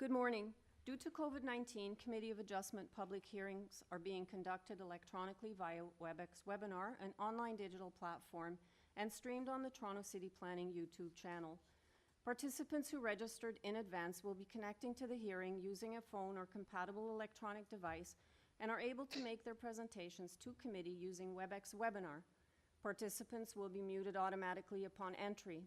Good morning. Due to COVID-19, Committee of Adjustment public hearings are being conducted electronically via WebEx webinar, an online digital platform, and streamed on the Toronto City Planning YouTube channel. Participants who registered in advance will be connecting to the hearing using a phone or compatible electronic device and are able to make their presentations to committee using WebEx webinar. Participants will be muted automatically upon entry.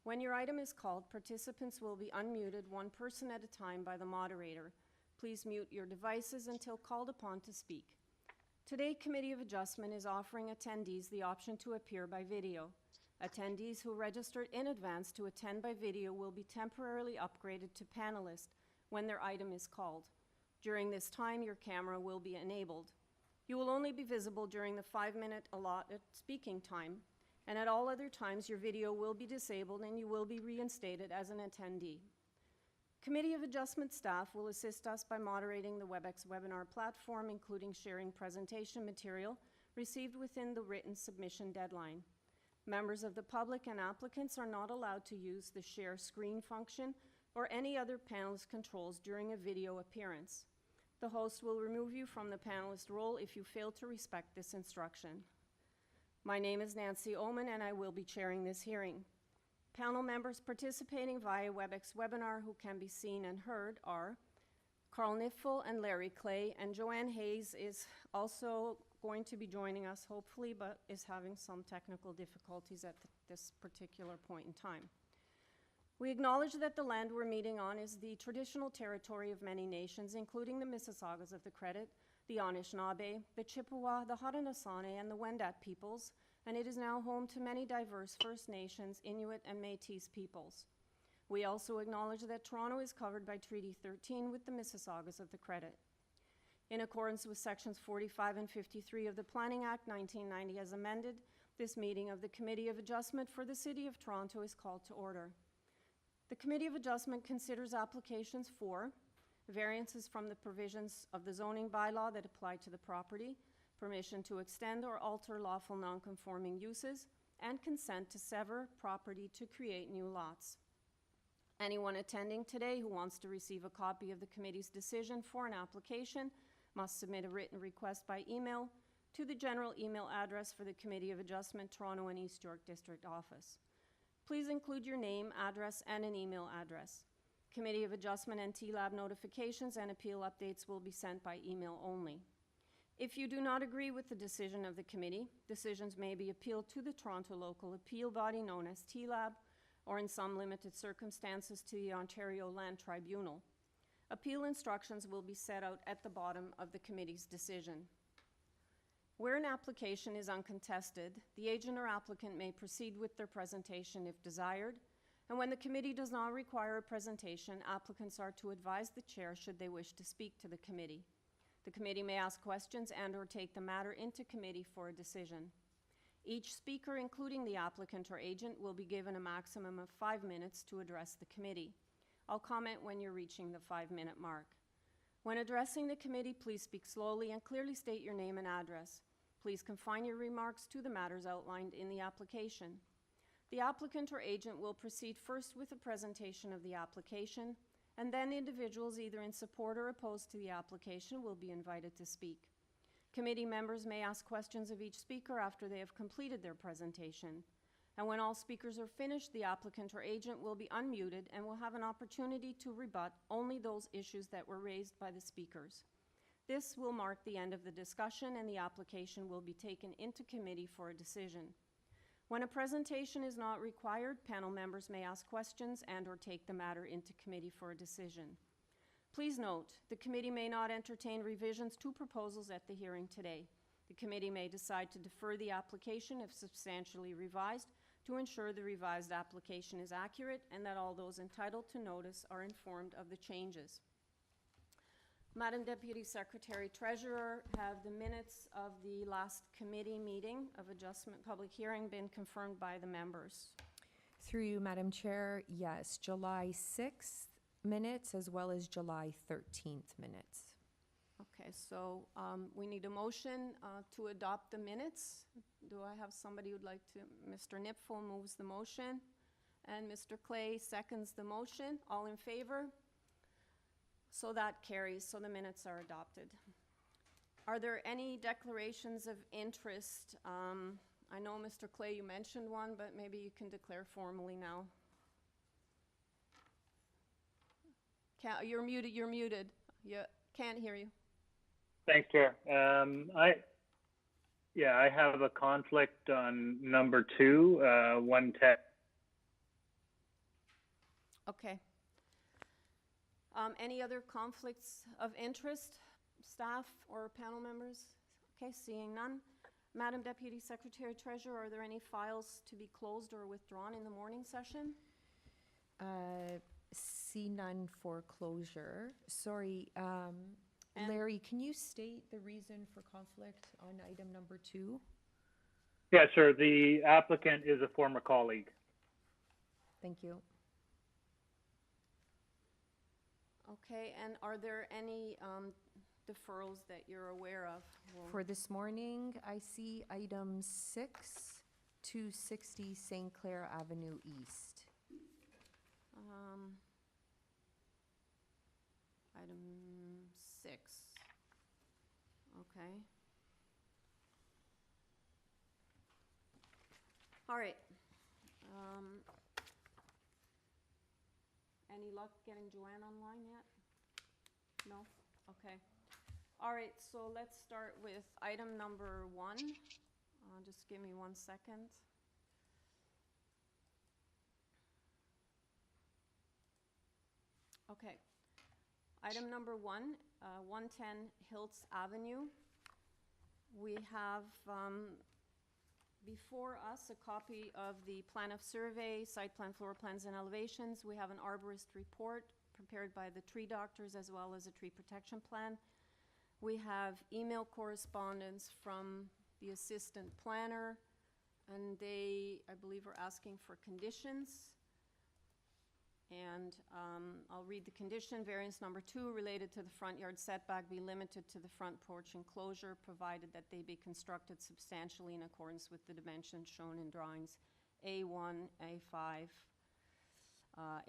When your item is called, participants will be unmuted one person at a time by the moderator. Please mute your devices until called upon to speak. Today, Committee of Adjustment is offering attendees the option to appear by video. Attendees who registered in advance to attend by video will be temporarily upgraded to panelist when their item is called. During this time, your camera will be enabled. You will only be visible during the 5-minute allotted speaking time, and at all other times your video will be disabled and you will be reinstated as an attendee. Committee of Adjustment staff will assist us by moderating the WebEx webinar platform, including sharing presentation material received within the written submission deadline. Members of the public and applicants are not allowed to use the share screen function or any other panelist controls during a video appearance. The host will remove you from the panelist role if you fail to respect this instruction. My name is Nancy Oman and I will be chairing this hearing. Panel members participating via WebEx webinar who can be seen and heard are Carl Niffel and Larry Clay, and Joanne Hayes is also going to be joining us, hopefully, but is having some technical difficulties at this particular point in time. We acknowledge that the land we're meeting on is the traditional territory of many nations, including the Mississaugas of the Credit, the Anishinaabe, the Chippewa, the Haudenosaunee, and the Wendat peoples, and it is now home to many diverse First Nations, Inuit, and Métis peoples. We also acknowledge that Toronto is covered by Treaty 13 with the Mississaugas of the Credit. In accordance with Sections 45 and 53 of the Planning Act 1990 as amended, this meeting of the Committee of Adjustment for the City of Toronto is called to order. The Committee of Adjustment considers applications for variances from the provisions of the zoning bylaw that apply to the property, permission to extend or alter lawful non-conforming uses, and consent to sever property to create new lots. Anyone attending today who wants to receive a copy of the committee's decision for an application must submit a written request by email to the general email address for the Committee of Adjustment, Toronto and East York District Office. Please include your name, address, and an email address. Committee of Adjustment and TLAB notifications and appeal updates will be sent by email only. If you do not agree with the decision of the committee, decisions may be appealed to the Toronto local appeal body known as TLAB, or in some limited circumstances to the Ontario Land Tribunal. Appeal instructions will be set out at the bottom of the committee's decision. Where an application is uncontested, the agent or applicant may proceed with their presentation if desired, and when the committee does not require a presentation, applicants are to advise the chair should they wish to speak to the committee. The committee may ask questions and/or take the matter into committee for a decision. Each speaker, including the applicant or agent, will be given a maximum of 5 minutes to address the committee. I'll comment when you're reaching the 5-minute mark. When addressing the committee, please speak slowly and clearly state your name and address. Please confine your remarks to the matters outlined in the application. The applicant or agent will proceed first with a presentation of the application, and then individuals either in support or opposed to the application will be invited to speak. Committee members may ask questions of each speaker after they have completed their presentation. And when all speakers are finished, the applicant or agent will be unmuted and will have an opportunity to rebut only those issues that were raised by the speakers. This will mark the end of the discussion and the application will be taken into committee for a decision. When a presentation is not required, panel members may ask questions and/or take the matter into committee for a decision. Please note, the committee may not entertain revisions to proposals at the hearing today. The committee may decide to defer the application if substantially revised to ensure the revised application is accurate and that all those entitled to notice are informed of the changes. Madam Deputy Secretary Treasurer, have the minutes of the last committee meeting of adjustment public hearing been confirmed by the members? Through you, Madam Chair, yes, July 6th minutes as well as July 13th minutes. Okay, so we need a motion to adopt the minutes. Do I have somebody who'd like to? Mr. Nipfel moves the motion and Mr. Clay seconds the motion. All in favor? So that carries, so the minutes are adopted. Are there any declarations of interest? I know, Mr. Clay, you mentioned one, but maybe you can declare formally now. You're muted, you're muted. You can't hear you. Thanks, Chair. I have a conflict on number 2, 110. Okay. Any other conflicts of interest, staff or panel members? Okay, seeing none. Madam Deputy Secretary Treasurer, are there any files to be closed or withdrawn in the morning session? See none for closure. Sorry, Larry, can you state the reason for conflict on item number 2? Yeah, sure. The applicant is a former colleague. Thank you. Okay, and are there any deferrals that you're aware of? For this morning, I see item 6, 260 Sinclair Avenue East. Item 6. Okay. All right. Any luck getting Joanne online yet? No? Okay. All right, so let's start with item number 1. Just give me 1 second. Okay. Item number 1, 110 Hilts Avenue. We have before us a copy of the plan of survey, site plan, floor plans, and elevations. We have an arborist report prepared by the tree doctors as well as a tree protection plan. We have email correspondence from the assistant planner, and they, I believe, are asking for conditions. And I'll read the condition. Variance number 2, related to the front yard setback, be limited to the front porch enclosure, provided that they be constructed substantially in accordance with the dimensions shown in drawings A1, A5,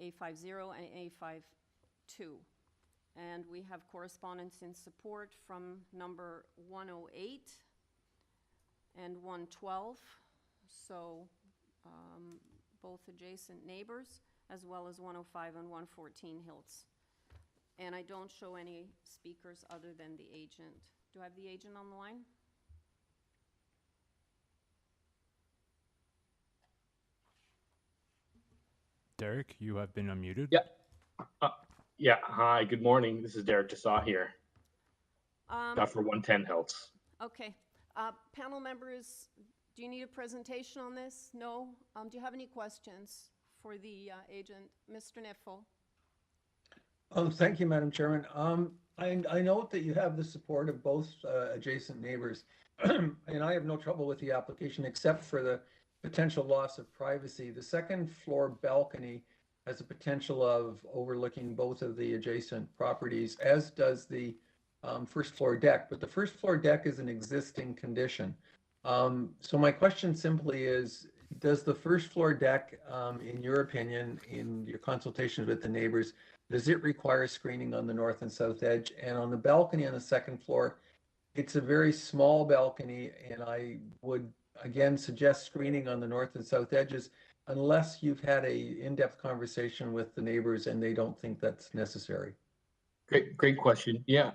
A50, and A52. And we have correspondence in support from number 108 and 112, so both adjacent neighbors, as well as 105 and 114 Hilts. And I don't show any speakers other than the agent. Do I have the agent on the line? Derek, you have been unmuted. Yeah. Hi, good morning. This is Derek Jasaw here. For 110 Hilts. Okay. Panel members, do you need a presentation on this? No? Do you have any questions for the agent, Mr. Niffel? Thank you, Madam Chairman. I note that you have the support of both adjacent neighbors, and I have no trouble with the application except for the potential loss of privacy. The second floor balcony has a potential of overlooking both of the adjacent properties, as does the first floor deck, but the first floor deck is an existing condition. So my question simply is, does the first floor deck, in your opinion, in your consultations with the neighbors, does it require screening on the north and south edge? And on the balcony on the second floor, it's a very small balcony, and I would again suggest screening on the north and south edges unless you've had a in-depth conversation with the neighbors and they don't think that's necessary. Great question. Yeah,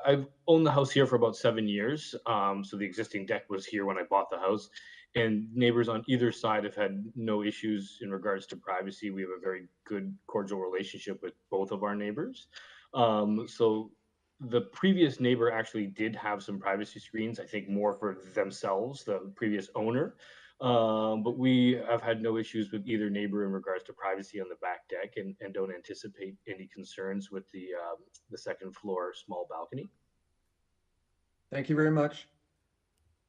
I've owned the house here for about 7 years. So the existing deck was here when I bought the house, and neighbors on either side have had no issues in regards to privacy. We have a very good, cordial relationship with both of our neighbors. So the previous neighbor actually did have some privacy screens, I think more for themselves, the previous owner. But we have had no issues with either neighbor in regards to privacy on the back deck, and don't anticipate any concerns with the second floor small balcony. Thank you very much.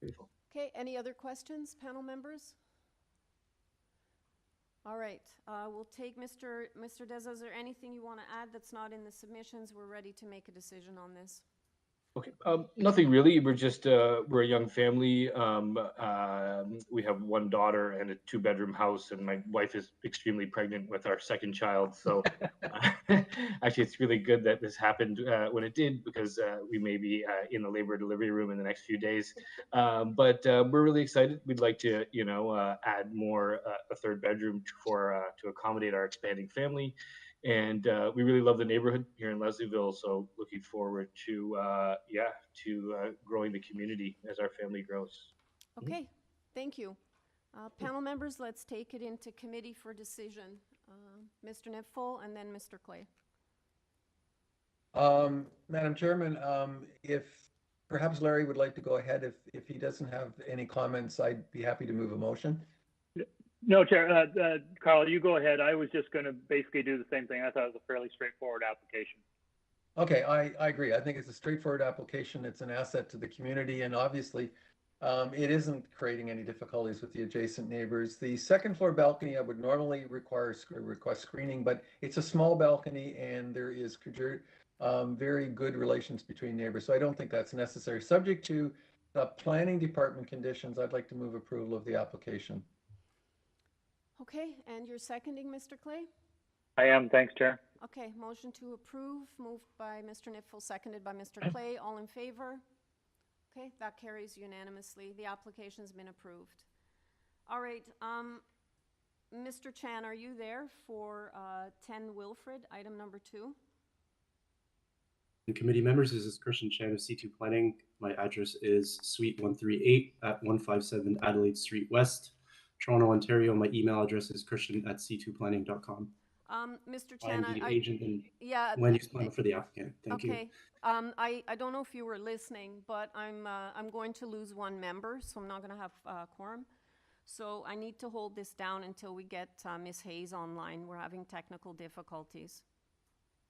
Beautiful. Okay, any other questions, panel members? All right, we'll take Mr. Deza. Is there anything you want to add that's not in the submissions? We're ready to make a decision on this. Okay, nothing really. We're just, we're a young family. We have one daughter and a two-bedroom house, and my wife is extremely pregnant with our second child. So actually, it's really good that this happened when it did, because we may be in the labor delivery room in the next few days. But we're really excited. We'd like to, add more, a third bedroom to accommodate our expanding family. And we really love the neighborhood here in Leslieville, so looking forward to growing the community as our family grows. Okay, thank you. Panel members, let's take it into committee for decision. Mr. Nipfel and then Mr. Clay. Madam Chairman, if perhaps Larry would like to go ahead, if he doesn't have any comments, I'd be happy to move a motion. No, Chair, Carl, you go ahead. I was just going to basically do the same thing. I thought it was a fairly straightforward application. Okay, I agree. I think it's a straightforward application. It's an asset to the community, and obviously, it isn't creating any difficulties with the adjacent neighbors. The second floor balcony, I would normally request screening, but it's a small balcony, and there is very good relations between neighbors, so I don't think that's necessary. Subject to the planning department conditions, I'd like to move approval of the application. Okay, and you're seconding, Mr. Clay? I am, thanks, Chair. Okay, motion to approve, moved by Mr. Nipfel, seconded by Mr. Clay. All in favor? Okay, that carries unanimously. The application's been approved. All right, Mr. Chan, are you there for 10 WILFRID, item number 2? And committee members, this is Christian Chan of C2 Planning. My address is Suite 138 at 157 Adelaide Street West, Toronto, Ontario. My email address is christian@c2planning.com. Mr. I Chan, am the agent and yeah, land use planner for the applicant. Thank you. okay. I don't know if you were listening, but I'm going to lose one member, so I'm not going to have quorum. So I need to hold this down until we get Ms. Hayes online. We're having technical difficulties.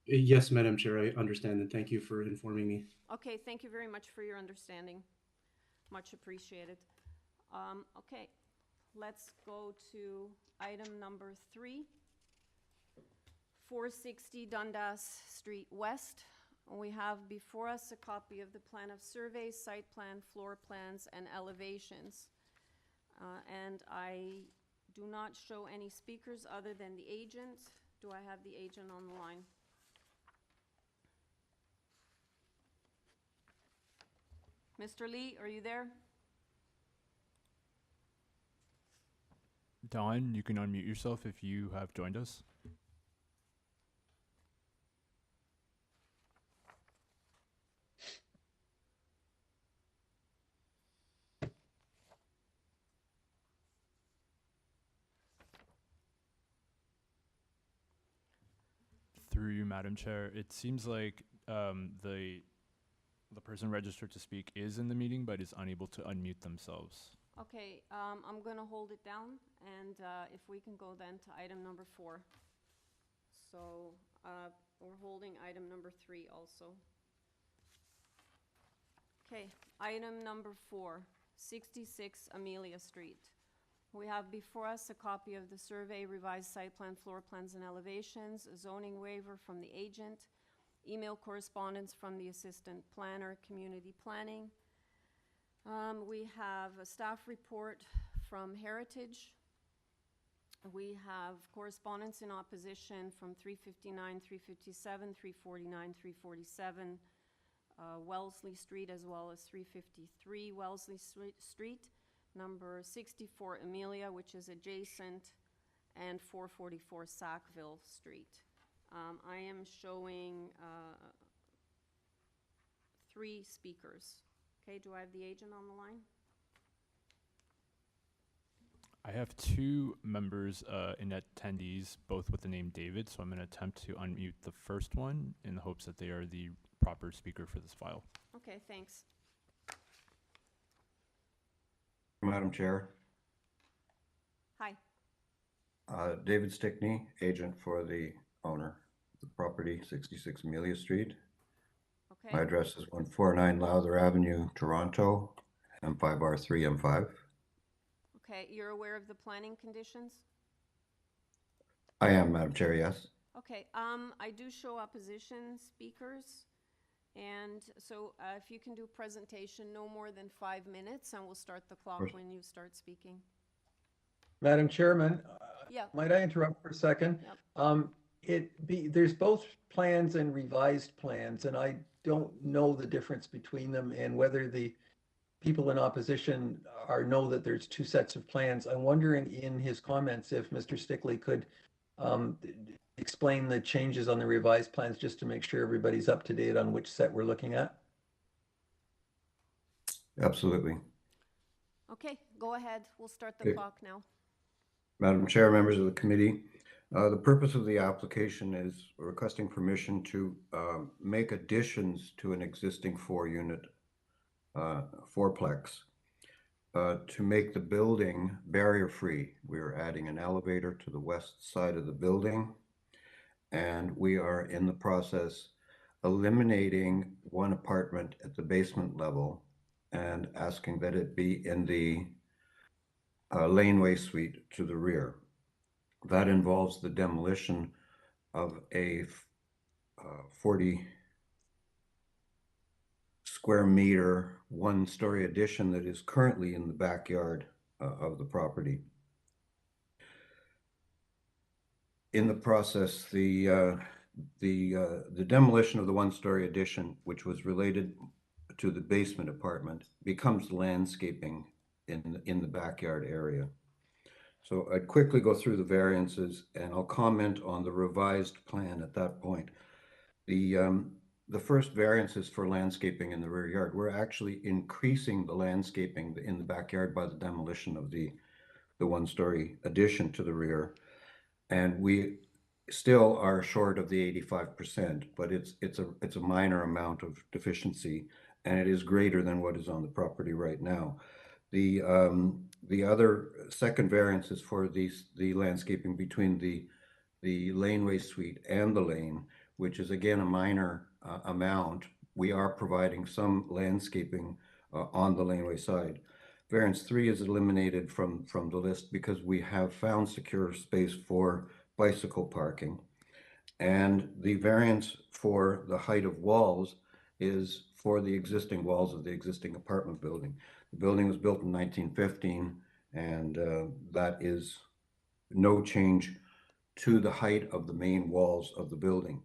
Yes, Madam Chair, I understand, and thank you for informing me. Okay, thank you very much for your understanding. Much appreciated. Okay, let's go to item number 3. 460 Dundas Street West. We have before us a copy of the plan of surveys, site plan, floor plans, and elevations. And I do not show any speakers other than the agent. Do I have the agent on the line? Mr. Lee, are you there? Don, you can unmute yourself if you have joined us. Through you, Madam Chair, it seems like the person registered to speak is in the meeting but is unable to unmute themselves. Okay, I'm going to hold it down, and if we can go then to item number 4. So we're holding item number 3 also. Okay, item number 4, 66 Amelia Street. We have before us a copy of the survey, revised site plan, floor plans, and elevations, a zoning waiver from the agent, email correspondence from the assistant planner, community planning. We have a staff report from Heritage. We have correspondence in opposition from 359, 357, 349, 347, Wellesley Street, as well as 353 Wellesley Street, number 64 Amelia, which is adjacent, and 444 Sackville Street. I am showing 3 speakers. Okay, do I have the agent on the line? I have 2 members in attendees, both with the name David, so I'm going to attempt to unmute the first one in the hopes that they are the proper speaker for this file. Okay, thanks. Madam Chair. Hi. David Stickney, agent for the owner of the property, 66 Amelia Street. Okay. My address is 149 Lowther Avenue, Toronto, M5R3 M5. Okay, you're aware of the planning conditions? I am, Madam Chair, yes. Okay, I do show opposition speakers. And so if you can do presentation no more than 5 minutes, and we'll start the clock course. when you start speaking. Madam Chairman, Yeah. might I interrupt for a second? Yep. There's both plans and revised plans, and I don't know the difference between them and whether the people in opposition know that there's two sets of plans. I'm wondering in his comments if Mr. Stickley could explain the changes on the revised plans just to make sure everybody's up to date on which set we're looking at. Absolutely. Okay, go ahead. We'll start the Okay. clock now. Madam Chair, members of the committee, the purpose of the application is requesting permission to make additions to an existing four-unit fourplex to make the building barrier-free. We are adding an elevator to the west side of the building, and we are in the process eliminating one apartment at the basement level and asking that it be in the laneway suite to the rear. That involves the demolition of a 40 square meter, one-story addition that is currently in the backyard of the property. In the process, the demolition of the one-story addition, which was related to the basement apartment, becomes landscaping in the backyard area. So I'd quickly go through the variances, and I'll comment on the revised plan at that point. The first variance is for landscaping in the rear yard. We're actually increasing the landscaping in the backyard by the demolition of the one-story addition to the rear. And we still are short of the 85%, but it's a minor amount of deficiency, and it is greater than what is on the property right now. The other second variance is for the landscaping between the laneway suite and the lane, which is again a minor amount. We are providing some landscaping on the laneway side. Variance 3 is eliminated from the list because we have found secure space for bicycle parking. And the variance for the height of walls is for the existing walls of the existing apartment building. The building was built in 1915, and that is no change to the height of the main walls of the building.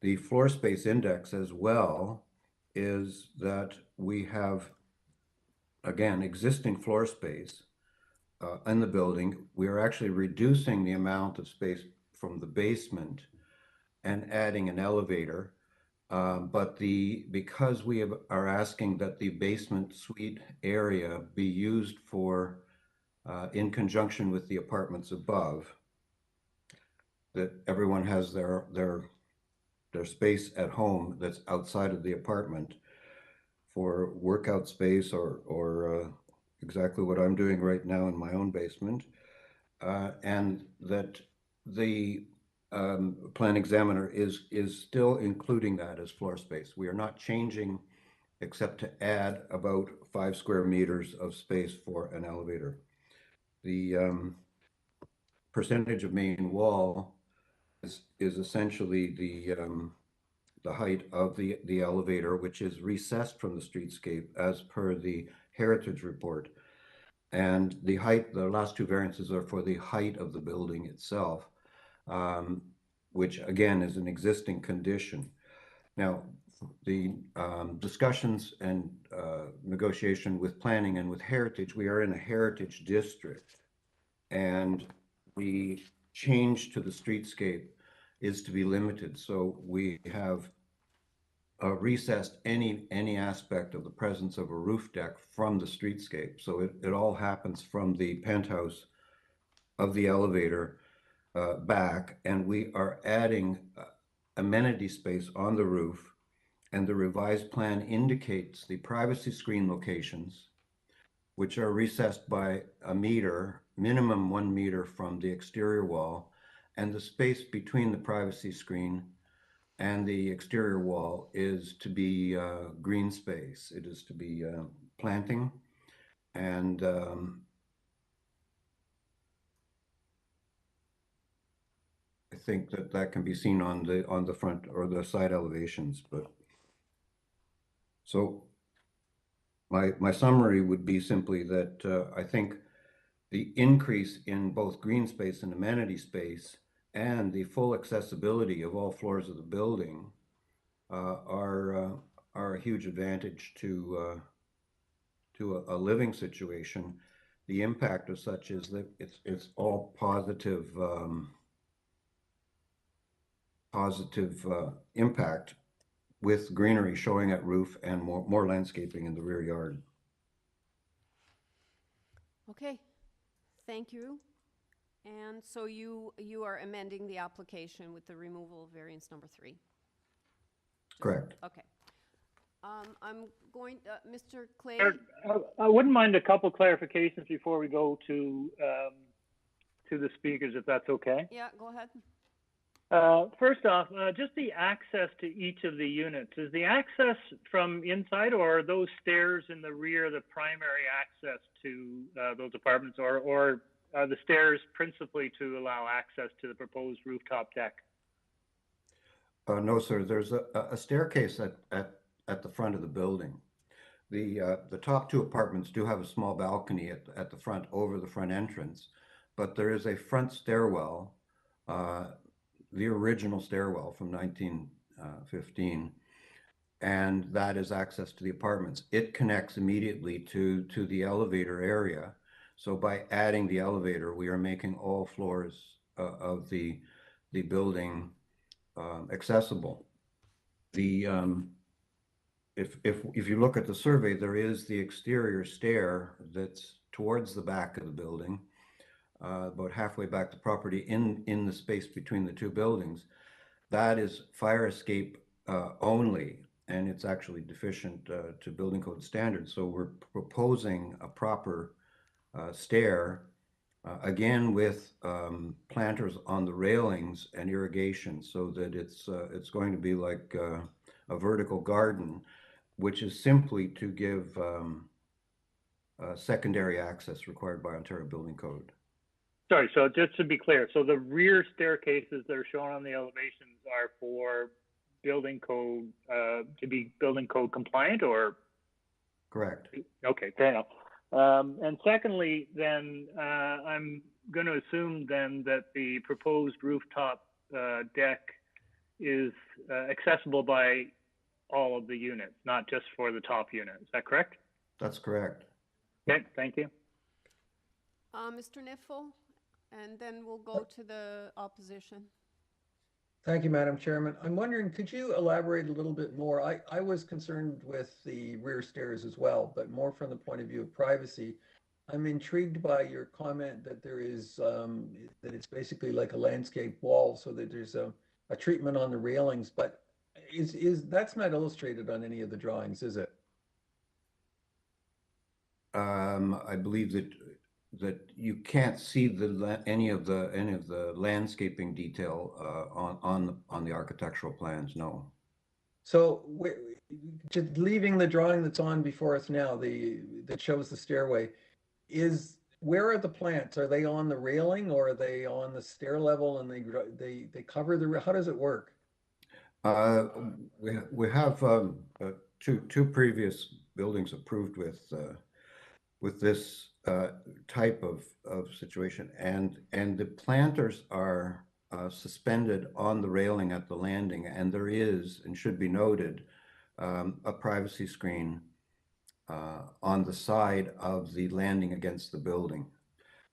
The floor space index as well is that we have, again, existing floor space in the building. We are actually reducing the amount of space from the basement and adding an elevator. But because we are asking that the basement suite area be used for, in conjunction with the apartments above, that everyone has their space at home that's outside of the apartment for workout space or exactly what I'm doing right now in my own basement, and that the plan examiner is still including that as floor space. We are not changing except to add about 5 square meters of space for an elevator. The percentage of main wall is essentially the height of the elevator, which is recessed from the streetscape as per the heritage report. And the height, the last two variances are for the height of the building itself, which again is an existing condition. Now, the discussions and negotiation with planning and with heritage, we are in a heritage district, and the change to the streetscape is to be limited. So we have recessed any aspect of the presence of a roof deck from the streetscape. So it all happens from the penthouse of the elevator back, and we are adding amenity space on the roof, and the revised plan indicates the privacy screen locations, which are recessed by a meter, minimum 1 meter from the exterior wall, and the space between the privacy screen and the exterior wall is to be green space. It is to be planting, and I think that can be seen on the front or the side elevations, but So my summary would be simply that I think the increase in both green space and amenity space and the full accessibility of all floors of the building are a huge advantage to a living situation. The impact of such is that it's all positive impact, with greenery showing at roof and more landscaping in the rear yard. Okay, thank you. And so you are amending the application with the removal of variance number 3? Correct. Okay. I'm going, Mr. Clay? I wouldn't mind a couple clarifications before we go to the speakers, if that's okay. Yeah, go ahead. First off, just the access to each of the units. Is the access from inside, or are those stairs in the rear the primary access to those apartments, or are the stairs principally to allow access to the proposed rooftop deck? No, sir. There's a staircase at the front of the building. The top 2 apartments do have a small balcony at the front over the front entrance, but there is a front stairwell, the original stairwell from 1915, and that is access to the apartments. It connects immediately to the elevator area. So by adding the elevator, we are making all floors of the building accessible. If you look at the survey, there is the exterior stair that's towards the back of the building, about halfway back the property in the space between the 2 buildings. That is fire escape only, and it's actually deficient to building code standards. So we're proposing a proper stair, again with planters on the railings and irrigation, so that it's going to be like a vertical garden, which is simply to give secondary access required by Ontario Building Code. Sorry, so just to be clear, so the rear staircases that are shown on the elevations are for building code, to be building code compliant, or? Correct. Okay, fair enough. And secondly, then, I'm going to assume then that the proposed rooftop deck is accessible by all of the units, not just for the top unit. Is that correct? That's correct. Okay, thank you. Mr. Niffel, and then we'll go to the opposition. Thank you, Madam Chairman. I'm wondering, could you elaborate a little bit more? I was concerned with the rear stairs as well, but more from the point of view of privacy. I'm intrigued by your comment that there is, that it's basically like a landscape wall, so that there's a treatment on the railings, but that's not illustrated on any of the drawings, is it? I believe that you can't see any of the landscaping detail on the architectural plans. No. So just leaving the drawing that's on before us now, that shows the stairway, where are the plants? Are they on the railing, or are they on the stair level and they cover how does it work? We have two previous buildings approved with this type of situation, and the planters are suspended on the railing at the landing, and there is, and should be noted, a privacy screen on the side of the landing against the building.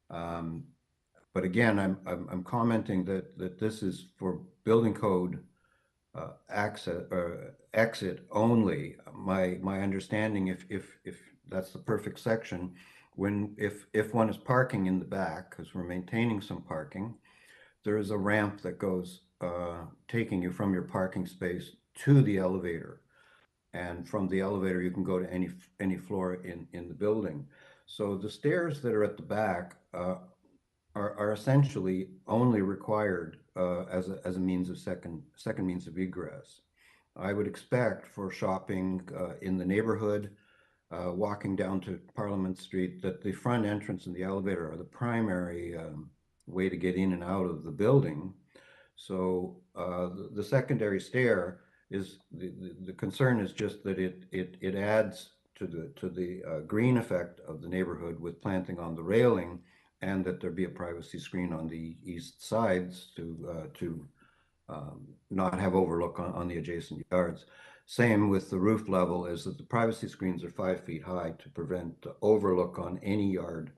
But again, I'm commenting that this is for building code access or exit only. My understanding, if that's the perfect section, if one is parking in the back, because we're maintaining some parking, there is a ramp that goes taking you from your parking space to the elevator, and from the elevator you can go to any floor in the building. So the stairs that are at the back are essentially only required as a means of second means of egress. I would expect for shopping in the neighborhood, walking down to Parliament Street, that the front entrance and the elevator are the primary way to get in and out of the building. So the secondary stair is the concern is just that it adds to the green effect of the neighborhood with planting on the railing, and that there be a privacy screen on the east sides to not have overlook on the adjacent yards. Same with the roof level, is that the privacy screens are 5 feet high to prevent overlook on any yard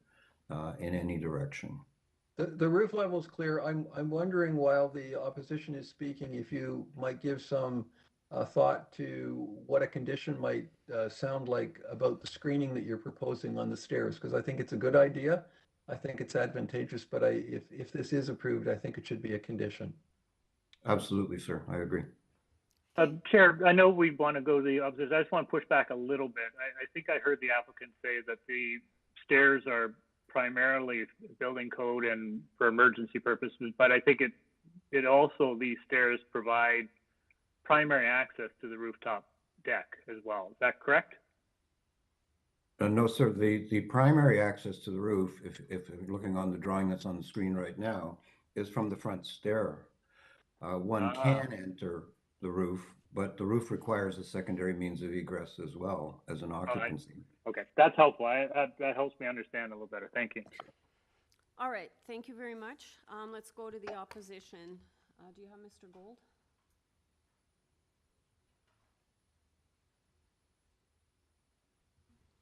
in any direction. The roof level is clear. I'm wondering, while the opposition is speaking, if you might give some thought to what a condition might sound like about the screening that you're proposing on the stairs, because I think it's a good idea. I think it's advantageous, but if this is approved, I think it should be a condition. Absolutely, sir. I agree. Chair, I know we want to go to the opposite. I just want to push back a little bit. I think I heard the applicant say that the stairs are primarily building code and for emergency purposes, but I think it also, these stairs provide primary access to the rooftop deck as well. Is that correct? No, sir. The primary access to the roof, if you're looking on the drawing that's on the screen right now, is from the front stair. One can enter the roof, but the roof requires a secondary means of egress as well as an occupancy. Okay, that's helpful. That helps me understand a little better. Thank you. All right, thank you very much. Let's go to the opposition. Do you have Mr. Gold?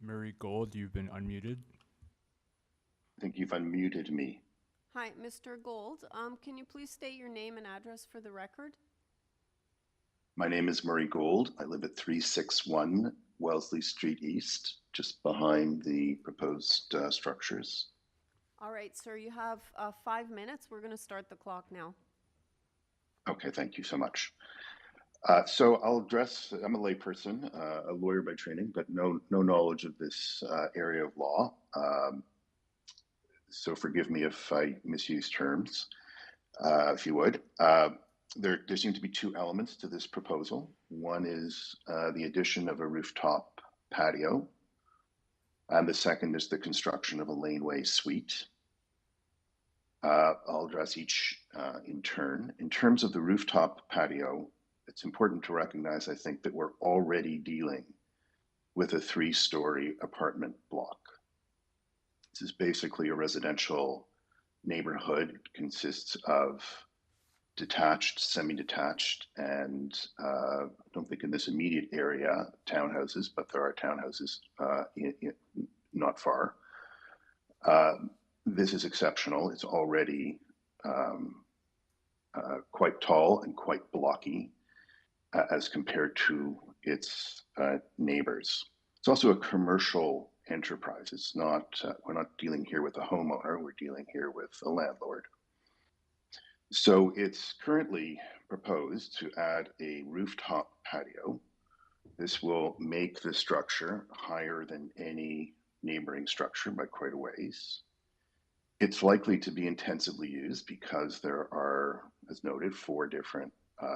Murray Gold, you've been unmuted. I think you've unmuted me. Hi, Mr. Gold. Can you please state your name and address for the record? My name is Murray Gold. I live at 361 Wellesley Street East, just behind the proposed structures. All right, sir, you have 5 minutes. We're going to start the clock now. Okay, thank you so much. So I'll address, I'm a layperson, a lawyer by training, but no knowledge of this area of law. So forgive me if I misuse terms, if you would. There seem to be two elements to this proposal. One is the addition of a rooftop patio, and the second is the construction of a laneway suite. I'll address each in turn. In terms of the rooftop patio, it's important to recognize, I think, that we're already dealing with a 3-story apartment block. This is basically a residential neighborhood. It consists of detached, semi-detached, and I don't think in this immediate area townhouses, but there are townhouses not far. This is exceptional. It's already quite tall and quite blocky as compared to its neighbors. It's also a commercial enterprise. It's not, we're not dealing here with a homeowner, we're dealing here with a landlord. So it's currently proposed to add a rooftop patio. This will make the structure higher than any neighboring structure by quite a ways. It's likely to be intensively used because there are, as noted, 4 different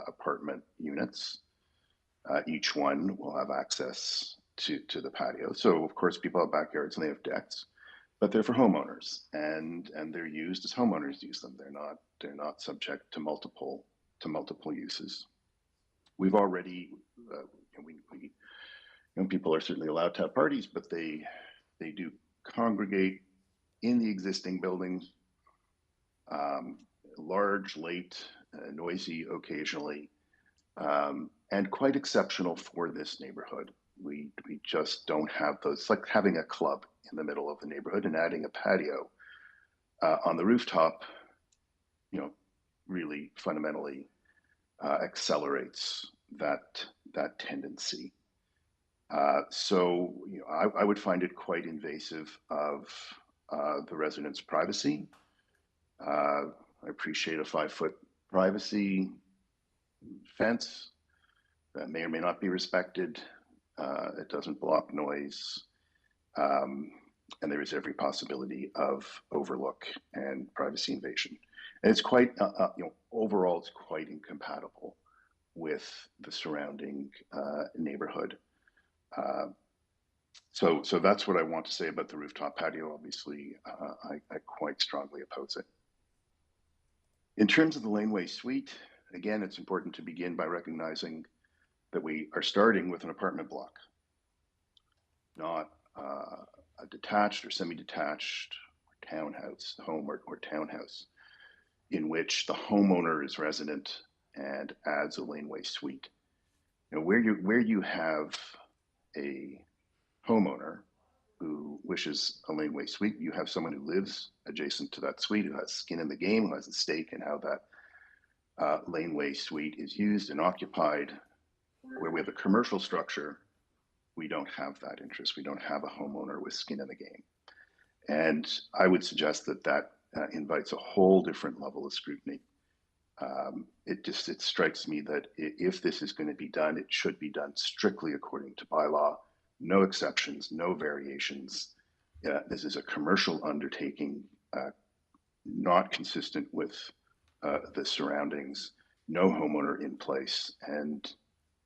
apartment units. Each one will have access to the patio. So of course people have backyards and they have decks, but they're for homeowners, and they're used as homeowners use them. They're not subject to multiple uses. We've already people are certainly allowed to have parties, but they do congregate in the existing buildings, large, late, noisy occasionally, and quite exceptional for this neighborhood. We just don't have those. It's like having a club in the middle of the neighborhood, and adding a patio on the rooftop, really fundamentally accelerates that tendency. So I would find it quite invasive of the residents' privacy. I appreciate a 5-foot privacy fence that may or may not be respected. It doesn't block noise, and there is every possibility of overlook and privacy invasion. And it's quite, overall, it's quite incompatible with the surrounding neighborhood. So that's what I want to say about the rooftop patio. Obviously, I quite strongly oppose it. In terms of the laneway suite, again, it's important to begin by recognizing that we are starting with an apartment block, not a detached or semi-detached or townhouse, home or townhouse, in which the homeowner is resident and adds a laneway suite. You know, where you have a homeowner who wishes a laneway suite, you have someone who lives adjacent to that suite, who has skin in the game, who has a stake in how that laneway suite is used and occupied. Where we have a commercial structure, we don't have that interest. We don't have a homeowner with skin in the game. And I would suggest that that invites a whole different level of scrutiny. It strikes me that if this is going to be done, it should be done strictly according to bylaw, no exceptions, no variations. This is a commercial undertaking, not consistent with the surroundings, no homeowner in place, and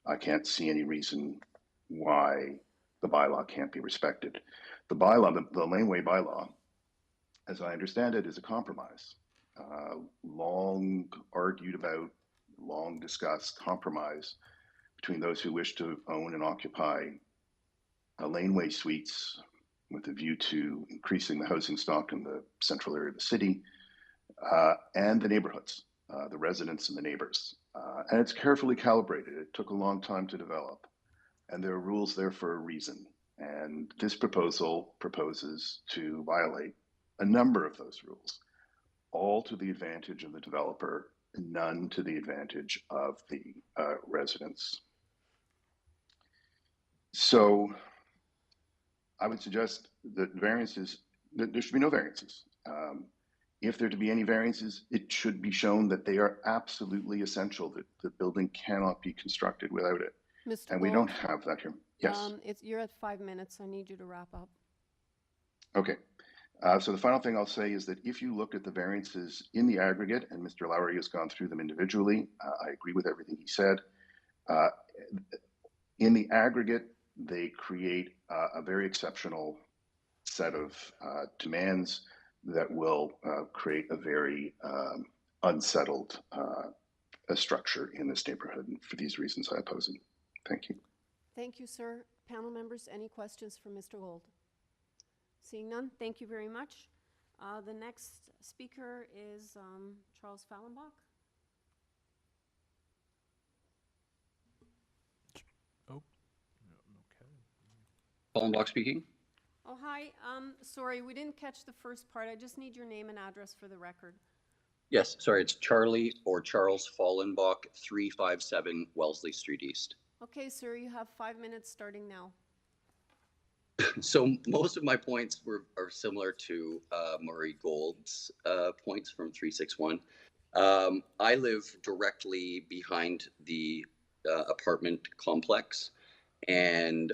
I can't see any reason why the bylaw can't be respected. The bylaw, the laneway bylaw, as I understand it, is a compromise. Long argued about, long discussed compromise between those who wish to own and occupy laneway suites with a view to increasing the housing stock in the central area of the city, and the neighborhoods, the residents and the neighbors. And it's carefully calibrated. It took a long time to develop, and there are rules there for a reason. And this proposal proposes to violate a number of those rules, all to the advantage of the developer, none to the advantage of the residents. So I would suggest that variances, that there should be no variances. If there to be any variances, it should be shown that they are absolutely essential, that the building cannot be constructed without it. Mr. And we Gold, don't have that here. Yes. you're at 5 minutes. I need you to wrap up. Okay. So the final thing I'll say is that if you look at the variances in the aggregate, and Mr. Lowry has gone through them individually, I agree with everything he said. In the aggregate, they create a very exceptional set of demands that will create a very unsettled structure in this neighborhood. And for these reasons, I oppose it. Thank you. Thank you, sir. Panel members, any questions for Mr. Gold? Seeing none, thank you very much. The next speaker is Charles Fallenbach. Oh, okay. Fallenbach speaking. Oh, hi. Sorry, we didn't catch the first part. I just need your name and address for the record. Yes, sorry, it's Charlie or Charles Fallenbach, 357 Wellesley Street East. Okay, sir, you have 5 minutes starting now. So most of my points are similar to Murray Gold's points from 361. I live directly behind the apartment complex, and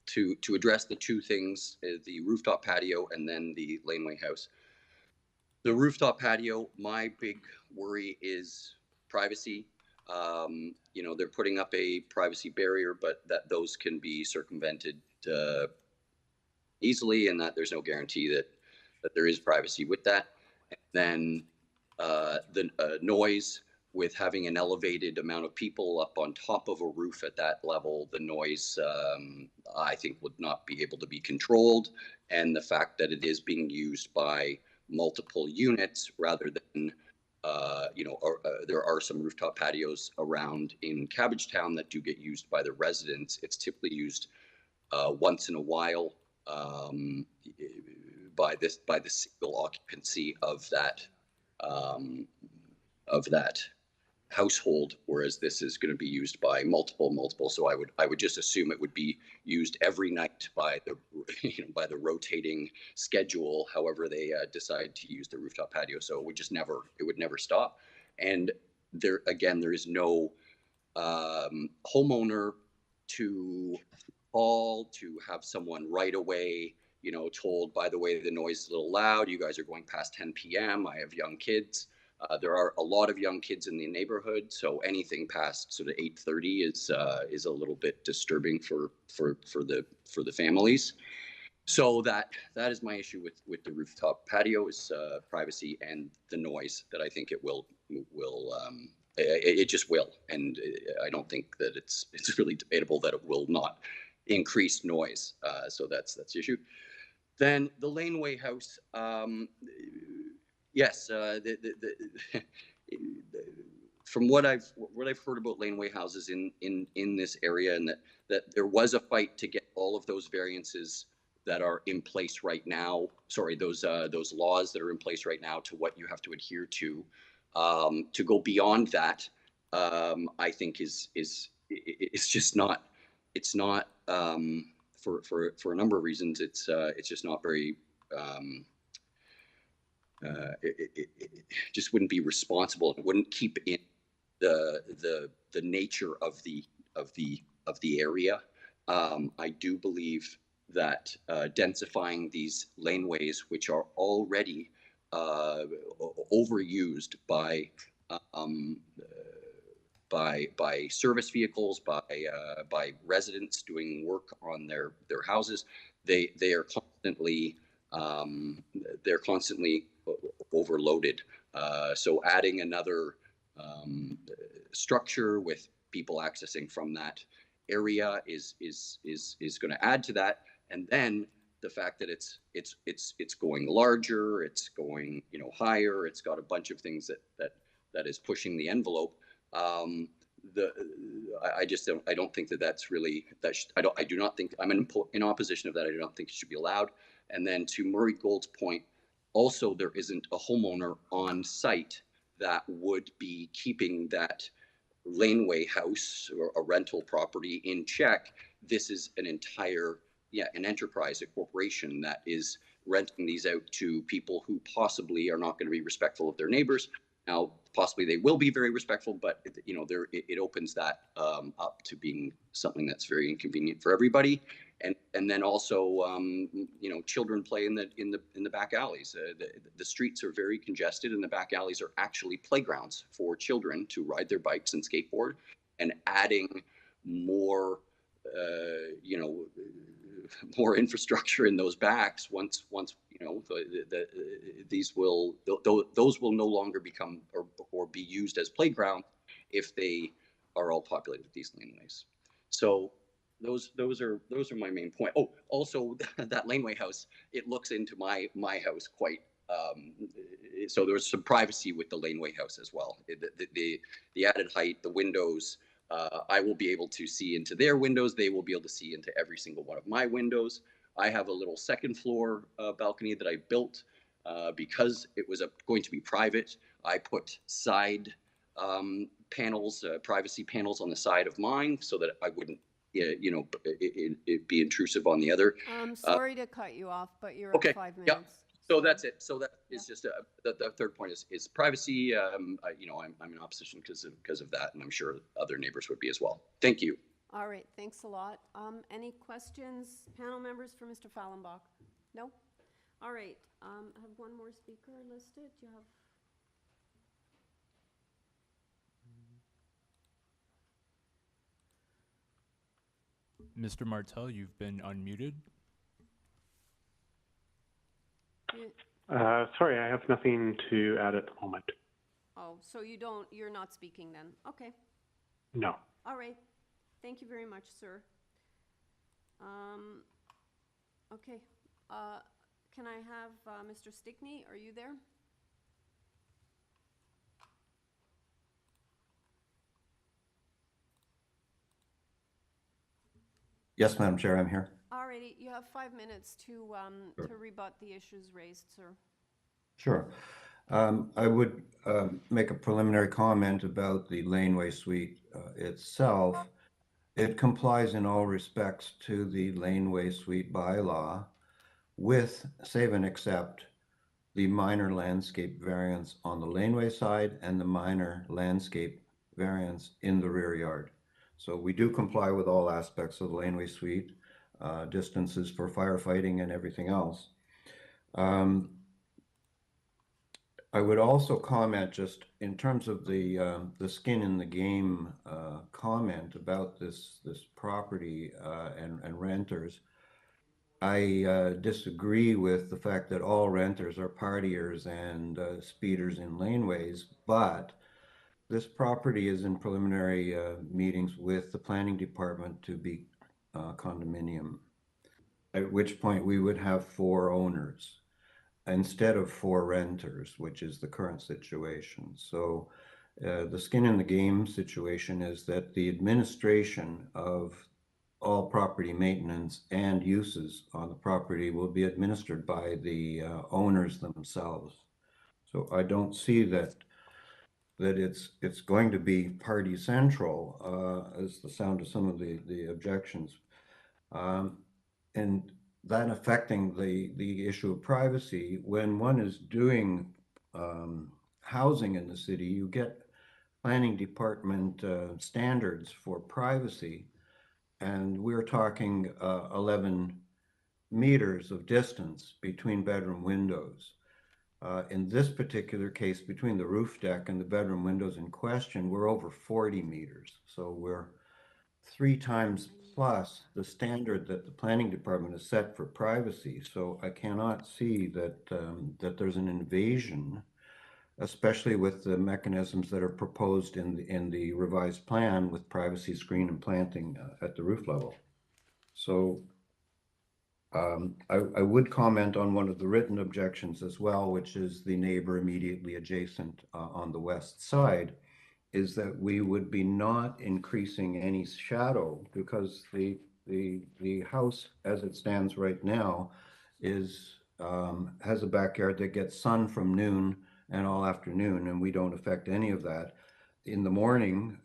to address the two things, the rooftop patio and then the laneway house. The rooftop patio, my big worry is privacy. You know, they're putting up a privacy barrier, but that those can be circumvented easily, and that there's no guarantee that there is privacy with that. And then the noise, with having an elevated amount of people up on top of a roof at that level, the noise, I think, would not be able to be controlled. And the fact that it is being used by multiple units rather than, you know, there are some rooftop patios around in Cabbagetown that do get used by the residents. It's typically used once in a while by the single occupancy of that household, whereas this is going to be used by multiple. So I would just assume it would be used every night by the by the rotating schedule, however they decide to use the rooftop patio. So it would never stop. And there is no homeowner to call to have someone right away, you know, told, by the way, the noise is a little loud. You guys are going past 10 p.m. I have young kids. There are a lot of young kids in the neighborhood, so anything past sort of 8:30 is a little bit disturbing for the families. So that is my issue with the rooftop patio, is privacy and the noise that I think it will it just will, and I don't think that it's really debatable that it will not increase noise. So that's the issue. Then the laneway house, yes, from what I've heard about laneway houses in this area, and that there was a fight to get all of those variances that are in place right now. Sorry, those laws that are in place right now to what you have to adhere to go beyond that. I think is just not. It's not for a number of reasons. It's just not very. It just wouldn't be responsible. It wouldn't keep in the nature of the area. I do believe that densifying these laneways, which are already overused by service vehicles, by residents doing work on their houses, they are constantly overloaded. So adding another structure with people accessing from that area is going to add to that. And then the fact that it's going larger, it's going higher, it's got a bunch of things that is pushing the envelope. I don't think that's really I do not think I'm in opposition of that. I do not think it should be allowed. And then to Murray Gold's point, also there isn't a homeowner on site that would be keeping that laneway house or a rental property in check. This is an entire, an enterprise, a corporation that is renting these out to people who possibly are not going to be respectful of their neighbors. Now, possibly they will be very respectful, but it opens that up to being something that's very inconvenient for everybody. And then also, children play in the back alleys. The streets are very congested, and the back alleys are actually playgrounds for children to ride their bikes and skateboard. And adding more, more infrastructure in those backs once those will no longer become or be used as playground if they are all populated with these laneways. So those are my main point. Oh, also that laneway house, it looks into my house quite. So there's some privacy with the laneway house as well. The added height, the windows. I will be able to see into their windows. They will be able to see into every single one of my windows. I have a little second floor balcony that I built because it was going to be private. I put side panels, privacy panels on the side of mine so that I wouldn't, it'd be intrusive on the other. Sorry to cut you off, but you're okay, at 5 minutes. Yeah. So that's it. So that is just the third point is privacy. I'm in opposition because of that, and I'm sure other neighbors would be as well. Thank you. All right, thanks a lot. Any questions, panel members, for Mr. Fallenbach? No? All right, I have one more speaker listed. Do you have? Mr. Martel, you've been unmuted. Sorry, I have nothing to add at the moment. Oh, so you're not speaking then? Okay. No. All right. Thank you very much, sir. Okay. Can I have Mr. Stickney? Are you there? Yes, Madam Chair, I'm here. Alrighty, you have 5 minutes to rebut the issues raised, sir. Sure. I would make a preliminary comment about the laneway suite itself. It complies in all respects to the laneway suite bylaw with, save and except, the minor landscape variance on the laneway side and the minor landscape variance in the rear yard. So we do comply with all aspects of the laneway suite, distances for firefighting and everything else. I would also comment, just in terms of the skin in the game comment about this property and renters. I disagree with the fact that all renters are partiers and speeders in laneways, but this property is in preliminary meetings with the planning department to be condominium, at which point we would have 4 owners instead of 4 renters, which is the current situation. So the skin in the game situation is that the administration of all property maintenance and uses on the property will be administered by the owners themselves. So I don't see that it's going to be party central, as the sound of some of the objections. And that affecting the issue of privacy. When one is doing housing in the city, you get planning department standards for privacy, and we're talking 11 meters of distance between bedroom windows. In this particular case, between the roof deck and the bedroom windows in question, we're over 40 meters. So we're 3 times plus the standard that the planning department has set for privacy. So I cannot see that that there's an invasion, especially with the mechanisms that are proposed in the revised plan with privacy screen and planting at the roof level. So I would comment on one of the written objections as well, which is the neighbor immediately adjacent on the west side, is that we would be not increasing any shadow because the house as it stands right now is has a backyard that gets sun from noon and all afternoon, and we don't affect any of that. In the morning,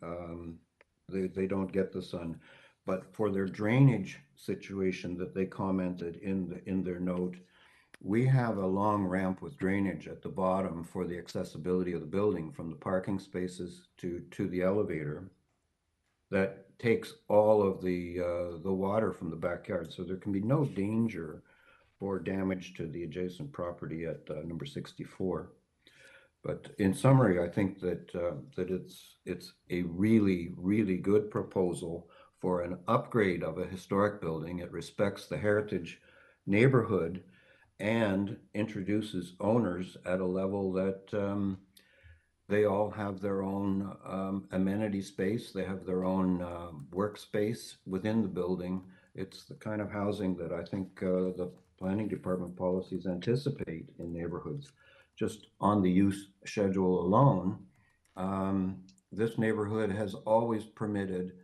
they don't get the sun. But for their drainage situation that they commented in their note, we have a long ramp with drainage at the bottom for the accessibility of the building from the parking spaces to the elevator that takes all of the water from the backyard. So there can be no danger or damage to the adjacent property at number 64. But in summary, I think that it's a really, really good proposal for an upgrade of a historic building. It respects the heritage neighborhood and introduces owners at a level that they all have their own amenity space. They have their own workspace within the building. It's the kind of housing that I think the planning department policies anticipate in neighborhoods. Just on the use schedule alone, this neighborhood has always permitted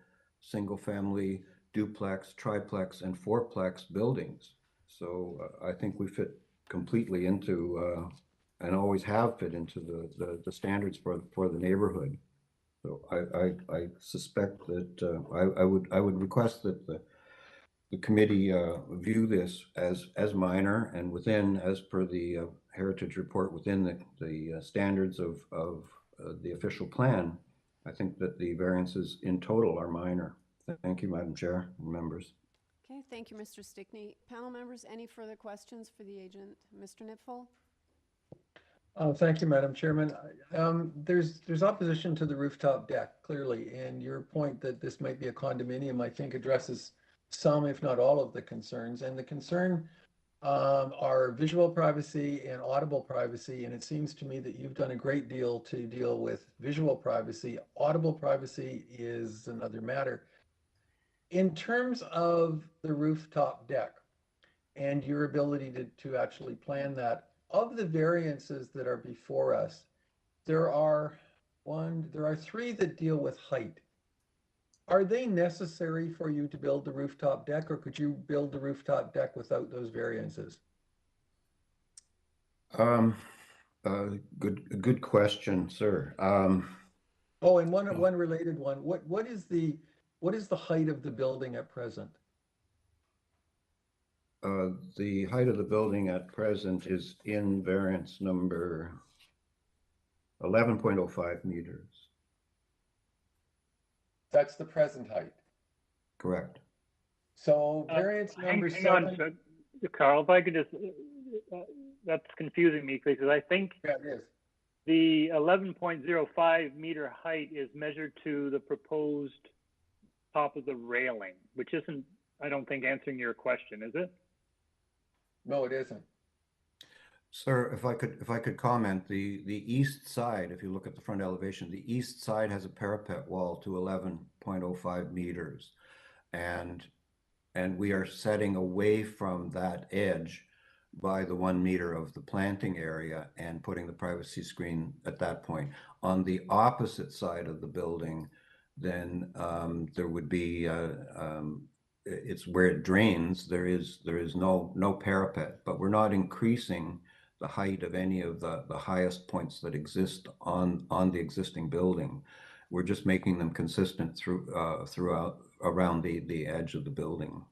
single-family duplex, triplex, and fourplex buildings. So I think we fit completely into, and always have fit into the standards for the neighborhood. So I suspect that I would request that the committee view this as minor and within, as per the heritage report, within the standards of the official plan. I think that the variances in total are minor. Thank you, Madam Chair and members. Okay, thank you, Mr. Stickney. Panel members, any further questions for the agent? Mr. Nipfel? Thank you, Madam Chairman. There's opposition to the rooftop deck, clearly, and your point that this might be a condominium, I think, addresses some, if not all, of the concerns. And the concern are visual privacy and audible privacy, and it seems to me that you've done a great deal to deal with visual privacy. Audible privacy is another matter. In terms of the rooftop deck and your ability to actually plan that, of the variances that are before us, there are 3 that deal with height. Are they necessary for you to build the rooftop deck, or could you build the rooftop deck without those variances? Good question, sir. Oh, and one related one. What is the height of the building at present? The height of the building at present is in variance number 11.05 meters. That's the present height. Correct. So variance number hang on, 7. Carl, if I could just, that's confusing me because I think Yeah, it is. the 11.05 meter height is measured to the proposed top of the railing, which isn't, I don't think, answering your question, is it? No, it isn't. Sir, if I could comment, the east side, if you look at the front elevation, the east side has a parapet wall to 11.05 meters. And we are setting away from that edge by the 1 meter of the planting area and putting the privacy screen at that point. On the opposite side of the building, then there would be it's where it drains. There is no parapet, but we're not increasing the height of any of the highest points that exist on the existing building. We're just making them consistent throughout around the edge of the building.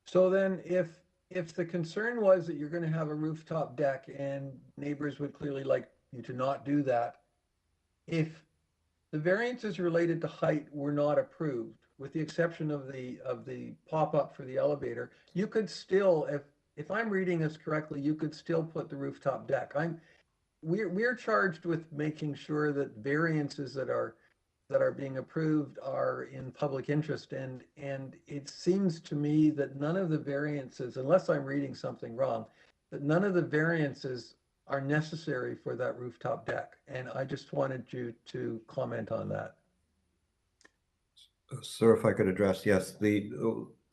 So then if the concern was that you're going to have a rooftop deck and neighbors would clearly like you to not do that, if the variances related to height were not approved, with the exception of the pop-up for the elevator, you could still, if I'm reading this correctly, you could still put the rooftop deck. We're charged with making sure that variances that are being approved are in public interest, and it seems to me that none of the variances, unless I'm reading something wrong, that none of the variances are necessary for that rooftop deck. And I just wanted you to comment on that. Sir, if I could address, yes,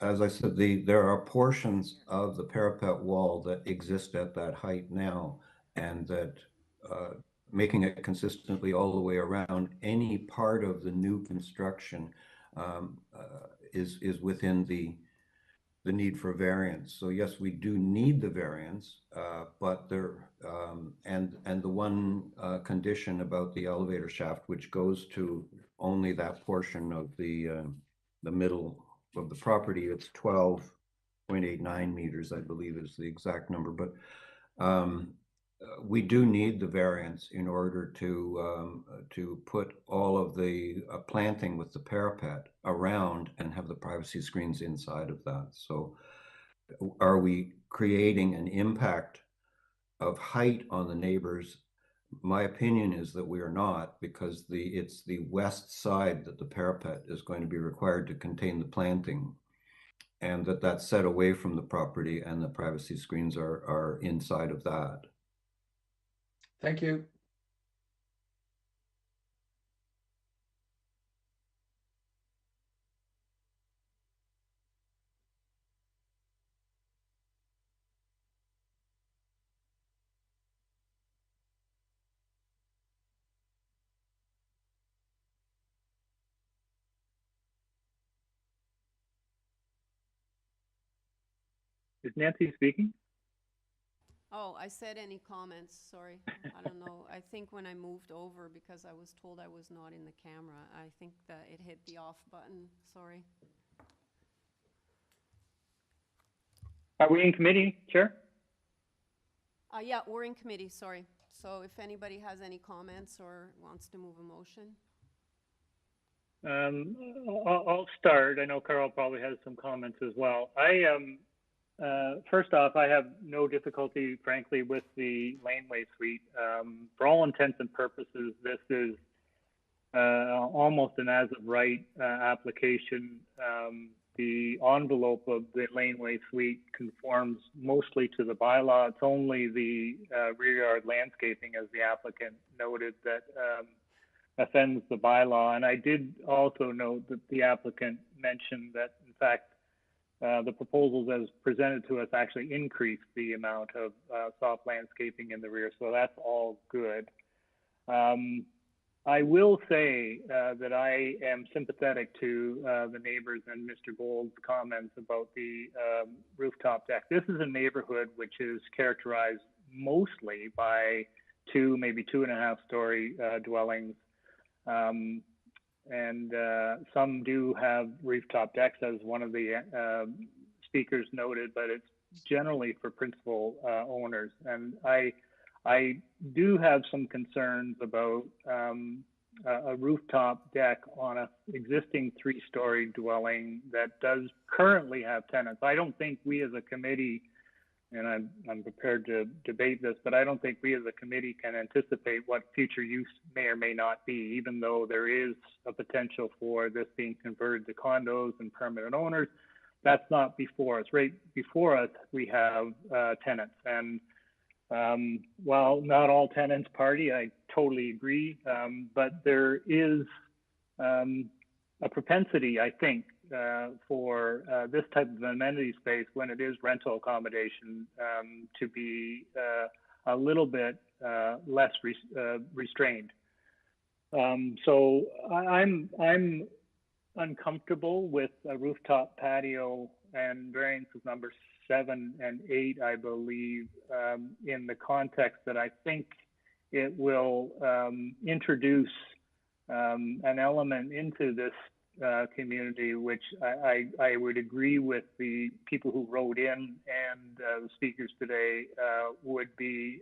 as I said, there are portions of the parapet wall that exist at that height now, and that making it consistently all the way around any part of the new construction is within the need for variance. So yes, we do need the variance, but there and the one condition about the elevator shaft, which goes to only that portion of the middle of the property, it's 12.89 meters, I believe is the exact number, but we do need the variance in order to put all of the planting with the parapet around and have the privacy screens inside of that. So are we creating an impact of height on the neighbors? My opinion is that we are not, because it's the west side that the parapet is going to be required to contain the planting, and that's set away from the property, and the privacy screens are inside of that. Thank you. Is Nancy speaking? Oh, I said any comments, sorry. I don't know. I think when I moved over, because I was told I was not in the camera, I think that it hit the off button, sorry. Are we in committee, Chair? Yeah, we're in committee, sorry. So if anybody has any comments or wants to move a motion. I'll start. I know Carl probably has some comments as well. First off, I have no difficulty, frankly, with the laneway suite. For all intents and purposes, this is almost an as-of-right application. The envelope of the laneway suite conforms mostly to the bylaw. It's only the rear yard landscaping, as the applicant noted, that offends the bylaw. And I did also note that the applicant mentioned that, in fact, the proposals as presented to us actually increase the amount of soft landscaping in the rear, so that's all good. I will say that I am sympathetic to the neighbors and Mr. Gold's comments about the rooftop deck. This is a neighborhood which is characterized mostly by 2, maybe 2.5-story dwellings. And some do have rooftop decks, as one of the speakers noted, but it's generally for principal owners. And I do have some concerns about a rooftop deck on an existing 3-story dwelling that does currently have tenants. I don't think we as a committee, and I'm prepared to debate this, but I don't think we as a committee can anticipate what future use may or may not be, even though there is a potential for this being converted to condos and permanent owners. That's not before us. Right before us, we have tenants. And while not all tenants party, I totally agree, but there is a propensity, I think, for this type of amenity space when it is rental accommodation to be a little bit less restrained. So I'm uncomfortable with a rooftop patio and variances number 7 and 8, I believe, in the context that I think it will introduce an element into this community, which I would agree with the people who wrote in and the speakers today would be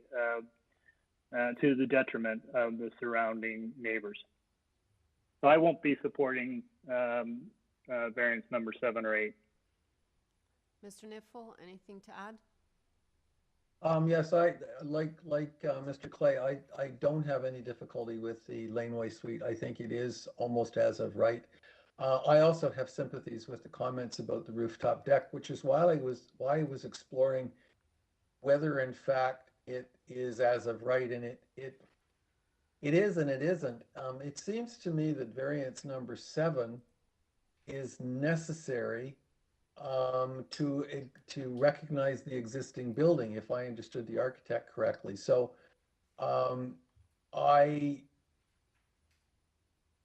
to the detriment of the surrounding neighbors. So I won't be supporting variance number 7 or 8. Mr. Nipfel, anything to add? Yes, I like Mr. Clay. I don't have any difficulty with the laneway suite. I think it is almost as of right. I also have sympathies with the comments about the rooftop deck, which is why I was exploring whether in fact it is as of right, and it is and it isn't. It seems to me that variance number 7 is necessary to recognize the existing building, if I understood the architect correctly. So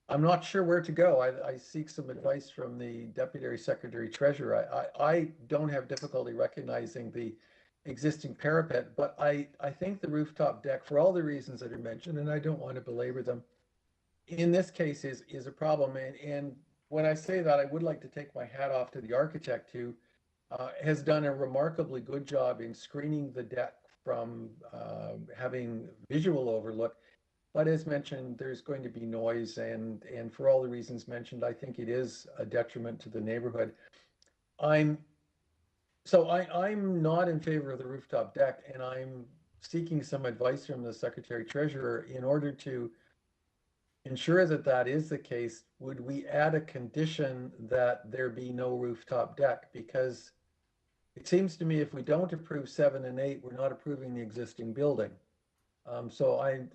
I'm not sure where to go. I seek some advice from the Deputy Secretary Treasurer. I don't have difficulty recognizing the existing parapet, but I think the rooftop deck, for all the reasons that are mentioned, and I don't want to belabor them, in this case is a problem. And when I say that, I would like to take my hat off to the architect who has done a remarkably good job in screening the deck from having visual overlook. But as mentioned, there's going to be noise, and for all the reasons mentioned, I think it is a detriment to the neighborhood. I'm not in favor of the rooftop deck, and I'm seeking some advice from the Secretary Treasurer in order to ensure that that is the case. Would we add a condition that there be no rooftop deck? Because it seems to me if we don't approve 7 and 8, we're not approving the existing building. So I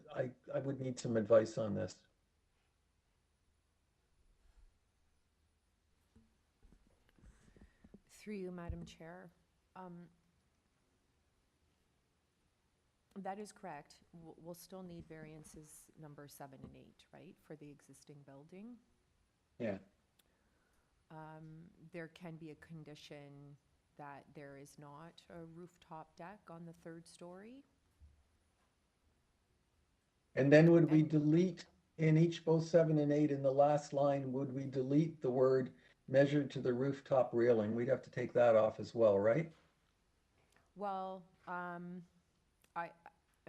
would need some advice on this. Through you, Madam Chair. That is correct. We'll still need variances number 7 and 8, right, for the existing building. Yeah. There can be a condition that there is not a rooftop deck on the 3rd story. And then would we delete in each, both 7 and 8, in the last line, would we delete the word measured to the rooftop railing? We'd have to take that off as well, right? Well, I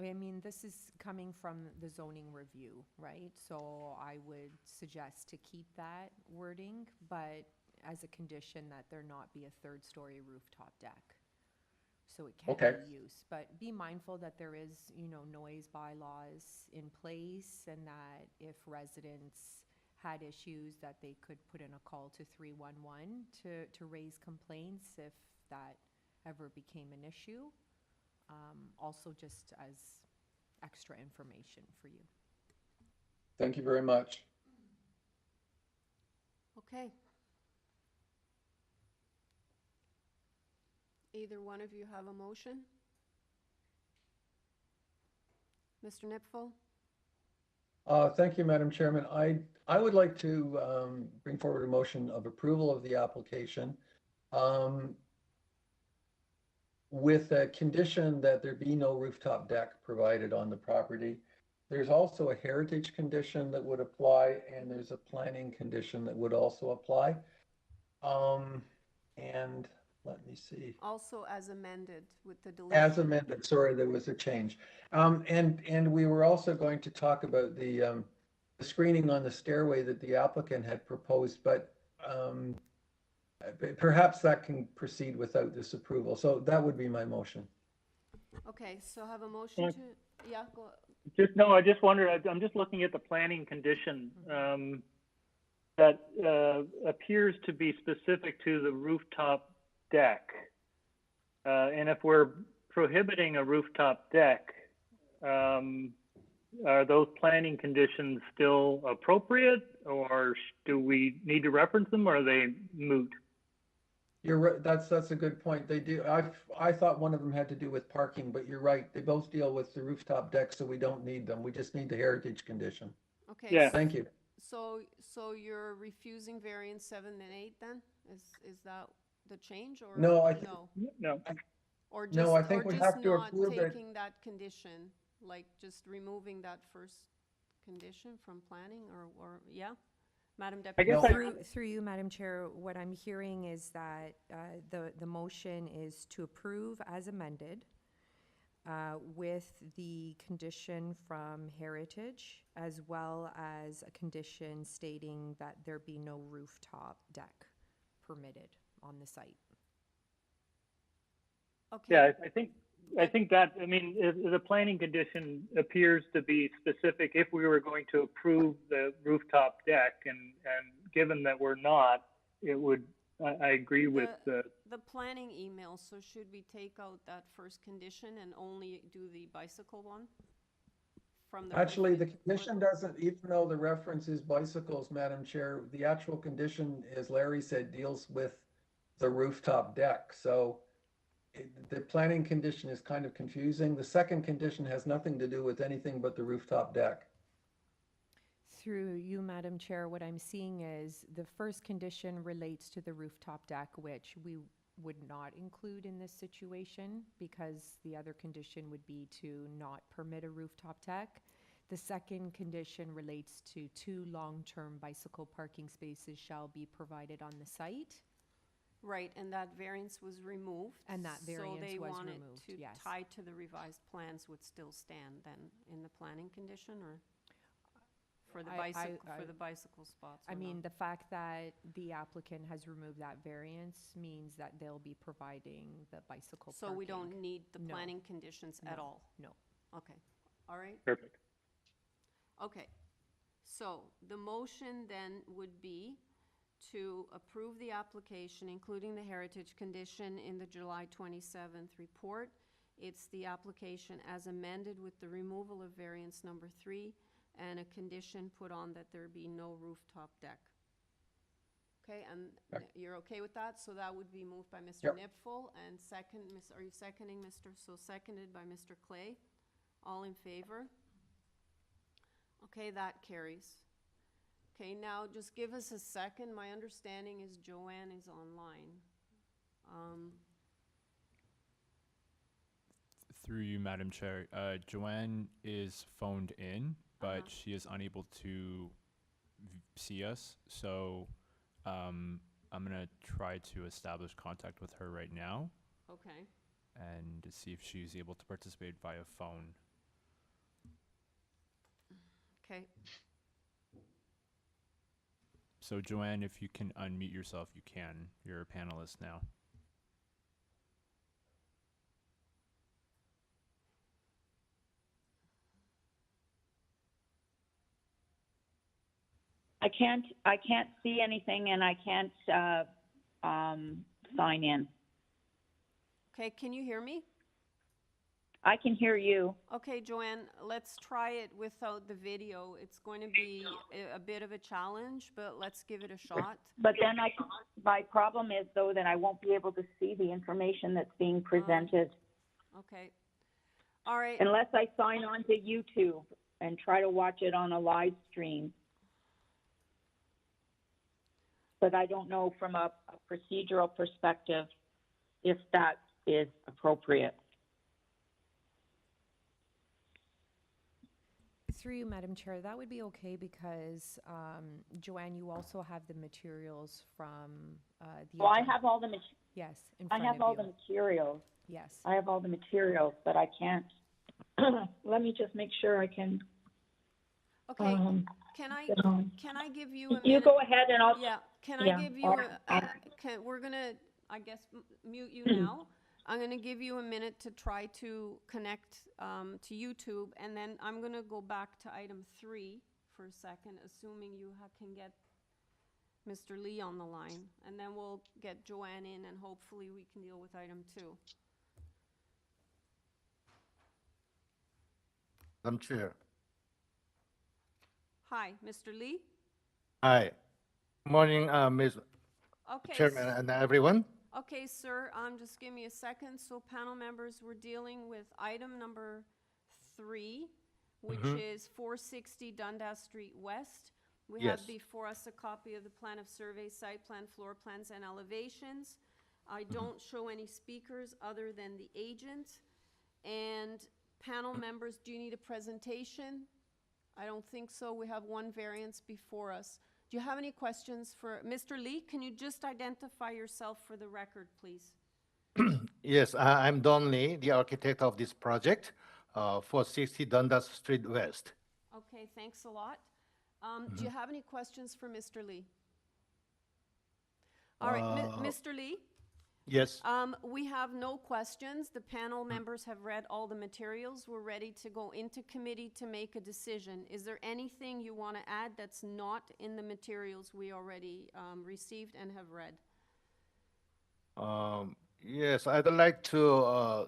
mean, this is coming from the zoning review, right? So I would suggest to keep that wording, but as a condition that there not be a 3rd story rooftop deck. So it can be used, but be mindful that there is, noise bylaws in place, and that if residents had issues, that they could put in a call to 311 to raise complaints if that ever became an issue. Also just as extra information for you. Thank you very much. Okay. Either one of you have a motion? Mr. Nipfel? Thank you, Madam Chairman. I would like to bring forward a motion of approval of the application with a condition that there be no rooftop deck provided on the property. There's also a heritage condition that would apply, and there's a planning condition that would also apply. And let me see. Also as amended with the deletion. As amended, sorry, there was a change. And we were also going to talk about the screening on the stairway that the applicant had proposed, but perhaps that can proceed without this approval. So that would be my motion. Okay, so have a motion to, yeah, go. I just wondered, I'm just looking at the planning condition that appears to be specific to the rooftop deck. And if we're prohibiting a rooftop deck, are those planning conditions still appropriate, or do we need to reference them, or are they moot? You're right, that's a good point. They do, I thought one of them had to do with parking, but you're right. They both deal with the rooftop deck, so we don't need them. We just need the heritage condition. Okay. Yeah. Thank you. So you're refusing variance 7 and 8 then? Is that the change or? No, No, No. or just, No, I think or we just have to not approve it. taking that condition, like just removing that first condition from planning or, yeah? Madam I Deputy guess Clerk? Through you, Madam Chair, what I'm hearing is that the motion is to approve as amended with the condition from Heritage, as well as a condition stating that there be no rooftop deck permitted on the site. Okay. Yeah, I think that, I mean, the planning condition appears to be specific if we were going to approve the rooftop deck, and given that we're not, it would, I agree with the, The planning email, so should we take out that first condition and only do the bicycle one? From the Actually, the roofing? condition doesn't, even though the reference is bicycles, Madam Chair, the actual condition, as Larry said, deals with the rooftop deck. So the planning condition is kind of confusing. The second condition has nothing to do with anything but the rooftop deck. Through you, Madam Chair, what I'm seeing is the first condition relates to the rooftop deck, which we would not include in this situation because the other condition would be to not permit a rooftop deck. The second condition relates to 2 long-term bicycle parking spaces shall be provided on the site. Right, and that variance was removed. And that variance was So they removed, wanted to yes. tie to the revised plans would still stand then in the planning condition, or? For the bicycle spots? I or mean, not? the fact that the applicant has removed that variance means that they'll be providing the bicycle So parking. we don't need the No. planning conditions at No. all? No. Okay, all right. perfect. Okay, so the motion then would be to approve the application, including the heritage condition in the July 27th report. It's the application as amended with the removal of variance number 3 and a condition put on that there be no rooftop deck. Okay, and you're okay with that? So that would be moved by Mr. Yep. Nipfel and are you seconding, Mr.? So seconded by Mr. Clay. All in favor? Okay, that carries. Okay, now just give us a second. My understanding is Joanne is online. Through you, Madam Chair, Joanne is phoned in, but she is unable to see us. So I'm gonna try to establish contact with her right now Okay, and to see if she's able to participate via phone. okay. So Joanne, if you can unmute yourself, you can. You're a panelist now. I can't see anything and I can't sign in. Okay, can you hear me? I can hear you. Okay, Joanne, let's try it without the video. It's going to be a bit of a challenge, but let's give it a shot. But then my problem is though that I won't be able to see the information that's being presented Okay. All right. unless I sign on to YouTube and try to watch it on a live stream. But I don't know from a procedural perspective if that is appropriate. Through you, Madam Chair, that would be okay because, Joanne, you also have the materials from the. Well, I agenda. have all the, Yes, in I front have of all you. the materials. Yes. I have all the materials, but I can't. Let me just make sure I can. Okay, Get can on. I give you a minute? You go ahead and I'll. Yeah, can Yeah, I give you we're gonna, I guess, mute you now. I'm gonna give you a minute to try to connect to YouTube, and then I'm gonna go back to item 3 for a second, assuming you can get Mr. Lee on the line, and then we'll get Joanne in, and hopefully we can deal with item 2. Madam Chair. Hi, Mr. Lee? Hi. Morning, Ms. Okay. Chairman and everyone. Okay, sir, just give me a second. So panel members, we're dealing with item number 3, which is 460 Dundas Street West. We have Yes. before us a copy of the plan of survey, site plan, floor plans, and elevations. I don't show any speakers other than the agent. And panel members, do you need a presentation? I don't think so. We have one variance before us. Do you have any questions for Mr. Lee? Can you just identify yourself for the record, please? Yes, I'm Don Lee, the architect of this project, 460 Dundas Street West. Okay, thanks a lot. Do you have any questions for Mr. Lee? All right, Mr. Lee? Yes. We have no questions. The panel members have read all the materials. We're ready to go into committee to make a decision. Is there anything you want to add that's not in the materials we already received and have read? Yes, I'd like to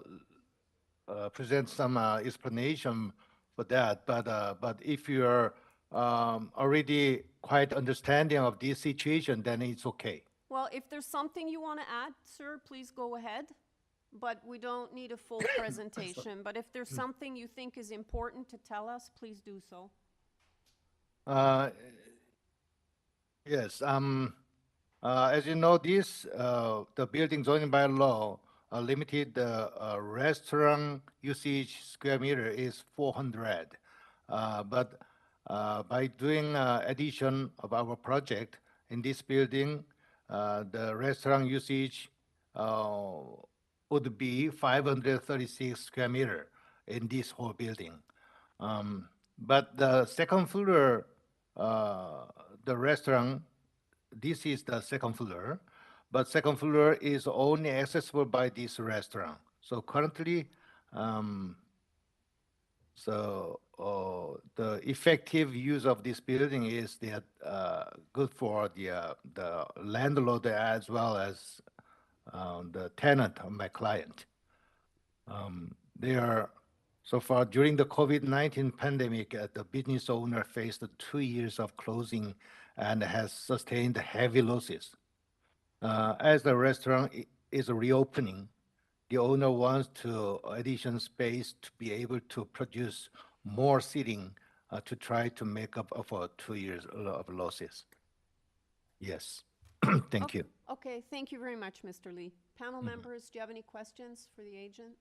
present some explanation for that, but if you're already quite understanding of this situation, then it's okay. Well, if there's something you want to add, sir, please go ahead. But we don't need a full presentation. But if there's something you think is important to tell us, please do so. Yes. As you know, the building zoning bylaw limited restaurant usage square meter is 400. But by doing addition of our project in this building, the restaurant usage would be 536 square meter in this whole building. But the second floor, the restaurant, this is the second floor, but second floor is only accessible by this restaurant. So currently, the effective use of this building is that good for the landlord as well as the tenant of my client. They are so far during the COVID-19 pandemic, the business owner faced 2 years of closing and has sustained heavy losses. As the restaurant is reopening, the owner wants to addition space to be able to produce more seating to try to make up for 2 years of losses. Yes, thank you. Okay, thank you very much, Mr. Lee. Panel members, do you have any questions for the agent?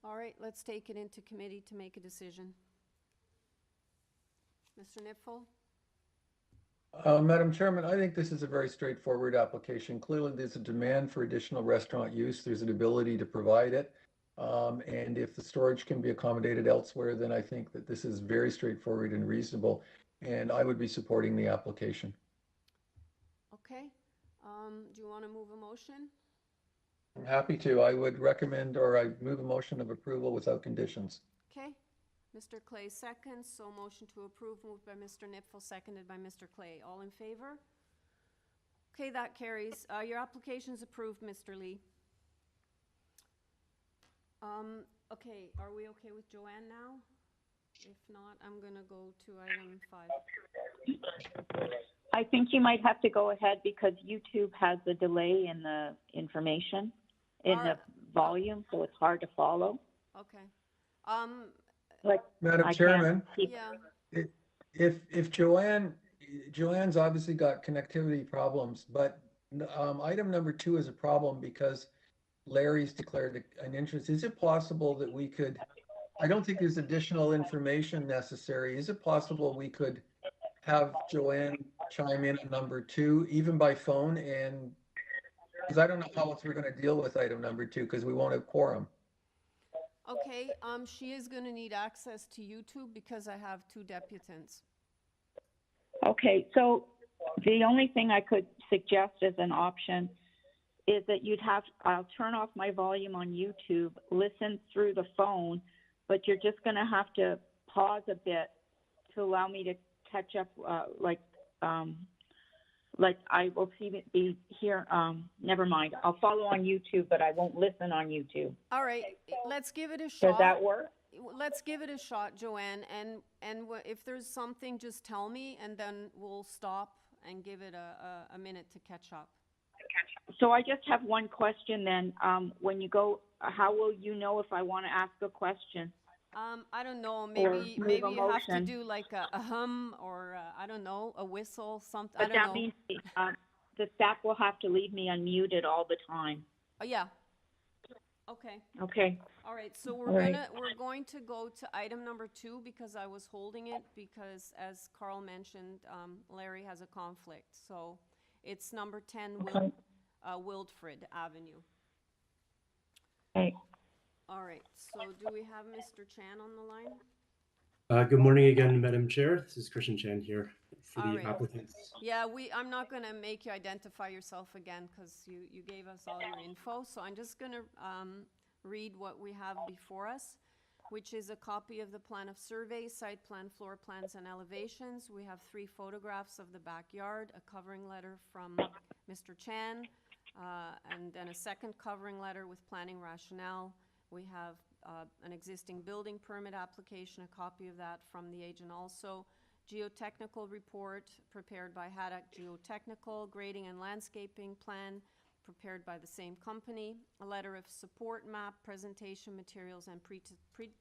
All right, let's take it into committee to make a decision. Mr. Nipfel? Madam Chairman, I think this is a very straightforward application. Clearly, there's a demand for additional restaurant use. There's an ability to provide it. And if the storage can be accommodated elsewhere, then I think that this is very straightforward and reasonable. And I would be supporting the application. Okay. Do you want to move a motion? I'm happy to. I would recommend, or I move a motion of approval without conditions. Okay. Mr. Clay seconds, so motion to approve moved by Mr. Nipfel, seconded by Mr. Clay. All in favor? Okay, that carries. Your application is approved, Mr. Lee. Okay, are we okay with Joanne now? If not, I'm gonna go to item 5. I think you might have to go ahead because YouTube has a delay in the information, in the volume, so it's hard to follow. Okay. Like, Madam I Chairman, can't keep- Yeah. if Joanne's obviously got connectivity problems, but item number 2 is a problem because Larry's declared an interest. Is it possible that we could, I don't think there's additional information necessary. Is it possible we could have Joanne chime in on number 2, even by phone? And because I don't know how else we're going to deal with item number 2 because we won't have quorum. Okay, she is gonna need access to YouTube because I have 2 deputants. Okay, so the only thing I could suggest as an option is that I'll turn off my volume on YouTube, listen through the phone, but you're just gonna have to pause a bit to allow me to catch up, like I will be here, never mind. I'll follow on YouTube, but I won't listen on YouTube. All right, let's give it a shot. Does that work? let's give it a shot, Joanne, and if there's something, just tell me, and then we'll stop and give it a minute to catch up. So I just have one question then. When you go, how will you know if I want to ask a question? I don't know, Or maybe move maybe a you have to motion. do like a hum or I don't know, a whistle, something. But I don't that know. means the staff will have to leave me unmuted all the time. Oh, yeah. Okay. Okay. All right. So All right. we're going to go to item number 2 because I was holding it because, as Carl mentioned, Larry has a conflict. So it's number 10, Okay. WILFRID Avenue. Okay. All right. So do we have Mr. Chan on the line? Good morning again, Madam Chair. This is Christian Chan here for All the right. applicants. Yeah, I'm not going to make you identify yourself again because you gave us all your info. So I'm just going to read what we have before us, which is a copy of the plan of survey, site plan, floor plans, and elevations. We have 3 photographs of the backyard, a covering letter from Mr. Chan, and then a second covering letter with planning rationale. We have an existing building permit application, a copy of that from the agent also. Geotechnical report prepared by Haddock Geotechnical, grading and landscaping plan prepared by the same company, a letter of support map, presentation materials, and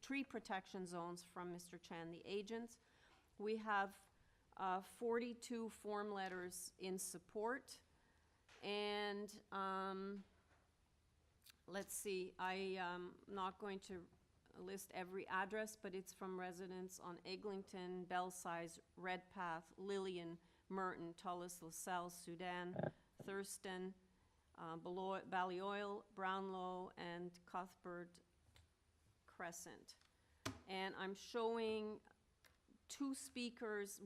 tree protection zones from Mr. Chan, the agent. We have 42 form letters in support, and let's see, I am not going to list every address, but it's from residents on Eglinton, Belsize, Redpath, Lillian, Merton, Tullis, LaSalle, Sudan, Thurston, Ballyoil, Brownlow, and Cuthbert Crescent. And I'm showing 2 speakers.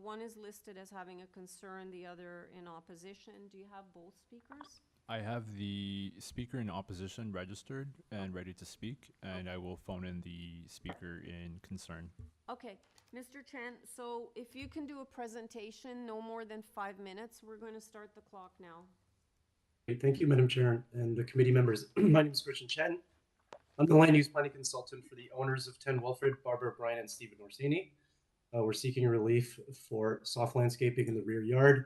One is listed as having a concern, the other in opposition. Do you have both speakers? I have the speaker in opposition registered and ready to speak, and I will phone in the speaker in concern. Okay, Mr. Chan, so if you can do a presentation, no more than 5 minutes, we're going to start the clock now. Great, thank you, Madam Chair and the committee members. My name is Christian Chen. I'm the land use planning consultant for the owners of 10 WILFRID, Barbara Bryan and Stephen Orsini. We're seeking relief for soft landscaping in the rear yard.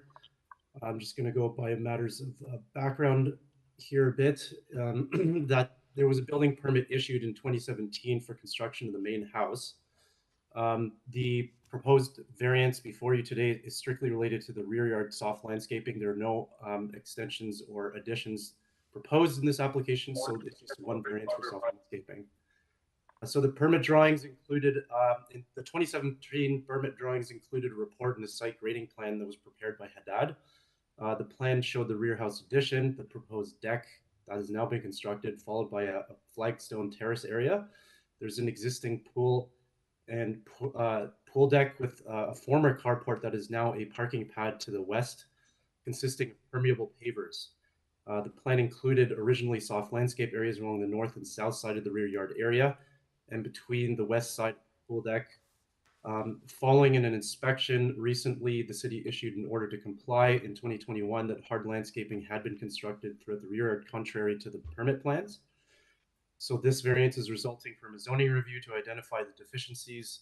I'm just going to go by matters of background here a bit. That there was a building permit issued in 2017 for construction of the main house. The proposed variance before you today is strictly related to the rear yard soft landscaping. There are no extensions or additions proposed in this application, so it's just one variance for soft landscaping. So the permit drawings included, in the 2017 permit drawings included a report and a site grading plan that was prepared by Haddad. The plan showed the rear house addition, the proposed deck that has now been constructed, followed by a flagstone terrace area. There's an existing pool and pool deck with a former carport that is now a parking pad to the west, consisting of permeable pavers. The plan included originally soft landscape areas along the north and south side of the rear yard area, and between the west side pool deck. Following in an inspection recently, the city issued an order to comply in 2021 that hard landscaping had been constructed throughout the rear yard contrary to the permit plans. So this variance is resulting from a zoning review to identify the deficiencies,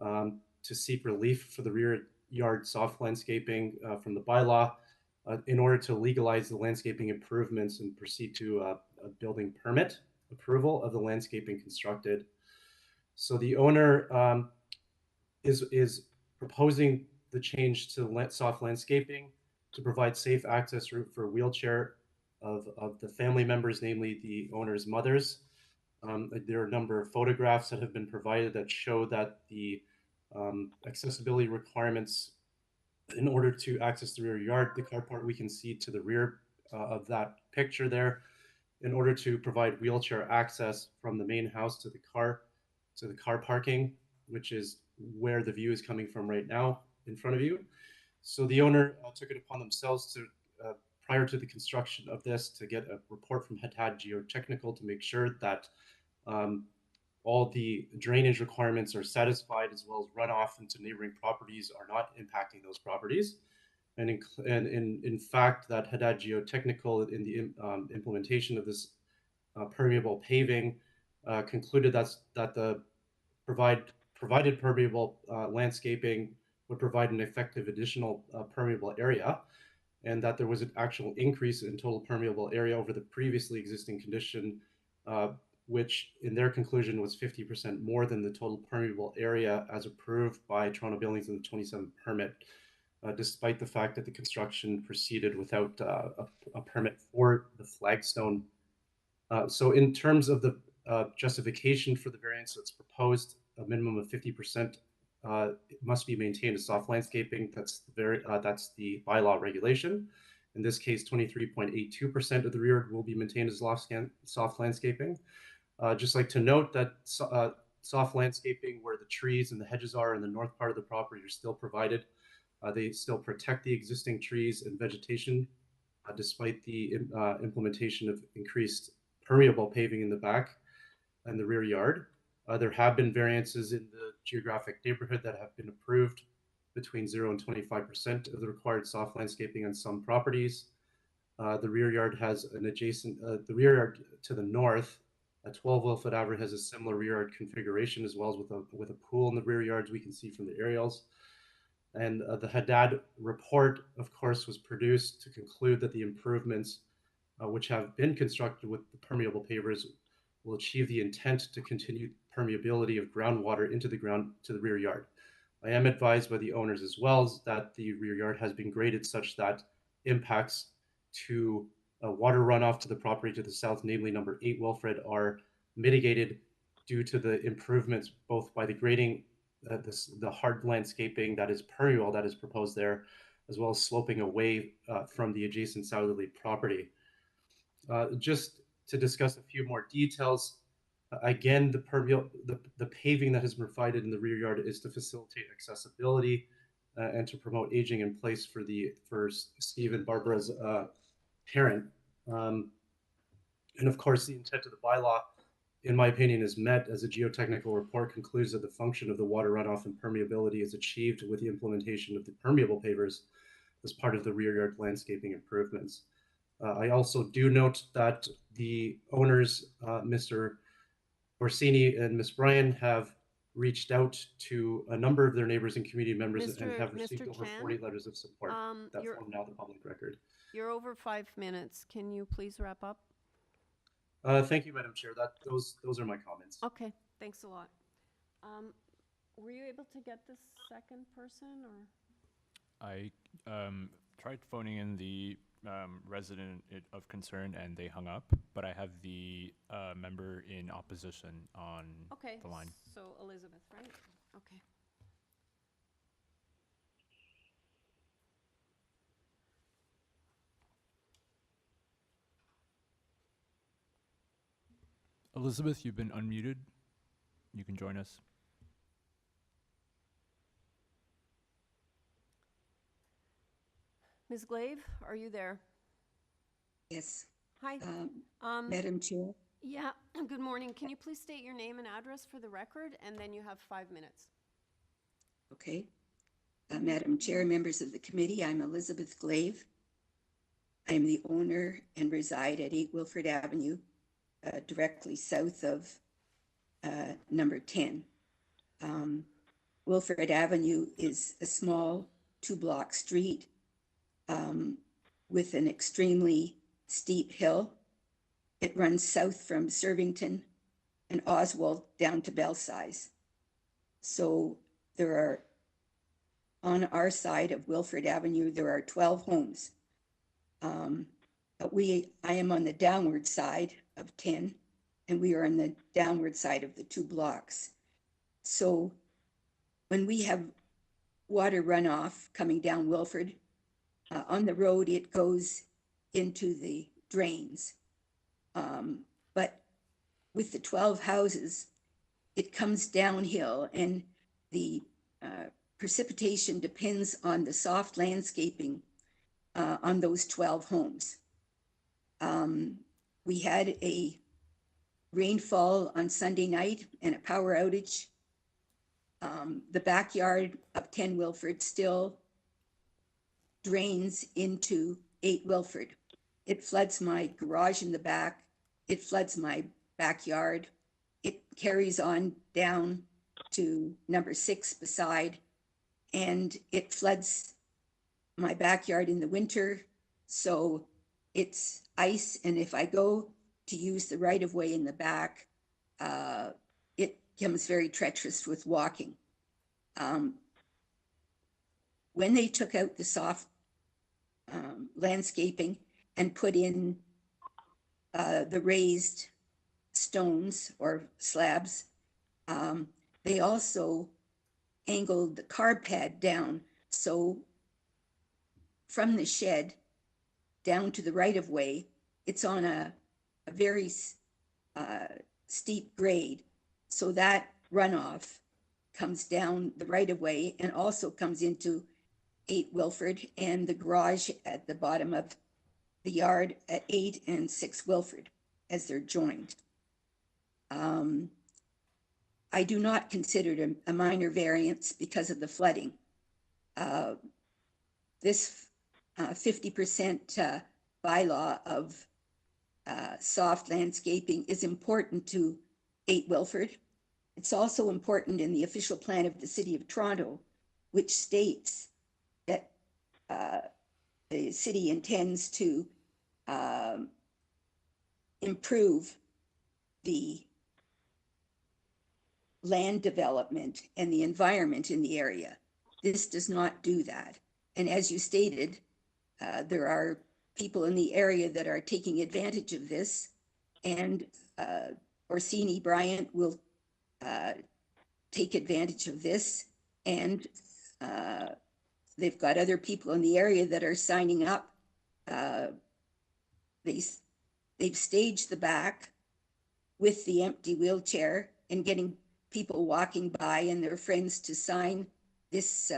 to seek relief for the rear yard soft landscaping from the bylaw in order to legalize the landscaping improvements and proceed to a building permit approval of the landscaping constructed. So the owner is proposing the change to soft landscaping to provide safe access route for wheelchair of the family members, namely the owner's mothers. There are a number of photographs that have been provided that show that the accessibility requirements in order to access the rear yard, the carport we can see to the rear of that picture there, in order to provide wheelchair access from the main house to the car parking, which is where the view is coming from right now in front of you. So the owner took it upon themselves to, prior to the construction of this, to get a report from Haddad Geotechnical to make sure that all the drainage requirements are satisfied, as well as runoff into neighboring properties are not impacting those properties. And in fact, that Haddad Geotechnical in the implementation of this permeable paving concluded that the provided permeable landscaping would provide an effective additional permeable area, and that there was an actual increase in total permeable area over the previously existing condition, which in their conclusion was 50% more than the total permeable area as approved by Toronto Buildings in the 27 permit, despite the fact that the construction proceeded without a permit for the flagstone. So in terms of the justification for the variance that's proposed, a minimum of 50% must be maintained as soft landscaping. That's the bylaw regulation. In this case, 23.82% of the rear yard will be maintained as soft landscaping. Just like to note that soft landscaping where the trees and the hedges are in the north part of the property are still provided. They still protect the existing trees and vegetation, despite the implementation of increased permeable paving in the back and the rear yard. There have been variances in the geographic neighborhood that have been approved between 0 and 25% of the required soft landscaping on some properties. The rear yard has an adjacent, the rear yard to the north, a 12 Wilfrid Avenue has a similar rear yard configuration, as well as with a pool in the rear yards we can see from the aerials. And the Haddad report, of course, was produced to conclude that the improvements which have been constructed with the permeable pavers will achieve the intent to continue permeability of groundwater into the ground to the rear yard. I am advised by the owners as well that the rear yard has been graded such that impacts to water runoff to the property to the south, namely number 8 Wilfrid, are mitigated due to the improvements both by the grading, the hard landscaping that is permeable that is proposed there, as well as sloping away from the adjacent southerly property. Just to discuss a few more details, again, the paving that has been provided in the rear yard is to facilitate accessibility and to promote aging in place for Steve and Barbara's parent. And of course, the intent of the bylaw, in my opinion, is met as a geotechnical report concludes that the function of the water runoff and permeability is achieved with the implementation of the permeable pavers as part of the rear yard landscaping improvements. I also do note that the owners, Mr. Orsini and Ms. Bryan, have reached out to a number of their neighbors and community members and have received over 40 letters of support that form now the public record. You're over 5 minutes. Can you please wrap up? Thank you, Madam Chair. Those are my comments. Okay, thanks a lot. Were you able to get the second person, or? I tried phoning in the resident of concern and they hung up, but I have the member in opposition on the line. So Elizabeth, right? Okay. Elizabeth, you've been unmuted. You can join us. Ms. Glaive, are you there? Yes. Hi. Madam Chair. Yeah, good morning. Can you please state your name and address for the record, and then you have 5 minutes. Okay. Madam Chair, members of the committee, I'm Elizabeth Glaive. I am the owner and reside at 8 Wilfrid Avenue, directly south of number 10. Wilfrid Avenue is a small 2-block street with an extremely steep hill. It runs south from Servington and Oswald down to Belsize. So there are, on our side of Wilfrid Avenue, there are 12 homes. But I am on the downward side of 10, and we are on the downward side of the 2 blocks. So when we have water runoff coming down Wilfrid, on the road, it goes into the drains. But with the 12 houses, it comes downhill, and the precipitation depends on the soft landscaping on those 12 homes. We had a rainfall on Sunday night and a power outage. The backyard of 10 Wilfrid still drains into 8 Wilfrid. It floods my garage in the back. It floods my backyard. It carries on down to number 6 beside, and it floods my backyard in the winter. So it's ice, and if I go to use the right of way in the back, it becomes very treacherous with walking. When they took out the soft landscaping and put in the raised stones or slabs, they also angled the carb pad down. So from the shed down to the right of way, it's on a very steep grade. So that runoff comes down the right of way and also comes into 8 Wilfrid and the garage at the bottom of the yard at 8 and 6 Wilfrid as they're joined. I do not consider it a minor variance because of the flooding. This 50% bylaw of soft landscaping is important to 8 Wilfrid. It's also important in the official plan of the City of Toronto, which states that the city intends to improve the land development and the environment in the area. This does not do that. And as you stated, there are people in the area that are taking advantage of this, and Orsini Bryant will take advantage of this, and they've got other people in the area that are signing up. They've staged the back with the empty wheelchair and getting people walking by and their friends to sign this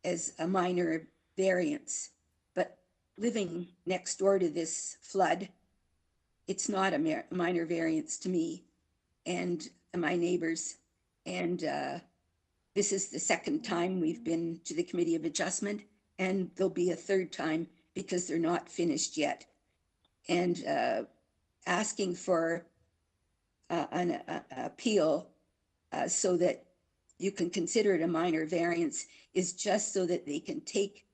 as a minor variance. But living next door to this flood, it's not a minor variance to me and my neighbors. And this is the second time we've been to the Committee of Adjustment, and there'll be a third time because they're not finished yet. And asking for an appeal so that you can consider it a minor variance is just so that they can take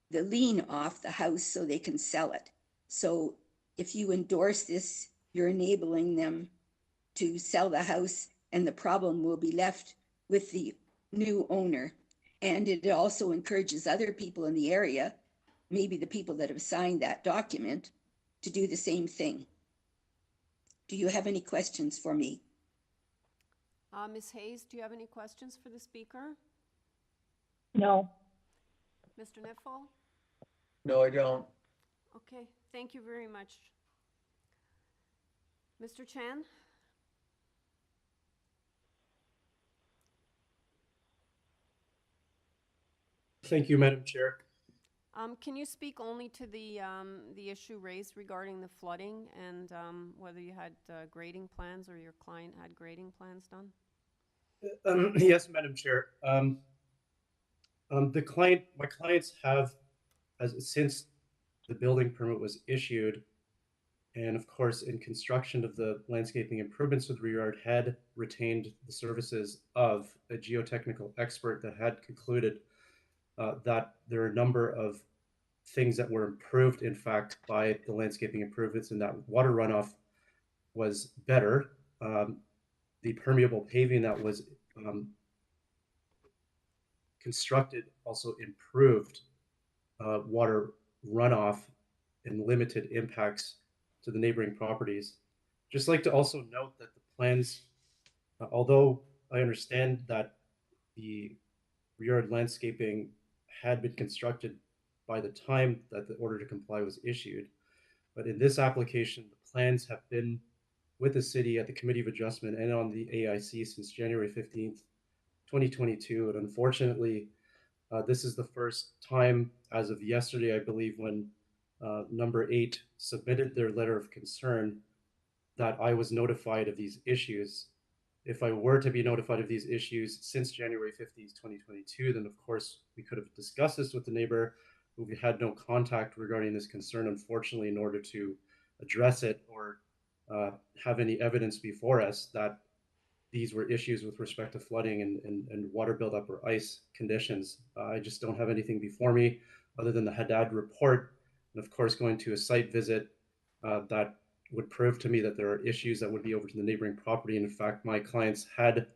the lien off the house so they can sell it. So if you endorse this, you're enabling them to sell the house, and the problem will be left with the new owner. And it also encourages other people in the area, maybe the people that have signed that document, to do the same thing. Do you have any questions for me? Ms. Hayes, do you have any questions for the speaker? No. Mr. Nifl? No, I don't. Okay, thank you very much. Mr. Chan? Thank you, Madam Chair. Can you speak only to the issue raised regarding the flooding and whether you had grading plans or your client had grading plans done? Yes, Madam Chair. My clients have, since the building permit was issued, and of course, in construction of the landscaping improvements to the rear yard, had retained the services of a geotechnical expert that had concluded that there are a number of things that were improved, in fact, by the landscaping improvements, and that water runoff was better. The permeable paving that was constructed also improved water runoff and limited impacts to the neighboring properties. Just like to also note that the plans, although I understand that the rear yard landscaping had been constructed by the time that the order to comply was issued, but in this application, the plans have been with the city at the Committee of Adjustment and on the AIC since January 15th, 2022. And unfortunately, this is the first time as of yesterday, I believe, when number 8 submitted their letter of concern, that I was notified of these issues. If I were to be notified of these issues since January 15th, 2022, then of course we could have discussed this with the neighbor, who we had no contact regarding this concern, unfortunately, in order to address it or have any evidence before us that these were issues with respect to flooding and water buildup or ice conditions. I just don't have anything before me other than the Haddad report, and of course going to a site visit that would prove to me that there are issues that would be over to the neighboring property. And in fact, my clients had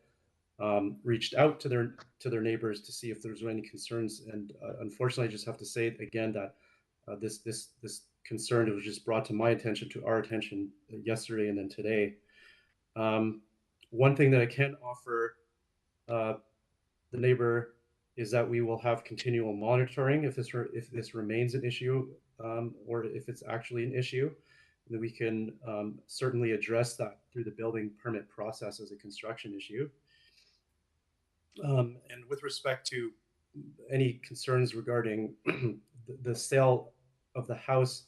reached out to their neighbors to see if there's any concerns. And unfortunately, I just have to say again that this concern was just brought to my attention, to our attention yesterday and then today. One thing that I can offer the neighbor is that we will have continual monitoring if this remains an issue, or if it's actually an issue. Then we can certainly address that through the building permit process as a construction issue. And with respect to any concerns regarding the sale of the house,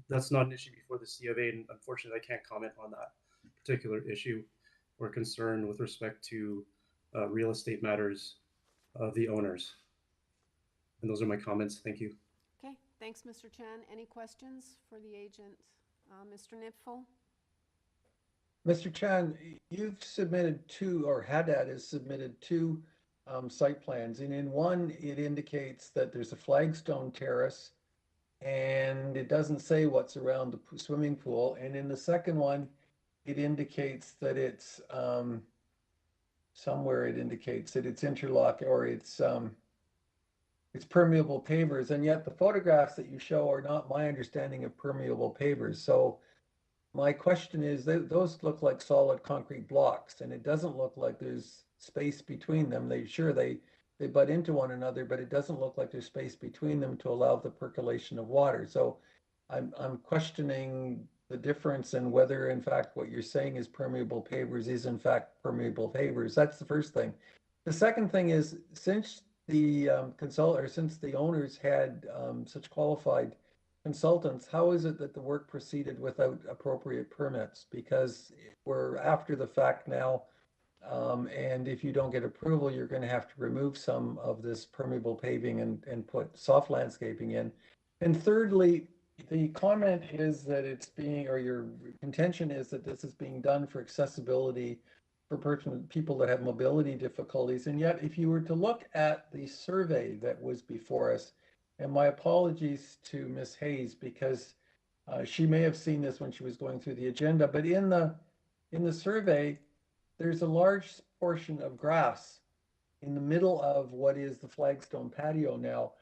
that's not an issue before the C of A, and unfortunately I can't comment on that particular issue or concern with respect to real estate matters of the owners. And those are my comments. Thank you. Okay, thanks, Mr. Chan. Any questions for the agent? Mr. Nipfel? Mr. Chan, you've submitted two, or Haddad has submitted two site plans, and in one it indicates that there's a flagstone terrace and it doesn't say what's around the swimming pool, and in the second one it indicates that it's somewhere it indicates that it's interlock, or it's permeable pavers, and yet the photographs that you show are not my understanding of permeable pavers. So my question is, those look like solid concrete blocks, and it doesn't look like there's space between them. They butt into one another, but it doesn't look like there's space between them to allow the percolation of water. So I'm questioning the difference in whether, in fact, what you're saying is permeable pavers is in fact permeable pavers. That's the first thing. The second thing is, since the since the owners had such qualified consultants, how is it that the work proceeded without appropriate permits? Because we're after the fact now, and if you don't get approval, you're going to have to remove some of this permeable paving and put soft landscaping in. And thirdly, the comment is that it's being, or your contention is that this is being done for accessibility for people that have mobility difficulties. And yet, if you were to look at the survey that was before us, and my apologies to Ms. Hayes, because she may have seen this when she was going through the agenda, but in the survey, there's a large portion of grass in the middle of what is the flagstone patio. Now,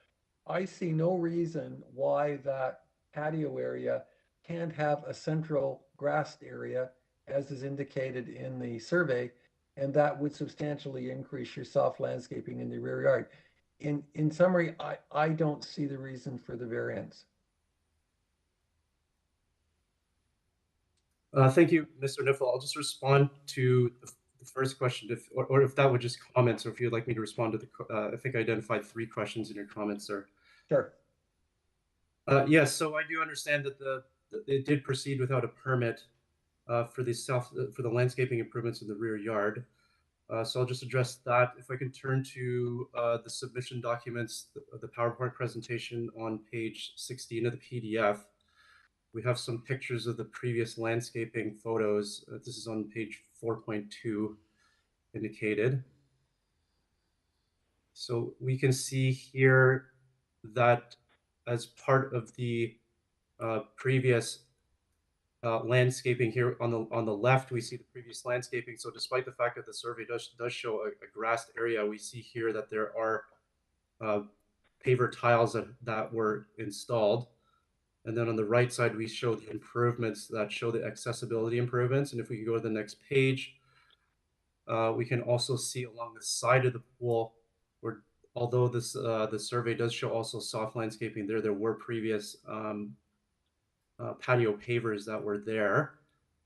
I see no reason why that patio area can't have a central grassed area, as is indicated in the survey, and that would substantially increase your soft landscaping in the rear yard. In summary, I don't see the reason for the variance. Thank you, Mr. Niffel. I'll just respond to the first question, or if that would just comments, or if you'd like me to respond to the, I think I identified 3 questions in your comments, sir. Sure. Yes, so I do understand that it did proceed without a permit for the landscaping improvements in the rear yard. So I'll just address that. If I can turn to the submission documents, the PowerPoint presentation on page 16 of the PDF. We have some pictures of the previous landscaping photos. This is on page 4.2 indicated. So we can see here that as part of the previous landscaping here on the left, we see the previous landscaping. So despite the fact that the survey does show a grassed area, we see here that there are paver tiles that were installed. And then on the right side, we show the improvements that show the accessibility improvements. And if we can go to the next page, we can also see along the side of the pool where, although this the survey does show also soft landscaping there were previous patio pavers that were there.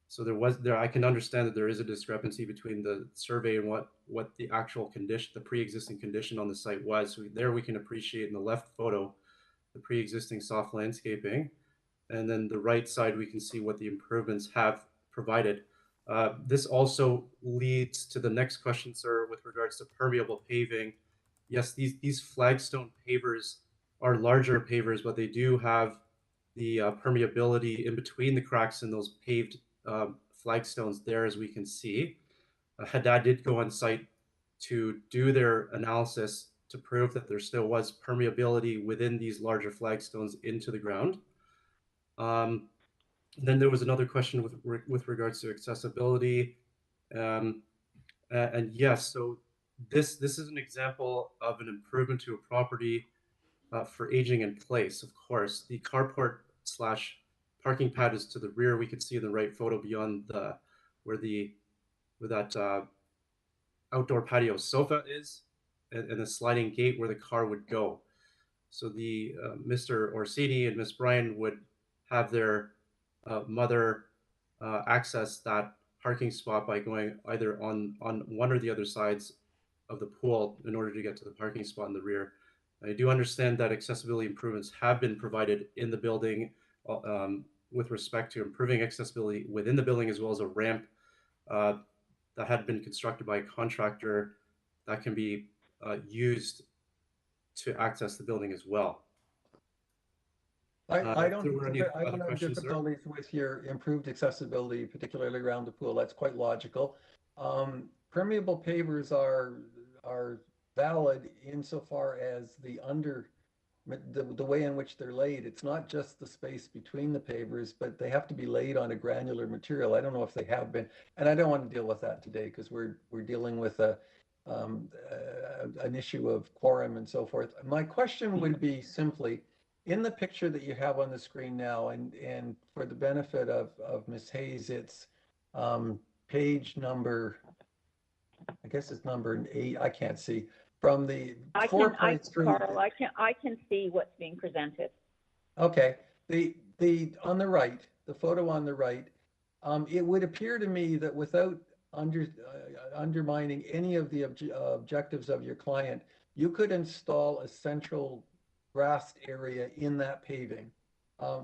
So I can understand that there is a discrepancy between the survey and what the actual condition, the pre-existing condition on the site was. So there we can appreciate in the left photo the pre-existing soft landscaping, and then the right side we can see what the improvements have provided. This also leads to the next question, sir, with regards to permeable paving. Yes, these flagstone pavers are larger pavers, but they do have the permeability in between the cracks in those paved flagstones there, as we can see. Haddad did go on site to do their analysis to prove that there still was permeability within these larger flagstones into the ground. Then there was another question with regards to accessibility. And yes, so this is an example of an improvement to a property for aging in place. Of course, the carport slash parking pad is to the rear. We can see in the right photo beyond where that outdoor patio sofa is, and the sliding gate where the car would go. So the Mr. Orsini and Miss Bryan would have their mother access that parking spot by going either on one or the other sides of the pool in order to get to the parking spot in the rear. I do understand that accessibility improvements have been provided in the building with respect to improving accessibility within the building, as well as a ramp that had been constructed by a contractor that can be used to access the building as well. I don't have difficulties with your improved accessibility, particularly around the pool. That's quite logical. Permeable pavers are valid insofar as the way in which they're laid. It's not just the space between the pavers, but they have to be laid on a granular material. I don't know if they have been, and I don't want to deal with that today because we're dealing with an issue of quorum and so forth. My question would be simply, in the picture that you have on the screen now, and for the benefit of Ms. Hayes, it's page number, I guess it's number 8. I can't see. From the Carl, I can see what's being presented. Okay, the on the right, the photo on the right, it would appear to me that without undermining any of the objectives of your client, you could install a central grassed area in that paving,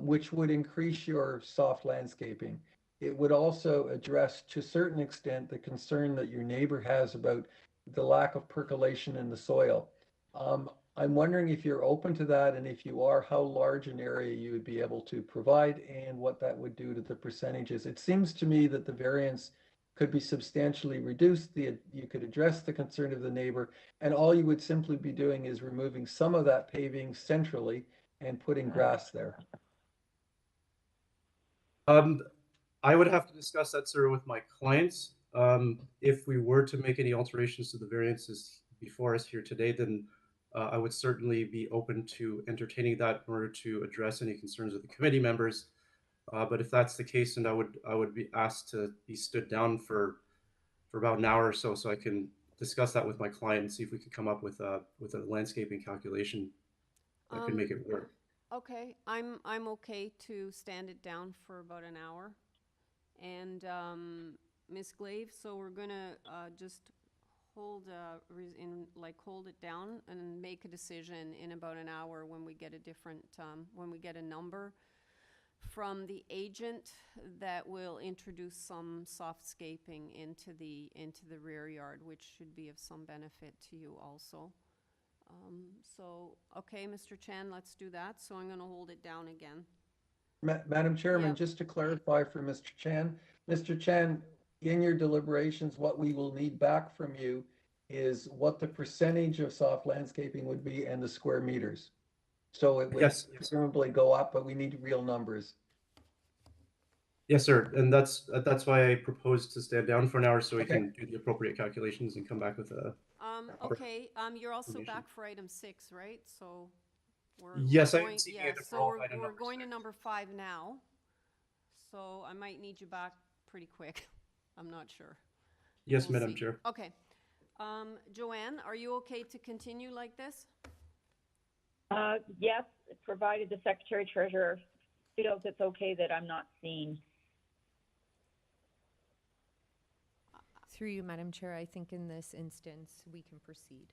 which would increase your soft landscaping. It would also address, to a certain extent, the concern that your neighbor has about the lack of percolation in the soil. I'm wondering if you're open to that, and if you are, how large an area you would be able to provide and what that would do to the percentages. It seems to me that the variance could be substantially reduced. You could address the concern of the neighbor, and all you would simply be doing is removing some of that paving centrally and putting grass there. I would have to discuss that, sir, with my clients. If we were to make any alterations to the variances before us here today, then I would certainly be open to entertaining that in order to address any concerns of the committee members. But if that's the case, then I would be asked to be stood down for about an hour or so I can discuss that with my client and see if we could come up with a landscaping calculation that could make it work. Okay, I'm okay to stand it down for about an hour. And Ms. Glaive, so we're gonna just hold it down and make a decision in about an hour when we get a different when we get a number from the agent that will introduce some softscaping into the rear yard, which should be of some benefit to you also. So okay, Mr. Chan, let's do that. So I'm going to hold it down again. Madam Chairman, just to clarify for Mr. Chan, in your deliberations, what we will need back from you is what the percentage of soft landscaping would be and the square meters. So it would presumably go up, but we need real numbers. Yes, sir. And that's why I proposed to stand down for an hour so we can do the appropriate calculations and come back with a... Okay, you're also back for item 6, right? So we're going to number 5 now. So I might need you back pretty quick. I'm not sure. Yes, Madam Chair. Okay. Joanne, are you okay to continue like this? Yes, provided the Secretary Treasurer feels it's okay that I'm not seen. Through you, Madam Chair, I think in this instance we can proceed.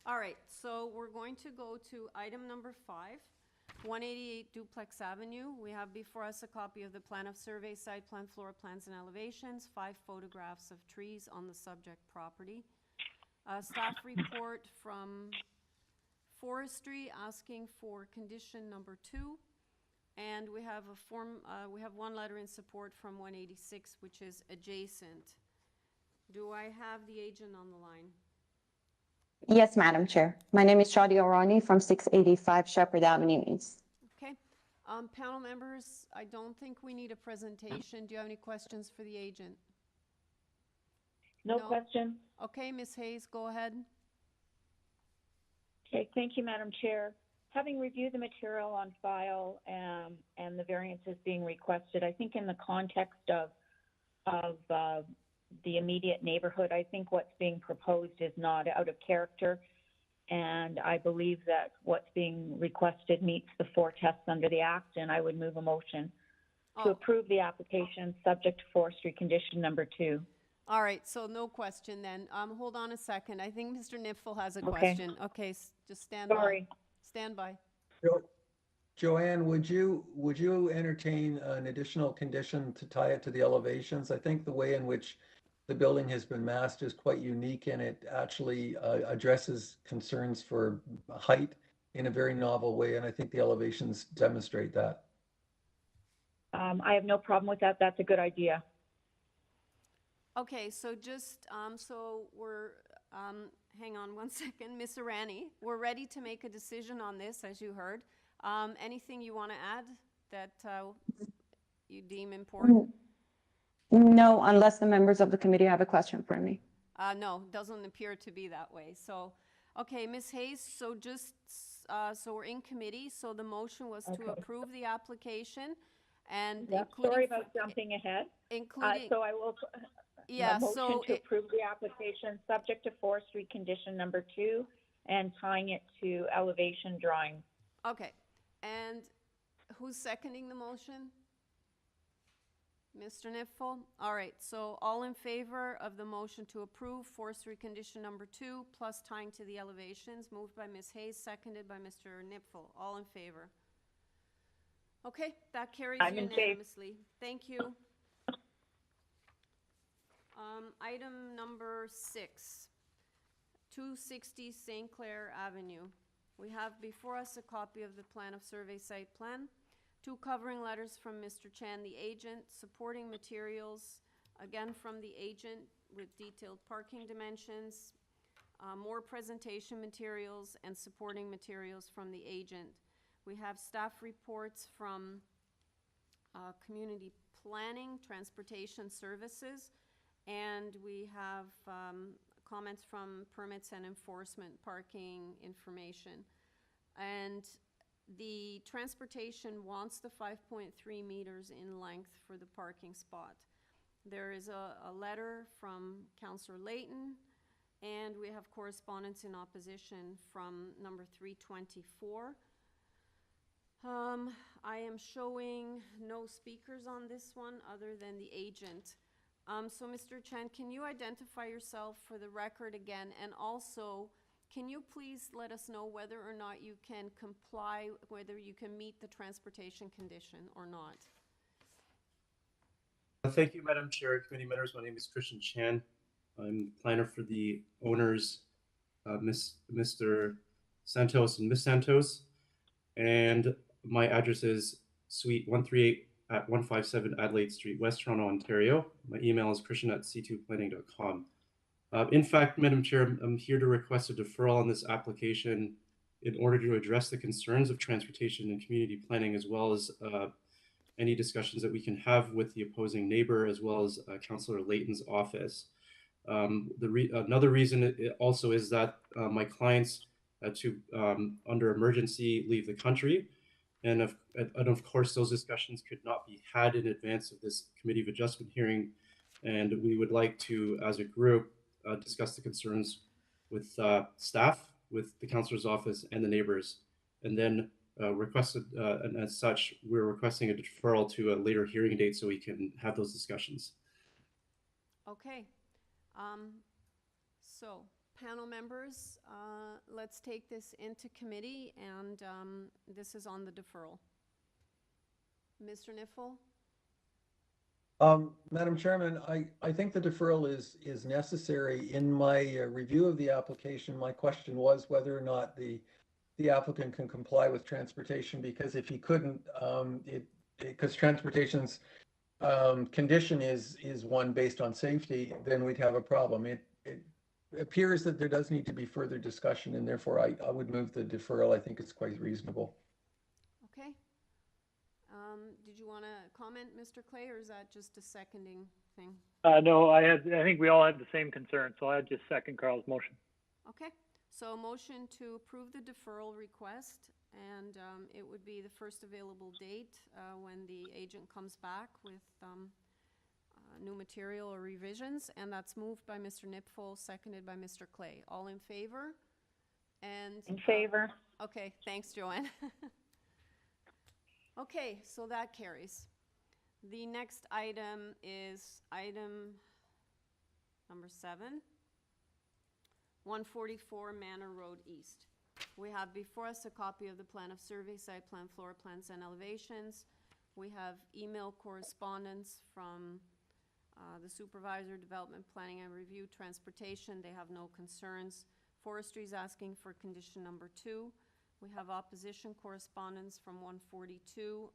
All right, so we're going to go to item number 5, 188 Duplex Avenue. We have before us a copy of the plan of survey, site plan, floor plans, and elevations, 5 photographs of trees on the subject property. A staff report from Forestry asking for condition number 2, And we have we have one letter in support from 186, which is adjacent. Do I have the agent on the line? Yes, Madam Chair. My name is Shadi Orani from 685 Shepherd Avenue East. Okay. Panel members, I don't think we need a presentation. Do you have any questions for the agent? No question. Okay, Ms. Hayes, go ahead. Okay, thank you, Madam Chair. Having reviewed the material on file and the variances being requested, I think in the context of the immediate neighborhood, I think what's being proposed is not out of character. And I believe that what's being requested meets the 4 tests under the Act, and I would move a motion to approve the application subject to forestry condition number 2. All right, so no question then. Hold on a second. I think Mr. Nipfel has a question. Okay, just stand by. Stand by. Joanne, would you entertain an additional condition to tie it to the elevations? I think the way in which the building has been massed is quite unique, and it actually addresses concerns for height in a very novel way, and I think the elevations demonstrate that. I have no problem with that. That's a good idea. Okay, so just, so we're, hang on one second, Ms. Irani, we're ready to make a decision on this, as you heard. Anything you want to add that you deem important? No, unless the members of the committee have a question for me. No, doesn't appear to be that way. So, okay, Ms. Hayes, so just, so we're in committee, so the motion was to approve the application and sorry about jumping ahead. Including, so I will, motion to approve the application subject to forestry condition number 2 and tying it to elevation drawing. Okay, and who's seconding the motion? Mr. Nipfel? All right, so all in favor of the motion to approve forestry condition number 2 plus tying to the elevations, moved by Ms. Hayes, seconded by Mr. Nipfel. All in favor? Okay, that carries unanimously. Thank you. Item number 6, 260 Sinclair Avenue. We have before us a copy of the plan of survey site plan, 2 covering letters from Mr. Chan, the agent, supporting materials, again from the agent with detailed parking dimensions, more presentation materials and supporting materials from the agent. We have staff reports from community planning, transportation services, and we have comments from permits and enforcement, parking information. And the transportation wants the 5.3 meters in length for the parking spot. There is a letter from Councillor Layton, and we have correspondence in opposition from number 324. I am showing no speakers on this one other than the agent. So Mr. Chen, can you identify yourself for the record again? And also, can you please let us know whether or not you can comply, whether you can meet the transportation condition or not? Thank you, Madam Chair, committee members. My name is Christian Chan. I'm planner for the owners, Mr. Santos and Miss Santos. And my address is Suite 138 at 157 Adelaide Street, West Toronto, Ontario. My email is christian@c2planning.com. In fact, Madam Chair, I'm here to request a deferral on this application in order to address the concerns of transportation and community planning, as well as any discussions that we can have with the opposing neighbor, as well as Councillor Layton's office. Another reason also is that my clients had to, under emergency, leave the country. And of course, those discussions could not be had in advance of this Committee of Adjustment hearing. And we would like to, as a group, discuss the concerns with staff, with the councillor's office and the neighbors. And then and as such, we're requesting a deferral to a later hearing date so we can have those discussions. Okay. So panel members, let's take this into committee, and this is on the deferral. Mr. Nipfel? Madam Chairman, I think the deferral is necessary. In my review of the application, my question was whether or not the the applicant can comply with transportation, because if he couldn't, because transportation's condition is one based on safety, then we'd have a problem. It appears that there does need to be further discussion, and therefore I would move the deferral. I think it's quite reasonable. Okay. Did you want to comment, Mr. Clay, or is that just a seconding thing? No, I think we all had the same concern, so I just second Carl's motion. Okay, so a motion to approve the deferral request, and it would be the first available date when the agent comes back with new material or revisions, and that's moved by Mr. Nipfel, seconded by Mr. Clay. All in favor? And In favor. okay, thanks, Joanne. Okay, so that carries. The next item is item number 7, 144 Manor Road East. We have before us a copy of the plan of survey, site plan, floor plans, and elevations. We have email correspondence from the supervisor, development, planning and review, transportation. They have no concerns. Forestry is asking for condition number 2. We have opposition correspondence from 142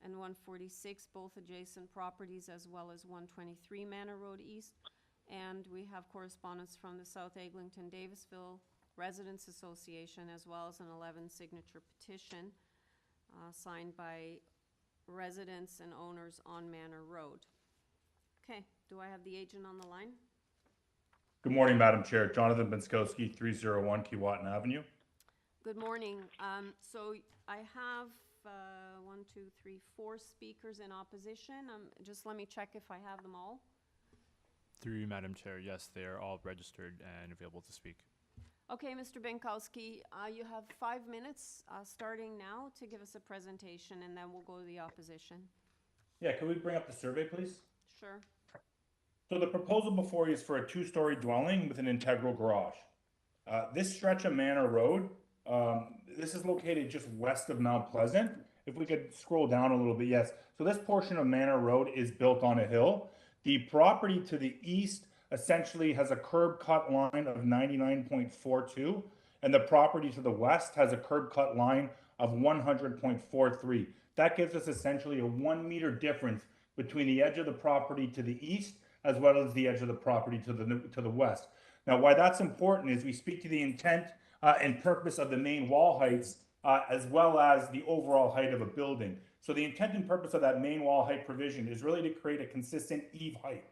and 146, both adjacent properties, as well as 123 Manor Road East. And we have correspondence from the South Eglinton Davisville Residents Association, as well as an 11 signature petition signed by residents and owners on Manor Road. Okay, do I have the agent on the line? Good morning, Madam Chair. Jonathan Benskowski, 301 Keewatin Avenue. Good morning. So I have 4 speakers in opposition. Just let me check if I have them all. Through you, Madam Chair, yes, they are all registered and available to speak. Okay, Mr. Benkowski, you have 5 minutes starting now to give us a presentation, and then we'll go to the opposition. Yeah, can we bring up the survey, please? Sure. So the proposal before you is for a 2-story dwelling with an integral garage. This stretch of Manor Road, this is located just west of Mount Pleasant. If we could scroll down a little bit, yes. So this portion of Manor Road is built on a hill. The property to the east essentially has a curb cut line of 99.42, and the property to the west has a curb cut line of 100.43. That gives us essentially a 1 meter difference between the edge of the property to the east as well as the edge of the property to the west. Now, why that's important is we speak to the intent and purpose of the main wall heights as well as the overall height of a building. So the intent and purpose of that main wall height provision is really to create a consistent eave height.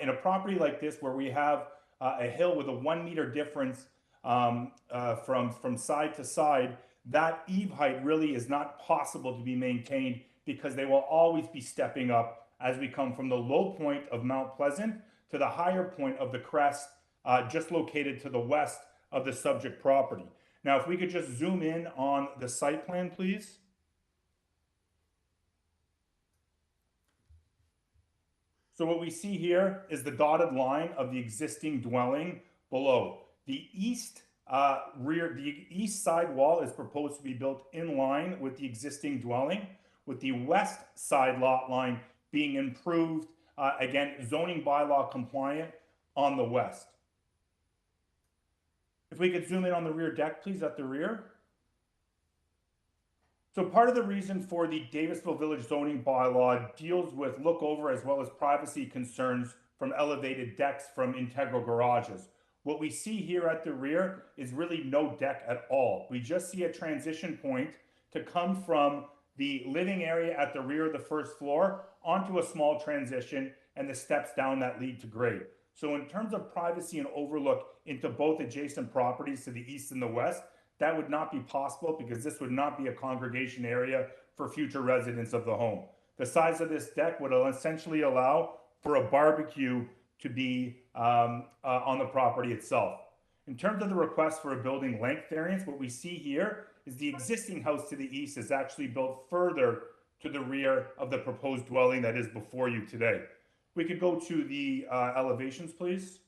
In a property like this where we have a hill with a 1 meter difference from side to side, that eave height really is not possible to be maintained because they will always be stepping up as we come from the low point of Mount Pleasant to the higher point of the crest just located to the west of the subject property. Now, if we could just zoom in on the site plan, please. So what we see here is the dotted line of the existing dwelling below. The east side wall is proposed to be built in line with the existing dwelling, with the west side lot line being improved, again, zoning bylaw compliant on the west. If we could zoom in on the rear deck, please, at the rear. So part of the reason for the Davisville Village zoning bylaw deals with lookover as well as privacy concerns from elevated decks from integral garages. What we see here at the rear is really no deck at all. We just see a transition point to come from the living area at the rear of the first floor onto a small transition and the steps down that lead to grade. So in terms of privacy and overlook into both adjacent properties to the east and the west, that would not be possible because this would not be a congregation area for future residents of the home. The size of this deck would essentially allow for a barbecue to be on the property itself. In terms of the request for a building length variance, what we see here is the existing house to the east is actually built further to the rear of the proposed dwelling that is before you today. We could go to the elevations, please.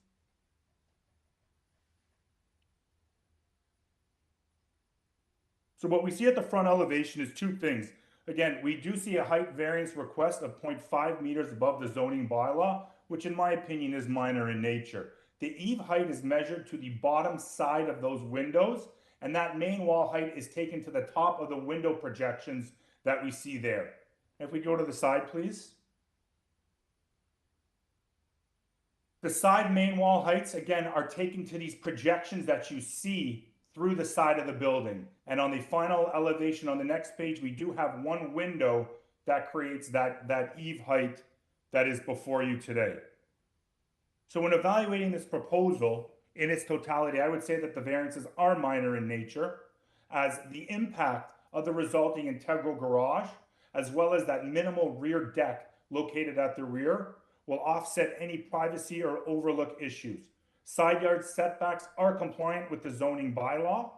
So what we see at the front elevation is 2 things. Again, we do see a height variance request of 0.5 meters above the zoning bylaw, which in my opinion is minor in nature. The eave height is measured to the bottom side of those windows, And that main wall height is taken to the top of the window projections that we see there. If we go to the side, please. The side main wall heights, again, are taken to these projections that you see through the side of the building. And on the final elevation on the next page, we do have one window that creates that eave height that is before you today. So when evaluating this proposal in its totality, I would say that the variances are minor in nature, as the impact of the resulting integral garage, as well as that minimal rear deck located at the rear, will offset any privacy or overlook issues. Side yard setbacks are compliant with the zoning bylaw.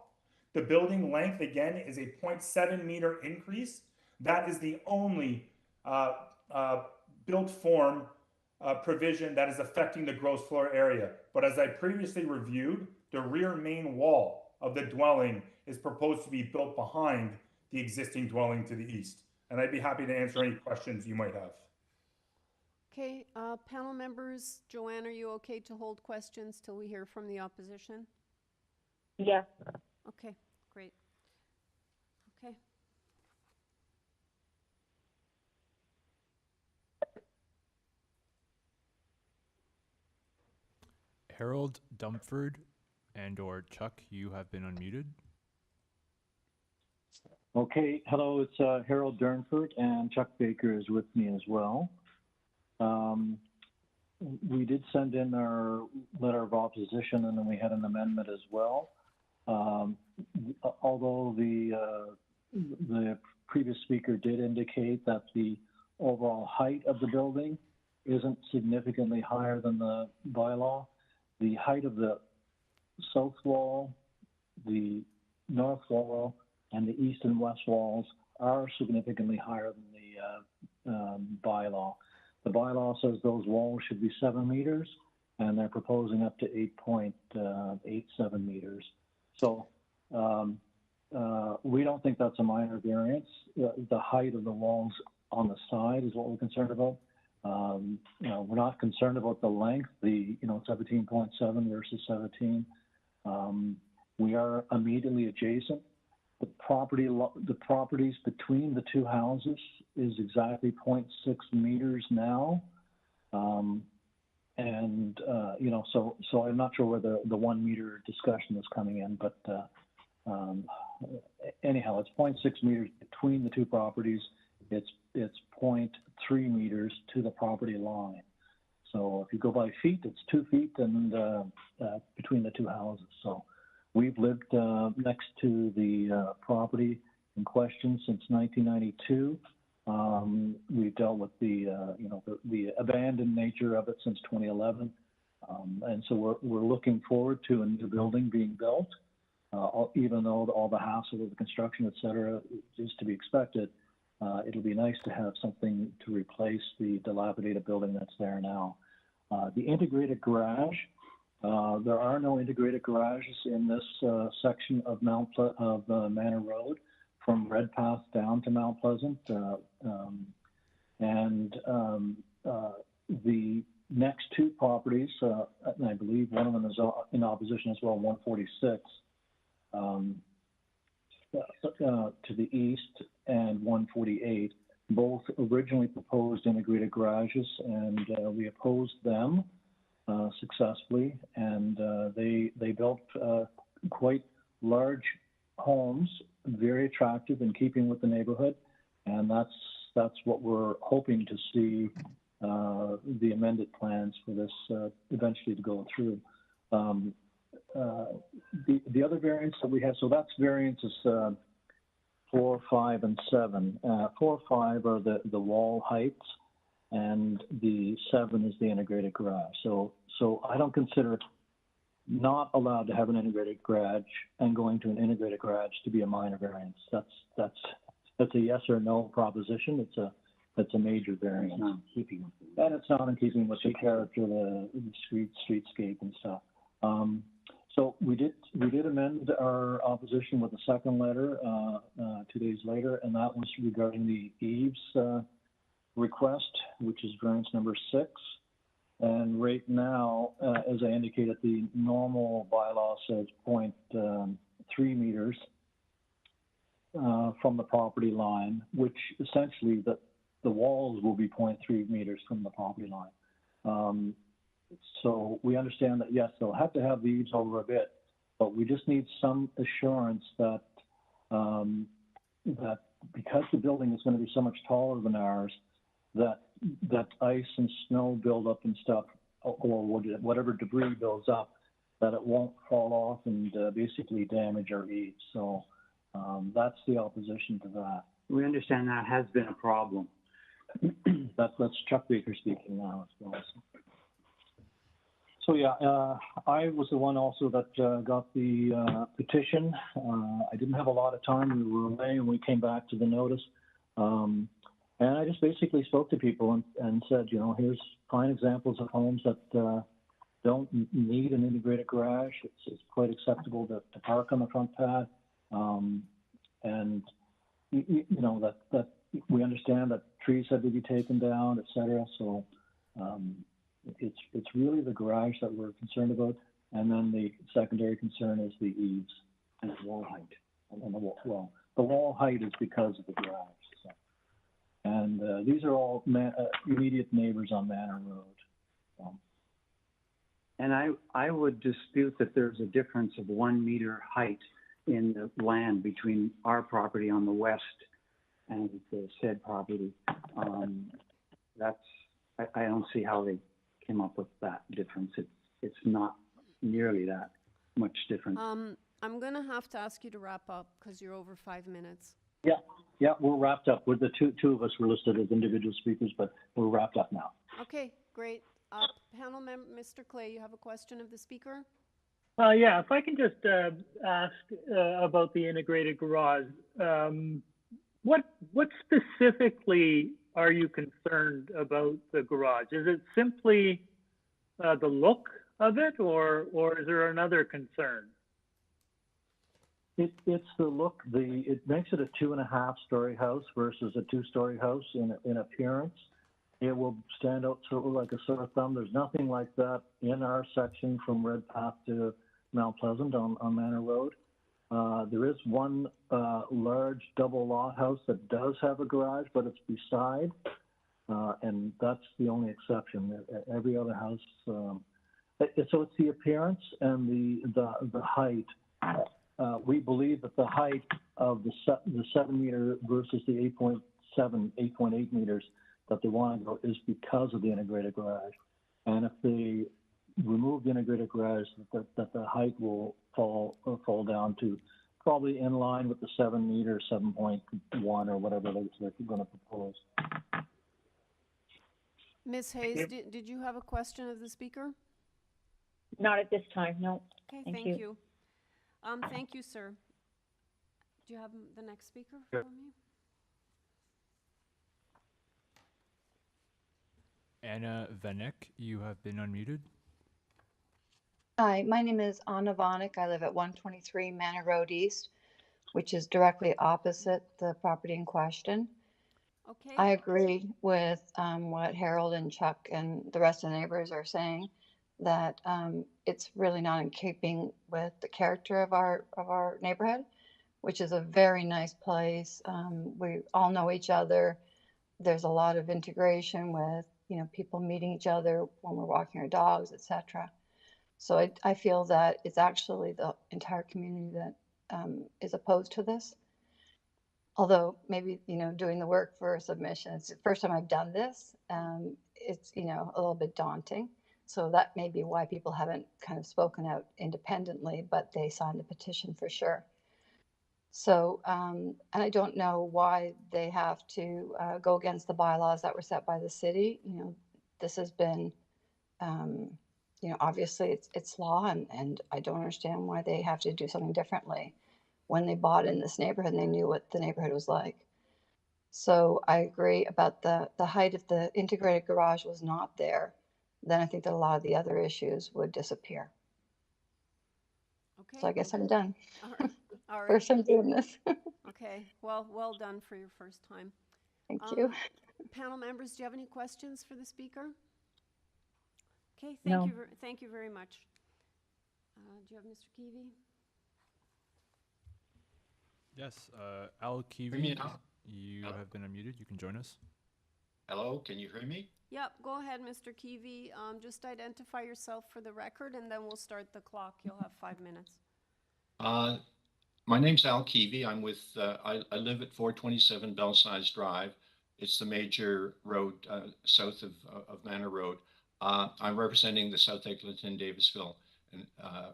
The building length, again, is a 0.7 meter increase. That is the only built form provision that is affecting the gross floor area. But as I previously reviewed, the rear main wall of the dwelling is proposed to be built behind the existing dwelling to the east. And I'd be happy to answer any questions you might have. Okay, panel members, Joanne, are you okay to hold questions till we hear from the opposition? Yes. Okay, great. Okay. Harold Dumford and/or Chuck, you have been unmuted. Okay, hello, it's Harold Durnford, and Chuck Baker is with me as well. We did send in our letter of opposition, and then we had an amendment as well. Although the previous speaker did indicate that the overall height of the building isn't significantly higher than the bylaw, the height of the south wall, the north wall, and the east and west walls are significantly higher than the bylaw. The bylaw says those walls should be 7 meters, and they're proposing up to 8.87 meters. So we don't think that's a minor variance. The height of the walls on the side is what we're concerned about. We're not concerned about the length, 17.7 versus 17. We are immediately adjacent. The properties between the two houses is exactly 0.6 meters now. So I'm not sure where the 1 meter discussion is coming in, but anyhow, it's 0.6 meters between the two properties. It's 0.3 meters to the property line. So if you go by feet, it's 2 feet and between the two houses. So we've lived next to the property in question since 1992. We've dealt with the abandoned nature of it since 2011. And so we're looking forward to a new building being built, even though all the hassle of the construction, et cetera, is to be expected. It'll be nice to have something to replace the dilapidated building that's there now. The integrated garage, there are no integrated garages in this section of Manor Road from Redpath down to Mount Pleasant. The next two properties, and I believe one of them is in opposition as well, 146 to the east and 148, both originally proposed integrated garages, and we opposed them successfully, and they built quite large homes, very attractive in keeping with the neighborhood, and that's what we're hoping to see the amended plans for this eventually to go through. The other variance that we have, so that's variances 4, 5, and 7. 4, 5 are the wall heights, and the 7 is the integrated garage. So I don't consider it not allowed to have an integrated garage and going to an integrated garage to be a minor variance. That's a yes or no proposition. It's a major variance. And it's not in keeping with the character of the streetscape and stuff. So we did amend our opposition with a second letter 2 days later, and that was regarding the eaves request, which is variance number 6. And right now, as I indicated, the normal bylaw says .3 meters from the property line, which essentially the walls will be 0.3 meters from the property line. So we understand that, yes, they'll have to have the eaves over a bit, but we just need some assurance that that because the building is going to be so much taller than ours, that ice and snow build up and stuff, or whatever debris builds up, that it won't fall off and basically damage our eaves. So that's the opposition to that. We understand that has been a problem. That's Chuck Baker speaking now as well. So yeah, I was the one also that got the petition. I didn't have a lot of time. We were away and we came back to the notice. And I just basically spoke to people and said, you know, here's fine examples of homes that don't need an integrated garage. It's quite acceptable to park on the front pad. And, you know, that we understand that trees had to be taken down, et cetera. So it's really the garage that we're concerned about. And then the secondary concern is the eaves and the wall height. And the wall height is because of the garage. So. And these are all immediate neighbors on Manor Road. So. And I would dispute that there's a difference of 1 meter height in the land between our property on the west and the said property. I don't see how they came up with that difference. It's not nearly that much different. I'm going to have to ask you to wrap up because you're over 5 minutes. Yeah, we're wrapped up. With the two of us were listed as individual speakers, but we're wrapped up now. Okay, great. Panel member, Mr. Clay, you have a question of the speaker? Yeah, if I can just ask about the integrated garage. What specifically are you concerned about the garage? Is it simply the look of it, or is there another concern? It's the look. It makes it a 2.5-story house versus a 2-story house in appearance. It will stand out sort of like a sore thumb. There's nothing like that in our section from Redpath to Mount Pleasant on Manor Road. There is one large double lot house that does have a garage, but it's beside, and that's the only exception. Every other house, so it's the appearance and the height. We believe that the height of the 7 meter versus the 8.8 meters that they want to go is because of the integrated garage. And if they remove the integrated garage, that the height will fall down to probably in line with the 7 meter, 7.1 or whatever they're going to propose. Ms. Hayes, did you have a question of the speaker? Not at this time, no. Okay, Thank thank you. you. Thank you, sir. Do you have the next speaker Sure. for me? Anna Vanek, you have been unmuted. Hi, my name is Anna Vanek. I live at 123 Manor Road East, which is directly opposite the property in question. Okay. I agree with what Harold and Chuck and the rest of the neighbors are saying, that it's really not in keeping with the character of our neighborhood, which is a very nice place. We all know each other. There's a lot of integration with, you know, people meeting each other when we're walking our dogs, etc. So I feel that it's actually the entire community that is opposed to this. Although maybe, you know, doing the work for a submission, it's the first time I've done this. It's, you know, a little bit daunting. So that may be why people haven't kind of spoken out independently, but they signed the petition for sure. So, and I don't know why they have to go against the bylaws that were set by the city. You know, this has been, you know, obviously it's law, and I don't understand why they have to do something differently when they bought in this neighborhood and they knew what the neighborhood was like. So I agree about the height. If the integrated garage was not there, then I think that a lot of the other issues would disappear. Okay. So I guess I'm done. All right. All right. First time doing this. Okay. Well done for your first time. Thank you. Panel members, do you have any questions for the speaker? Okay. No. Thank you very much. Do you have Mr. Keevy? Yes, Al Hear me Kiwi, now? you have been unmuted. You can join us. Hello, can you hear me? Yep, go ahead, Mr. Kiwi. Just identify yourself for the record, and then we'll start the clock. You'll have 5 minutes. My name's Al Kiwi. I'm with, I live at 427 Belsize Drive. It's the major road south of Manor Road. I'm representing the South Eglinton Davisville and,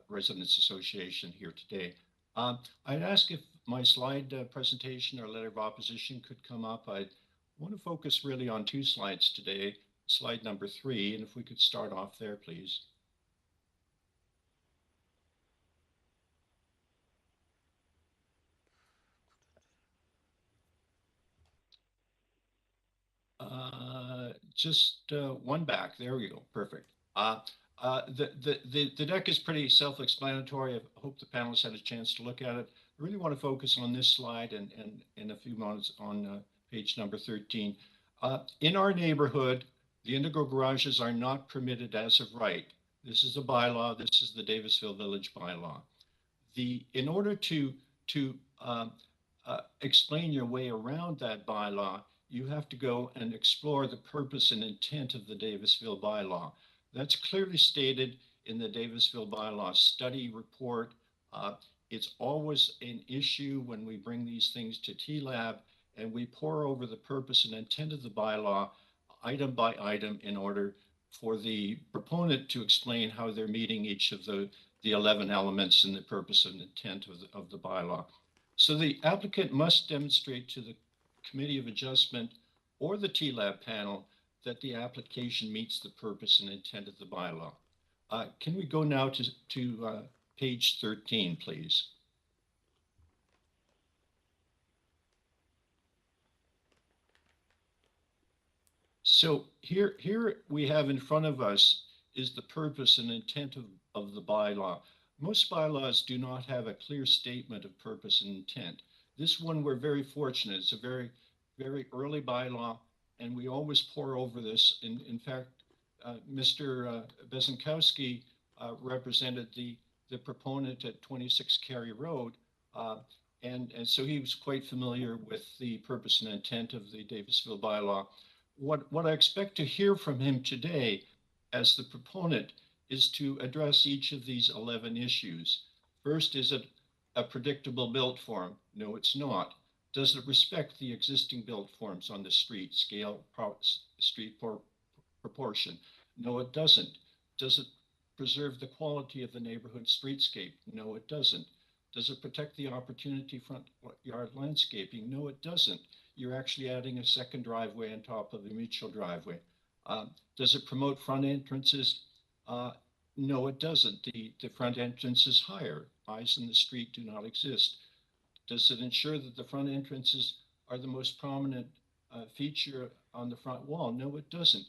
Residents Association here today. I'd ask if my slide presentation or letter of opposition could come up. I want to focus really on 2 slides today, slide number 3, and if we could start off there, please. Just one back. There we go. Perfect. The deck is pretty self-explanatory. I hope the panelists had a chance to look at it. I really want to focus on this slide and in a few moments on page number 13. In our neighborhood, the indigo garages are not permitted as of right. This is a bylaw. This is the Davisville Village bylaw. In order to explain your way around that bylaw, you have to go and explore the purpose and intent of the Davisville bylaw. That's clearly stated in the Davisville bylaw study report. It's always an issue when we bring these things to TLAB and we pour over the purpose and intent of the bylaw item by item in order for the proponent to explain how they're meeting each of the 11 elements in the purpose and intent of the bylaw. So the applicant must demonstrate to the Committee of Adjustment or the TLAB panel that the application meets the purpose and intent of the bylaw. Can we go now to page 13, please? So here we have in front of us is the purpose and intent of the bylaw. Most bylaws do not have a clear statement of purpose and intent. This one, we're very fortunate. It's a very, very early bylaw, and we always pour over this. In fact, Mr. Bezinkowski represented the proponent at 26 Cary Road, and so he was quite familiar with the purpose and intent of the Davisville bylaw. What I expect to hear from him today as the proponent is to address each of these 11 issues. First, is it a predictable build form? No, it's not. Does it respect the existing build forms on the street, scale, street proportion? No, it doesn't. Does it preserve the quality of the neighborhood streetscape? No, it doesn't. Does it protect the opportunity front yard landscaping? No, it doesn't. You're actually adding a second driveway on top of the mutual driveway. Does it promote front entrances? No, it doesn't. The front entrance is higher. Eyes in the street do not exist. Does it ensure that the front entrances are the most prominent feature on the front wall? No, it doesn't.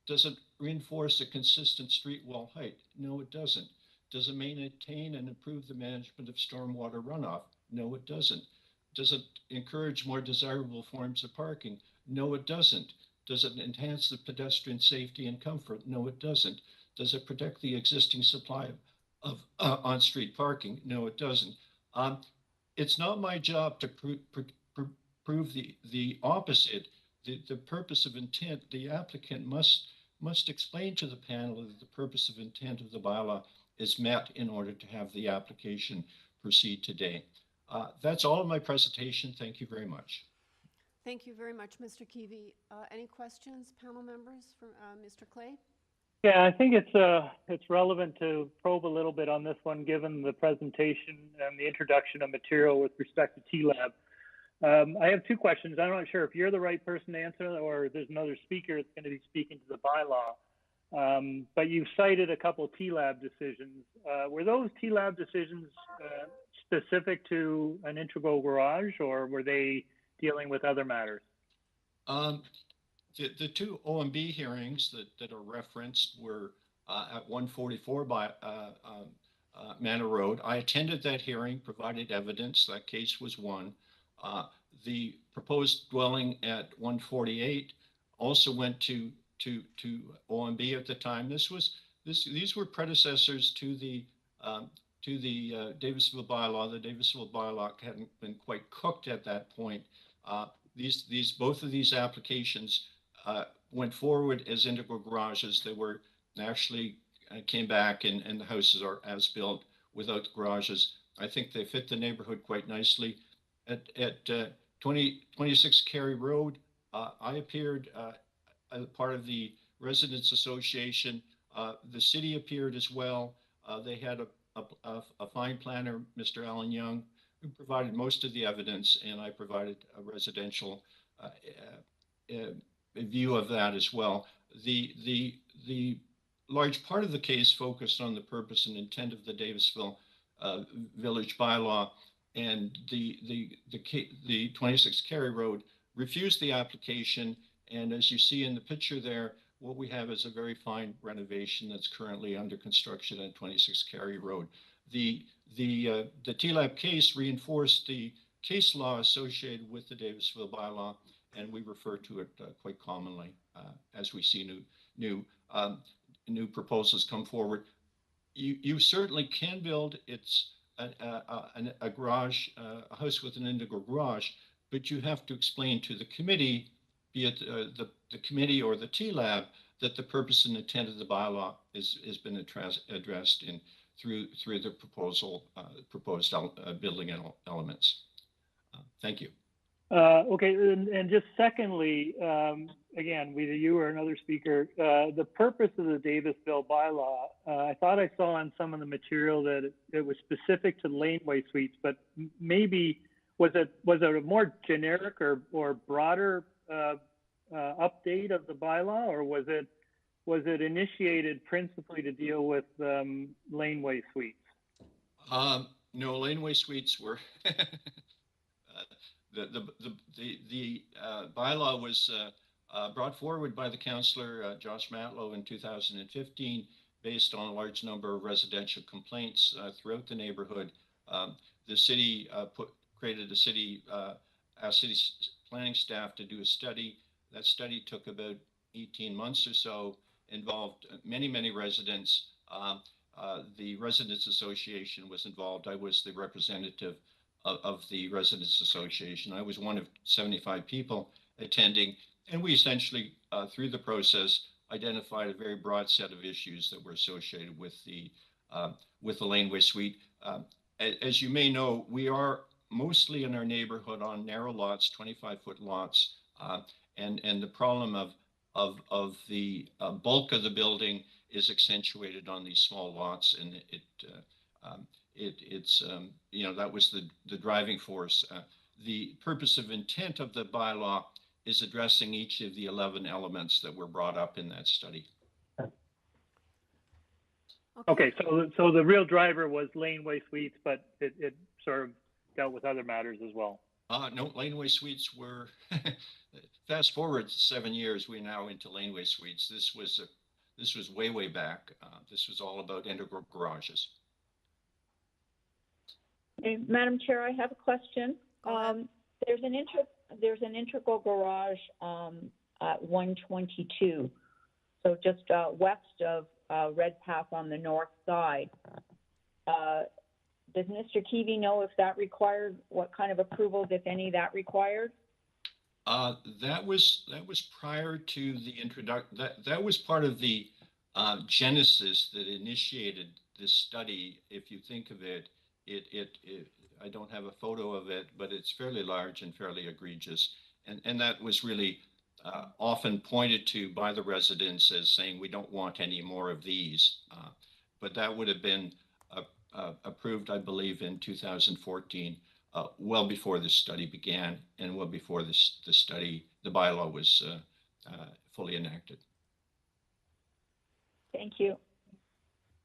Does it reinforce a consistent street wall height? No, it doesn't. Does it maintain and improve the management of stormwater runoff? No, it doesn't. Does it encourage more desirable forms of parking? No, it doesn't. Does it enhance the pedestrian safety and comfort? No, it doesn't. Does it protect the existing supply of on-street parking? No, it doesn't. It's not my job to prove the opposite. The purpose of intent, the applicant must explain to the panel that the purpose of intent of the bylaw is met in order to have the application proceed today. That's all of my presentation. Thank you very much. Thank you very much, Mr. Kiwi. Any questions, panel members, from Mr. Clay? Yeah, I think it's relevant to probe a little bit on this one, given the presentation and the introduction of material with respect to TLAB. I have 2 questions. I'm not sure if you're the right person to answer or there's another speaker that's going to be speaking to the bylaw. But you've cited a couple of TLAB decisions. Were those TLAB decisions specific to an integral garage, or were they dealing with other matters? The 2 OMB hearings that are referenced were at 144 by Manor Road. I attended that hearing, provided evidence. That case was won. The proposed dwelling at 148 also went to OMB at the time. These were predecessors to the to the Davisville bylaw. The Davisville bylaw hadn't been quite cooked at that point. Both of these applications went forward as integral garages. They were actually came back and the houses are as built without the garages. I think they fit the neighborhood quite nicely. At 26 Cary Road, I appeared as part of the Residents Association. The city appeared as well. They had a fine planner, Mr. Alan Young, who provided most of the evidence, and I provided a residential view of that as well. The large part of the case focused on the purpose and intent of the Davisville Village bylaw, and the 26 Cary Road refused the application. And as you see in the picture there, what we have is a very fine renovation that's currently under construction at 26 Cary Road. The TLAB case reinforced the case law associated with the Davisville bylaw, and we refer to it quite commonly as we see new proposals come forward. You certainly can build a garage, a house with an integral garage, but you have to explain to the committee, be it the committee or the TLAB, that the purpose and intent of the bylaw has been addressed through the proposed building elements. Thank you. Okay, and just secondly, again, whether you or another speaker, the purpose of the Davisville bylaw, I thought I saw on some of the material that it was specific to laneway suites, but maybe was it a more generic or broader update of the bylaw, or was it initiated principally to deal with laneway suites? No, laneway suites were the bylaw was brought forward by the councillor Josh Matlow in 2015, based on a large number of residential complaints throughout the neighborhood. The city created a city planning staff to do a study. That study took about 18 months or so, involved many residents. The Residents Association was involved. I was the representative of the Residents Association. I was one of 75 people attending, and we essentially, through the process, identified a very broad set of issues that were associated with the laneway suite. As you may know, we are mostly in our neighborhood on narrow lots, 25-foot lots, and the problem of the bulk of the building is accentuated on these small lots, and it's that was the driving force. The purpose of intent of the bylaw is addressing each of the 11 elements that were brought up in that study. Okay, so the real driver was laneway suites, but it sort of dealt with other matters as well. No, laneway suites were, fast forward 7 years, we're now into laneway suites. This was way back. This was all about integral garages. Hey, Madam Chair, I have a question. There's an integral garage at 122, so just west of Red Path on the north side. Does Mr. Keevy know if that required, what kind of approvals, if any, that required? That was prior to the introduction. That was part of the genesis that initiated this study. If you think of it, I don't have a photo of it, but it's fairly large and fairly egregious. And that was really often pointed to by the residents as saying, we don't want any more of these. But that would have been approved, I believe, in 2014, well before this study began and well before the bylaw was fully enacted. Thank you.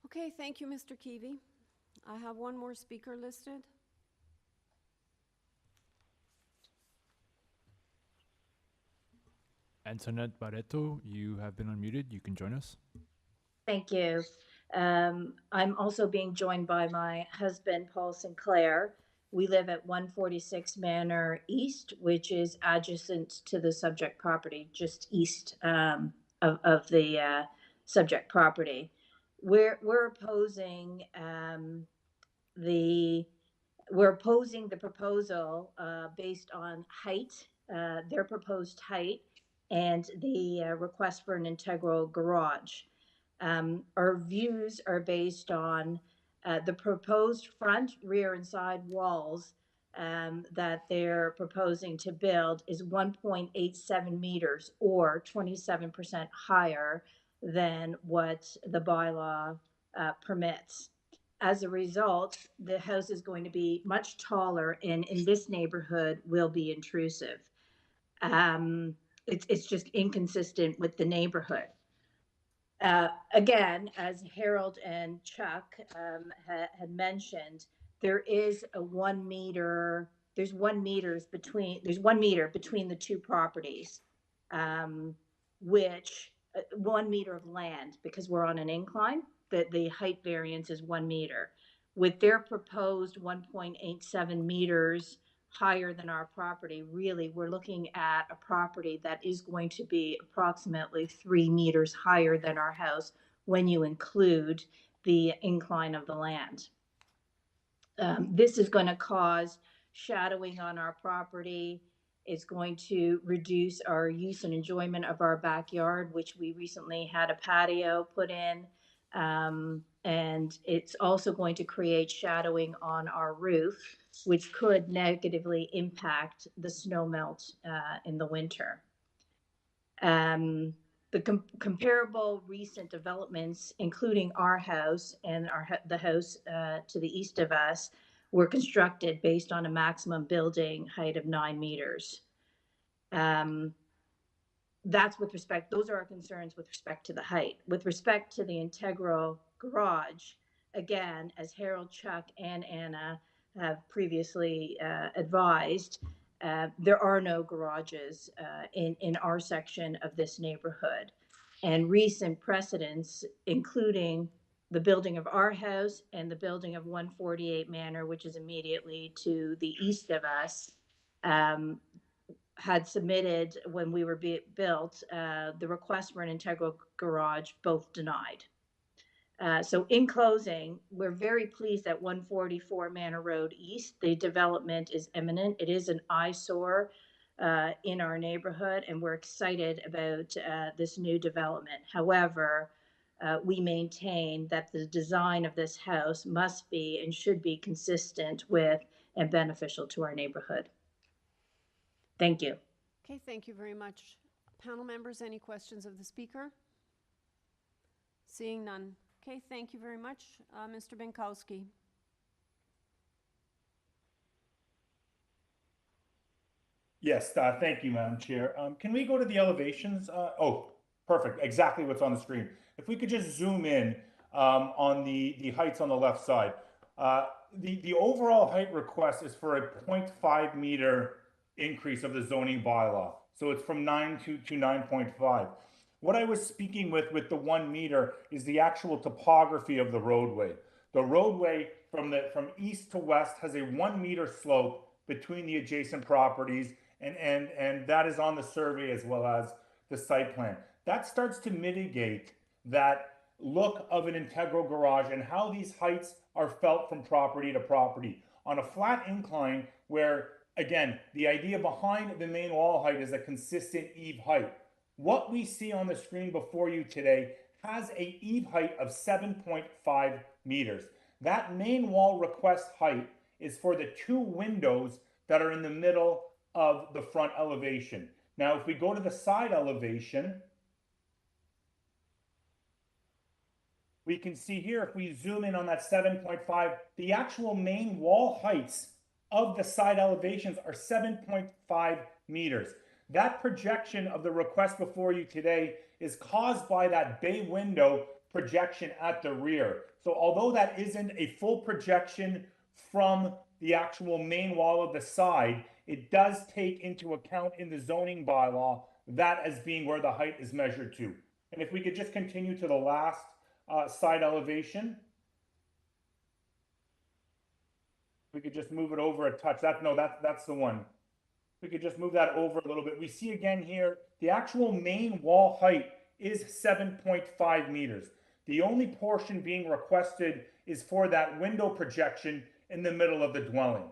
Okay, thank you, Mr. Keevy. I have one more speaker listed. Antoinette Barreto, you have been unmuted. You can join us. Thank you. I'm also being joined by my husband, Paul Sinclair. We live at 146 Manor East, which is adjacent to the subject property, just east of the subject property. We're opposing we're opposing the proposal based on height, their proposed height, and the request for an integral garage. Our views are based on the proposed front, rear, and side walls that they're proposing to build is 1.87 meters, or 27% higher than what the bylaw permits. As a result, the house is going to be much taller and in this neighborhood will be intrusive. It's just inconsistent with the neighborhood. Again, as Harold and Chuck had mentioned, there is a 1 meter, there's 1 meter between the two properties, which 1 meter of land, because we're on an incline, that the height variance is 1 meter. With their proposed 1.87 meters higher than our property, really, we're looking at a property that is going to be approximately 3 meters higher than our house when you include the incline of the land. This is going to cause shadowing on our property. It's going to reduce our use and enjoyment of our backyard, which we recently had a patio put in. And it's also going to create shadowing on our roof, which could negatively impact the snow melt in the winter. The comparable recent developments, including our house and the house to the east of us, were constructed based on a maximum building height of 9 meters. That's with respect, those are our concerns with respect to the height. With respect to the integral garage, again, as Harold, Chuck, and Anna have previously advised, there are no garages in our section of this neighborhood. And recent precedents, including the building of our house and the building of 148 Manor, which is immediately to the east of us, had submitted, when we were built, the request for an integral garage, both denied. So in closing, we're very pleased that 144 Manor Road East, the development is imminent. It is an eyesore in our neighborhood, and we're excited about this new development. However, we maintain that the design of this house must be and should be consistent with and beneficial to our neighborhood. Thank you. Okay, thank you very much. Panel members, any questions of the speaker? Seeing none. Okay, thank you very much. Mr. Binkowski. Yes, thank you, Madam Chair. Can we go to the elevations? Oh, perfect. Exactly what's on the screen. If we could just zoom in on the heights on the left side. The overall height request is for a 0.5 meter increase of the zoning bylaw. So it's from 9 to 9.5. What I was speaking with the 1 meter is the actual topography of the roadway. The roadway from east to west has a 1 meter slope between the adjacent properties, and that is on the survey as well as the site plan. That starts to mitigate that look of an integral garage and how these heights are felt from property to property. On a flat incline where, again, the idea behind the main wall height is a consistent eave height. What we see on the screen before you today has a eave height of 7.5 meters. That main wall request height is for the 2 windows that are in the middle of the front elevation. Now, if we go to the side elevation, we can see here, if we zoom in on that 7.5, the actual main wall heights of the side elevations are 7.5 meters. That projection of the request before you today is caused by that bay window projection at the rear. So although that isn't a full projection from the actual main wall of the side, it does take into account in the zoning bylaw that as being where the height is measured to. And if we could just continue to the last side elevation. We could just move it over a touch. That's the one. We could just move that over a little bit. We see again here, the actual main wall height is 7.5 meters. The only portion being requested is for that window projection in the middle of the dwelling.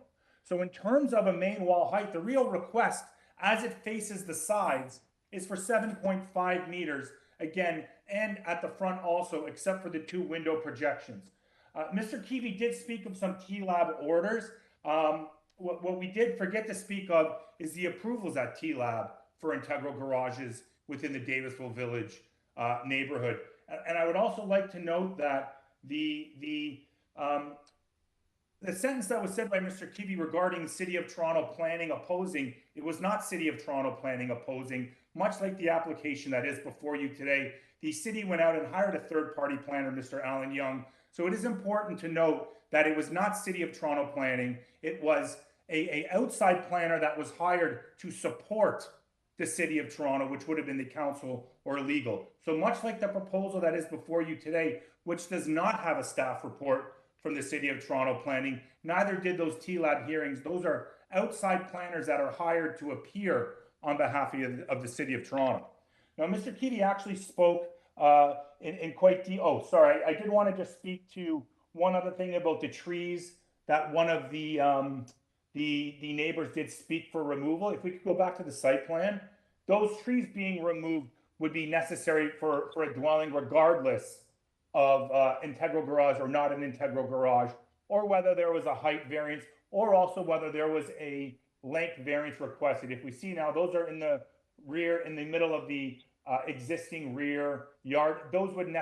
So in terms of a main wall height, the real request as it faces the sides is for 7.5 meters, again, and at the front also, except for the 2 window projections. Mr. Keevy did speak of some TLAB orders. What we did forget to speak of is the approvals at TLAB for integral garages within the Davisville Village neighborhood. And I would also like to note that the sentence that was said by Mr. Keevy regarding City of Toronto planning opposing, it was not City of Toronto planning opposing. Much like the application that is before you today, the city went out and hired a third-party planner, Mr. Alan Young. So it is important to note that it was not City of Toronto planning. It was a outside planner that was hired to support the City of Toronto, which would have been the council or legal. So much like the proposal that is before you today, which does not have a staff report from the City of Toronto planning, neither did those TLAB hearings. Those are outside planners that are hired to appear on behalf of the City of Toronto. Now, Mr. Keevy actually spoke in quite detail. I did want to just speak to one other thing about the trees that one of the neighbors did speak for removal. If we could go back to the site plan, those trees being removed would be necessary for a dwelling regardless of integral garage or not an integral garage, or whether there was a height variance, or also whether there was a length variance requested. If we see now, those are in the rear, in the middle of the existing rear yard. Those would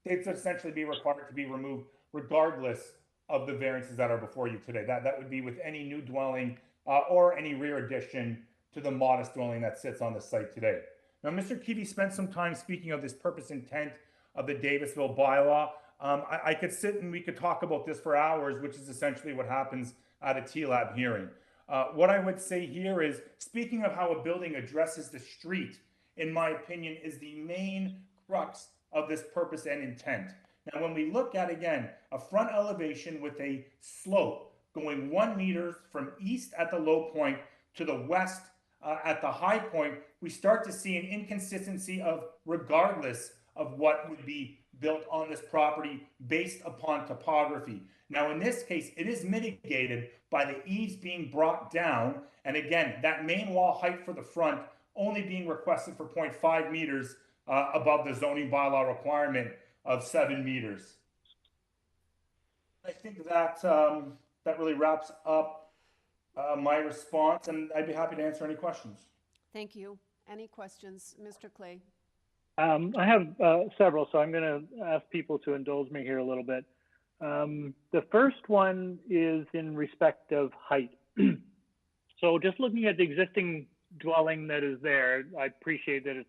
essentially be required to be removed regardless of the variances that are before you today. That would be with any new dwelling or any rear addition to the modest dwelling that sits on the site today. Now, Mr. Keevy spent some time speaking of this purpose intent of the Davisville bylaw. I could sit and we could talk about this for hours, which is essentially what happens at a TLAB hearing. What I would say here is, speaking of how a building addresses the street, in my opinion, is the main crux of this purpose and intent. Now, when we look at, again, a front elevation with a slope going 1 meter from east at the low point to the west at the high point, we start to see an inconsistency of regardless of what would be built on this property based upon topography. Now, in this case, it is mitigated by the eaves being brought down. And again, that main wall height for the front only being requested for 0.5 meters above the zoning bylaw requirement of 7 meters. I think that that really wraps up my response, and I'd be happy to answer any questions. Thank you. Any questions? Mr. Clay? I have several, so I'm going to ask people to indulge me here a little bit. The first one is in respect of height. So just looking at the existing dwelling that is there, I appreciate that it's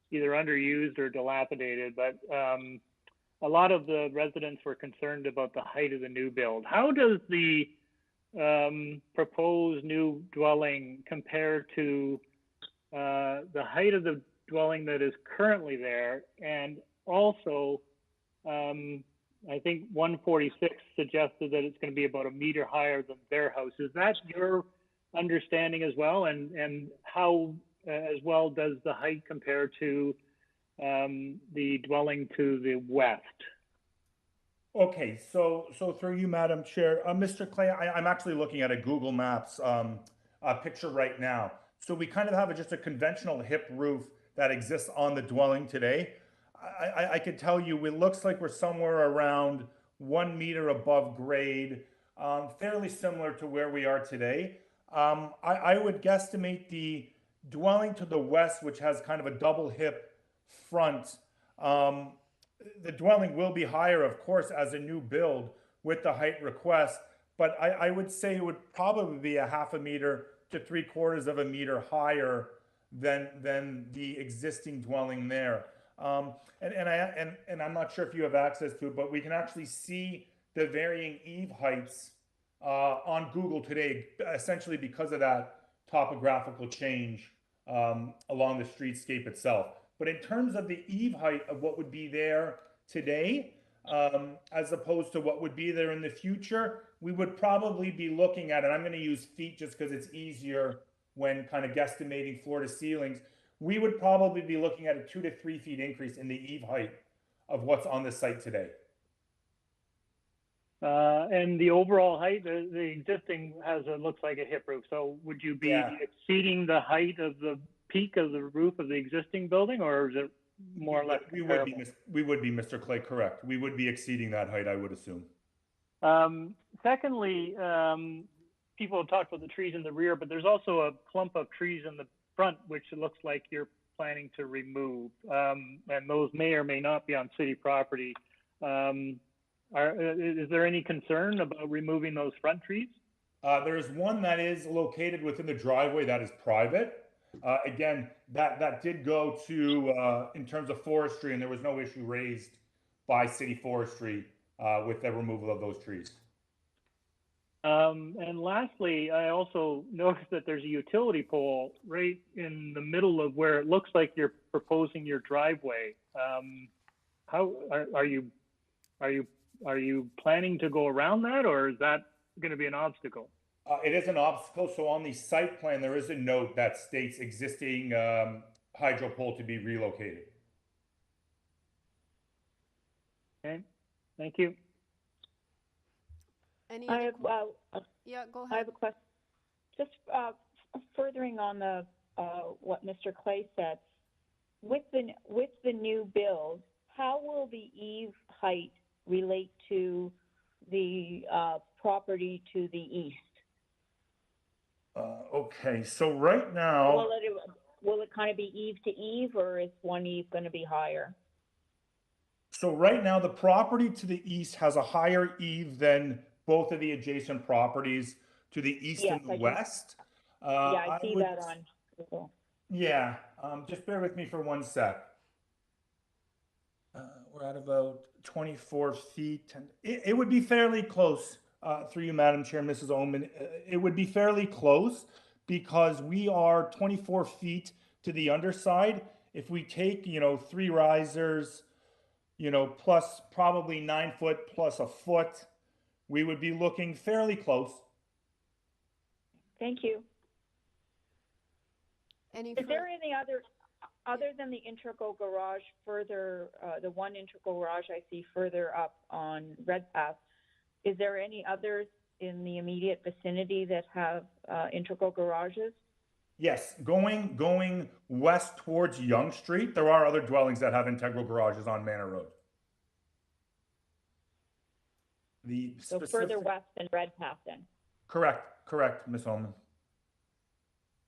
either underused or dilapidated, but a lot of the residents were concerned about the height of the new build. How does the proposed new dwelling compare to the height of the dwelling that is currently there? And also, I think 146 suggested that it's going to be about 1 meter higher than their house. Is that your understanding as well? And how as well does the height compare to the dwelling to the west? Okay, so through you, Madam Chair, Mr. Clay, I'm actually looking at a Google Maps picture right now. So we kind of have just a conventional hip roof that exists on the dwelling today. I could tell you, it looks like we're somewhere around 1 meter above grade, fairly similar to where we are today. I would guesstimate the dwelling to the west, which has kind of a double hip front. The dwelling will be higher, of course, as a new build with the height request, but I would say it would probably be 0.5 meter to 3/4 of a meter higher than the existing dwelling there. And I'm not sure if you have access to it, but we can actually see the varying eave heights on Google today, essentially because of that topographical change along the streetscape itself. But in terms of the eave height of what would be there today, as opposed to what would be there in the future, we would probably be looking at, and I'm going to use feet just because it's easier when kind of guesstimating floor to ceilings, we would probably be looking at a 2 to 3 feet increase in the eave height of what's on the site today. And the overall height, the existing looks like a hip roof. So would you be exceeding the height of the peak of the roof of the existing building, or is it more or less comparable? We would be, Mr. Clay, correct. We would be exceeding that height, I would assume. Secondly, people have talked about the trees in the rear, but there's also a clump of trees in the front, which it looks like you're planning to remove. And those may or may not be on city property. Is there any concern about removing those front trees? There's one that is located within the driveway that is private. Again, that did go to, in terms of forestry, and there was no issue raised by city forestry with the removal of those trees. And lastly, I also noticed that there's a utility pole right in the middle of where it looks like you're proposing your driveway. How are you planning to go around that, or is that going to be an obstacle? It is an obstacle. So on the site plan, there is a note that states existing hydro pole to be relocated. Okay, thank you. Any other yeah, go ahead. I have a question. Just furthering on the what Mr. Clay said, with the new build, how will the eave height relate to the property to the east? Okay, so right now, will it kind of be eave to eave, or is one eave going to be higher? So right now, the property to the east has a higher eave than both of the adjacent properties to the east and the west. I see that on Google. Yeah, just bear with me for 1 sec. We're at about 24 feet. And it would be fairly close, through you, Madam Chair, Mrs. Oman. It would be fairly close because we are 24 feet to the underside. If we take, 3 risers, plus probably 9 foot plus a foot, we would be looking fairly close. Thank you. Is there any other than the integral garage further, the one integral garage I see further up on Redpath, is there any others in the immediate vicinity that have integral garages? Yes, going west towards Yonge Street, there are other dwellings that have integral garages on Manor Road. So further west than Redpath then? Correct, Ms. Holman.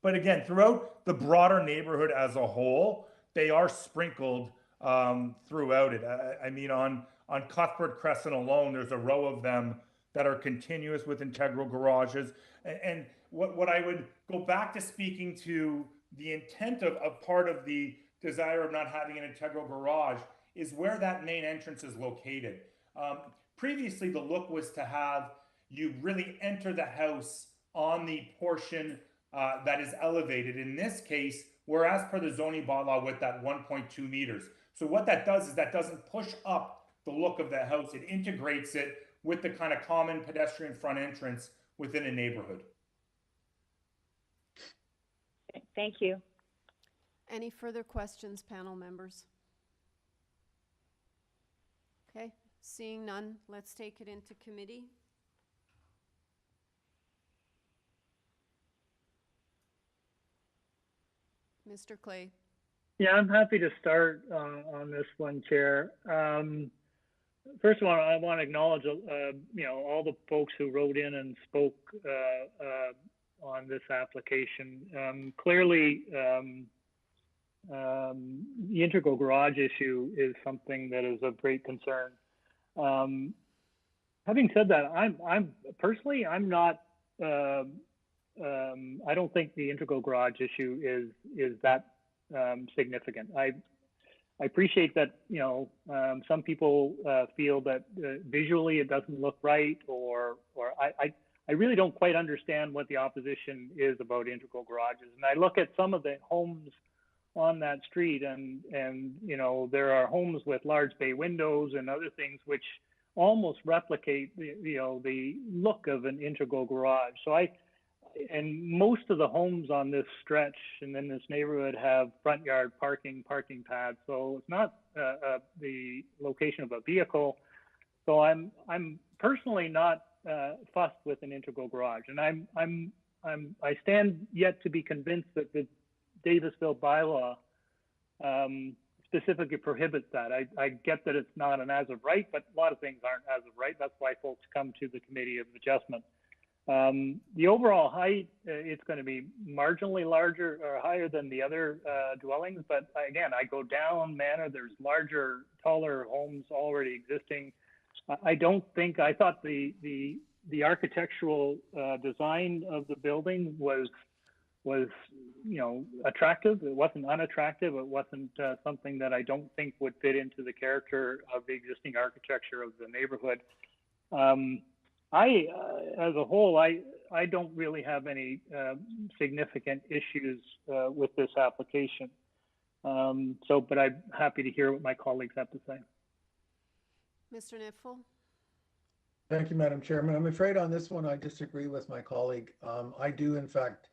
But again, throughout the broader neighborhood as a whole, they are sprinkled throughout it. I mean, on Cuthbert Crescent alone, there's a row of them that are continuous with integral garages. And what I would go back to speaking to the intent of part of the desire of not having an integral garage is where that main entrance is located. Previously, the look was to have you really enter the house on the portion that is elevated. In this case, we're as per the zoning bylaw with that 1.2 meters. So what that does is that doesn't push up the look of the house. It integrates it with the kind of common pedestrian front entrance within a neighborhood. Thank you. Any further questions, panel members? Okay, seeing none, let's take it into committee. Mr. Clay. Yeah, I'm happy to start on this one, Chair. First of all, I want to acknowledge, all the folks who wrote in and spoke on this application. Clearly, the integral garage issue is something that is of great concern. Having said that, I'm personally not. I don't think the integral garage issue is that significant. I appreciate that some people feel that visually it doesn't look right, or I really don't quite understand what the opposition is about integral garages. And I look at some of the homes on that street, and there are homes with large bay windows and other things which almost replicate the look of an integral garage. So and most of the homes on this stretch and in this neighborhood have front yard parking pads. So it's not the location of a vehicle. So I'm personally not fussed with an integral garage, and I stand yet to be convinced that the Davisville bylaw specifically prohibits that. I get that it's not an as of right, but a lot of things aren't as of right. That's why folks come to the Committee of Adjustment. The overall height, it's going to be marginally larger or higher than the other dwellings, but again, I go down Manor, there's larger, taller homes already existing. I thought the architectural design of the building was attractive. It wasn't unattractive. It wasn't something that I don't think would fit into the character of the existing architecture of the neighborhood. As a whole, I don't really have any significant issues with this application. But I'm happy to hear what my colleagues have to say. Mr. Nipfel? Thank you, Madam Chairman. I'm afraid on this one, I disagree with my colleague. I do, in fact,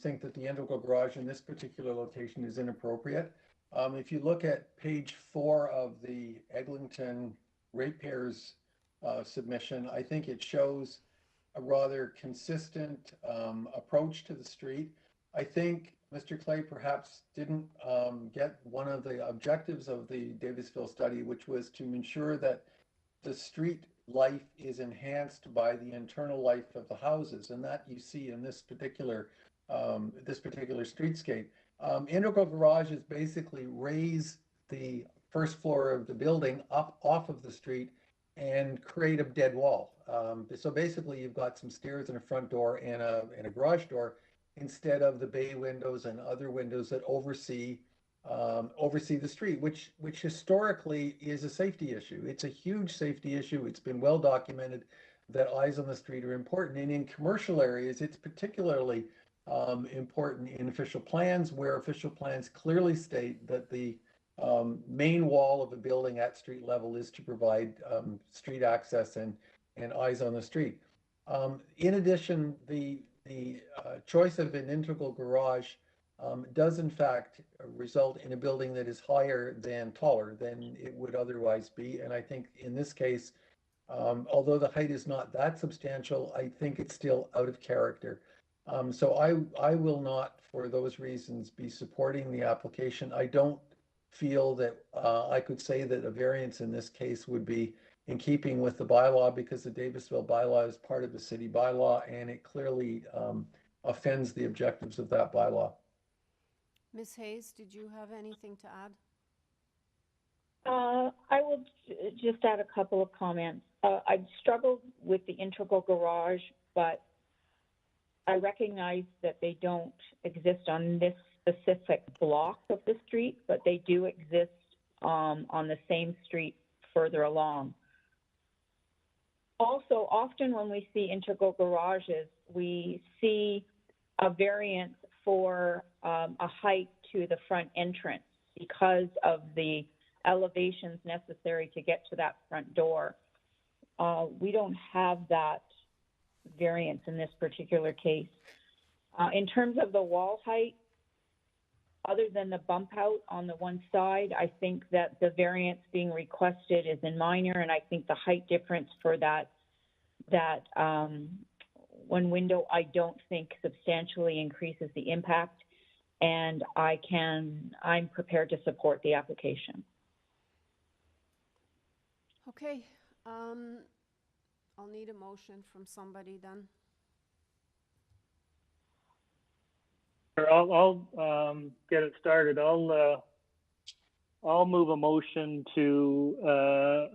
think that the integral garage in this particular location is inappropriate. If you look at page 4 of the Eglinton ratepayers submission, I think it shows a rather consistent approach to the street. I think Mr. Clay perhaps didn't get one of the objectives of the Davisville study, which was to ensure that the street life is enhanced by the internal life of the houses, and that you see in this particular streetscape. Integral garages basically raise the first floor of the building up off of the street and create a dead wall. So basically, you've got some stairs and a front door and a garage door instead of the bay windows and other windows that oversee the street, which historically is a safety issue. It's a huge safety issue. It's been well documented that eyes on the street are important, and in commercial areas, it's particularly important in official plans, where official plans clearly state that the main wall of a building at street level is to provide street access and eyes on the street. In addition, the choice of an integral garage does in fact result in a building that is taller than it would otherwise be. And I think in this case, although the height is not that substantial, I think it's still out of character. So I will not, for those reasons, be supporting the application. I don't feel that I could say that a variance in this case would be in keeping with the bylaw, because the Davisville bylaw is part of the city bylaw, and it clearly offends the objectives of that bylaw. Ms. Hayes, did you have anything to add? I will just add a couple of comments. I've struggled with the integral garage, but I recognize that they don't exist on this specific block of the street, but they do exist on the same street further along. Also, often when we see integral garages, we see a variance for a height to the front entrance because of the elevations necessary to get to that front door. We don't have that variance in this particular case. In terms of the wall height, other than the bump out on the one side, I think that the variance being requested is in minor, and I think the height difference for that one window, I don't think substantially increases the impact, and I'm prepared to support the application. Okay, I'll need a motion from somebody then. I'll get it started. I'll move a motion to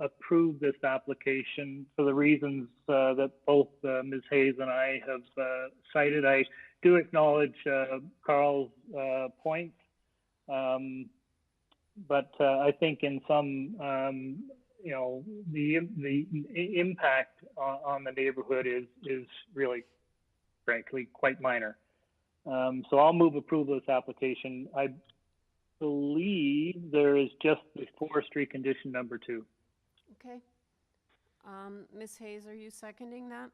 approve this application for the reasons that both Ms. Hayes and I have cited. I do acknowledge Carl's point, but I think in some, the impact on the neighborhood is really, frankly, quite minor. So I'll move approval of this application. I believe there is just the forestry condition number 2. Okay. Ms. Hayes, are you seconding that?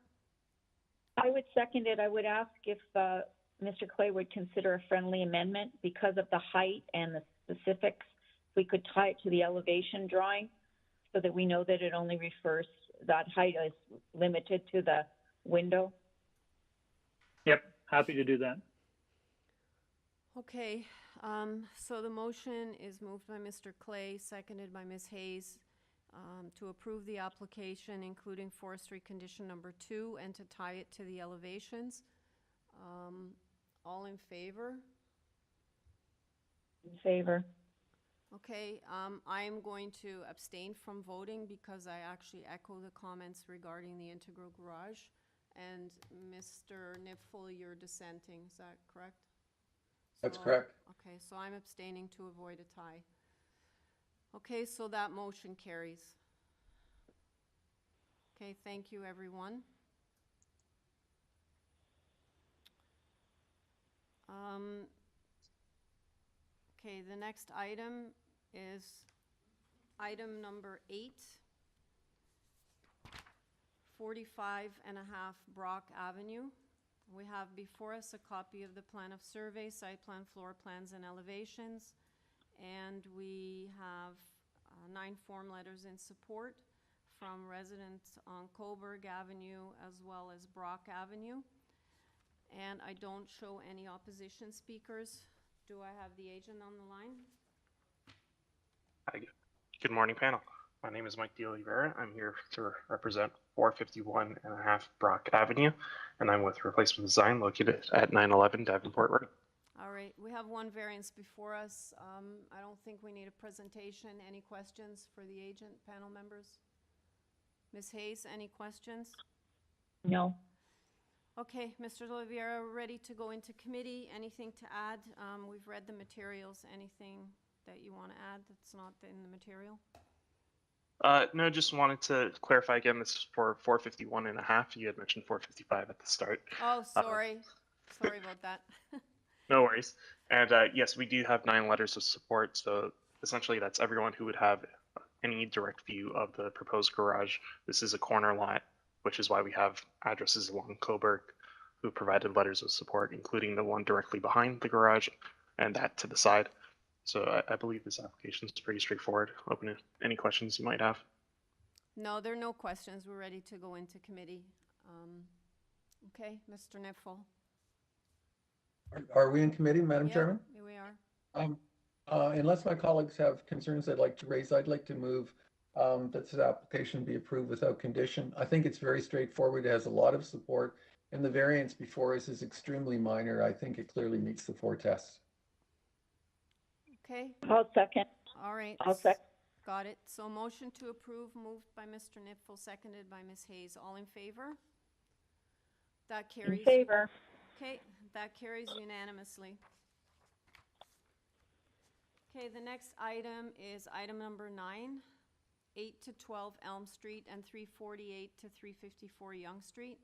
I would second it. I would ask if Mr. Clay would consider a friendly amendment because of the height and the specifics. We could tie it to the elevation drawing so that we know that it only refers, that height is limited to the window. Yep, happy to do that. Okay, so the motion is moved by Mr. Clay, seconded by Ms. Hayes, to approve the application, including forestry condition number 2, and to tie it to the elevations. All in favor? In favor. Okay, I am going to abstain from voting because I actually echo the comments regarding the integral garage. And Mr. Nipfel, you're dissenting, is that correct? That's correct. Okay, so I'm abstaining to avoid a tie. Okay, so that motion carries. Okay, thank you, everyone. Okay, the next item is item number 8, 45 and a half Brock Avenue. We have before us a copy of the plan of survey, site plan, floor plans, and elevations. And we have 9 form letters in support from residents on Coburg Avenue as well as Brock Avenue. And I don't show any opposition speakers. Do I have the agent on the line? Hi, good morning, panel. My name is Mike De Oliveira. I'm here to represent 451 and a half Brock Avenue, and I'm with Replacement Design located at 911 Davenport Road. All right, we have one variance before us. I don't think we need a presentation. Any questions for the agent, panel members? Ms. Hayes, any questions? No. Okay, Mr. Oliveira, we're ready to go into committee. Anything to add? We've read the materials. Anything that you want to add that's not in the material? No, just wanted to clarify again, this is for 451 and a half. You had mentioned 455 at the start. Oh, sorry. Sorry about that. No worries. And yes, we do have 9 letters of support. So essentially that's everyone who would have any direct view of the proposed garage. This is a corner lot, which is why we have addresses along Coburg who provided letters of support, including the one directly behind the garage and that to the side. So I believe this application is pretty straightforward. Open to any questions you might have. No, there are no questions. We're ready to go into committee. Okay, Mr. Nipfel. Are we in committee, Madam Chairman? Yeah, we are. Unless my colleagues have concerns they'd like to raise, I'd like to move that this application be approved without condition. I think it's very straightforward. It has a lot of support, and the variance before us is extremely minor. I think it clearly meets the 4 tests. Okay. I'll second. All right. I'll second. Got it. So motion to approve moved by Mr. Nipfel, seconded by Ms. Hayes. All in favor? That carries. In favor. Okay, that carries unanimously. Okay, the next item is item number 9, 8 to 12 Elm Street and 348 to 354 Yonge Street.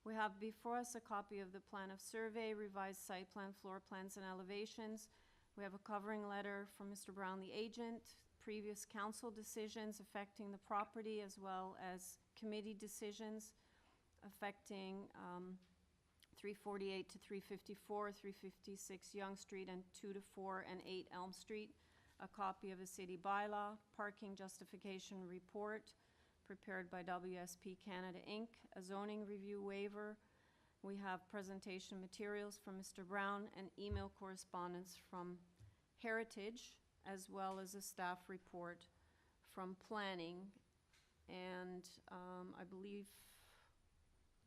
We have before us a copy of the plan of survey, revised site plan, floor plans, and elevations. We have a covering letter from Mr. Brown, the agent, previous council decisions affecting the property, as well as committee decisions affecting 348 to 354, 356 Yonge Street, and 2 to 4 and 8 Elm Street. A copy of a city bylaw, parking justification report prepared by WSP Canada Inc., a zoning review waiver. We have presentation materials from Mr. Brown and email correspondence from Heritage, as well as a staff report from planning. And I believe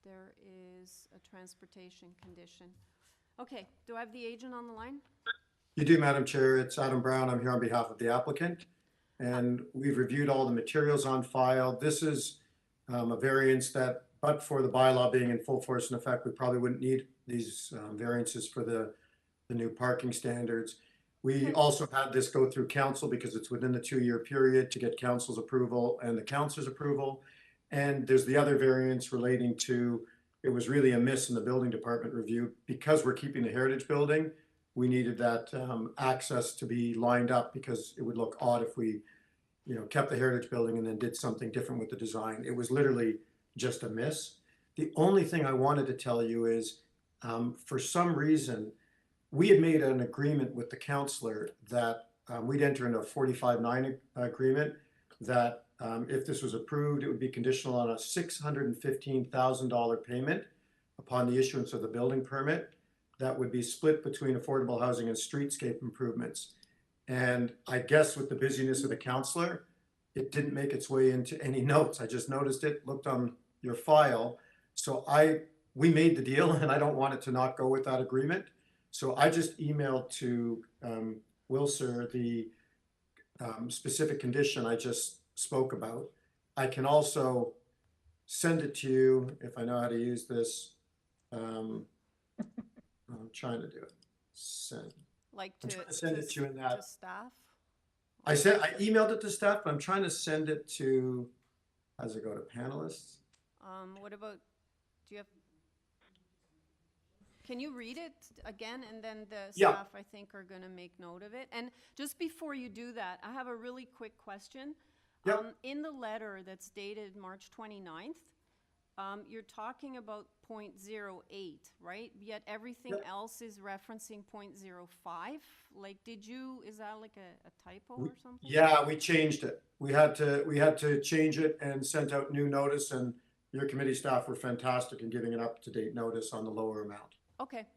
there is a transportation condition. Okay, do I have the agent on the line? You do, Madam Chair. It's Adam Brown. I'm here on behalf of the applicant. And we've reviewed all the materials on file. This is a variance that, but for the bylaw being in full force and effect, we probably wouldn't need these variances for the new parking standards. We also had this go through council because it's within the 2-year period to get council's approval and the council's approval. And there's the other variance relating to, it was really a miss in the building department review. Because we're keeping the heritage building, we needed that access to be lined up because it would look odd if we, kept the heritage building and then did something different with the design. It was literally just a miss. The only thing I wanted to tell you is, for some reason, we had made an agreement with the counselor that we'd enter into a 45-9 agreement that if this was approved, it would be conditional on a $615,000 payment upon the issuance of the building permit that would be split between affordable housing and streetscape improvements. And I guess with the busyness of the counselor, it didn't make its way into any notes. I just noticed it, looked on your file. So we made the deal, and I don't want it to not go with that agreement. So I just emailed to Wilser the specific condition I just spoke about. I can also send it to you if I know how to use this. I'm trying to do it. Send. Like I'm to, trying to send it to you in to that. staff? I emailed it to staff, but I'm trying to send it to, how does it go to panelists? What about, do you have, can you read it again? And then the Yeah. staff, I think, are gonna make note of it. And just before you do that, I have a really quick question. Yep. In the letter that's dated March 29th, you're talking about 0.08, right? Yet everything Yep. else is referencing 0.05. Like, is that like a typo or something? Yeah, we changed it. We had to change it and sent out new notice, and your committee staff were fantastic in giving an up-to-date notice on the lower amount. Okay.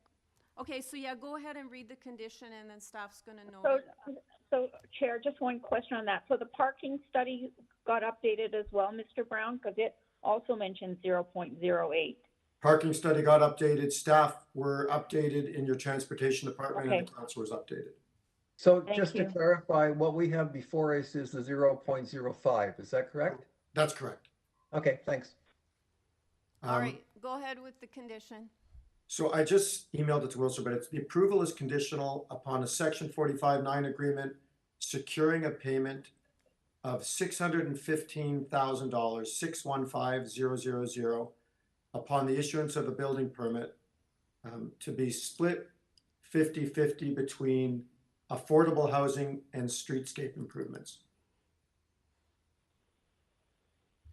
Okay, so yeah, go ahead and read the condition, and then staff's gonna note So, it. so Chair, just one question on that. So the parking study got updated as well, Mr. Brown, because it also mentioned 0.08. Parking study got updated, staff were updated in your transportation department, and the Okay. council was updated. So Thank just to you. clarify, what we have before us is the 0.05, is that correct? That's correct. Okay, thanks. All right, go ahead with the condition. So I just emailed it to Wilson, but the approval is conditional upon a section 45-9 agreement securing a payment of $615,000, 615,000, upon the issuance of a building permit to be split 50-50 between affordable housing and streetscape improvements.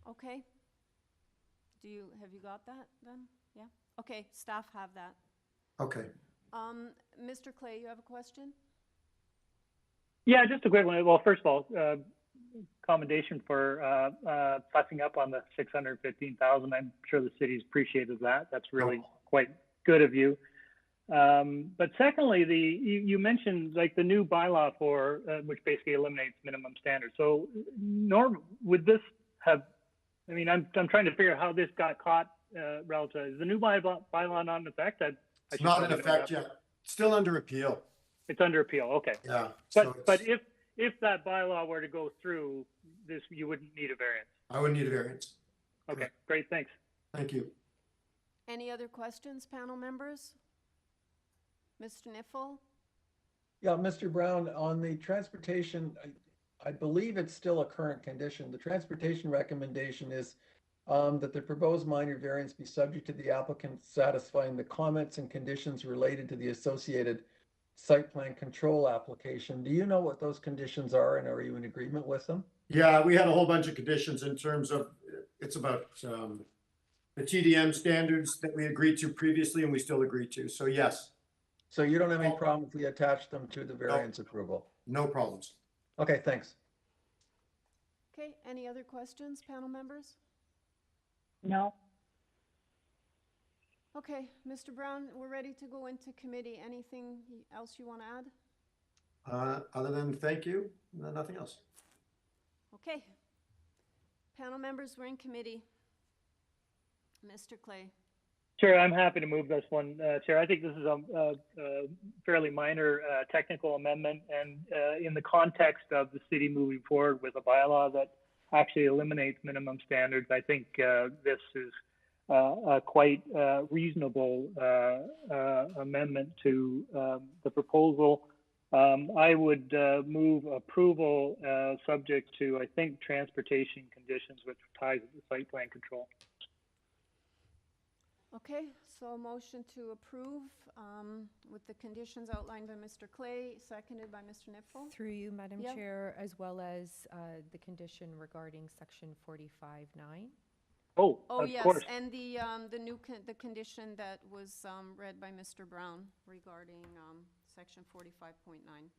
Okay. Have you got that then? Yeah? Okay, staff have that. Okay. Mr. Clay, you have a question? Yeah, just a quick one. Well, first of all, commendation for fussing up on the 615,000. I'm sure the city's appreciated that. That's really quite good of you. But secondly, you mentioned like the new bylaw for which basically eliminates minimum standards. So, Norm, would this have? I mean, I'm trying to figure out how this got caught relative. Is the new bylaw not in effect? It's not in effect yet. Still under appeal. It's under appeal. Okay. Yeah. But if that bylaw were to go through, you wouldn't need a variance. I wouldn't need a variance. Okay. Great. Thanks. Thank you. Any other questions, panel members? Mr. Niffel? Yeah, Mr. Brown, on the transportation, I believe it's still a current condition. The transportation recommendation is that the proposed minor variance be subject to the applicant satisfying the comments and conditions related to the associated site plan control application. Do you know what those conditions are, and are you in agreement with them? Yeah, we had a whole bunch of conditions in terms of, it's about the TDM standards that we agreed to previously and we still agree to. So yes. So you don't have any problem if we attach them to the variance approval? No problems. Okay, thanks. Okay, any other questions, panel members? No. Okay, Mr. Brown, we're ready to go into committee. Anything else you want to add? Other than thank you, nothing else. Okay. Panel members, we're in committee. Mr. Clay. Sure, I'm happy to move this one, Chair. I think this is a fairly minor technical amendment, and in the context of the city moving forward with a bylaw that actually eliminates minimum standards, I think this is a quite reasonable amendment to the proposal. I would move approval subject to, I think, transportation conditions, which ties with the site plan control. Okay, so a motion to approve with the conditions outlined by Mr. Clay, seconded by Mr. Niffel. Through you, Madam Yep. Chair, as well as the condition regarding section 45-9. Oh, Oh, of yes, course. and the condition that was, read by Mr. Brown regarding, section 45.9.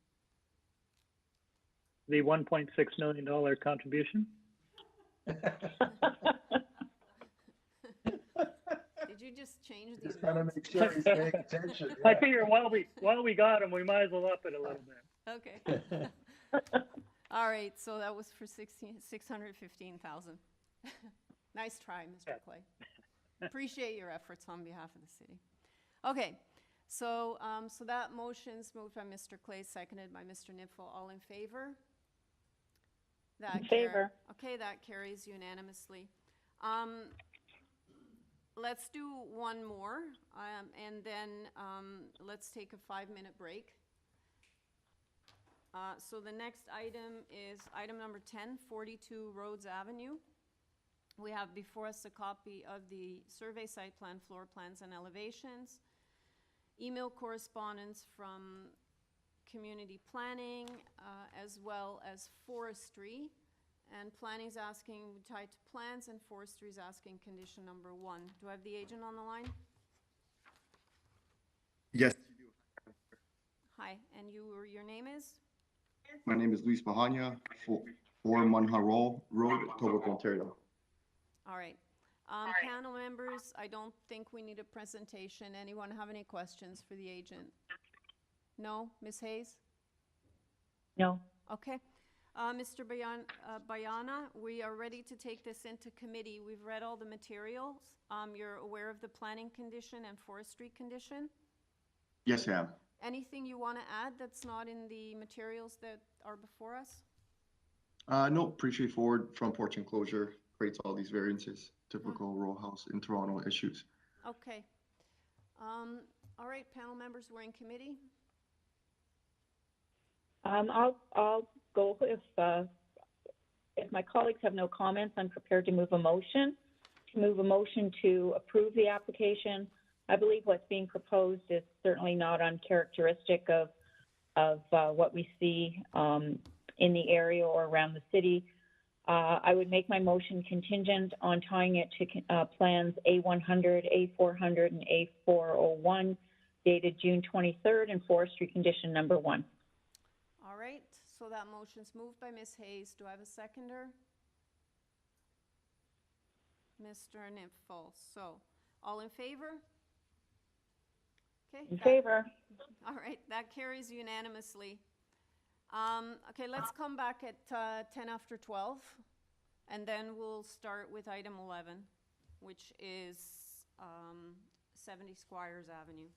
The $1.6 million contribution. Did you just change the Just gotta amount? make sure he's paying attention. I figure while we got him, we might as well up it a little bit. Okay. All right, so that was for 615,000. Nice try, Mr. Clay. Appreciate your efforts on behalf of the city. Okay, so that motion's moved by Mr. Clay, seconded by Mr. Nipfel. All in favor? In favor. Okay, that carries unanimously. Let's do one more, and then let's take a 5-minute break. So the next item is item number 10, 42 Rhodes Avenue. We have before us a copy of the survey site plan, floor plans, and elevations. Email correspondence from community planning, as well as forestry. And planning's asking, tied to plans, and forestry's asking condition number 1. Do I have the agent on the line? Yes, Hi, and your name is? my name is Luis Bahania, 4 Munharo Road, Etobicoke, Ontario. All right. Panel members, I don't think we need a presentation. Anyone have any questions for the agent? No? Ms. Hayes? No. Okay. Mr. Bayana, we are ready to take this into committee. We've read all the materials. You're aware of the planning condition and forestry condition? Yes, I am. Anything you want to add that's not in the materials that are before us? No, pretty straightforward. Front porch enclosure creates all these variances, typical row house in Toronto issues. Okay. All right, panel members, we're in committee. I'll go if my colleagues have no comments, I'm prepared to move a motion. To approve the application. I believe what's being proposed is certainly not uncharacteristic of what we see in the area or around the city. I would make my motion contingent on tying it to plans A100, A400, and A401 dated June 23rd and forestry condition number 1. All right, so that motion's moved by Ms. Hayes. Do I have a seconder? Mr. Nipfel. So, all in favor? Okay. In favor. All right, that carries unanimously. Okay, let's come back at 10 after 12, and then we'll start with item 11, which is 70 Squires Avenue.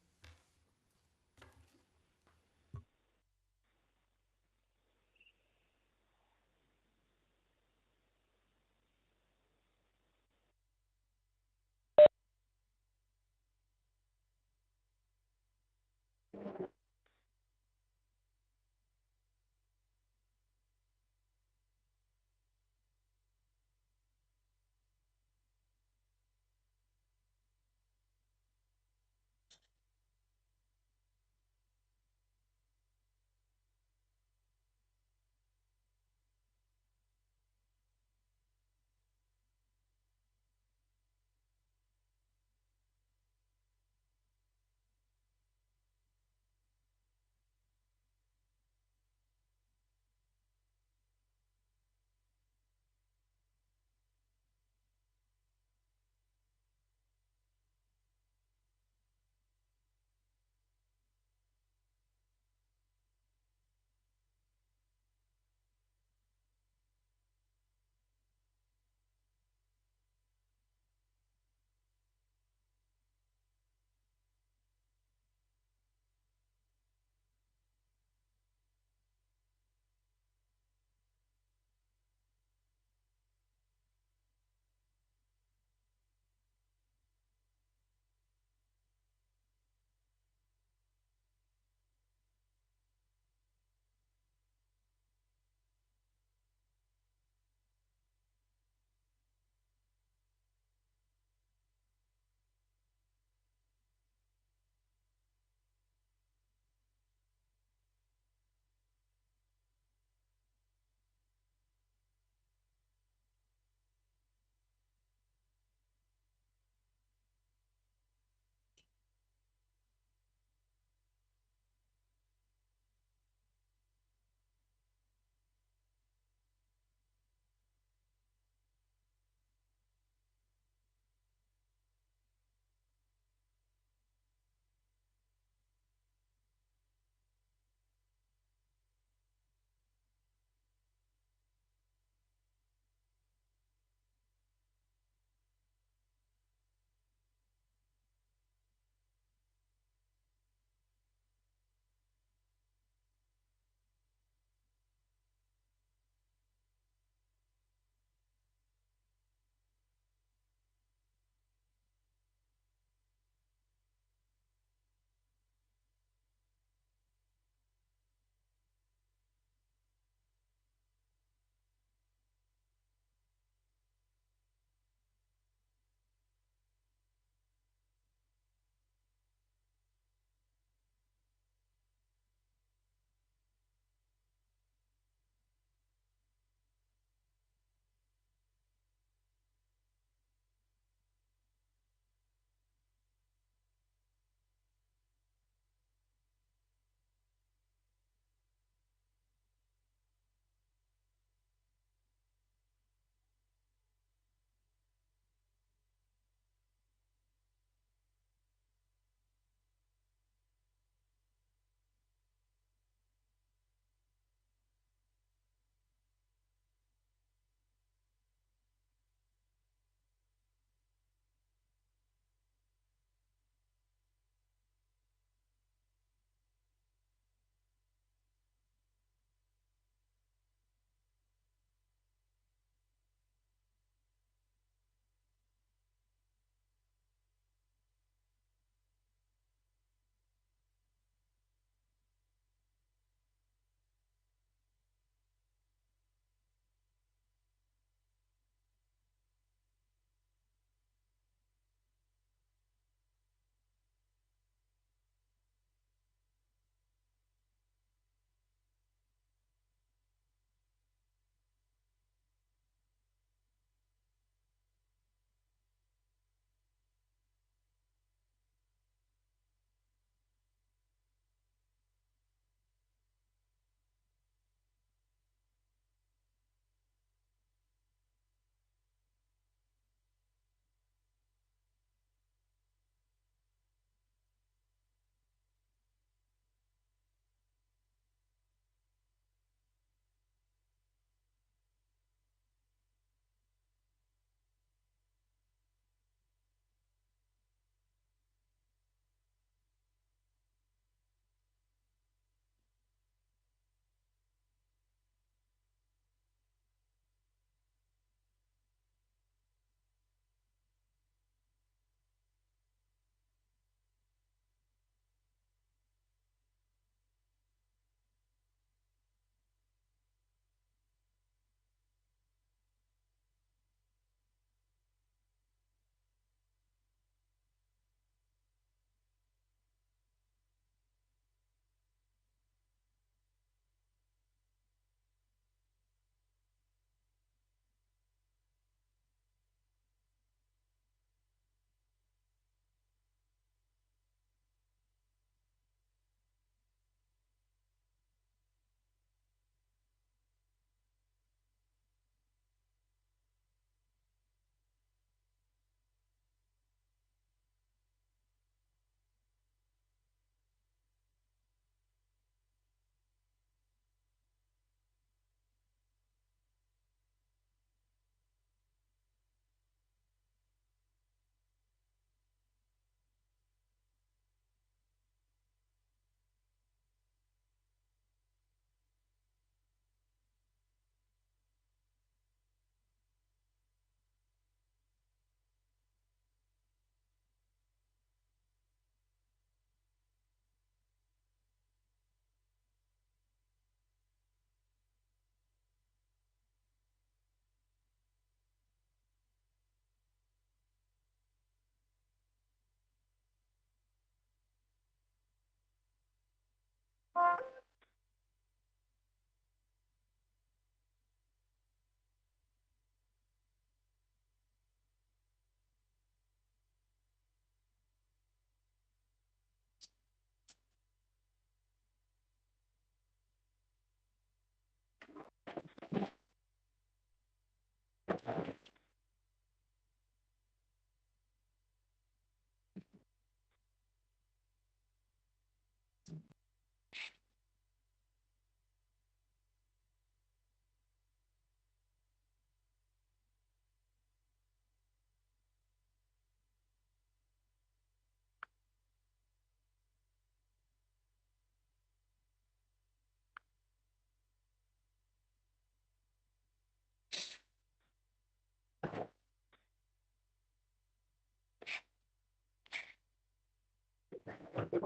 All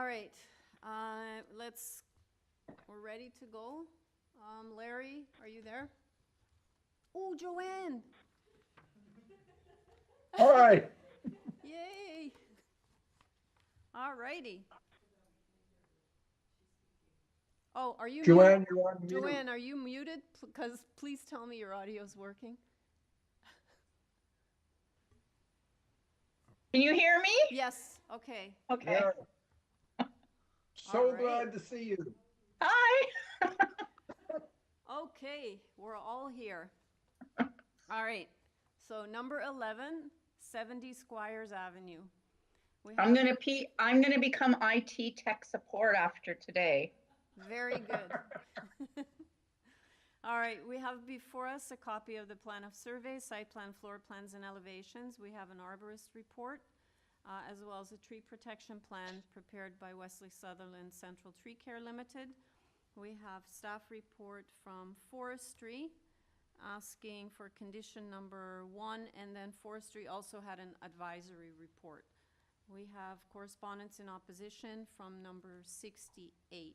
right, we're ready to go. Larry, are you there? Oh, Joanne. All right. Yay. All righty. Oh, are you Joanne, muted? you're on mute. Joanne, are you muted? Because please tell me your audio's working. Can you hear me? Yes, okay. Okay. Yeah. So glad to see you. Hi. Okay, we're all here. All right, so number 11, 70 Squires Avenue. I'm gonna become IT tech support after today. Very good. All right, we have before us a copy of the plan of survey, site plan, floor plans, and elevations. We have an arborist report, as well as a tree protection plan prepared by Wesley Sutherland Central Tree Care Limited. We have staff report from forestry asking for condition number 1, and then forestry also had an advisory report. We have correspondence in opposition from number 68.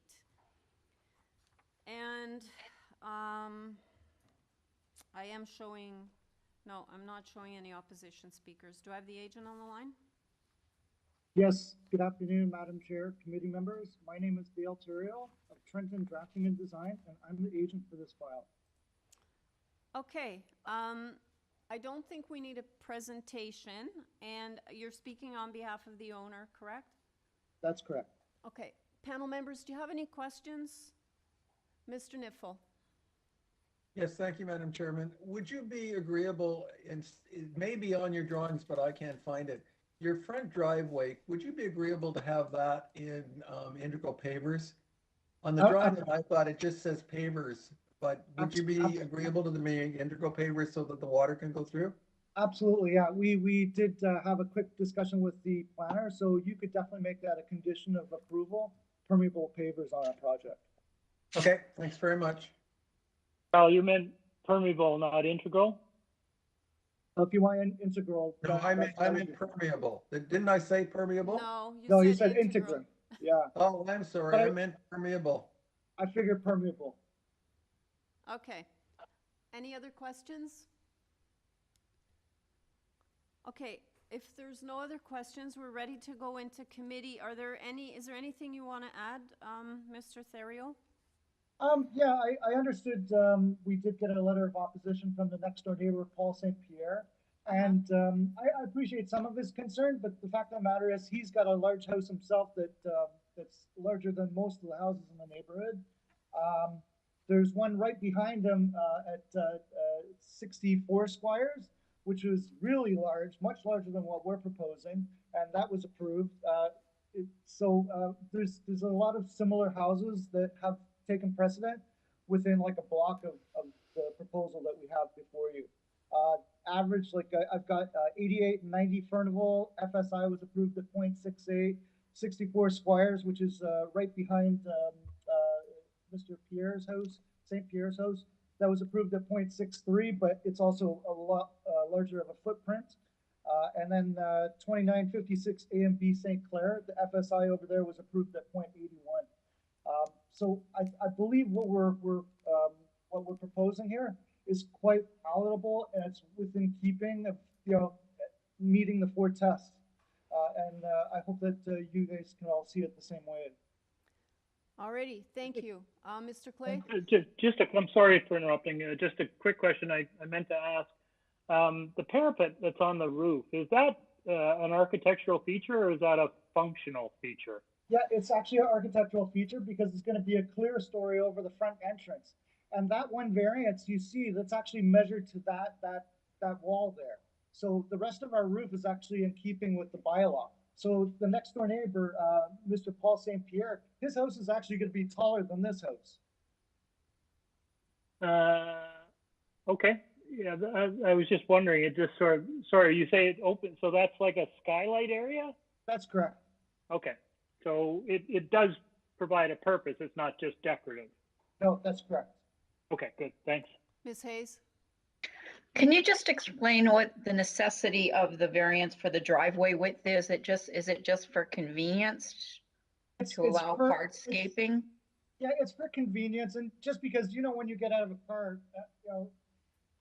And I am showing, no, I'm not showing any opposition speakers. Do I have the agent on the line? Yes, good afternoon, Madam Chair, committee members. My name is Dale Terrio of Trenton Drafting and Design, and I'm the agent for this file. Okay, I don't think we need a presentation, and you're speaking on behalf of the owner, correct? That's correct. Okay, panel members, do you have any questions? Mr. Niffel. Yes, thank you, Madam Chairman. Would you be agreeable, and it may be on your drawings, but I can't find it. Your front driveway, would you be agreeable to have that in integral pavers? On the drawing that I thought it just says pavers, but would you be agreeable to the being integral pavers so that the water can go through? Absolutely, yeah. We did have a quick discussion with the planner, so you could definitely make that a condition of approval, permeable pavers on our project. Okay, thanks very much. Oh, you meant permeable, not integral? If you want an integral. No, I meant permeable. Didn't I say permeable? No, you said integral. Yeah. Oh, I'm sorry. I meant permeable. I figured permeable. Okay. Any other questions? Okay, if there's no other questions, we're ready to go into committee. Is there anything you want to add, Mr. Theriault? Yeah, I understood we did get a letter of opposition from the next door neighbor, Paul St. Pierre. And I appreciate some of his concern, but the fact of the matter is he's got a large house himself that's larger than most of the houses in the neighborhood. There's one right behind him at 64 Squires, which is really large, much larger than what we're proposing, and that was approved. There's a lot of similar houses that have taken precedent within like a block of the proposal that we have before you. Average, like I've got 88 and 90 Furnival, FSI was approved at 0.68, 64 Squires, which is right behind Mr. Pierre's house, St. Pierre's house, that was approved at 0.63, but it's also a lot larger of a footprint. And then 2956 A and B St. Clair, the FSI over there was approved at 0.81. So I believe what we're proposing here is quite palatable, and it's within keeping of meeting the 4 tests. And I hope that you guys can all see it the same way. Alrighty, thank you. Mr. Clay? I'm sorry for interrupting. Just a quick question I meant to ask. The parapet that's on the roof, is that an architectural feature or is that a functional feature? Yeah, it's actually an architectural feature because it's going to be a clear story over the front entrance. And that one variance you see, that's actually measured to that wall there. So the rest of our roof is actually in keeping with the bylaw. So the next door neighbor, Mr. Paul St. Pierre, his house is actually going to be taller than this house. Okay, yeah, I was just wondering, it just sort of, sorry, you say it open, so that's like a skylight area? That's correct. Okay, so it does provide a purpose, it's not just decorative. No, that's correct. Okay, good, thanks. Ms. Hayes? Can you just explain what the necessity of the variance for the driveway width is? Is it just for convenience to allow hardscaping? Yeah, it's for convenience, and just because, you know, when you get out of a car, you know,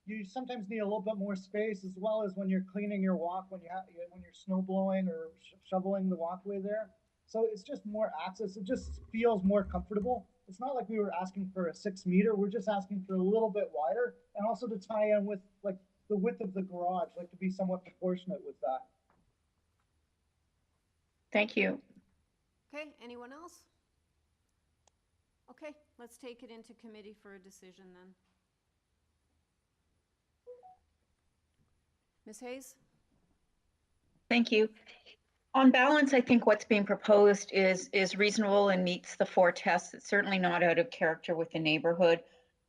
you sometimes need a little bit more space, as well as when you're cleaning your walk, when you're snow blowing or shoveling the walkway there. So it's just more access. It just feels more comfortable. It's not like we were asking for a 6 meter. We're just asking for a little bit wider, and also to tie in with like the width of the garage, like to be somewhat proportionate with that. Thank you. Okay, anyone else? Okay, let's take it into committee for a decision then. Ms. Hayes? Thank you. On balance, I think what's being proposed is reasonable and meets the 4 tests. It's certainly not out of character with the neighborhood.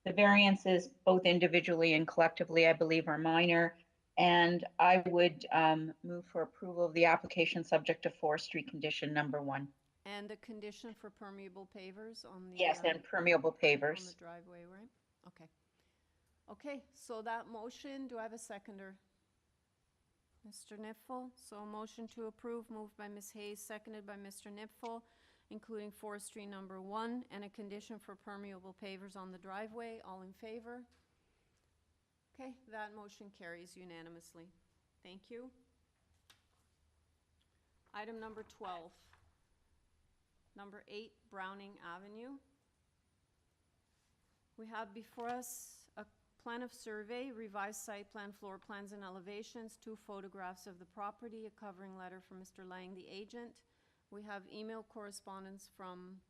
The variances, both individually and collectively, I believe are minor. And I would move for approval of the application subject to forestry condition number 1. And a condition for permeable pavers on the... Yes, and permeable pavers. On the driveway, right? Okay. Okay, so that motion, do I have a seconder? Mr. Nipfel, so motion to approve, moved by Ms. Hayes, seconded by Mr. Nipfel, including forestry number 1 and a condition for permeable pavers on the driveway. All in favor? Okay, that motion carries unanimously. Thank you. Item number 12. Number 8, Browning Avenue. We have before us a plan of survey, revised site plan, floor plans and elevations, 2 photographs of the property, a covering letter from Mr. Lang, the agent. We have email correspondence from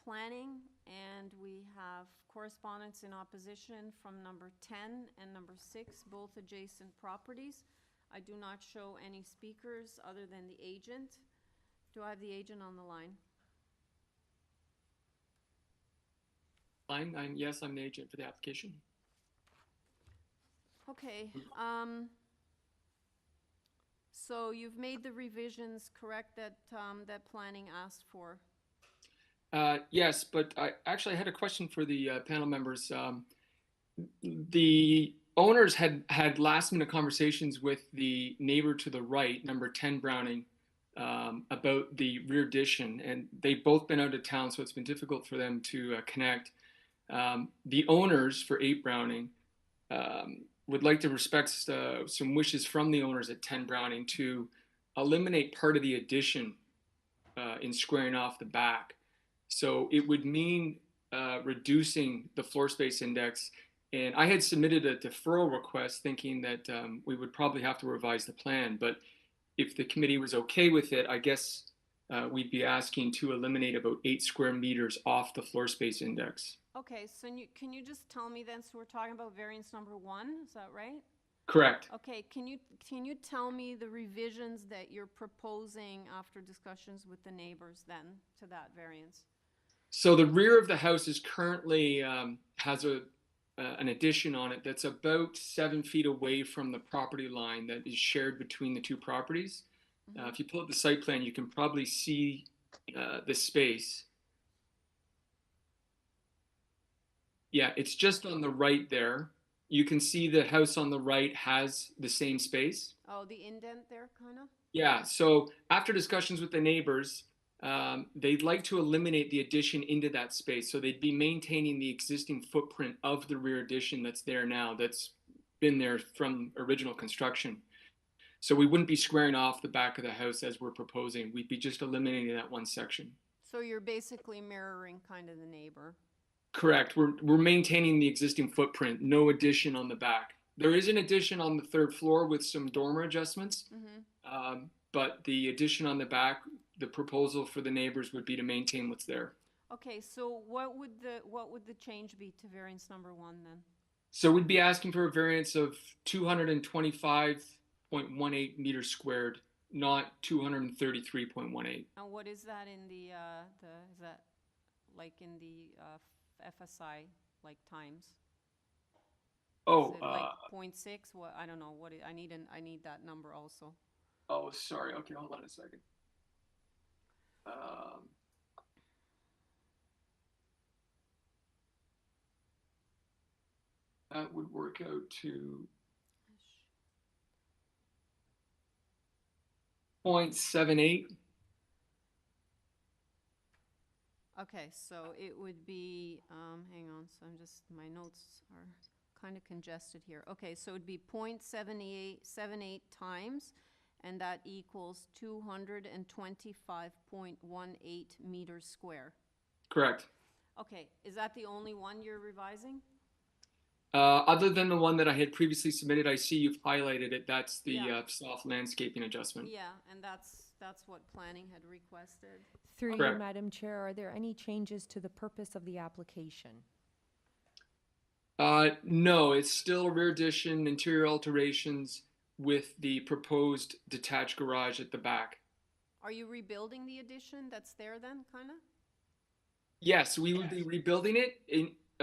planning, and we have correspondence in opposition from number 10 and number 6, both adjacent properties. I do not show any speakers other than the agent. Do I have the agent on the line? Yes, I'm the agent for the application. Okay, so you've made the revisions, correct, that that planning asked for? Yes, but I actually had a question for the panel members. The owners had last minute conversations with the neighbor to the right, number 10 Browning, about the rear addition, and they've both been out of town, so it's been difficult for them to connect. The owners for 8 Browning would like to respect some wishes from the owners at 10 Browning to eliminate part of the addition in squaring off the back. So it would mean reducing the floor space index. And I had submitted a deferral request thinking that we would probably have to revise the plan. But if the committee was okay with it, I guess we'd be asking to eliminate about 8 square meters off the floor space index. Okay, so can you just tell me then, so we're talking about variance number 1, is that right? Correct. Okay, can you tell me the revisions that you're proposing after discussions with the neighbors then to that variance? So the rear of the house is currently has an addition on it that's about 7 feet away from the property line that is shared between the 2 properties. Mm-hmm. If you pull up the site plan, you can probably see the space. Yeah, it's just on the right there. You can see the house on the right has the same space. Oh, the indent there, kind of? Yeah, so after discussions with the neighbors, they'd like to eliminate the addition into that space. So they'd be maintaining the existing footprint of the rear addition that's there now, that's been there from original construction. So we wouldn't be squaring off the back of the house as we're proposing. We'd be just eliminating that one section. So you're basically mirroring kind of the neighbor. Correct. We're maintaining the existing footprint, no addition on the back. There is an addition on the 3rd floor with some dormer adjustments, but the addition on the back, the proposal for the neighbors would be to maintain what's there. Okay, so what would the change be to variance number 1 then? So we'd be asking for a variance of 225.18 meters squared, not 233.18. And what is that in the is that like in the FSI like times? Oh, Is it like 0.6? What, I don't know, I need that number also. oh, sorry. Okay, hold on a second. That would work out to 0.78. Okay, so it would be, hang on, so my notes are kind of congested here. Okay, so it'd be 0.78 times, and that equals 225.18 meters square. Correct. Okay, is that the only one you're revising? Other than the one that I had previously submitted, I see you've highlighted it. That's the Yeah. soft landscaping adjustment. Yeah, and that's what planning had requested. Through you, Correct. Madam Chair, are there any changes to the purpose of the application? No, it's still a rear addition, interior alterations with the proposed detached garage at the back. Are you rebuilding the addition that's there then, kind of? Yes, we would be rebuilding it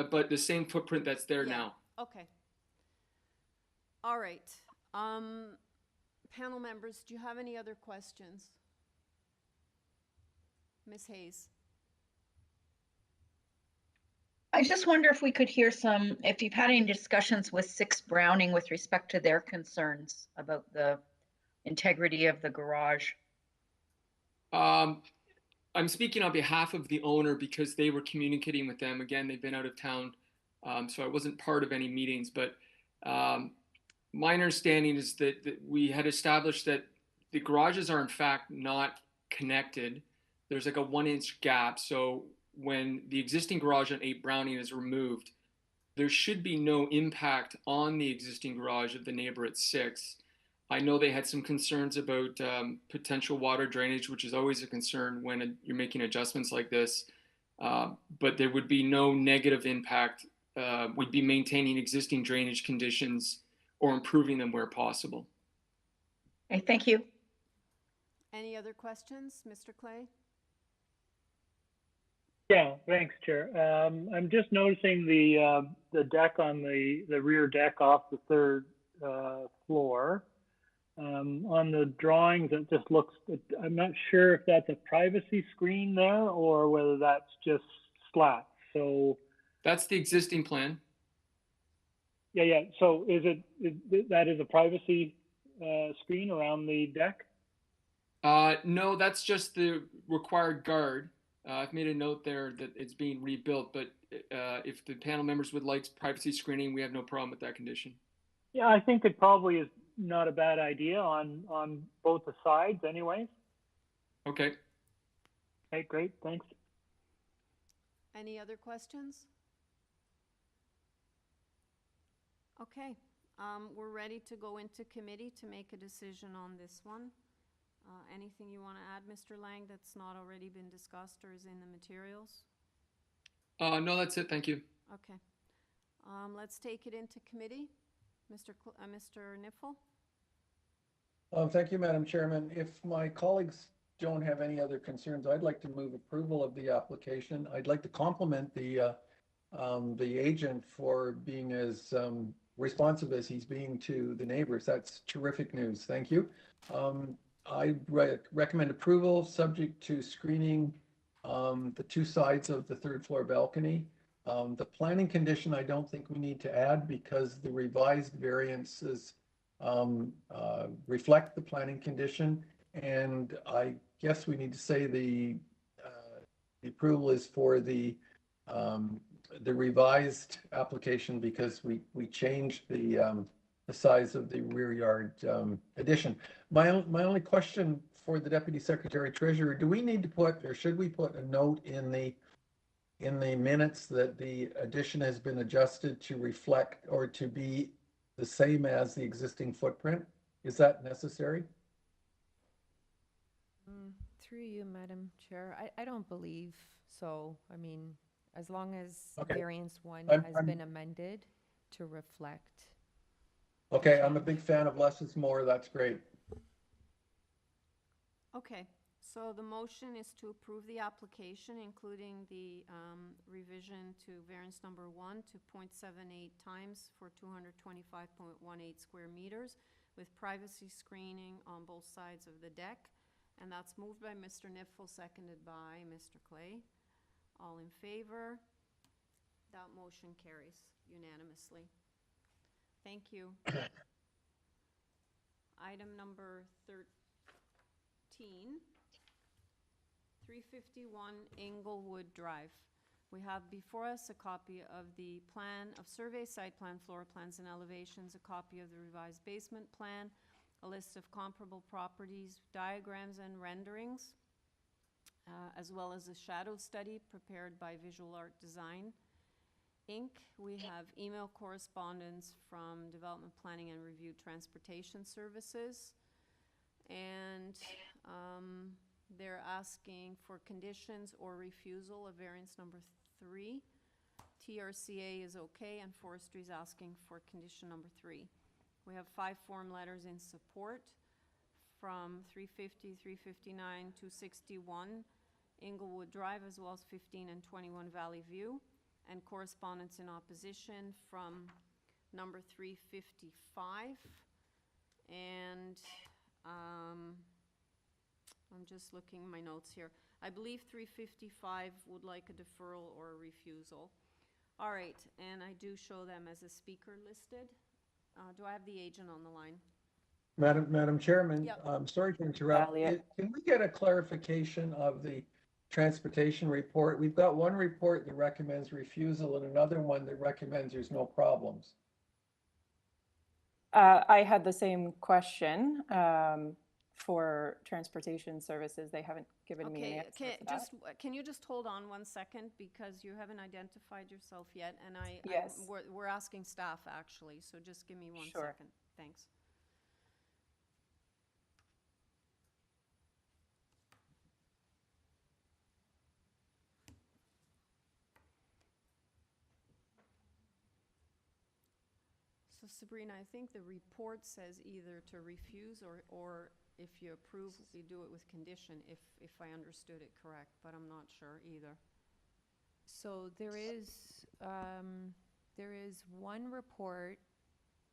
but the same footprint that's there now. Okay. All right. Panel members, do you have any other questions? Ms. Hayes? I just wonder if we could hear if you've had any discussions with 6 Browning with respect to their concerns about the integrity of the garage. I'm speaking on behalf of the owner because they were communicating with them. Again, they've been out of town, so I wasn't part of any meetings. But my understanding is that we had established that the garages are in fact not connected. There's like a 1-inch gap. So when the existing garage on 8 Browning is removed, there should be no impact on the existing garage of the neighbor at 6. I know they had some concerns about potential water drainage, which is always a concern when you're making adjustments like this. But there would be no negative impact. We'd be maintaining existing drainage conditions or improving them where possible. Okay, thank you. Any other questions, Mr. Clay? Yeah, thanks, Chair. I'm just noticing the deck on the rear deck off the 3rd floor. On the drawings, it just looks, I'm not sure if that's a privacy screen there or whether that's just slats. So that's the existing plan. Yeah. So that is a privacy screen around the deck? No, that's just the required guard. I've made a note there that it's being rebuilt, but if the panel members would like privacy screening, we have no problem with that condition. Yeah, I think it probably is not a bad idea on both the sides anyways. Okay. Okay, great, thanks. Any other questions? Okay, we're ready to go into committee to make a decision on this one. Anything you want to add, Mr. Lang, that's not already been discussed or is in the materials? No, that's it. Thank you. Okay. Let's take it into committee. Mr. Niffel? Thank you, Madam Chairman. If my colleagues don't have any other concerns, I'd like to move approval of the application. I'd like to compliment the agent for being as responsive as he's being to the neighbors. That's terrific news. Thank you. I recommend approval subject to screening the 2 sides of the 3rd floor balcony. The planning condition I don't think we need to add because the revised variances reflect the planning condition, and I guess we need to say the approval is for the revised application because we changed the size of the rear yard addition. My only question for the Deputy Secretary Treasurer: do we need to put, or should we put, a note in the minutes that the addition has been adjusted to reflect or to be the same as the existing footprint? Is that necessary? Through you, Madam Chair, I don't believe so. I mean, as long as Okay. variance 1 I'm- has been amended to reflect. Okay, I'm a big fan of less is more. That's great. Okay, So the motion is to approve the application, including the revision to variance number 1 to 0.78 times for 225.18 square meters with privacy screening on both sides of the deck. And that's moved by Mr. Nifl, seconded by Mr. Clay. All in favor? That motion carries unanimously. Thank you. Item number 13. 351 Inglewood Drive. We have before us a copy of the plan of survey, site plan, floor plans, and elevations, a copy of the revised basement plan, a list of comparable properties, diagrams, and renderings, as well as a shadow study prepared by Visual Art Design, Inc. We have email correspondence from Development Planning and Review Transportation Services, and they're asking for conditions or refusal of variance number 3. TRCA is okay, and Forestry is asking for condition number 3. We have 5 form letters in support from 350, 359, 261 Inglewood Drive, as well as 15 and 21 Valley View, and correspondence in opposition from number 355. And I'm just looking my notes here. I believe 355 would like a deferral or a refusal. All right, and I do show them as a speaker listed. Do I have the agent on the line? Madam Chairman, Yep. I'm sorry to interrupt. Elliot. Can we get a clarification of the transportation report? We've got one report that recommends refusal and another one that recommends there's no problems. I had the same question for transportation services. They haven't given me an answer for that. Can you just hold on 1 second, because you haven't identified yourself yet, and Yes. we're asking staff actually, so just give me 1 second. Thanks. So Sabrina, I think the report says either to refuse or if you approve, we do it with condition, if I understood it correct, but I'm not sure either. So there is one report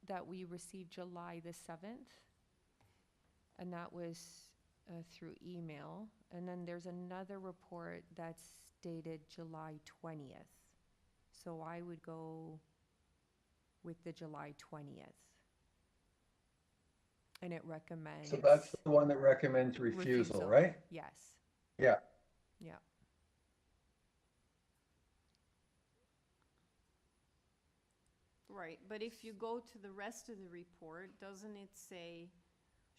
that we received July the 7th, and that was through email. And then there's another report that's dated July 20th. So I would go with the July 20th. And it recommends. So that's the one that recommends refusal, right? Yes. Yeah. Yeah. Right, but if you go to the rest of the report, doesn't it say,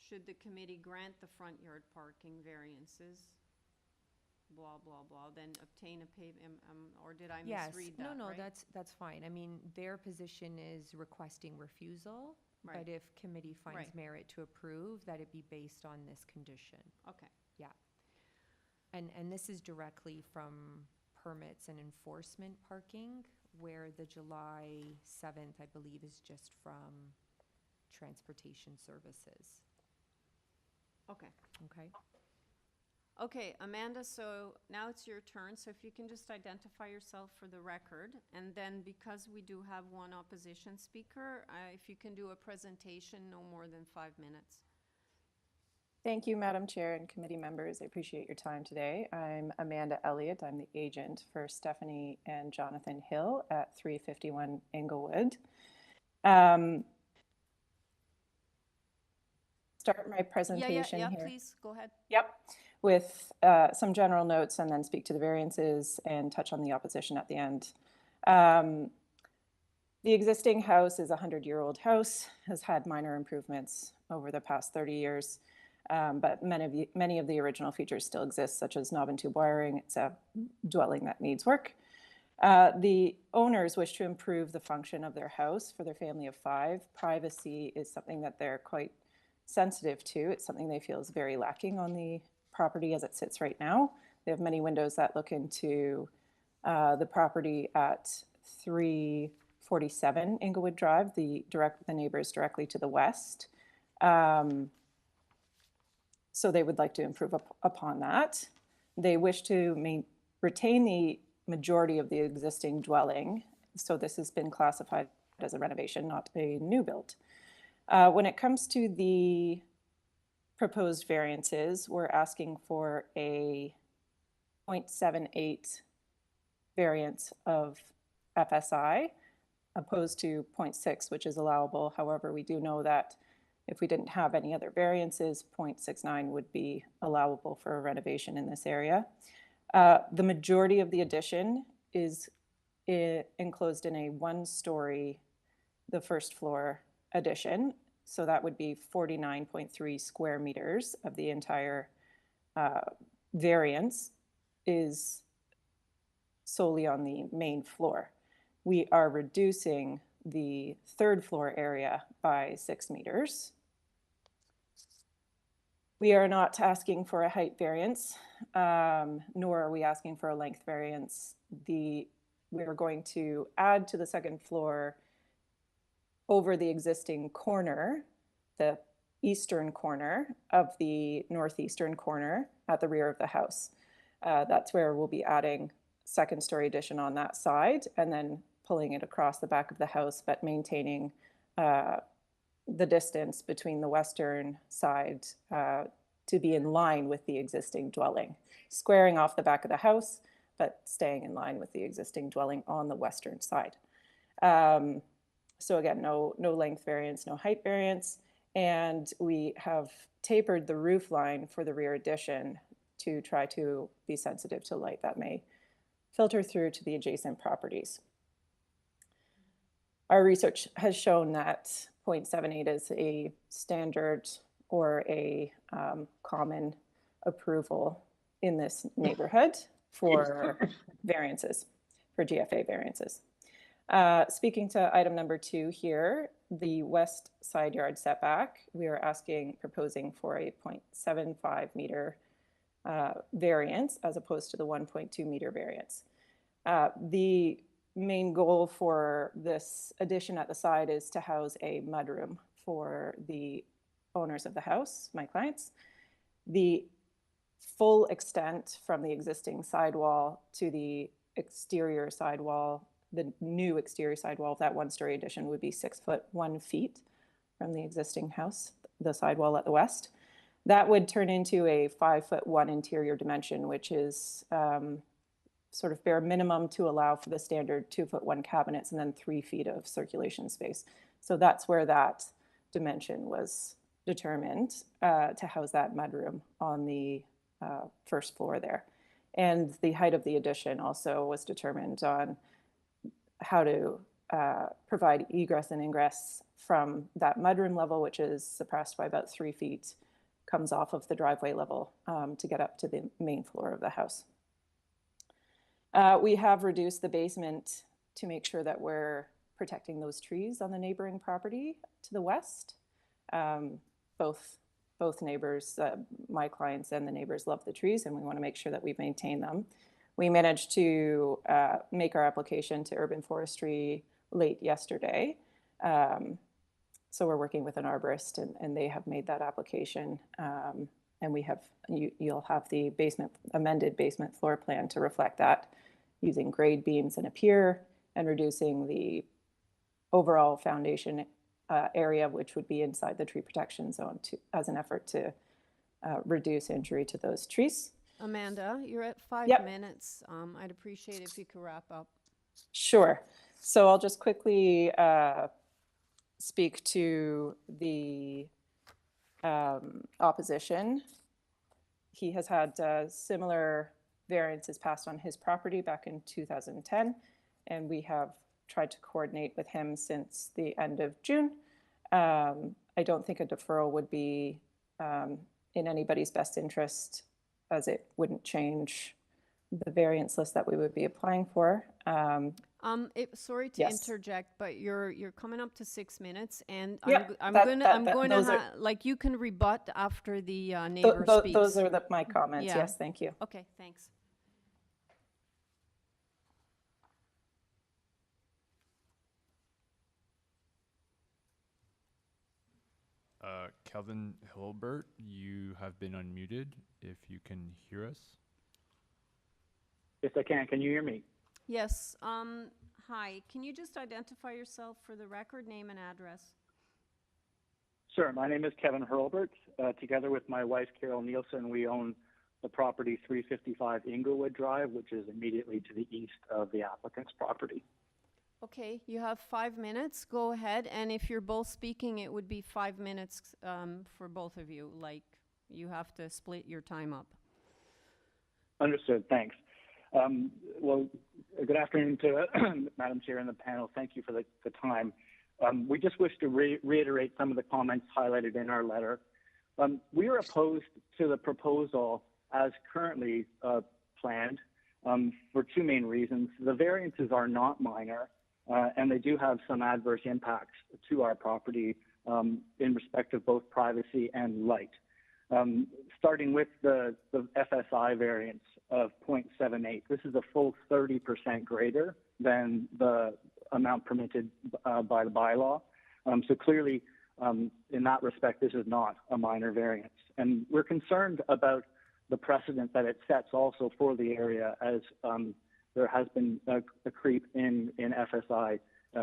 should the committee grant the front yard parking variances? Blah, blah, blah, then obtain a or did I misread that, No, right? that's fine. I mean, their position is requesting refusal, Right. but if committee finds Right. merit to approve, that it be based on this condition. Okay. Yeah. And this is directly from permits and enforcement parking, where the July 7th, I believe, is just from transportation services. Okay. Okay. Okay, Amanda, so now it's your turn, so if you can just identify yourself for the record, and then because we do have one opposition speaker, if you can do a presentation no more than 5 minutes. Thank you, Madam Chair and committee members. I appreciate your time today. I'm Amanda Elliott. I'm the agent for Stephanie and Jonathan Hill at 351 Inglewood. Start my presentation yeah, here. please, go ahead. Yep, with some general notes and then speak to the variances and touch on the opposition at the end. The existing house is a 100-year-old house, has had minor improvements over the past 30 years, but many of the original features still exist, such as knob and tube wiring. It's a dwelling that needs work. The owners wish to improve the function of their house for their family of 5. Privacy is something that they're quite sensitive to. It's something they feel is very lacking on the property as it sits right now. They have many windows that look into the property at 347 Inglewood Drive, the neighbors directly to the west. So they would like to improve upon that. They wish to retain the majority of the existing dwelling. So this has been classified as a renovation, not a new build. When it comes to the proposed variances, we're asking for a 0.78 variance of FSI, opposed to 0.6, which is allowable. However, we do know that if we didn't have any other variances, 0.69 would be allowable for a renovation in this area. The majority of the addition is enclosed in a one-story, the first floor addition. So that would be 49.3 square meters of the entire variance is solely on the main floor. We are reducing the third floor area by 6 meters. We are not asking for a height variance, nor are we asking for a length variance. We are going to add to the second floor over the existing corner, the eastern corner of the northeastern corner at the rear of the house. That's where we'll be adding second story addition on that side and then pulling it across the back of the house, but maintaining the distance between the western side to be in line with the existing dwelling, squaring off the back of the house, but staying in line with the existing dwelling on the western side. So again, no length variance, no height variance, and we have tapered the roof line for the rear addition to try to be sensitive to light that may filter through to the adjacent properties. Our research has shown that 0.78 is a standard or a common approval in this neighborhood for variances, for GFA variances. Speaking to item number 2 here, the west side yard setback, we are proposing for a 0.75 meter variance as opposed to the 1.2 meter variance. The main goal for this addition at the side is to house a mudroom for the owners of the house, my clients. The full extent from the existing sidewall to the exterior sidewall, the new exterior sidewall of that one-story addition would be 6 foot 1 feet from the existing house, the sidewall at the west. That would turn into a 5 foot 1 interior dimension, which is sort of bare minimum to allow for the standard 2 foot 1 cabinets and then 3 feet of circulation space. So that's where that dimension was determined to house that mudroom on the first floor there. And the height of the addition also was determined on how to provide egress and ingress from that mudroom level, which is suppressed by about 3 feet, comes off of the driveway level to get up to the main floor of the house. We have reduced the basement to make sure that we're protecting those trees on the neighboring property to the west. Both neighbors, my clients and the neighbors, love the trees, and we want to make sure that we maintain them. We managed to make our application to urban forestry late yesterday. So we're working with an arborist, and they have made that application. And we have, you'll have the amended basement floor plan to reflect that, using grade beams and a pier, and reducing the overall foundation area, which would be inside the tree protection zone, as an effort to reduce injury to those trees. Amanda, you're at 5 minutes. I'd appreciate if you could wrap up. Sure. So I'll just quickly speak to the opposition. He has had similar variances passed on his property back in 2010, and we have tried to coordinate with him since the end of June. I don't think a deferral would be in anybody's best interest, as it wouldn't change the variance list that we would be applying for. Sorry to interject, but you're coming up to 6 minutes, and I'm going to like, you can rebut after the neighbor speaks. Those are my comments. Yeah. Yes, thank you. Okay, thanks. Kelvin Hilbert, you have been unmuted if you can hear us. Yes, I can. Can you hear me? Yes. Hi. Can you just identify yourself for the record, name and address? Sure. My name is Kevin Hurlbert. Together with my wife, Carol Nielsen, we own the property 355 Inglewood Drive, which is immediately to the east of the applicant's property. Okay, you have 5 minutes. Go ahead. And if you're both speaking, it would be 5 minutes for both of you. Like, you have to split your time up. Understood. Thanks. Well, good afternoon to Madam Chair and the panel. Thank you for the time. We just wish to reiterate some of the comments highlighted in our letter. We are opposed to the proposal as currently planned for two main reasons. The variances are not minor, and they do have some adverse impacts to our property in respect of both privacy and light. Starting with the FSI variance of 0.78, this is a full 30% greater than the amount permitted by the bylaw. So clearly, in that respect, this is not a minor variance. And we're concerned about the precedent that it sets also for the area, as there has been a creep in FSI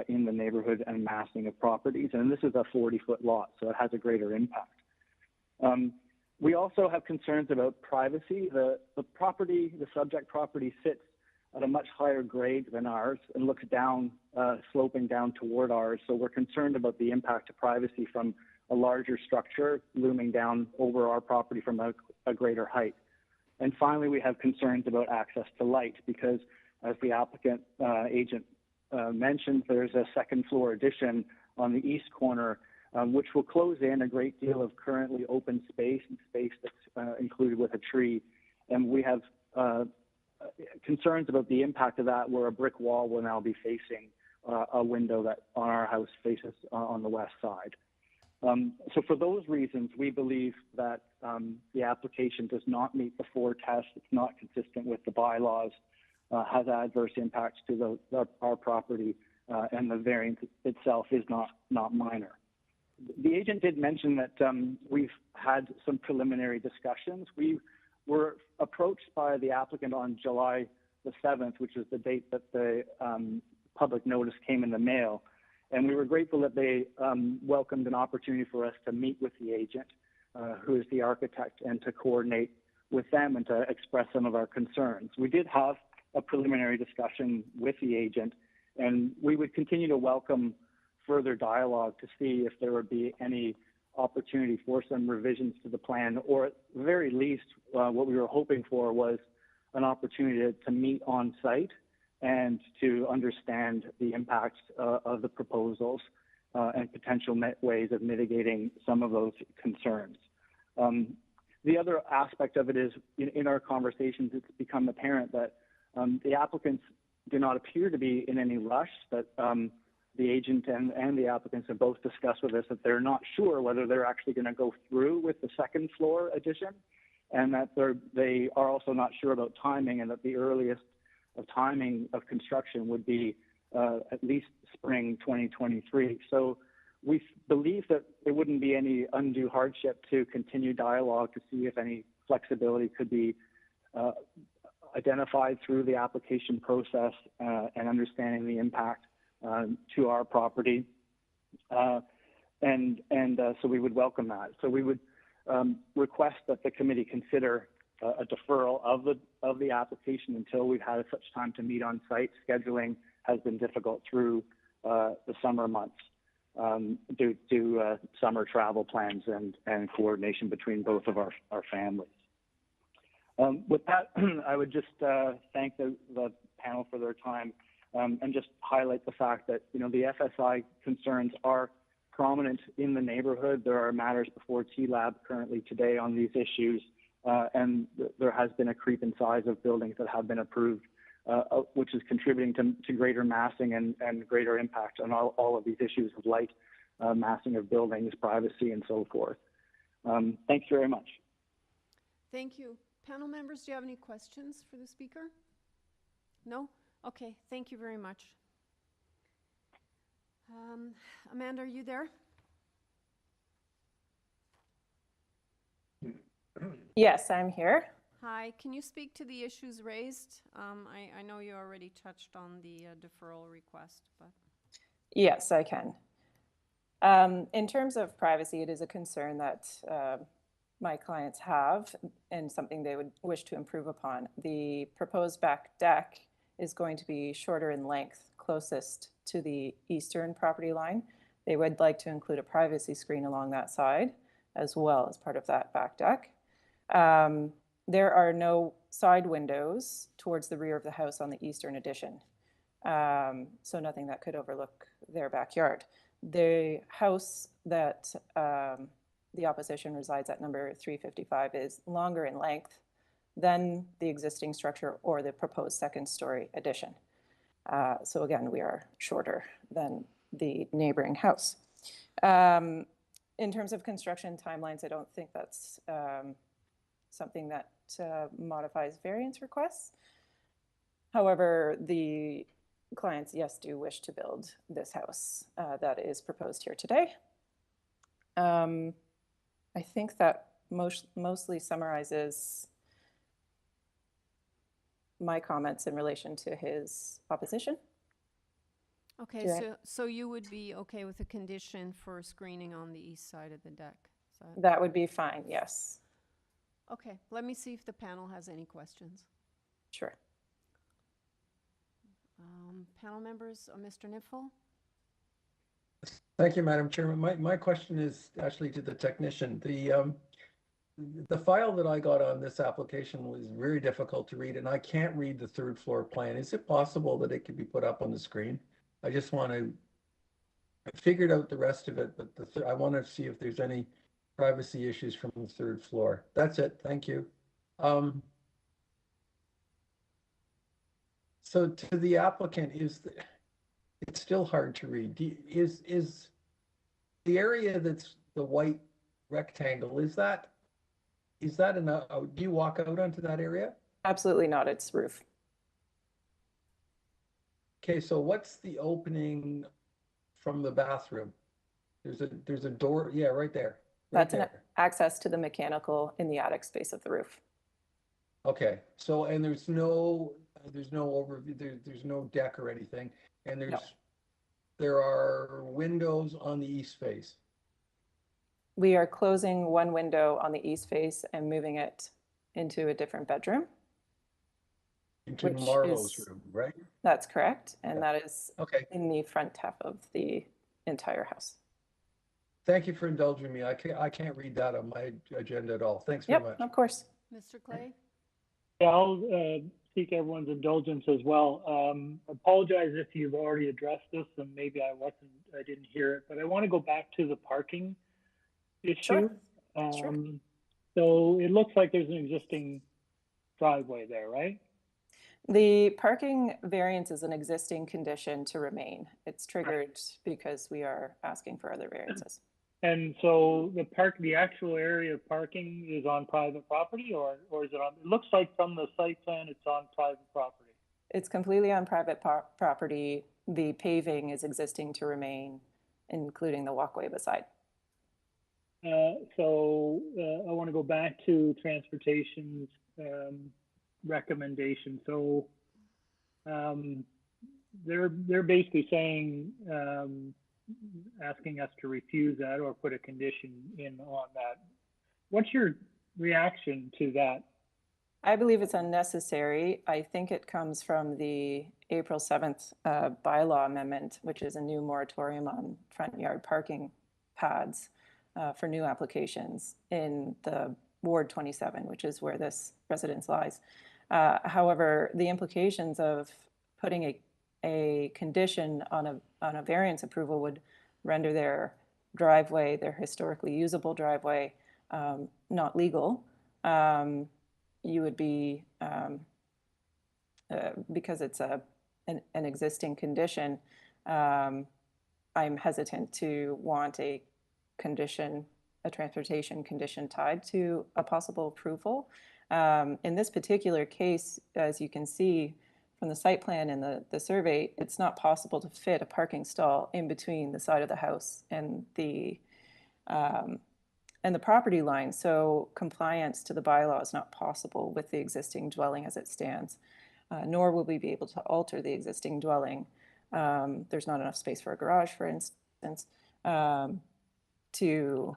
in the neighborhood and massing of properties. And this is a 40-foot lot, so it has a greater impact. We also have concerns about privacy. The property, the subject property, sits at a much higher grade than ours and looks down, sloping down toward ours. So we're concerned about the impact to privacy from a larger structure looming down over our property from a greater height. And finally, we have concerns about access to light because, as the applicant agent mentioned, there's a second floor addition on the east corner, which will close in a great deal of currently open space and space that's included with a tree. And we have concerns about the impact of that, where a brick wall will now be facing a window that on our house faces on the west side. So for those reasons, we believe that the application does not meet the four tests. It's not consistent with the bylaws, has adverse impacts to our property, and the variance itself is not minor. The agent did mention that we've had some preliminary discussions. We were approached by the applicant on July the 7th, which is the date that the public notice came in the mail. And we were grateful that they welcomed an opportunity for us to meet with the agent, who is the architect, and to coordinate with them and to express some of our concerns. We did have a preliminary discussion with the agent, and we would continue to welcome further dialogue to see if there would be any opportunity for some revisions to the plan, or at the very least, what we were hoping for was an opportunity to meet on site and to understand the impacts of the proposals and potential ways of mitigating some of those concerns. The other aspect of it is, in our conversations, it's become apparent that the applicants do not appear to be in any rush, that the agent and the applicants have both discussed with us that they're not sure whether they're actually going to go through with the second floor addition, and that they are also not sure about timing, and that the earliest of timing of construction would be at least spring 2023. So we believe that there wouldn't be any undue hardship to continue dialogue to see if any flexibility could be identified through the application process and understanding the impact to our property. So we would welcome that. So we would request that the committee consider a deferral of the application until we've had such time to meet on site. Scheduling has been difficult through the summer months due to summer travel plans and coordination between both of our families. With that, I would just thank the panel for their time and just highlight the fact that, the FSI concerns are prominent in the neighborhood. There are matters before TLAB currently today on these issues, and there has been a creep in size of buildings that have been approved, which is contributing to greater massing and greater impact on all of these issues of light, massing of buildings, privacy, and so forth. Thanks very much. Thank you. Panel members, do you have any questions for the speaker? No? Okay, thank you very much. Amanda, are you there? Yes, I'm here. Hi, can you speak to the issues raised? I know you already touched on the deferral request, but. Yes, I can. In terms of privacy, it is a concern that my clients have and something they would wish to improve upon. The proposed back deck is going to be shorter in length, closest to the eastern property line. They would like to include a privacy screen along that side as well as part of that back deck. There are no side windows towards the rear of the house on the eastern addition, so nothing that could overlook their backyard. The house that the opposition resides at, number 355, is longer in length than the existing structure or the proposed second-story addition. So again, we are shorter than the neighboring house. In terms of construction timelines, I don't think that's something that modifies variance requests. However, the clients, yes, do wish to build this house that is proposed here today. I think that mostly summarizes my comments in relation to his opposition. Okay, so you would be okay with a condition for screening on the east side of the deck? That would be fine, yes. Okay, let me see if the panel has any questions. Sure. Panel members, Mr. Nipfel? Thank you, Madam Chairman. My question is actually to the technician. The file that I got on this application was very difficult to read, and I can't read the third floor plan. Is it possible that it could be put up on the screen? I just want to, I figured out the rest of it, but I want to see if there's any privacy issues from the third floor. That's it. Thank you. So to the applicant, it's still hard to read. Is the area that's the white rectangle, is that enough? Do you walk out onto that area? Absolutely not. It's roof. Okay, so what's the opening from the bathroom? There's a door, yeah, right there. That's an access to the mechanical in the attic space of the roof. Okay, so, and there's no overview, there's no deck or anything, and there are windows on the east face. We are closing one window on the east face and moving it into a different bedroom. Into Marlowe's room, right? That's correct, and that is in the front half of the entire house. Thank you for indulging me. I can't read that on my agenda at all. Thanks very much. Of course. Mr. Clay? Yeah, I'll seek everyone's indulgence as well. Apologize if you've already addressed this and maybe I didn't hear it, but I want to go back to the parking issue. Sure. So it looks like there's an existing driveway there, right? The parking variance is an existing condition to remain. It's triggered because we are asking for other variances. And so the actual area of parking is on private property, or is it on? It looks like from the site plan it's on private property. It's completely on private property. The paving is existing to remain, including the walkway beside. So I want to go back to transportation's recommendation. So they're basically saying, asking us to refuse that or put a condition in on that. What's your reaction to that? I believe it's unnecessary. I think it comes from the April 7th bylaw amendment, which is a new moratorium on front yard parking pads for new applications in the Ward 27, which is where this residence lies. However, the implications of putting a condition on a variance approval would render their driveway, their historically usable driveway, not legal. You would be, because it's an existing condition, I'm hesitant to want a condition, a transportation condition tied to a possible approval. In this particular case, as you can see from the site plan and the survey, it's not possible to fit a parking stall in between the side of the house and the and the property line. So compliance to the bylaw is not possible with the existing dwelling as it stands, nor will we be able to alter the existing dwelling. There's not enough space for a garage, for instance, to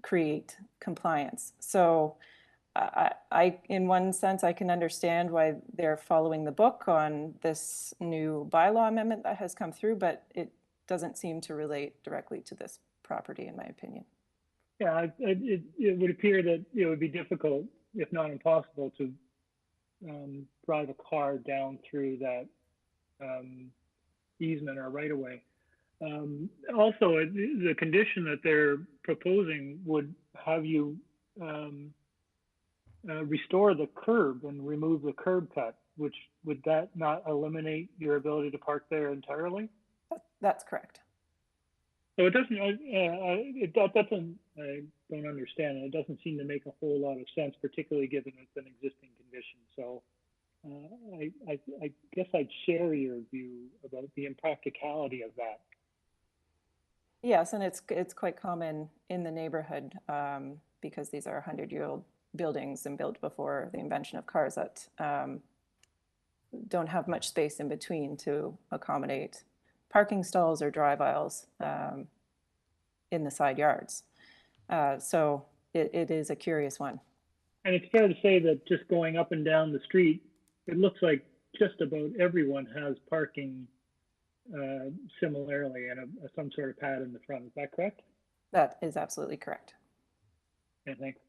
create compliance. So in one sense, I can understand why they're following the book on this new bylaw amendment that has come through, but it doesn't seem to relate directly to this property, in my opinion. Yeah, it would appear that it would be difficult, if not impossible, to drive a car down through that easement or right of way. Also, the condition that they're proposing would have you restore the curb and remove the curb cut, which would that not eliminate your ability to park there entirely? That's correct. So it doesn't, that doesn't, I don't understand it. It doesn't seem to make a whole lot of sense, particularly given it's an existing condition. So I guess I'd share your view about the impracticality of that. Yes, and it's quite common in the neighborhood because these are 100-year-old buildings and built before the invention of cars that don't have much space in between to accommodate parking stalls or drive aisles in the side yards. So it is a curious one. And it's fair to say that just going up and down the street, it looks like just about everyone has parking similarly and some sort of pad in the front. Is that correct? That is absolutely correct. Okay, thanks.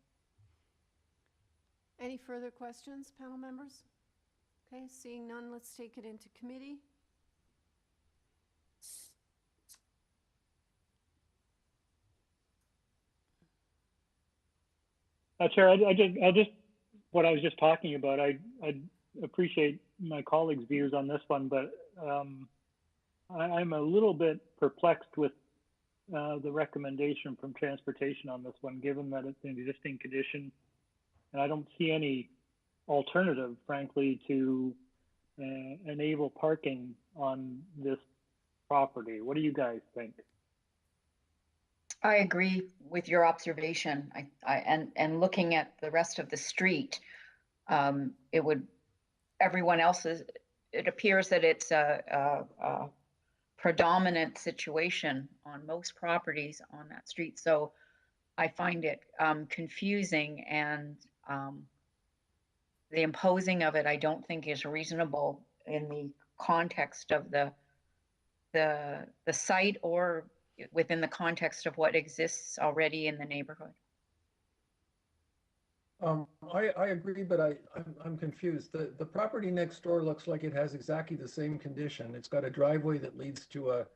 Any further questions, panel members? Okay, seeing none, let's take it into committee. Chair, I just what I was just talking about. I appreciate my colleagues' views on this one, but I'm a little bit perplexed with the recommendation from transportation on this one, given that it's an existing condition, and I don't see any alternative, frankly, to enable parking on this property. What do you guys think? I agree with your observation. And looking at the rest of the street, everyone else's, it appears that it's a predominant situation on most properties on that street. So I find it confusing, and the imposing of it, I don't think is reasonable in the context of the site or within the context of what exists already in the neighborhood. I agree, but I'm confused. The property next door looks like it has exactly the same condition. It's got a driveway that leads to a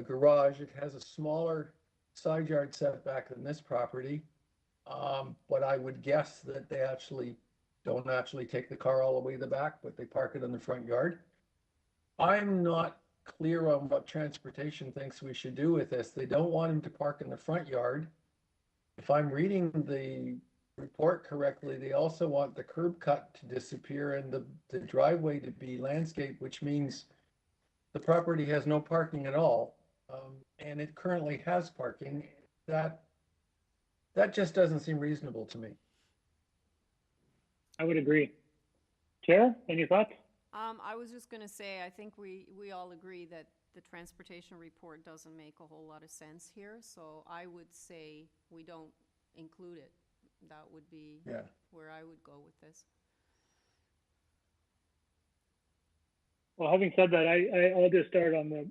garage. It has a smaller side yard setback than this property. But I would guess that they don't actually take the car all the way to the back, but they park it in the front yard. I'm not clear on what transportation thinks we should do with this. They don't want him to park in the front yard. If I'm reading the report correctly, they also want the curb cut to disappear and the driveway to be landscaped, which means the property has no parking at all. And it currently has parking. That just doesn't seem reasonable to me. I would agree. Chair, any thoughts? I was just going to say, I think we all agree that the transportation report doesn't make a whole lot of sense here. So I would say we don't include it. That would be where I would go with this. Well, having said that, I'll just start on the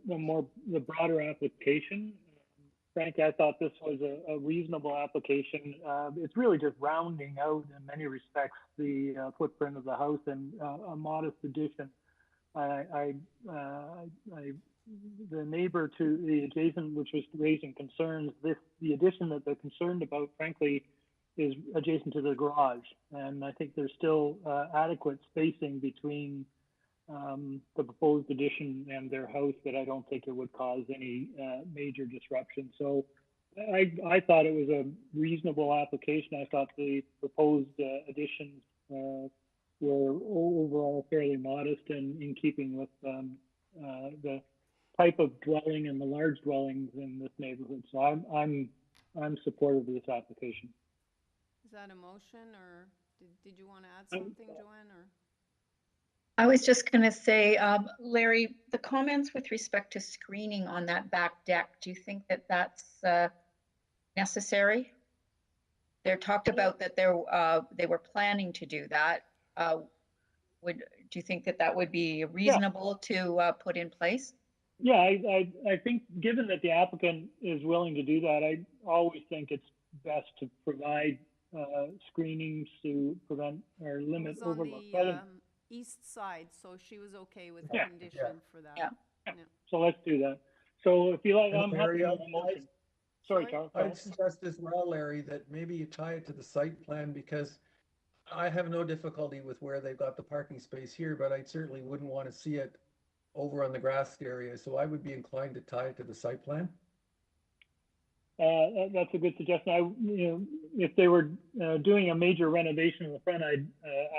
broader application. Frankly, I thought this was a reasonable application. It's really just rounding out, in many respects, the footprint of the house and a modest addition. The neighbor to the adjacent, which was raising concerns, the addition that they're concerned about, frankly, is adjacent to the garage. And I think there's still adequate spacing between the proposed addition and their house that I don't think it would cause any major disruption. So I thought it was a reasonable application. I thought the proposed additions were overall fairly modest and in keeping with the type of dwelling and the large dwellings in this neighborhood. So I'm supportive of this application. Is that a motion, or did you want to add something, Joanne, or? I was just going to say, Larry, the comments with respect to screening on that back deck, do you think that that's necessary? They're talked about that they were planning to do that. Do you think that that would be reasonable to put in place? Yeah, I think given that the applicant is willing to do that, I always think it's best to provide screenings to prevent or limit It was on overlook. the east side, so she was okay with the condition for that. Yeah. So let's do that. So if you like, I'm happy Larry, with the motion. Sorry, Carl. I'd suggest as well, Larry, that maybe you tie it to the site plan, because I have no difficulty with where they've got the parking space here, but I certainly wouldn't want to see it over on the grassed area. So I would be inclined to tie it to the site plan. That's a good suggestion. If they were doing a major renovation in the front, I'd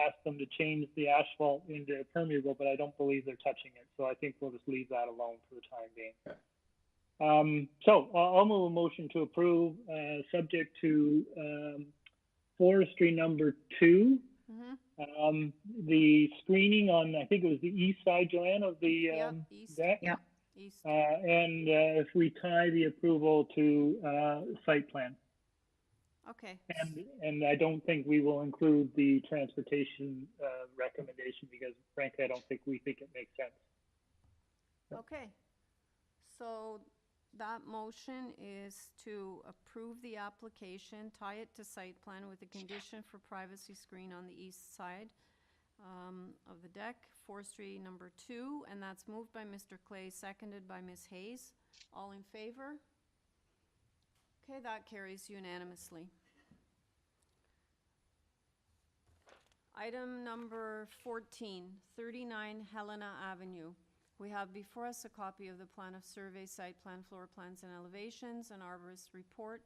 ask them to change the asphalt into permeable, but I don't believe they're touching it. So I think we'll just leave that alone for the time being. Okay. So I'll move a motion to approve, subject to forestry number 2. The screening on, I think it was the east side, Joanne, of the deck. Yeah. East. And if we tie the approval to site plan. Okay. And I don't think we will include the transportation recommendation, because frankly, I don't think we think it makes sense. Okay. So that motion is to approve the application, tie it to site plan with a condition for privacy screen on the east side of the deck, forestry number 2, and that's moved by Mr. Clay, seconded by Ms. Hayes. All in favor? Okay, that carries unanimously. Item number 14, 39 Helena Avenue. We have before us a copy of the plan of survey, site plan, floor plans, and elevations, an arborist report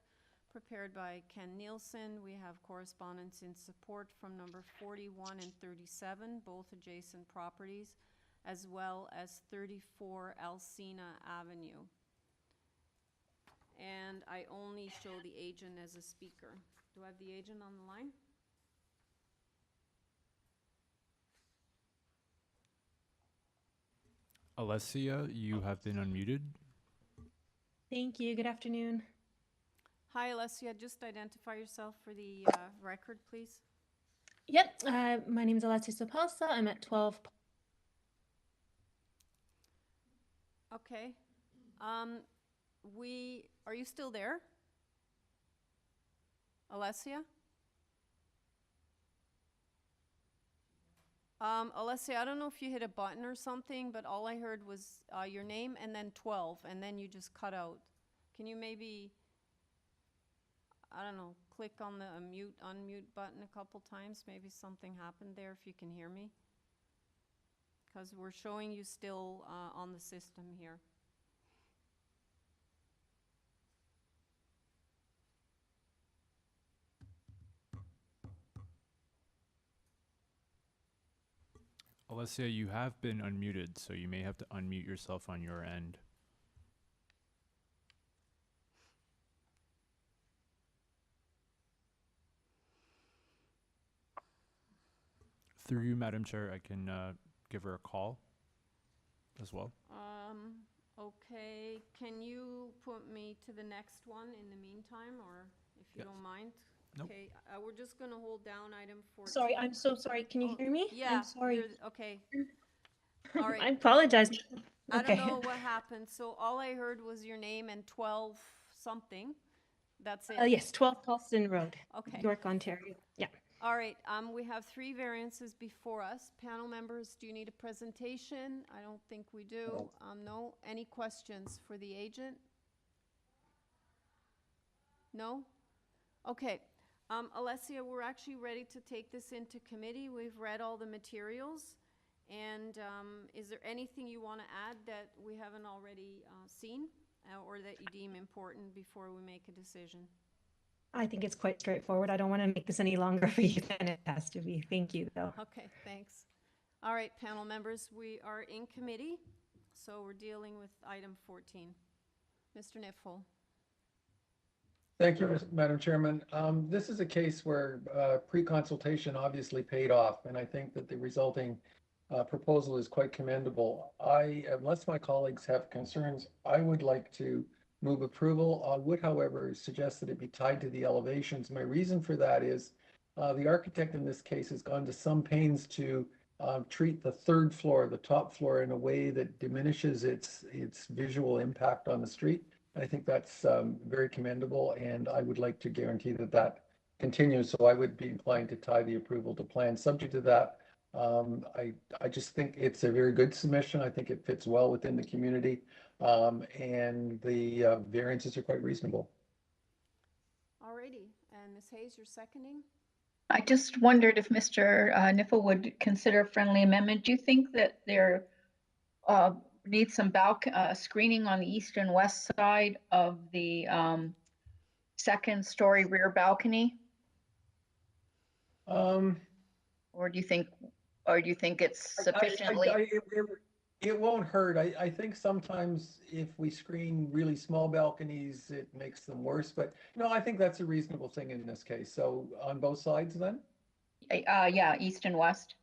prepared by Ken Nielsen. We have correspondence in support from number 41 and 37, both adjacent properties, as well as 34 Alcina Avenue. And I only show the agent as a speaker. Do I have the agent on the line? Alessia, you have been unmuted. Thank you. Good afternoon. Hi, Alessia. Just identify yourself for the record, please. Yep. My name is Alessia Sopelsa. I'm at 12. Okay. Are you still there? Alessia? Alessia, I don't know if you hit a button or something, but all I heard was your name and then 12, and then you just cut out. Can you maybe, I don't know, click on the unmute button a couple times? Maybe something happened there, if you can hear me. Because we're showing you still on the system here. Alessia, you have been unmuted, so you may have to unmute yourself on your end. Through you, Madam Chair, I can give her a call as well. Okay, can you put me to the next one in the meantime, or if you don't mind? Nope. Okay, we're just gonna hold down item 14. Sorry, I'm so sorry. Can you hear me? Yeah. I'm sorry. Okay. All right. I apologize. I Okay. don't know what happened. So all I heard was your name and 12 something. That's it. Yes, 12 Paulson Road, Okay. York, Ontario. Yeah. All right. We have 3 variances before us. Panel members, do you need a presentation? I don't think we do. No. Any questions for the agent? No? Okay. Alessia, we're actually ready to take this into committee. We've read all the materials. And is there anything you want to add that we haven't already seen or that you deem important before we make a decision? I think it's quite straightforward. I don't want to make this any longer for you than it has to be. Thank you, though. Okay, thanks. All right, panel members, we are in committee. So we're dealing with item 14. Mr. Nifel. Thank you, Madam Chairman. This is a case where pre-consultation obviously paid off, and I think that the resulting proposal is quite commendable. Unless my colleagues have concerns, I would like to move approval. I would, however, suggest that it be tied to the elevations. My reason for that is the architect in this case has gone to some pains to treat the third floor, the top floor, in a way that diminishes its visual impact on the street. I think that's very commendable, and I would like to guarantee that that continues. So I would be inclined to tie the approval to plan. Subject to that, I just think it's a very good submission. I think it fits well within the community, and the variances are quite reasonable. Alrighty, and Ms. Hayes, you're seconding? I just wondered if Mr. Nifel would consider a friendly amendment. Do you think that there needs some screening on the east and west side of the second story rear balcony? Or do you think it's sufficiently? It won't hurt. I think sometimes if we screen really small balconies, it makes them worse. But no, I think that's a reasonable thing in this case. So on both sides then? Yeah, east and west.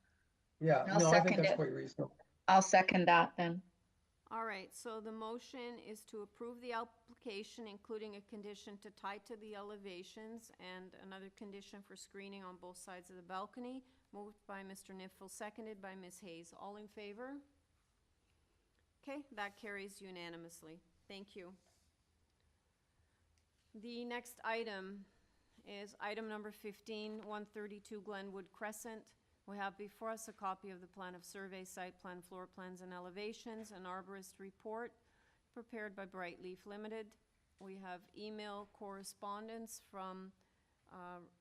Yeah, I'll no, I think second that's it. quite reasonable. I'll second that then. All right, so the motion is to approve the application, including a condition to tie to the elevations and another condition for screening on both sides of the balcony. Moved by Mr. Nifel, seconded by Ms. Hayes. All in favor? Okay, that carries unanimously. Thank you. The next item is item number 15, 132 Glenwood Crescent. We have before us a copy of the plan of survey, site plan, floor plans, and elevations, an arborist report prepared by Brightleaf Limited. We have email correspondence from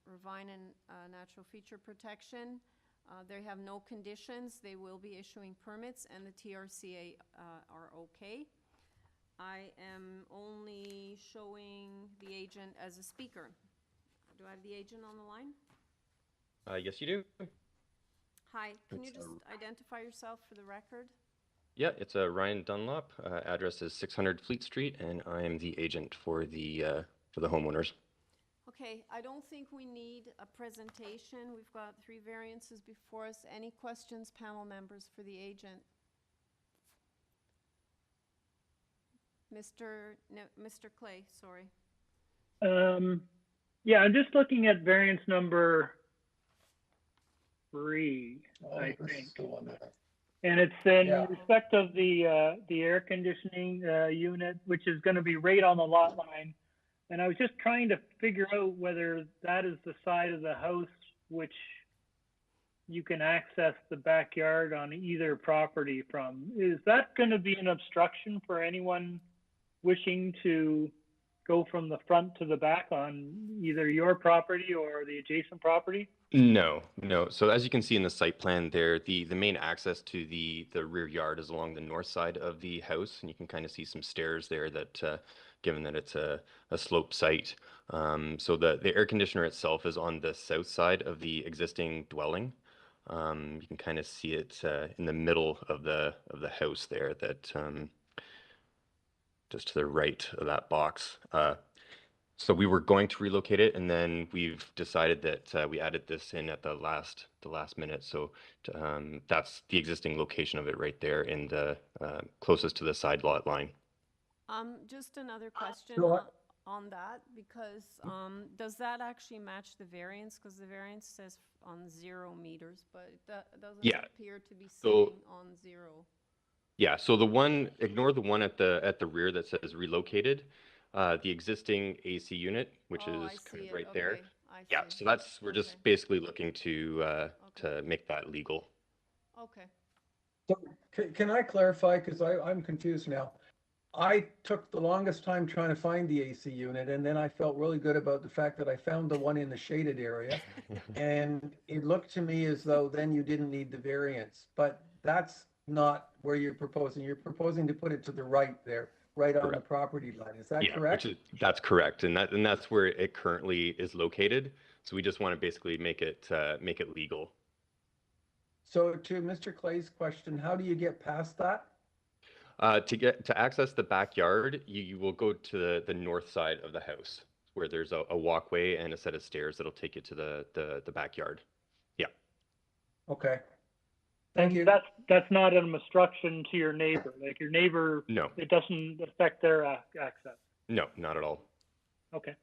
Revine and Natural Feature Protection. They have no conditions. They will be issuing permits, and the TRCA are okay. I am only showing the agent as a speaker. Do I have the agent on the line? Yes, you do. Hi, can you just identify yourself for the record? Yeah, it's Ryan Dunlop. Address is 600 Fleet Street, and I am the agent for the homeowners. Okay, I don't think we need a presentation. We've got 3 variances before us. Any questions, panel members, for the agent? Mr. Clay, sorry. Yeah, I'm just looking at variance number 3, I think. And it's in respect of the air conditioning unit, which is going to be right on the lot line. And I was just trying to figure out whether that is the side of the house which you can access the backyard on either property from. Is that going to be an obstruction for anyone wishing to go from the front to the back on either your property or the adjacent property? No. So as you can see in the site plan there, the main access to the rear yard is along the north side of the house, and you can kind of see some stairs there that, given that it's a slope site. So the air conditioner itself is on the south side of the existing dwelling. You can kind of see it in the middle of the house there, that just to the right of that box. So we were going to relocate it, and then we've decided that we added this in at the last minute. So that's the existing location of it right there in the closest to the side lot line. Just another question on that, because does that actually match the variance? Because the variance says on 0 meters, but it doesn't appear to be sitting on 0. Yeah, so ignore the one at the rear that says relocated. The existing AC unit, which is kind of right there. Yeah, so we're just basically looking to make that legal. Okay. So can I clarify, because I'm confused now. I took the longest time trying to find the AC unit, and then I felt really good about the fact that I found the one in the shaded area. And it looked to me as though then you didn't need the variance, but that's not where you're proposing. You're proposing to put it to the right there, right on the property line. Is that correct? That's correct, and that's where it currently is located. So we just want to basically make it legal. So to Mr. Clay's question, how do you get past that? To access the backyard, you will go to the north side of the house where there's a walkway and a set of stairs that'll take you to the backyard. Yeah. Okay. Thank you. That's not an obstruction to your neighbor. Like your neighbor, No. it doesn't affect their access. No, not at all. Okay.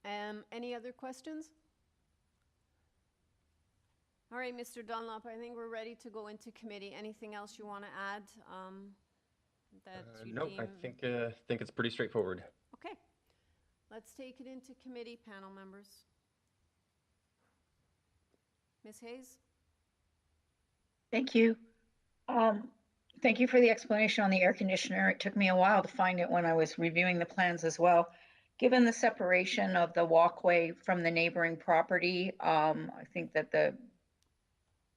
Any other questions? All right, Mr. Dunlop, I think we're ready to go into committee. Anything else you want to add? That you No, I deem- think it's pretty straightforward. Okay, let's take it into committee, panel members. Ms. Hayes? Thank you. Thank you for the explanation on the air conditioner. It took me a while to find it when I was reviewing the plans as well. Given the separation of the walkway from the neighboring property, I think that the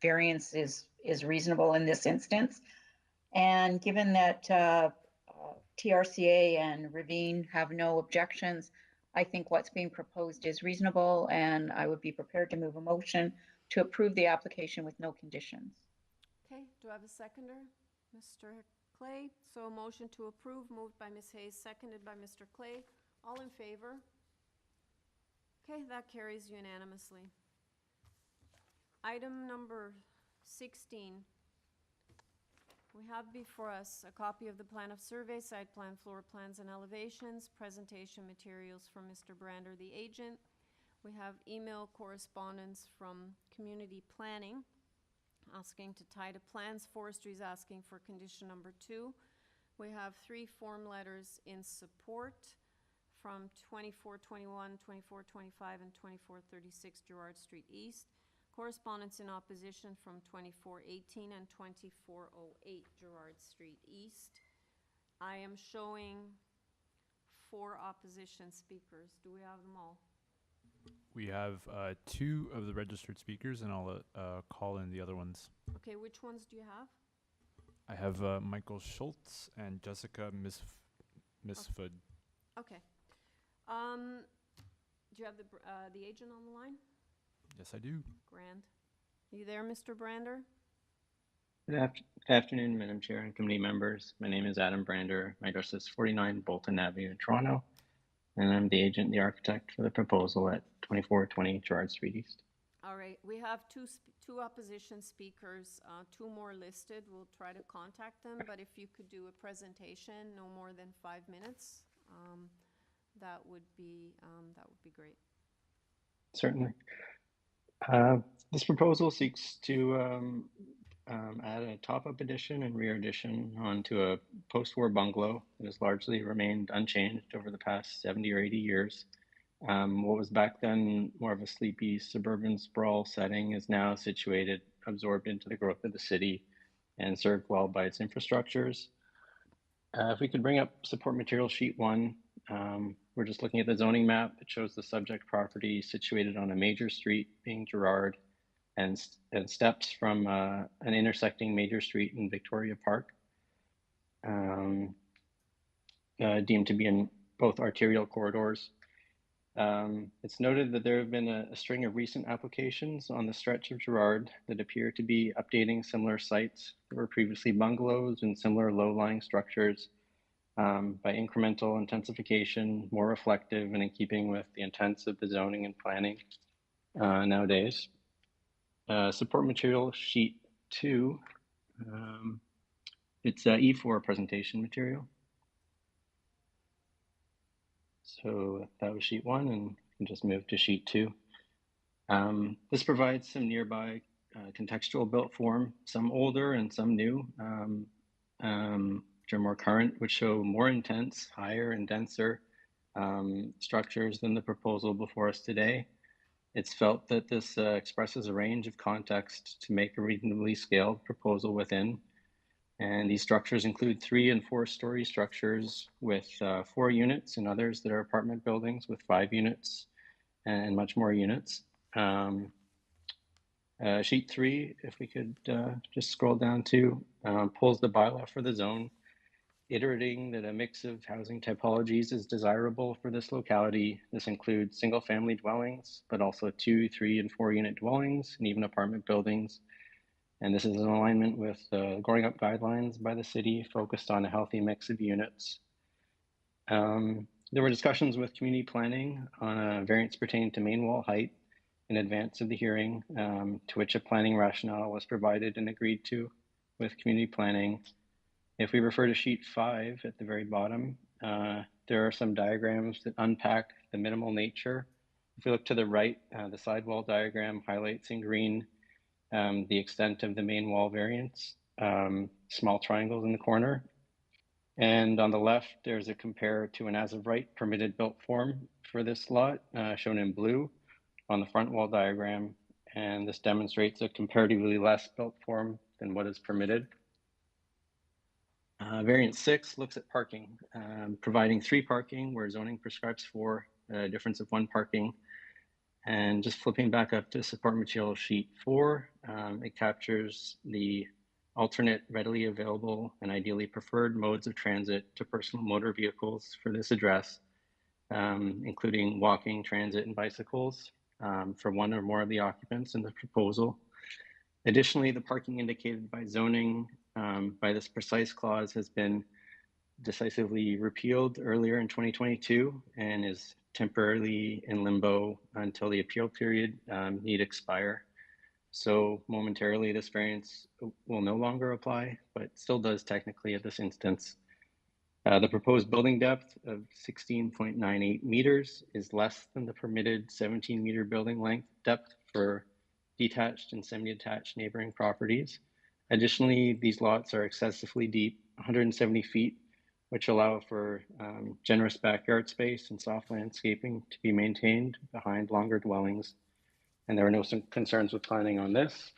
variance is reasonable in this instance. And given that TRCA and Ravine have no objections, I think what's being proposed is reasonable, and I would be prepared to move a motion to approve the application with no conditions. Okay, do I have a seconder? Mr. Clay, so a motion to approve, moved by Ms. Hayes, seconded by Mr. Clay. All in favor? Okay, that carries unanimously. Item number 16. We have before us a copy of the plan of survey, site plan, floor plans, and elevations, presentation materials from Mr. Brander, the agent. We have email correspondence from community planning asking to tie to plans. Forestry is asking for condition number 2. We have 3 form letters in support from 2421, 2425, and 2436 Gerrard Street East. Correspondence in opposition from 2418 and 2408 Gerrard Street East. I am showing 4 opposition speakers. Do we have them all? We have 2 of the registered speakers, and I'll call in the other ones. Okay, which ones do you have? I have Michael Schultz and Jessica Misfood. Okay. Do you have the agent on the line? Yes, I do. Grand. Are you there, Mr. Brander? Good afternoon, Madam Chair and committee members. My name is Adam Brander. My address is 49 Bolton Avenue in Toronto, and I'm the agent, the architect for the proposal at 2420 Gerrard Street East. All right, we have two opposition speakers, 2 more listed. We'll try to contact them, but if you could do a presentation, no more than 5 minutes, that would be great. Certainly. This proposal seeks to add a top-up addition and rear addition onto a post-war bungalow that has largely remained unchanged over the past 70 or 80 years. What was back then more of a sleepy suburban sprawl setting is now situated, absorbed into the growth of the city and served well by its infrastructures. If we could bring up support material sheet 1, we're just looking at the zoning map. It shows the subject property situated on a major street, being Gerrard, and steps from an intersecting major street in Victoria Park, deemed to be in both arterial corridors. It's noted that there have been a string of recent applications on the stretch of Gerrard that appear to be updating similar sites that were previously bungalows and similar low-lying structures by incremental intensification, more reflective and in keeping with the intents of the zoning and planning nowadays. Support material sheet 2, it's E4 presentation material. So that was sheet 1, and we can just move to sheet 2. This provides some nearby contextual built form, some older and some new, which are more current, which show more intense, higher and denser structures than the proposal before us today. It's felt that this expresses a range of context to make a reasonably scaled proposal within. And these structures include 3- and 4-story structures with 4 units, and others that are apartment buildings with 5 units and much more units. Sheet 3, if we could just scroll down to, pulls the bylaw for the zone, iterating that a mix of housing typologies is desirable for this locality. This includes single-family dwellings, but also 2-, 3-, and 4-unit dwellings, and even apartment buildings. And this is in alignment with the growing up guidelines by the city focused on a healthy mix of units. There were discussions with community planning on a variance pertaining to main wall height in advance of the hearing, to which a planning rationale was provided and agreed to with community planning. If we refer to sheet 5 at the very bottom, there are some diagrams that unpack the minimal nature. If we look to the right, the sidewall diagram highlights in green the extent of the main wall variance, small triangles in the corner. And on the left, there's a compare to an as of right permitted built form for this lot, shown in blue on the front wall diagram. And this demonstrates a comparatively less built form than what is permitted. Variant 6 looks at parking, providing 3 parking where zoning prescribes 4, a difference of 1 parking. And just flipping back up to support material sheet 4, it captures the alternate readily available and ideally preferred modes of transit to personal motor vehicles for this address, including walking, transit, and bicycles for 1 or more of the occupants in the proposal. Additionally, the parking indicated by zoning by this precise clause has been decisively repealed earlier in 2022 and is temporarily in limbo until the appeal period need expire. So momentarily this variance will no longer apply, but still does technically at this instance. The proposed building depth of 16.98 meters is less than the permitted 17-meter building length depth for detached and semi-detached neighboring properties. Additionally, these lots are excessively deep, 170 feet, which allow for generous backyard space and soft landscaping to be maintained behind longer dwellings. And there are no concerns with planning on this.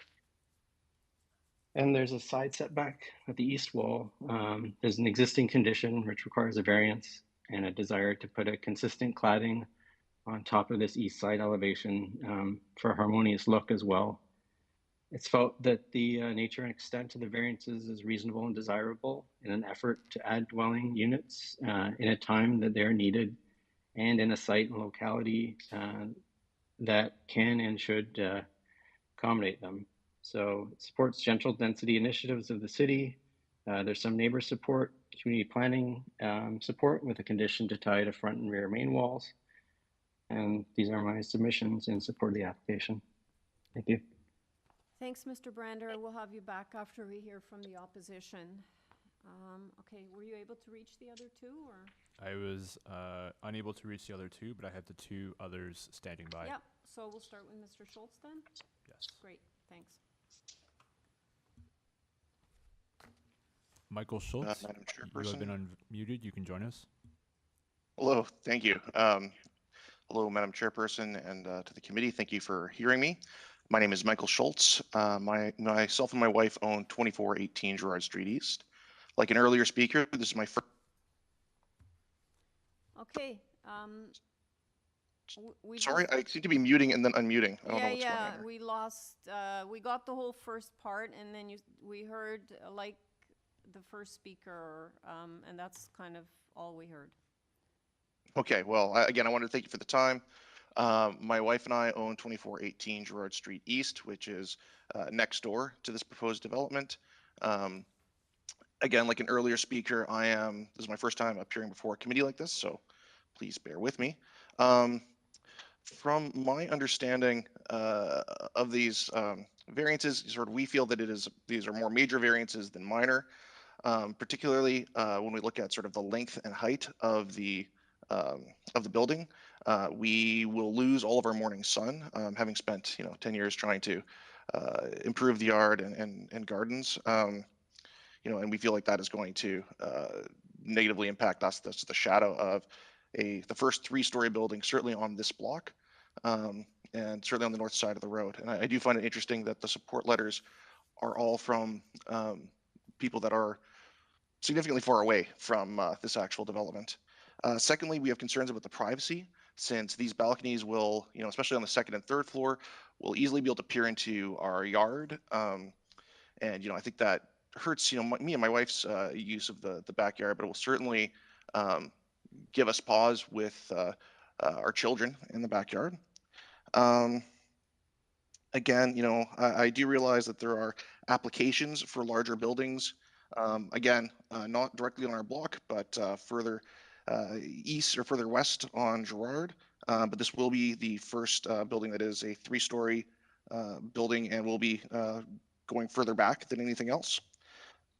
And there's a side setback at the east wall. There's an existing condition which requires a variance and a desire to put a consistent cladding on top of this east side elevation for a harmonious look as well. It's felt that the nature and extent of the variances is reasonable and desirable in an effort to add dwelling units in a time that they're needed and in a site and locality that can and should accommodate them. So it supports gentle density initiatives of the city. There's some neighbor support, community planning support with a condition to tie to front and rear main walls. And these are my submissions in support of the application. Thank you. Thanks, Mr. Brander. We'll have you back after we hear from the opposition. Okay, were you able to reach the other 2 or? I was unable to reach the other 2, but I have the 2 others standing by. Yep, so we'll start with Mr. Schultz then? Yes. Great, thanks. Michael Schultz, Madam you have been Chairperson. unmuted. You can join us. Hello, thank you. Hello, Madam Chairperson, and to the committee, thank you for hearing me. My name is Michael Schultz. Myself and my wife own 2418 Gerrard Street East. Like an earlier speaker, this is my first. Okay. Sorry, I seem to be muting and then unmuting. I don't know what's going on here. We lost, we got the whole first part and then we heard like the first speaker, and that's kind of all we heard. Okay, well, again, I wanted to thank you for the time. My wife and I own 2418 Gerrard Street East, which is next door to this proposed development. Again, like an earlier speaker, this is my first time appearing before a committee like this, so please bear with me. From my understanding of these variances, we feel that these are more major variances than minor, particularly when we look at sort of the length and height of the building. We will lose all of our morning sun, having spent 10 years trying to improve the yard and gardens. And we feel like that is going to negatively impact us. That's the shadow of the first 3-story building, certainly on this block, and certainly on the north side of the road. And I do find it interesting that the support letters are all from people that are significantly far away from this actual development. Secondly, we have concerns about the privacy, since these balconies will, especially on the 2nd and 3rd floor, will easily be able to peer into our yard. And I think that hurts, me and my wife's use of the backyard, but it will certainly give us pause with our children in the backyard. Again, I do realize that there are applications for larger buildings. Again, not directly on our block, but further east or further west on Gerrard. But this will be the first building that is a 3-story building and will be going further back than anything else.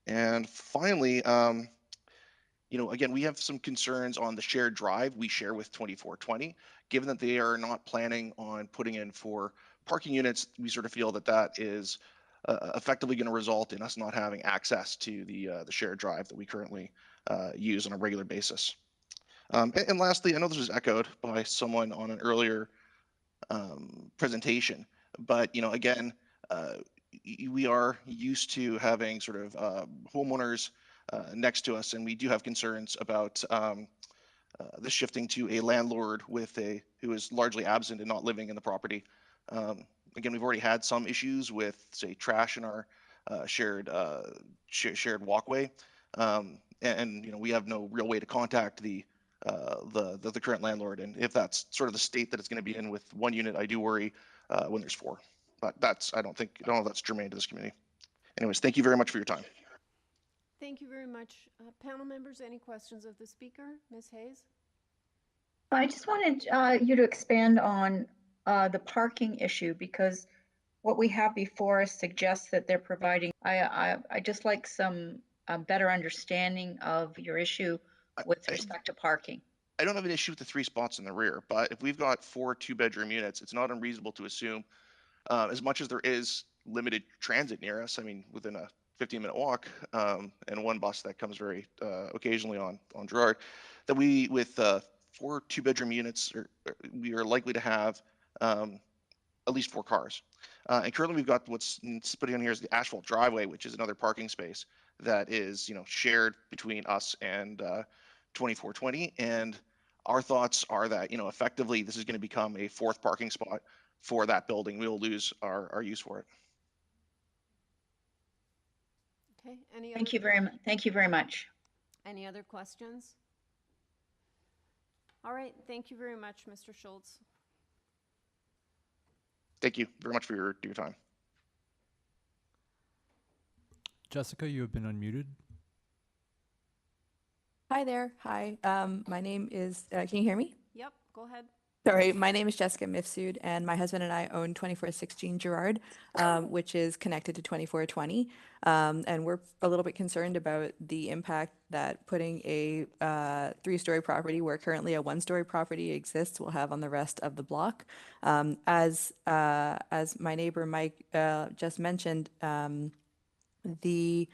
And finally, again, we have some concerns on the shared drive we share with 2420. Given that they are not planning on putting in for parking units, we sort of feel that that is effectively going to result in us not having access to the shared drive that we currently use on a regular basis. And lastly, I know this was echoed by someone on an earlier presentation, but again, we are used to having sort of homeowners next to us, and we do have concerns about this shifting to a landlord who is largely absent and not living in the property. Again, we've already had some issues with, say, trash in our shared walkway, and we have no real way to contact the current landlord. And if that's sort of the state that it's going to be in with one unit, I do worry when there's 4. But I don't know if that's germane to this committee. Anyways, thank you very much for your time. Thank you very much. Panel members, any questions of the speaker? Ms. Hayes? I just wanted you to expand on the parking issue, because what we have before us suggests that they're providing. I just like some better understanding of your issue with respect to parking. I don't have an issue with the 3 spots in the rear, but if we've got 4 2-bedroom units, it's not unreasonable to assume, as much as there is limited transit near us, I mean, within a 15-minute walk, and one bus that comes very occasionally on Gerrard, that we, with 4 2-bedroom units, we are likely to have at least 4 cars. And currently we've got what's put on here is the asphalt driveway, which is another parking space that is, shared between us and 2420. And our thoughts are that, effectively this is going to become a 4th parking spot for that building. We will lose our use for it. Okay. Thank you very much. Any other questions? All right. Thank you very much, Mr. Schultz. Thank you very much for your time. Jessica, you have been unmuted. Hi there. Hi. My name is, can you hear me? Yep, go ahead. Sorry, my name is Jessica Mifsud, and my husband and I own 2416 Gerrard, which is connected to 2420. And we're a little bit concerned about the impact that putting a 3-story property where currently a 1-story property exists will have on the rest of the block. As my neighbor Mike just mentioned, the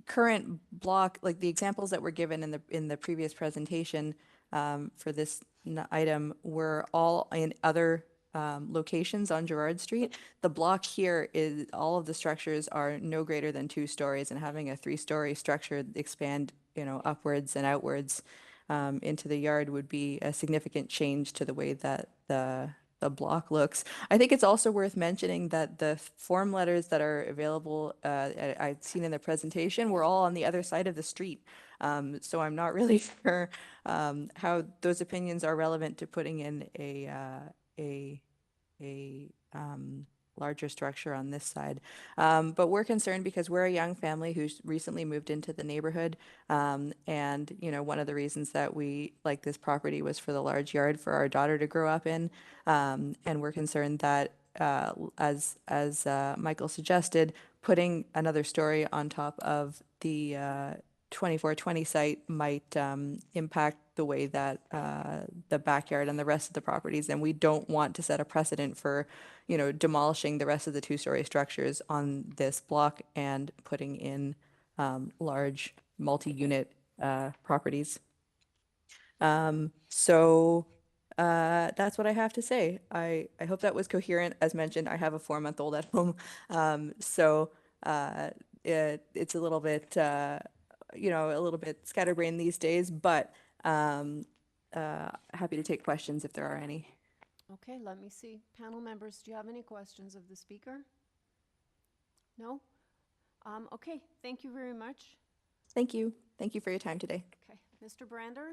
current block, like the examples that were given in the previous presentation for this item, were all in other locations on Gerrard Street. The block here is, all of the structures are no greater than 2 stories, and having a 3-story structure expand, upwards and outwards into the yard would be a significant change to the way that the block looks. I think it's also worth mentioning that the form letters that are available, I've seen in the presentation, were all on the other side of the street. So I'm not really sure how those opinions are relevant to putting in a larger structure on this side. But we're concerned because we're a young family who's recently moved into the neighborhood. And, one of the reasons that we like this property was for the large yard for our daughter to grow up in. And we're concerned that, as Michael suggested, putting another story on top of the 2420 site might impact the way that the backyard and the rest of the properties, and we don't want to set a precedent for, demolishing the rest of the 2-story structures on this block and putting in large multi-unit properties. So that's what I have to say. I hope that was coherent. As mentioned, I have a 4-month-old at home, so it's a little bit scatterbrained these days, but happy to take questions if there are any. Okay, let me see. Panel members, do you have any questions of the speaker? No? Okay, thank you very much. Thank you. Thank you for your time today. Okay, Mr. Brander?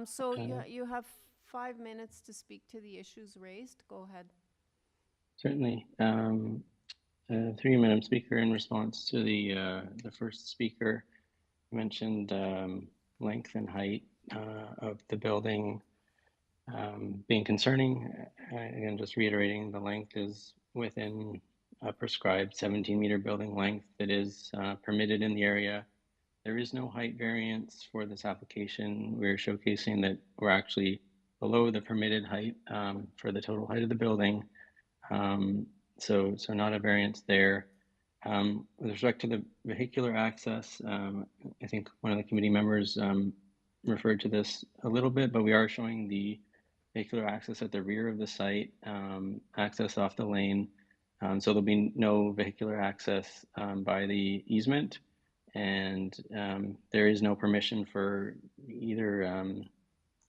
So Okay. you have 5 minutes to speak to the issues raised. Go ahead. Certainly. Through you, Madam Speaker, in response to the first speaker, mentioned length and height of the building being concerning. Again, just reiterating, the length is within a prescribed 17-meter building length that is permitted in the area. There is no height variance for this application. We're showcasing that we're actually below the permitted height for the total height of the building. So not a variance there. With respect to the vehicular access, I think one of the committee members referred to this a little bit, but we are showing the vehicular access at the rear of the site, access off the lane. So there'll be no vehicular access by the easement, and there is no permission for either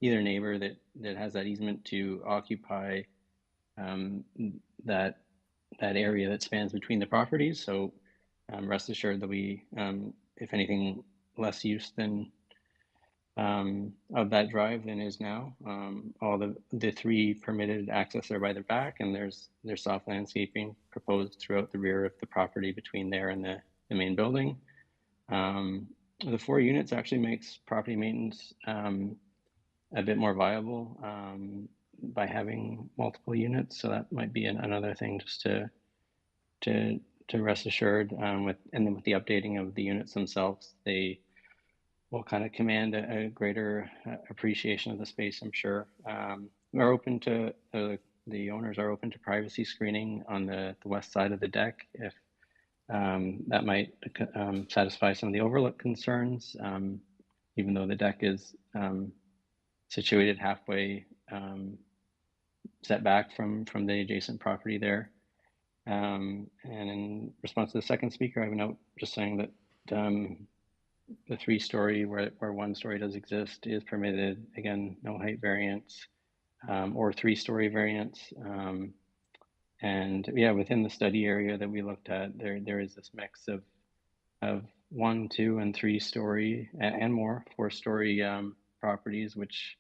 neighbor that has that easement to occupy that area that spans between the properties. So rest assured there'll be, if anything, less use than of that drive than is now. All the 3 permitted access are by the back, and there's soft landscaping proposed throughout the rear of the property between there and the main building. The 4 units actually makes property maintenance a bit more viable by having multiple units. So that might be another thing just to rest assured. And then with the updating of the units themselves, they will kind of command a greater appreciation of the space, I'm sure. We're open to, the owners are open to privacy screening on the west side of the deck if that might satisfy some of the overlook concerns, even though the deck is situated halfway set back from the adjacent property there. And in response to the second speaker, I have a note just saying that the 3-story where 1 story does exist is permitted. Again, no height variance or 3-story variance. And yeah, within the study area that we looked at, there is this mix of 1, 2, and 3-story and more 4-story properties, which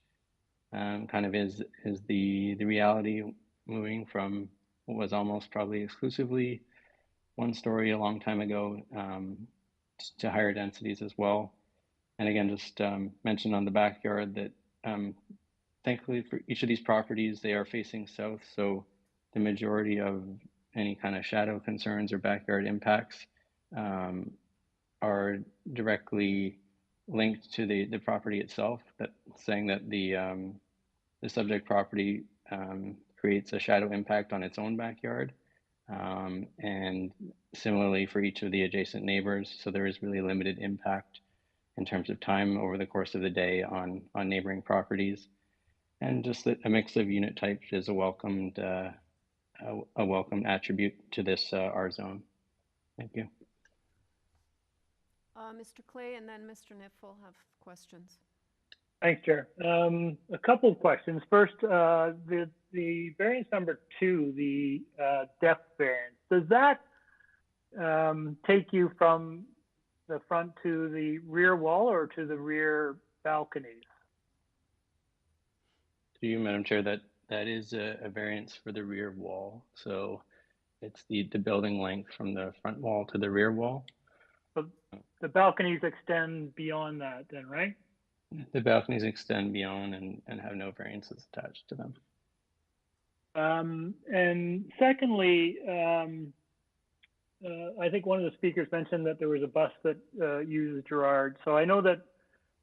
kind of is the reality, moving from what was almost probably exclusively 1-story a long time ago to higher densities as well. And again, just mention on the backyard that thankfully for each of these properties, they are facing south, so the majority of any kind of shadow concerns or backyard impacts are directly linked to the property itself. That saying that the subject property creates a shadow impact on its own backyard, and similarly for each of the adjacent neighbors. So there is really limited impact in terms of time over the course of the day on neighboring properties, and just that a mix of unit types is a welcomed attribute to this R zone. Thank you. Mr. Clay, and then Mr. Niff will have questions. Thanks, Chair. A couple of questions. First, the variance number 2, the depth variance, does that take you from the front to the rear wall or to the rear balconies? To you, Madam Chair, that is a variance for the rear wall. So it's the building length from the front wall to the rear wall. But the balconies extend beyond that then, right? The balconies extend beyond and have no variances attached to them. And secondly, I think one of the speakers mentioned that there was a bus that uses GERRARD. So I know that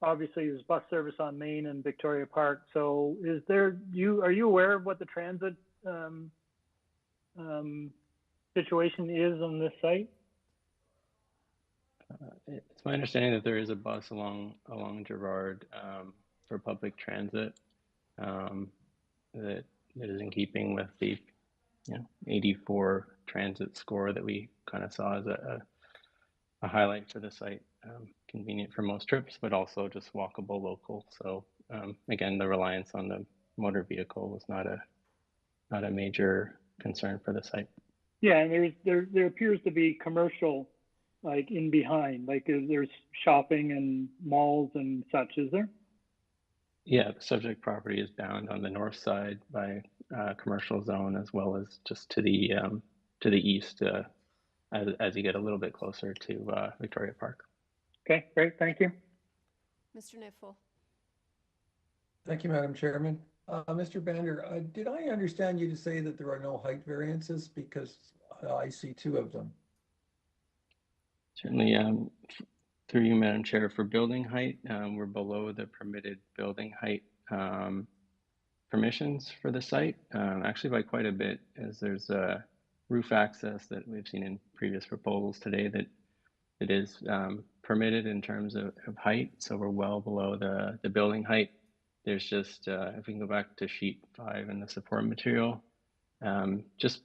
obviously there's bus service on Main and Victoria Park. So are you aware of what the transit situation is on this site? It's my understanding that there is a bus along GERRARD for public transit that is in keeping with the 84 transit score that we kind of saw as a highlight for the site. Convenient for most trips, but also just walkable local. So again, the reliance on the motor vehicle was not a major concern for the site. Yeah, and there appears to be commercial like in behind, like there's shopping and malls and such, is there? Yeah, the subject property is bound on the north side by commercial zone as well as just to the east as you get a little bit closer to Victoria Park. Okay, great, thank you. Mr. Niffel. Thank you, Madam Chairman. Mr. Bander, did I understand you to say that there are no height variances? Because I see two of them. Certainly, through you, Madam Chair, for building height, we're below the permitted building height permissions for the site, actually by quite a bit, as there's a roof access that we've seen in previous proposals today that it is permitted in terms of height. So we're well below the building height. There's just, if we can go back to sheet 5 in the support material, just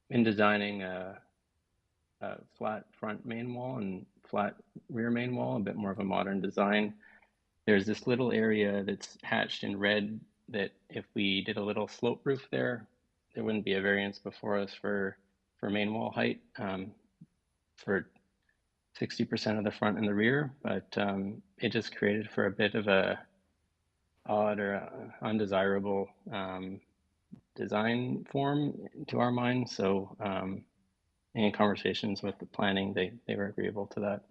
in designing a flat front main wall and flat rear main wall, a bit more of a modern design. There's this little area that's hatched in red that if we did a little slope roof there, there wouldn't be a variance before us for main wall height for 60% of the front and the rear, but it just created for a bit of a odd or undesirable design form to our mind. So in conversations with the planning, they were agreeable to that.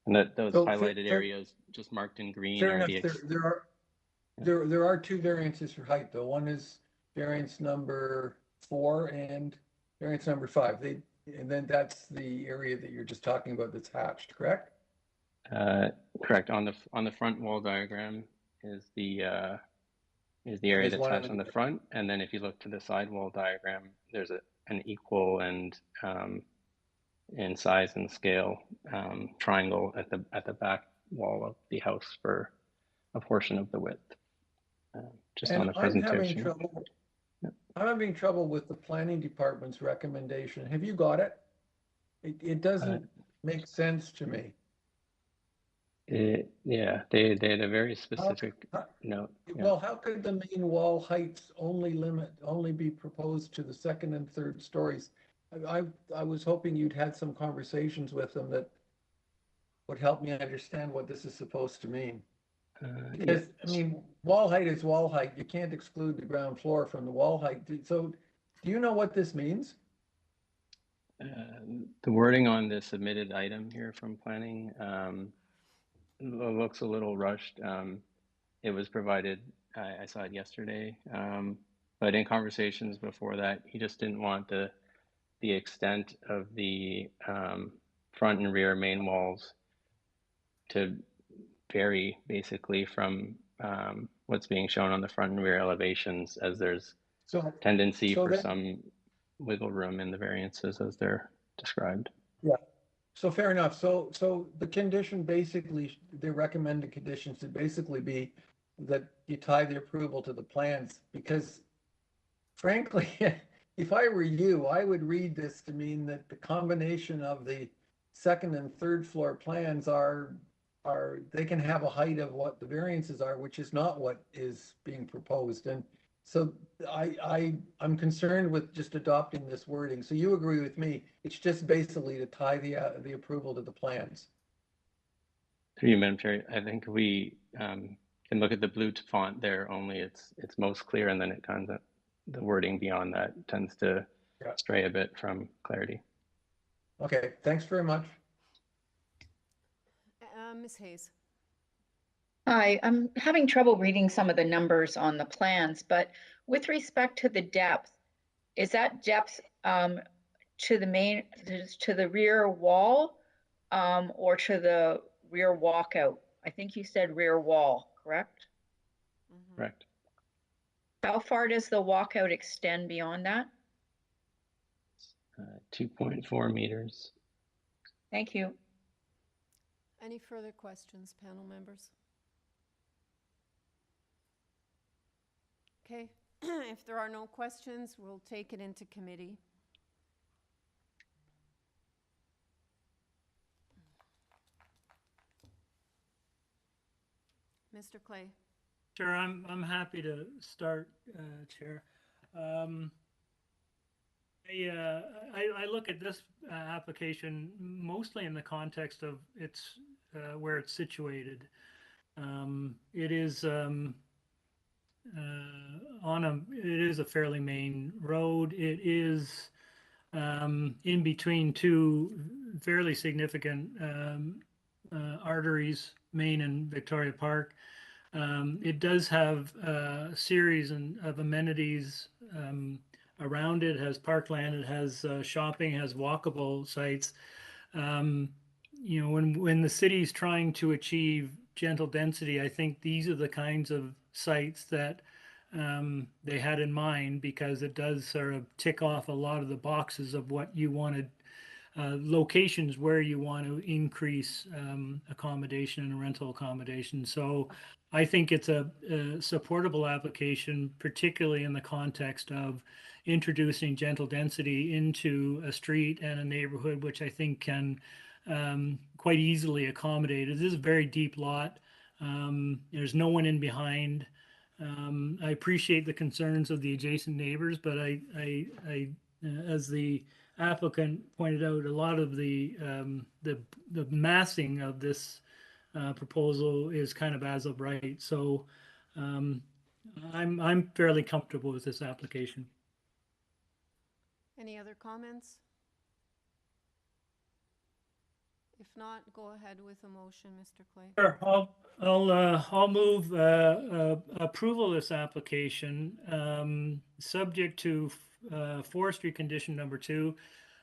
And that those highlighted areas just marked in green Fair are enough. There are two variances for height though. One is variance number 4 and variance number 5. And then that's the area that you're just talking about that's hatched, correct? Correct. On the front wall diagram is the area that's hatched on the front, and then if you look to the side wall diagram, there's an equal and in size and scale triangle at the back wall of the house for a portion of the width. Just on the presentation. I'm having trouble with the planning department's recommendation. Have you got it? It doesn't make sense to me. Yeah, they had a very specific note. Well, how could the main wall heights only be proposed to the second and third stories? I was hoping you'd had some conversations with them that would help me understand what this is supposed to mean. Because, I mean, wall height is wall height. You can't exclude the ground floor from the wall height. So do you know what this means? The wording on the submitted item here from planning looks a little rushed. It was provided, I saw it yesterday, but in conversations before that, he just didn't want the extent of the front and rear main walls to vary basically from what's being shown on the front and rear elevations, as there's tendency for some wiggle room in the variances as they're described. Yeah. So fair enough. So the condition basically, the recommended conditions to basically be that you tie the approval to the plans, because frankly, if I were you, I would read this to mean that the combination of the second and third floor plans they can have a height of what the variances are, which is not what is being proposed. And so I'm concerned with just adopting this wording. So you agree with me? It's just basically to tie the approval to the plans. Through you, Madam Chair, I think we can look at the blue font there. Only it's most clear, and then it kind of the wording beyond that tends to stray a bit from clarity. Okay, thanks very much. Ms. Hayes. Hi, I'm having trouble reading some of the numbers on the plans, but with respect to the depth, is that depth to the rear wall or to the rear walkout? I think you said rear wall, correct? Correct. How far does the walkout extend beyond that? 2.4 meters. Thank you. Any further questions, panel members? Okay, if there are no questions, we'll take it into committee. Mr. Clay. Sure, I'm happy to start, Chair. I look at this application mostly in the context of its where it's situated. It is it is a fairly main road. It is in between two fairly significant arteries, Main and Victoria Park. It does have a series of amenities around it. It has parkland, it has shopping, it has walkable sites. You know, when the city's trying to achieve gentle density, I think these are the kinds of sites that they had in mind, because it does sort of tick off a lot of the boxes of what you wanted, locations where you want to increase accommodation and rental accommodation. So I think it's a supportable application, particularly in the context of introducing gentle density into a street and a neighborhood, which I think can quite easily accommodate. It is a very deep lot. There's no one in behind. I appreciate the concerns of the adjacent neighbors, but I as the applicant pointed out, a lot of the massing of this proposal is kind of as of right. So I'm fairly comfortable with this application. Any other comments? If not, go ahead with a motion, Mr. Clay. Sure, I'll move approval of this application, subject to forestry condition number 2,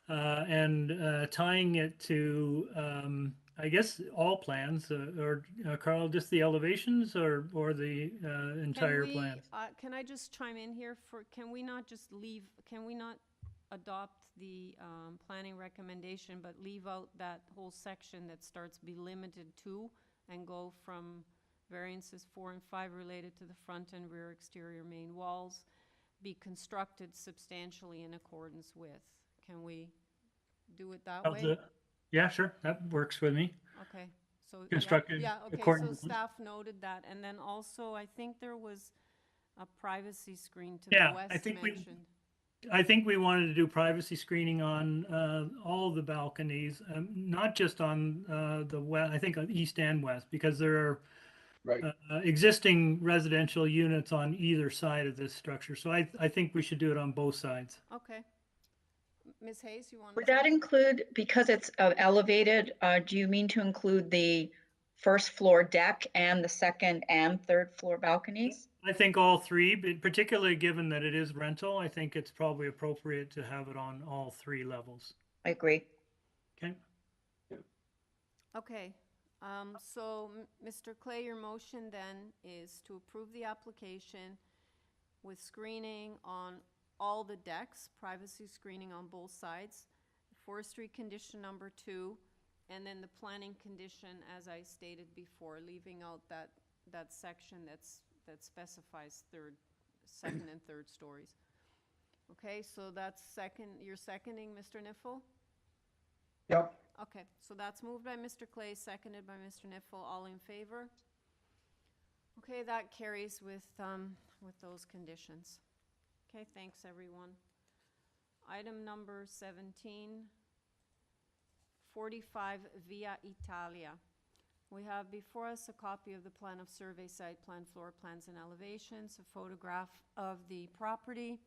and tying it to I guess all plans, or Carl, just the elevations, or the entire plan. Can I just chime in here can we not adopt the planning recommendation, but leave out that whole section that starts "be limited to" and go from variances 4 and 5 related to the front and rear exterior main walls be constructed substantially in accordance with? Can we do it that way? Yeah, sure, that works with me. Okay, so Constructed okay, according so to- staff noted that, and then also I think there was a privacy screen to the west mentioned. I think we wanted to do privacy screening on all the balconies, not just on the west, I think on east and west, because there are existing residential units on either side of this structure. So I think we should do it on both sides. Okay. Ms. Hayes, you want to? Would that include, because it's elevated, do you mean to include the first floor deck and the second and third floor balconies? I think all three, but particularly given that it is rental, I think it's probably appropriate to have it on all 3 levels. I agree. Okay. Okay. So, Mr. Clay, your motion then is to approve the application with screening on all the decks, privacy screening on both sides, forestry condition number 2, and then the planning condition, as I stated before, leaving out that section that specifies second and third stories. Okay, so that's you're seconding, Mr. Niffel? Yep. Okay, so that's moved by Mr. Clay, seconded by Mr. Niffel. All in favor? Okay, that carries with those conditions. Okay, thanks everyone. Item number 17, 45 Via Italia. We have before us a copy of the plan of survey, site plan, floor plans, and elevations, a photograph of the property,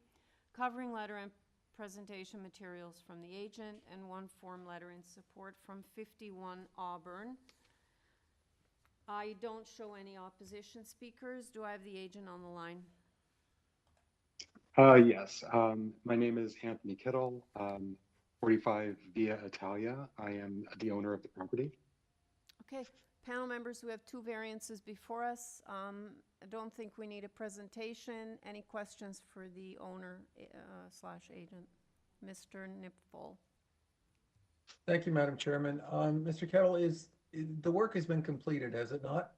covering letter and presentation materials from the agent, and one form letter in support from 51 Auburn. I don't show any opposition speakers. Do I have the agent on the line? Yes, my name is Anthony Kittle, 45 Via Italia. I am the owner of the property. Okay, panel members, we have 2 variances before us. I don't think we need a presentation. Any questions for the owner slash agent? Mr. Nipfel. Thank you, Madam Chairman. Mr. Kettle, the work has been completed, has it not?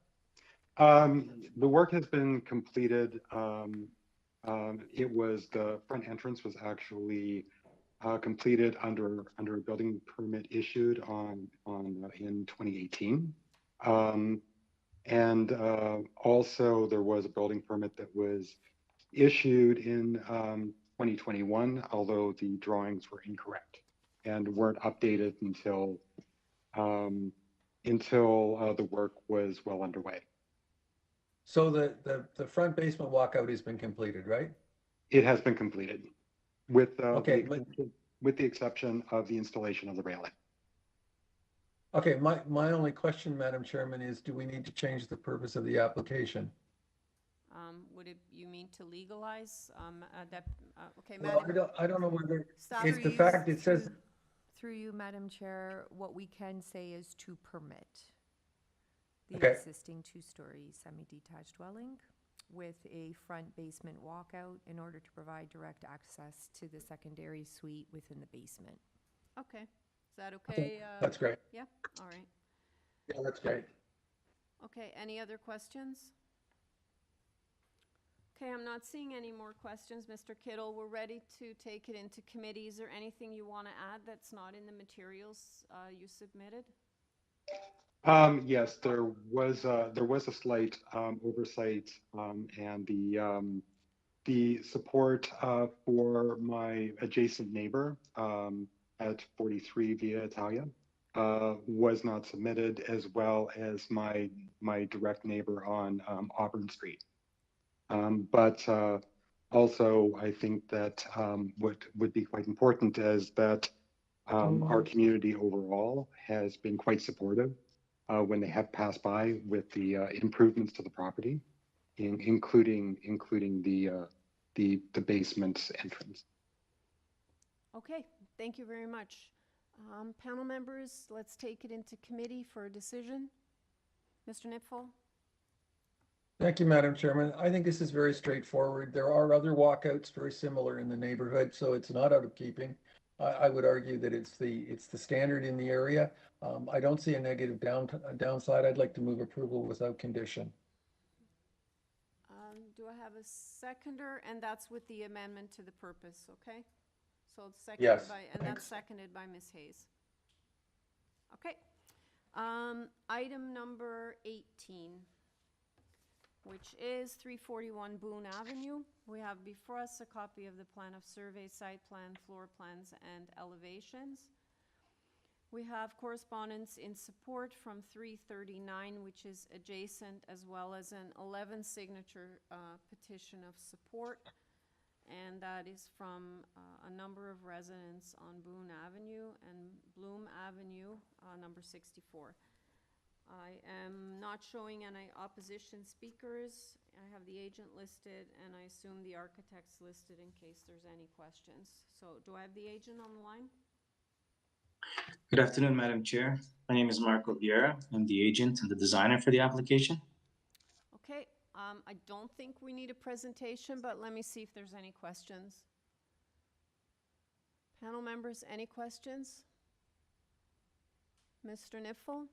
The work has been completed. The front entrance was actually completed under a building permit issued in 2018. And also there was a building permit that was issued in 2021, although the drawings were incorrect and weren't updated until the work was well underway. So the front basement walkout has been completed, right? It has been completed with, Okay, with the exception of the installation of the railing. Okay, my only question, Madam Chairman, is do we need to change the purpose of the application? You mean to legalize, okay, Well, Madam. I don't know whether, Stop. it's the fact it says, Through you, Madam Chair, what we can say is to permit the Okay. existing two-story semi-detached dwelling with a front basement walkout in order to provide direct access to the secondary suite within the basement. Okay, is that okay? That's great. Yeah, all right. Yeah, that's great. Okay, any other questions? Okay, I'm not seeing any more questions, Mr. Kittle. We're ready to take it into committee. Is there anything you want to add that's not in the materials you submitted? Yes, there was a slight oversight, and the support for my adjacent neighbor at 43 Via Italia was not submitted, as well as my direct neighbor on Auburn Street. But also, I think that what would be quite important is that our community overall has been quite supportive when they have passed by with the improvements to the property, including the basement entrance. Okay, thank you very much. Panel members, let's take it into committee for a decision. Mr. Nipfel? Thank you, Madam Chairman. I think this is very straightforward. There are other walkouts very similar in the neighborhood, so it's not out of keeping. I would argue that it's the standard in the area. I don't see a negative downside. I'd like to move approval without condition. Do I have a seconder? And that's with the amendment to the purpose, okay? So it's seconded Yes, by, and that's seconded by Ms. Hayes. Okay. Item number 18, which is 341 Boone Avenue. We have before us a copy of the plan of survey, site plan, floor plans, and elevations. We have correspondence in support from 339, which is adjacent, as well as an 11 signature petition of support. And that is from a number of residents on Boone Avenue and Bloom Avenue, number 64. I am not showing any opposition speakers. I have the agent listed, and I assume the architect's listed in case there's any questions. So do I have the agent on the line? Good afternoon, Madam Chair. My name is Marco Vieira. I'm the agent and the designer for the application. Okay, I don't think we need a presentation, but let me see if there's any questions. Panel members, any questions? Mr. Nipfel?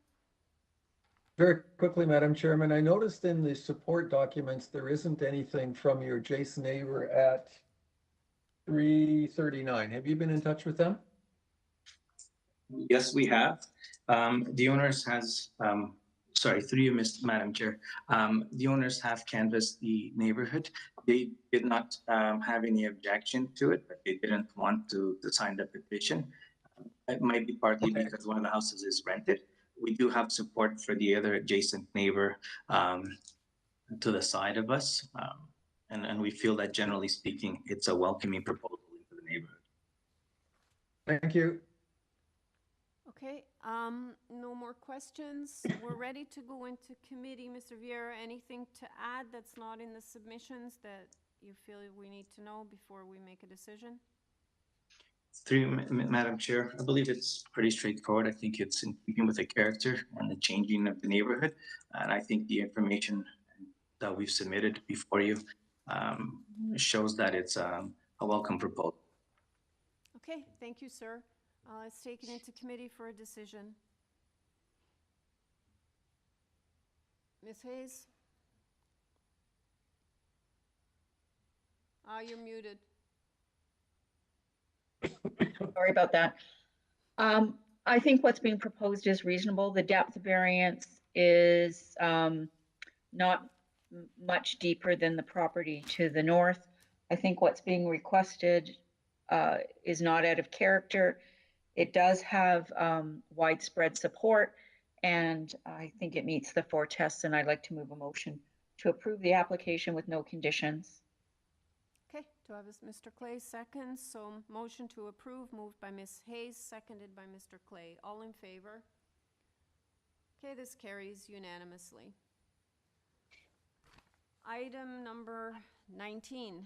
Very quickly, Madam Chairman, I noticed in the support documents, there isn't anything from your adjacent neighbor at 339. Have you been in touch with them? Yes, we have. The owners has, sorry, through you, Madam Chair. The owners have canvassed the neighborhood. They did not have any objection to it, but they didn't want to sign the petition. It might be partly because one of the houses is rented. We do have support for the other adjacent neighbor to the side of us. And we feel that generally speaking, it's a welcoming proposal into the neighborhood. Thank you. Okay, no more questions. We're ready to go into committee. Mr. Vieira, anything to add that's not in the submissions that you feel we need to know before we make a decision? Through Madam Chair, I believe it's pretty straightforward. I think it's in keeping with the character and the changing of the neighborhood. And I think the information that we've submitted before you shows that it's a welcome proposal. Okay, thank you, sir. Let's take it into committee for a decision. Ms. Hayes? You're muted. Sorry about that. I think what's being proposed is reasonable. The depth variance is not much deeper than the property to the north. I think what's being requested is not out of character. It does have widespread support, and I think it meets the 4 tests, and I'd like to move a motion to approve the application with no conditions. Okay, do I have Mr. Clay second? So motion to approve, moved by Ms. Hayes, seconded by Mr. Clay. All in favor? Okay, this carries unanimously. Item number 19,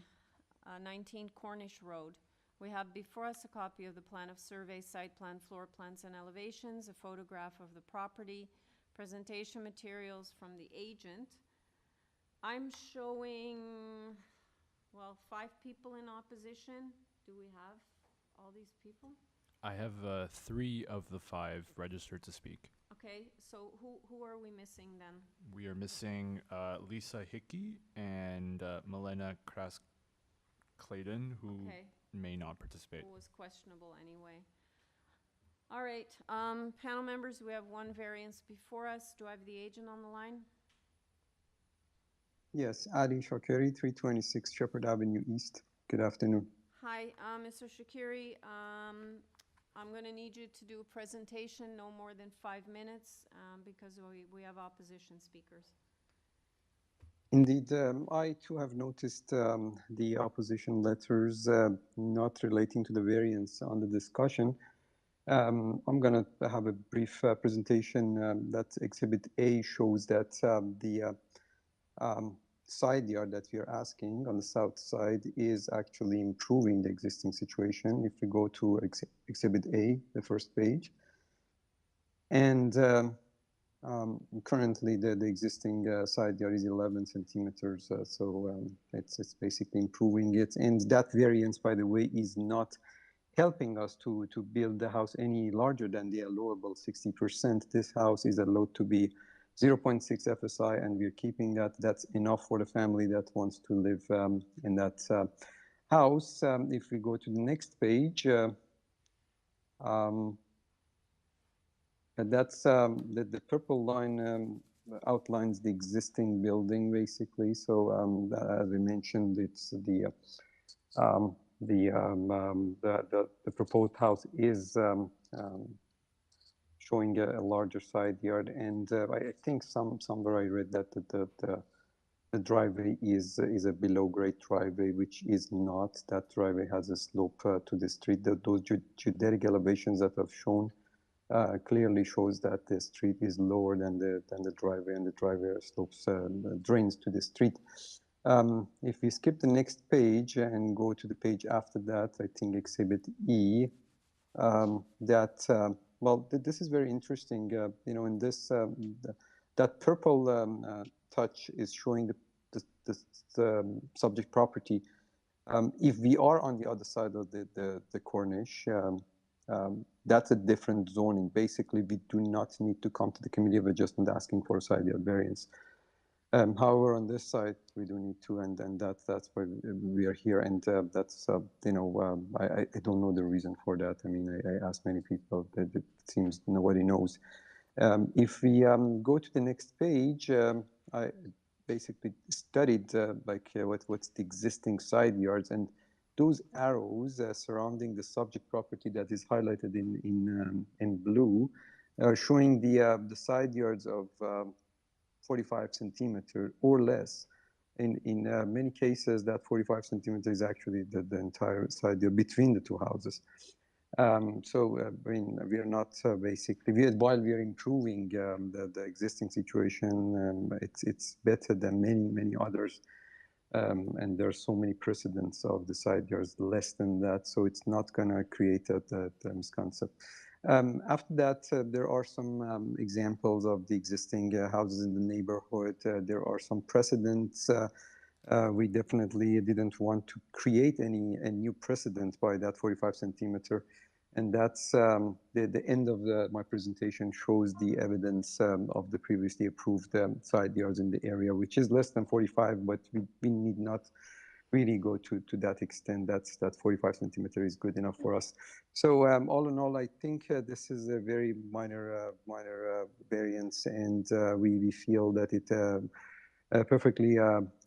19 Cornish Road. We have before us a copy of the plan of survey, site plan, floor plans, and elevations, a photograph of the property, presentation materials from the agent. I'm showing, well, 5 people in opposition. Do we have all these people? I have 3 of the 5 registered to speak. Okay, so who are we missing then? We are missing Lisa Hickey and Milena Clayton, who Okay. may not participate. Who was questionable anyway. All right, panel members, we have one variance before us. Do I have the agent on the line? Yes, Ali Shakiri, 326 Shepherd Avenue East. Good afternoon. Hi, Mr. Shakiri. I'm going to need you to do a presentation, no more than 5 minutes, because we have opposition speakers. Indeed, I too have noticed the opposition letters not relating to the variance on the discussion. I'm going to have a brief presentation that Exhibit A shows that the side yard that we are asking on the south side is actually improving the existing situation. If we go to Exhibit A, the first page, and currently the existing side yard is 11 centimeters, so it's basically improving it. And that variance, by the way, is not helping us to build the house any larger than the allowable 60%. This house is allowed to be 0.6 FSI, and we're keeping that. That's enough for the family that wants to live in that house. If we go to the next page, that's the purple line outlines the existing building, basically. So as we mentioned, it's the proposed house is showing a larger side yard, and I think somewhere I read that the driveway is a below grade driveway, which is not. That driveway has a slope to the street. Those geodetic elevations that I've shown clearly shows that the street is lower than the driveway, and the driveway slopes drains to the street. If we skip the next page and go to the page after that, I think Exhibit E, well, this is very interesting. You know, in this, that purple touch is showing the subject property. If we are on the other side of the Cornish, that's a different zoning. Basically, we do not need to come to the Committee of Adjustment asking for a side yard variance. However, on this side, we do need to, and that's why we are here. And that's, you know, I don't know the reason for that. I mean, I asked many people, it seems nobody knows. If we go to the next page, I basically studied what's the existing side yards, and those arrows surrounding the subject property that is highlighted in blue are showing the side yards of 45 centimeter or less. In many cases, that 45 centimeter is actually the entire side yard between the two houses. I mean, we are not basically, while we are improving the existing situation, it's better than many others. And there are so many precedents of the side yards less than that, so it's not going to create that misconcept. After that, there are some examples of the existing houses in the neighborhood. There are some precedents. We definitely didn't want to create a new precedent by that 45 centimeter. And that's the end of my presentation shows the evidence of the previously approved side yards in the area, which is less than 45, but we need not really go to that extent. That 45 centimeter is good enough for us. So all in all, I think this is a very minor variance, and we feel that it perfectly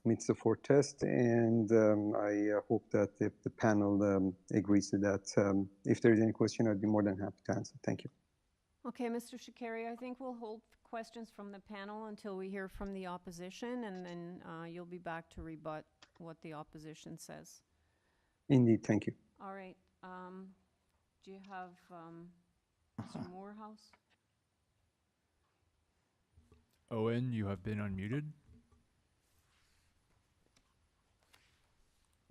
meets the 4 test, and I hope that the panel agrees to that. If there is any question, I'd be more than happy to answer. Thank you. Okay, Mr. Shakari, I think we'll hold questions from the panel until we hear from the opposition, and then you'll be back to rebut what the opposition says. Indeed, thank you. All right. Do you have Mr. Morehouse? Owen, you have been unmuted.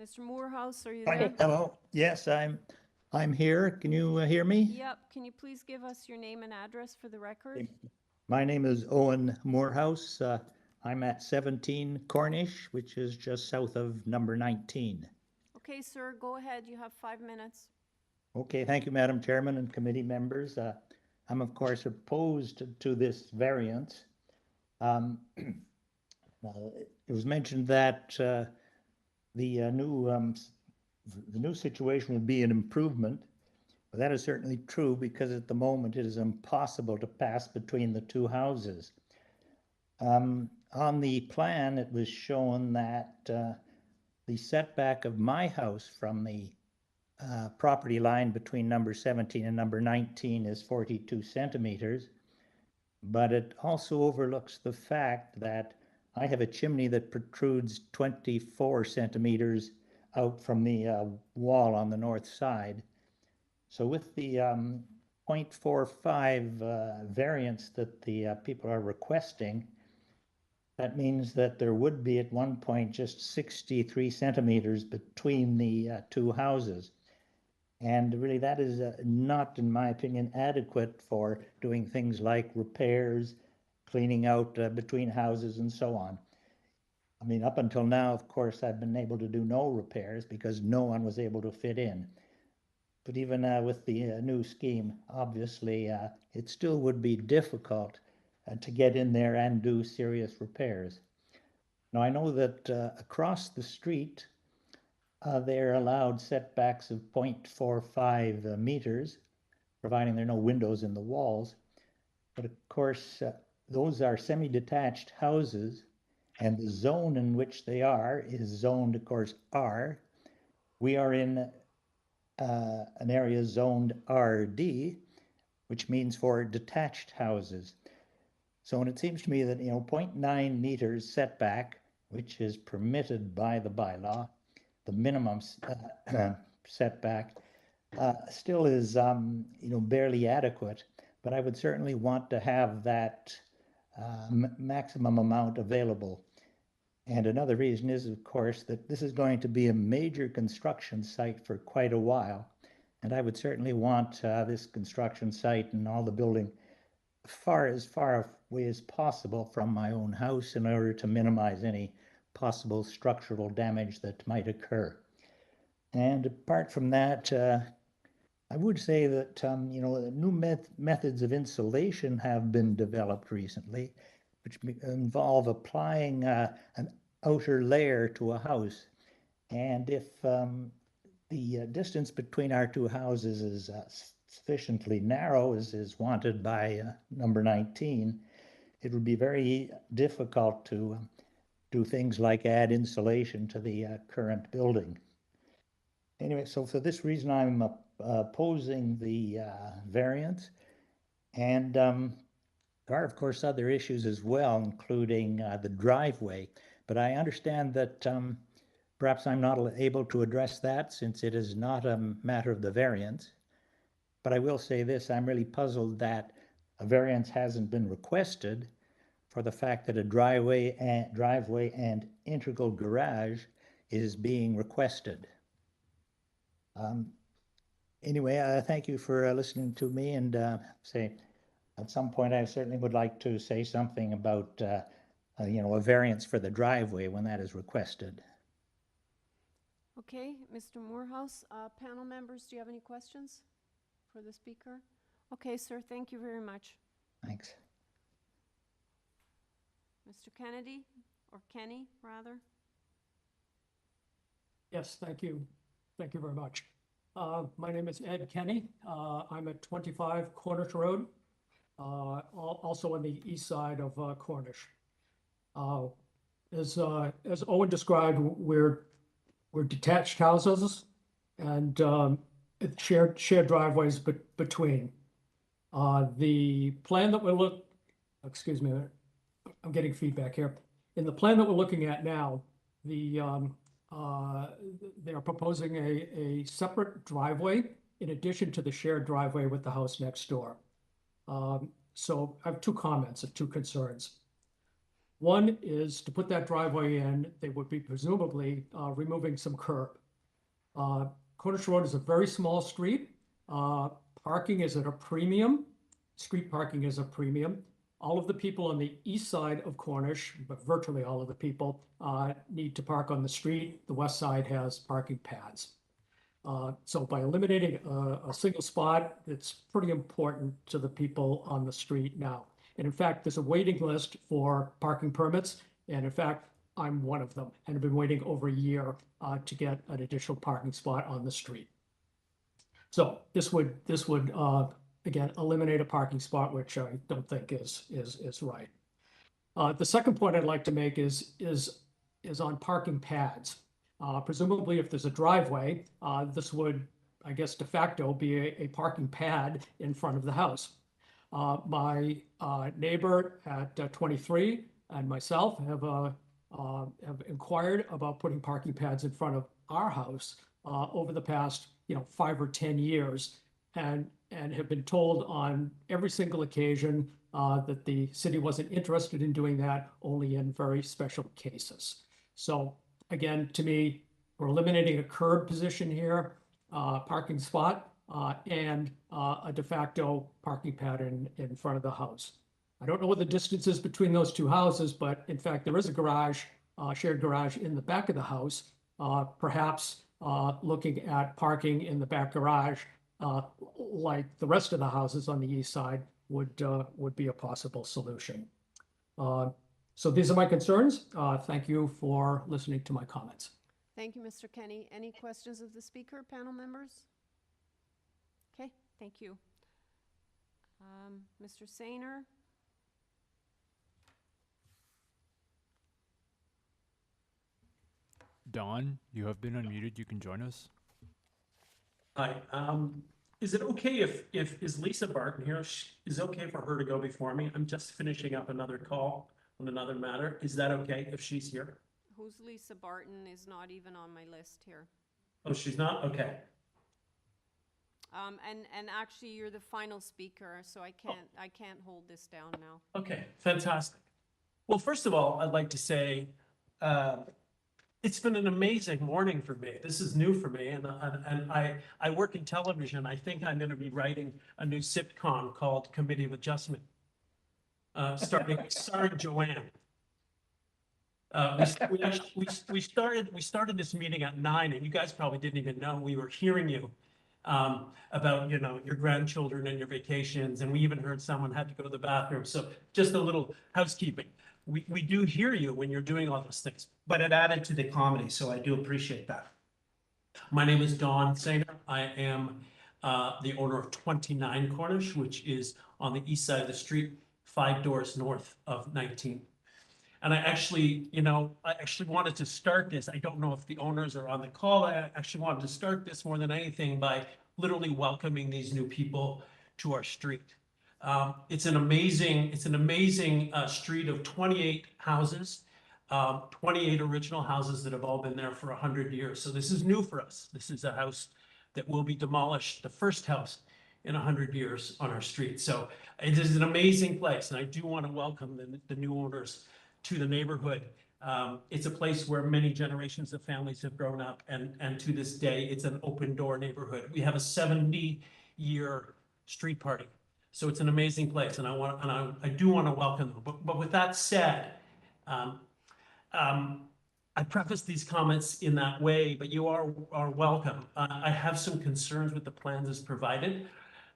Mr. Morehouse, are you there? Hello. Yes, I'm here. Can you hear me? Yep. Can you please give us your name and address for the record? My name is Owen Morehouse. I'm at 17 Cornish, which is just south of number 19. Okay, sir, go ahead. You have 5 minutes. Okay, thank you, Madam Chairman and committee members. I'm of course opposed to this variance. It was mentioned that the new situation would be an improvement, but that is certainly true because at the moment it is impossible to pass between the two houses. On the plan, it was shown that the setback of my house from the property line between number 17 and number 19 is 42 centimeters, but it also overlooks the fact that I have a chimney that protrudes 24 centimeters out from the wall on the north side. So with the 0.45 variance that the people are requesting, that means that there would be at one point just 63 centimeters between the two houses. And really that is not, in my opinion, adequate for doing things like repairs, cleaning out between houses and so on. I mean, up until now, of course, I've been able to do no repairs because no one was able to fit in. But even with the new scheme, obviously, it still would be difficult to get in there and do serious repairs. Now, I know that across the street, they're allowed setbacks of 0.45 meters, providing there are no windows in the walls. But of course, those are semi-detached houses, and the zone in which they are is zoned, of course, R. We are in an area zoned RD, which means for detached houses. So, and it seems to me that, 0.9 meters setback, which is permitted by the bylaw, the minimum setback, still is, barely adequate. But I would certainly want to have that maximum amount available. And another reason is, of course, that this is going to be a major construction site for quite a while. And I would certainly want this construction site and all the building as far away as possible from my own house in order to minimize any possible structural damage that might occur. And apart from that, I would say that, new methods of insulation have been developed recently, which involve applying an outer layer to a house. And if the distance between our two houses is sufficiently narrow, as is wanted by number 19, it would be very difficult to do things like add insulation to the current building. Anyway, so for this reason, I'm opposing the variance. And there are, of course, other issues as well, including the driveway. But I understand that perhaps I'm not able to address that since it is not a matter of the variance. But I will say this, I'm really puzzled that a variance hasn't been requested for the fact that a driveway and integral garage is being requested. Anyway, thank you for listening to me, and say at some point I certainly would like to say something about a variance for the driveway when that is requested. Okay, Mr. Morehouse, panel members, do you have any questions for the speaker? Okay, sir, thank you very much. Thanks. Mr. Kennedy, or Kenny, rather? Yes, thank you. Thank you very much. My name is Ed Kenny. I'm at 25 Cornish Road, also on the east side of Cornish. As Owen described, we're detached houses and shared driveways between. The plan that excuse me, I'm getting feedback here. In the plan that we're looking at now, they are proposing a separate driveway in addition to the shared driveway with the house next door. So I have two comments and two concerns. One is to put that driveway in, they would be presumably removing some curb. Cornish Road is a very small street. Parking is at a premium. Street parking is a premium. All of the people on the east side of Cornish, but virtually all of the people, need to park on the street. The west side has parking pads. So by eliminating a single spot, it's pretty important to the people on the street now. And in fact, there's a waiting list for parking permits. And in fact, I'm one of them and have been waiting over a year to get an additional parking spot on the street. So this would again, eliminate a parking spot, which I don't think is right. The second point I'd like to make is on parking pads. Presumably, if there's a driveway, this would, I guess, de facto be a parking pad in front of the house. My neighbor at 23 and myself have inquired about putting parking pads in front of our house over the past 5 or 10 years, and have been told on every single occasion that the city wasn't interested in doing that, only in very special cases. So again, to me, we're eliminating a curb position here, parking spot, and a de facto parking pad in front of the house. I don't know what the distance is between those two houses, but in fact, there is a garage, shared garage in the back of the house. Perhaps looking at parking in the back garage, like the rest of the houses on the east side, would be a possible solution. So these are my concerns. Thank you for listening to my comments. Thank you, Mr. Kenny. Any questions of the speaker, panel members? Okay, thank you. Mr. Sainer? Don, you have been unmuted. You can join us. Hi. Is it okay if is Lisa Barton here? Is it okay for her to go before me? I'm just finishing up another call on another matter. Is that okay if she's here? Who's Lisa Barton is not even on my list here. Oh, she's not? Okay. And actually you're the final speaker, so I can't hold this down now. Okay, fantastic. Well, first of all, I'd like to say it's been an amazing morning for me. This is new for me, and I work in television. I think I'm going to be writing a new sitcom called Committee of Adjustment, starring Joanne. We started this meeting at 9, and you guys probably didn't even know we were hearing you about your grandchildren and your vacations, and we even heard someone had to go to the bathroom. So just a little housekeeping. We do hear you when you're doing all those things, but it added to the comedy, so I do appreciate that. My name is Don Sainer. I am the owner of 29 Cornish, which is on the east side of the street, 5 doors north of 19. And I actually wanted to start this. I don't know if the owners are on the call. I actually wanted to start this more than anything by literally welcoming these new people to our street. It's an amazing street of 28 houses, 28 original houses that have all been there for 100 years. So this is new for us. This is a house that will be demolished, the first house in 100 years on our street. So it is an amazing place, and I do want to welcome the new owners to the neighborhood. It's a place where many generations of families have grown up, and to this day, it's an open door neighborhood. We have a 70-year street party. So it's an amazing place, and I do want to welcome them. But with that said, I preface these comments in that way, but you are welcome. I have some concerns with the plans as provided.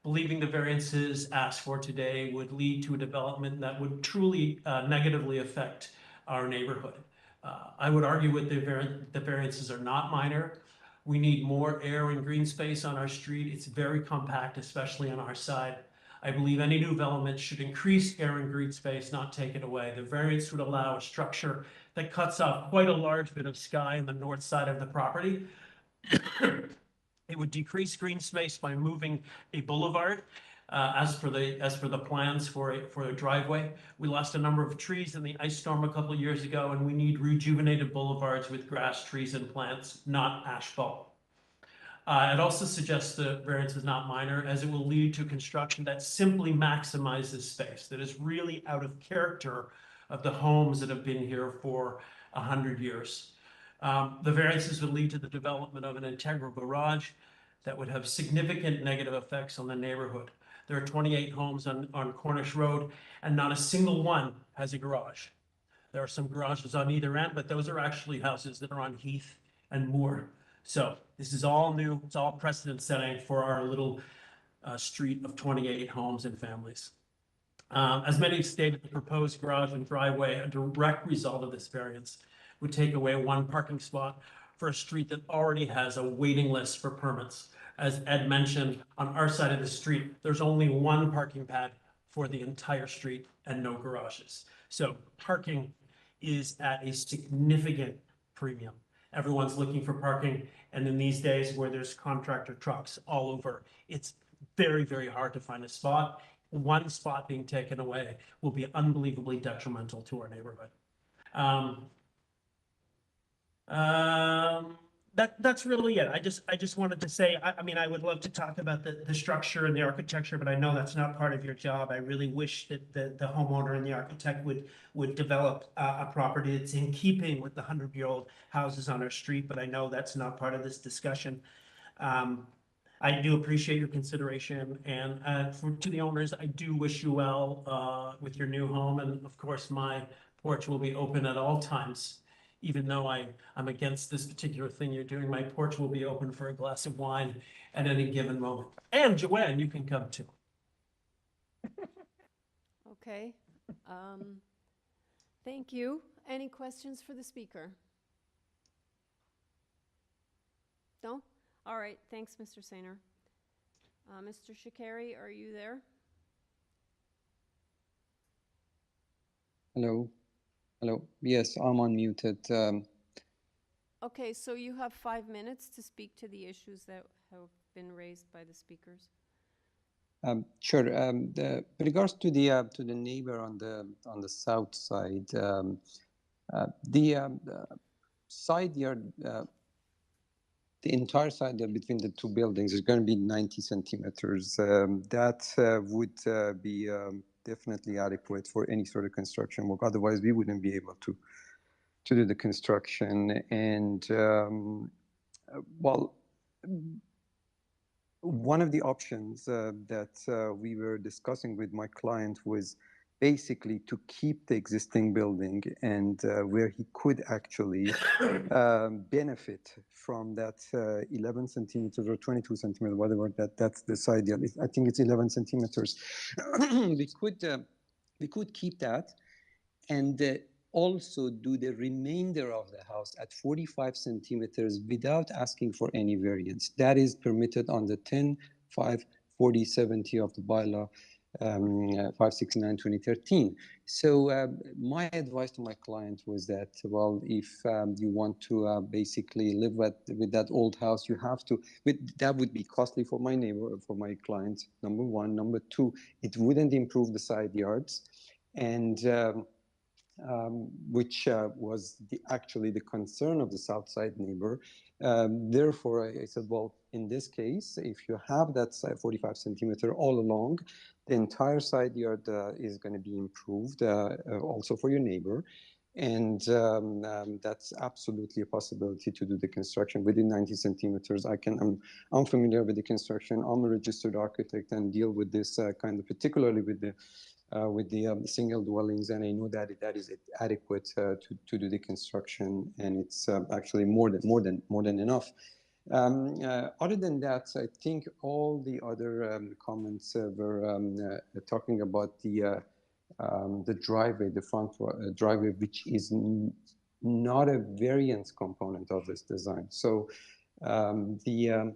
Believing the variances asked for today would lead to a development that would truly negatively affect our neighborhood. I would argue with the variances are not minor. We need more air and green space on our street. It's very compact, especially on our side. I believe any new development should increase air and green space, not take it away. The variance would allow a structure that cuts off quite a large bit of sky on the north side of the property. It would decrease green space by moving a boulevard As for the plans for a driveway, we lost a number of trees in the ice storm a couple of years ago, and we need rejuvenated boulevards with grass, trees, and plants, not asphalt. It also suggests the variance is not minor, as it will lead to construction that simply maximizes space, that is really out of character of the homes that have been here for 100 years. The variances would lead to the development of an integral garage that would have significant negative effects on the neighborhood. There are 28 homes on Cornish Road, and not a single one has a garage. There are some garages on either end, but those are actually houses that are on Heath and Moore. So this is all new. It's all precedent setting for our little street of 28 homes and families. As many have stated, the proposed garage and driveway, a direct result of this variance, would take away one parking spot for a street that already has a waiting list for permits. As Ed mentioned, on our side of the street, there's only one parking pad for the entire street and no garages. So parking is at a significant premium. Everyone's looking for parking, and in these days where there's contractor trucks all over, it's very, very hard to find a spot. One spot being taken away will be unbelievably detrimental to our neighborhood. That's really it. I just wanted to say, I mean, I would love to talk about the structure and the architecture, but I know that's not part of your job. I really wish that the homeowner and the architect would develop a property that's in keeping with the 100-year-old houses on our street, but I know that's not part of this discussion. I do appreciate your consideration, and to the owners, I do wish you well with your new home, and of course, my porch will be open at all times. Even though I'm against this particular thing you're doing, my porch will be open for a glass of wine at any given moment. And Joanne, you can come too. Okay. Thank you. Any questions for the speaker? No? All right. Thanks, Mr. Sainer. Mr. Shikari, are you there? Hello. Hello. Yes, I'm unmuted. Okay, so you have 5 minutes to speak to the issues that have been raised by the speakers. Sure. With regards to the neighbor on the south side, the side yard, the entire side yard between the two buildings is going to be 90 centimeters. That would be definitely adequate for any sort of construction work. Otherwise, we wouldn't be able to do the construction. And well, one of the options that we were discussing with my client was basically to keep the existing building and where he could actually benefit from that 11 centimeters or 22 centimeters, whatever that's the side yard. I think it's 11 centimeters. we could keep that and also do the remainder of the house at 45 centimeters without asking for any variance. That is permitted on the 10, 5, 40, 70 of the bylaw 569/2013. So my advice to my client was that, well, if you want to basically live with that old house, you have to, that would be costly for my neighbor, for my client, number one. Number two, it wouldn't improve the side yards, and which was actually the concern of the south side neighbor. Therefore, I said, well, in this case, if you have that 45 centimeter all along, the entire side yard is going to be improved also for your neighbor. And that's absolutely a possibility to do the construction within 90 centimeters. I'm familiar with the construction. I'm a registered architect and deal with this kind of, particularly with the single dwellings, and I know that that is adequate to do the construction, and it's actually more than enough. Other than that, I think all the other comments were talking about the driveway, the front driveway, which is not a variance component of this design. So the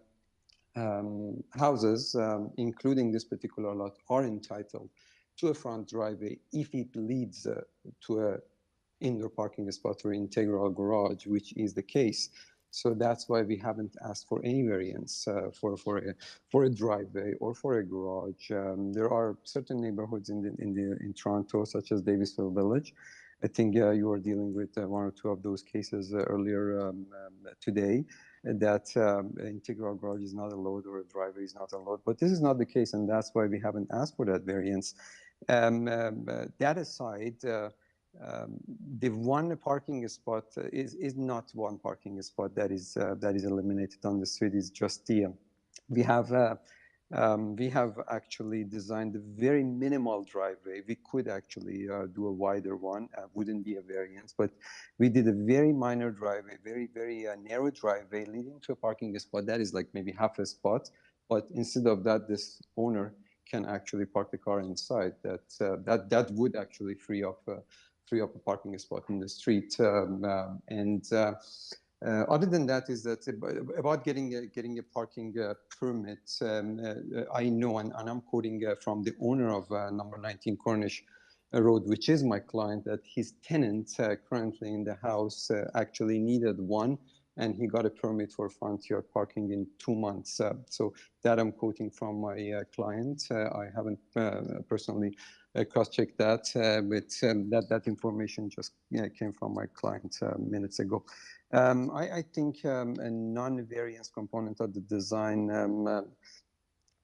houses, including this particular lot, are entitled to a front driveway if it leads to a indoor parking spot or integral garage, which is the case. So that's why we haven't asked for any variance for a driveway or for a garage. There are certain neighborhoods in Toronto, such as Davisville Village. I think you were dealing with one or two of those cases earlier today, that integral garage is not allowed or a driveway is not allowed. But this is not the case, and that's why we haven't asked for that variance. That aside, the one parking spot is not one parking spot that is eliminated on the street. Is just the we have actually designed a very minimal driveway. We could actually do a wider one, wouldn't be a variance, but we did a very minor driveway, very narrow driveway leading to a parking spot that is like maybe half a spot. But instead of that, this owner can actually park the car inside. That would actually free up a parking spot in the street. Other than that, is that about getting a parking permit. I know, and I'm quoting from the owner of number 19 Cornish Road, which is my client, that his tenant currently in the house actually needed one, and he got a permit for front yard parking in 2 months. So that I'm quoting from my client. I haven't personally cross-checked that, but that information just came from my client minutes ago. I think a non-variance component of the design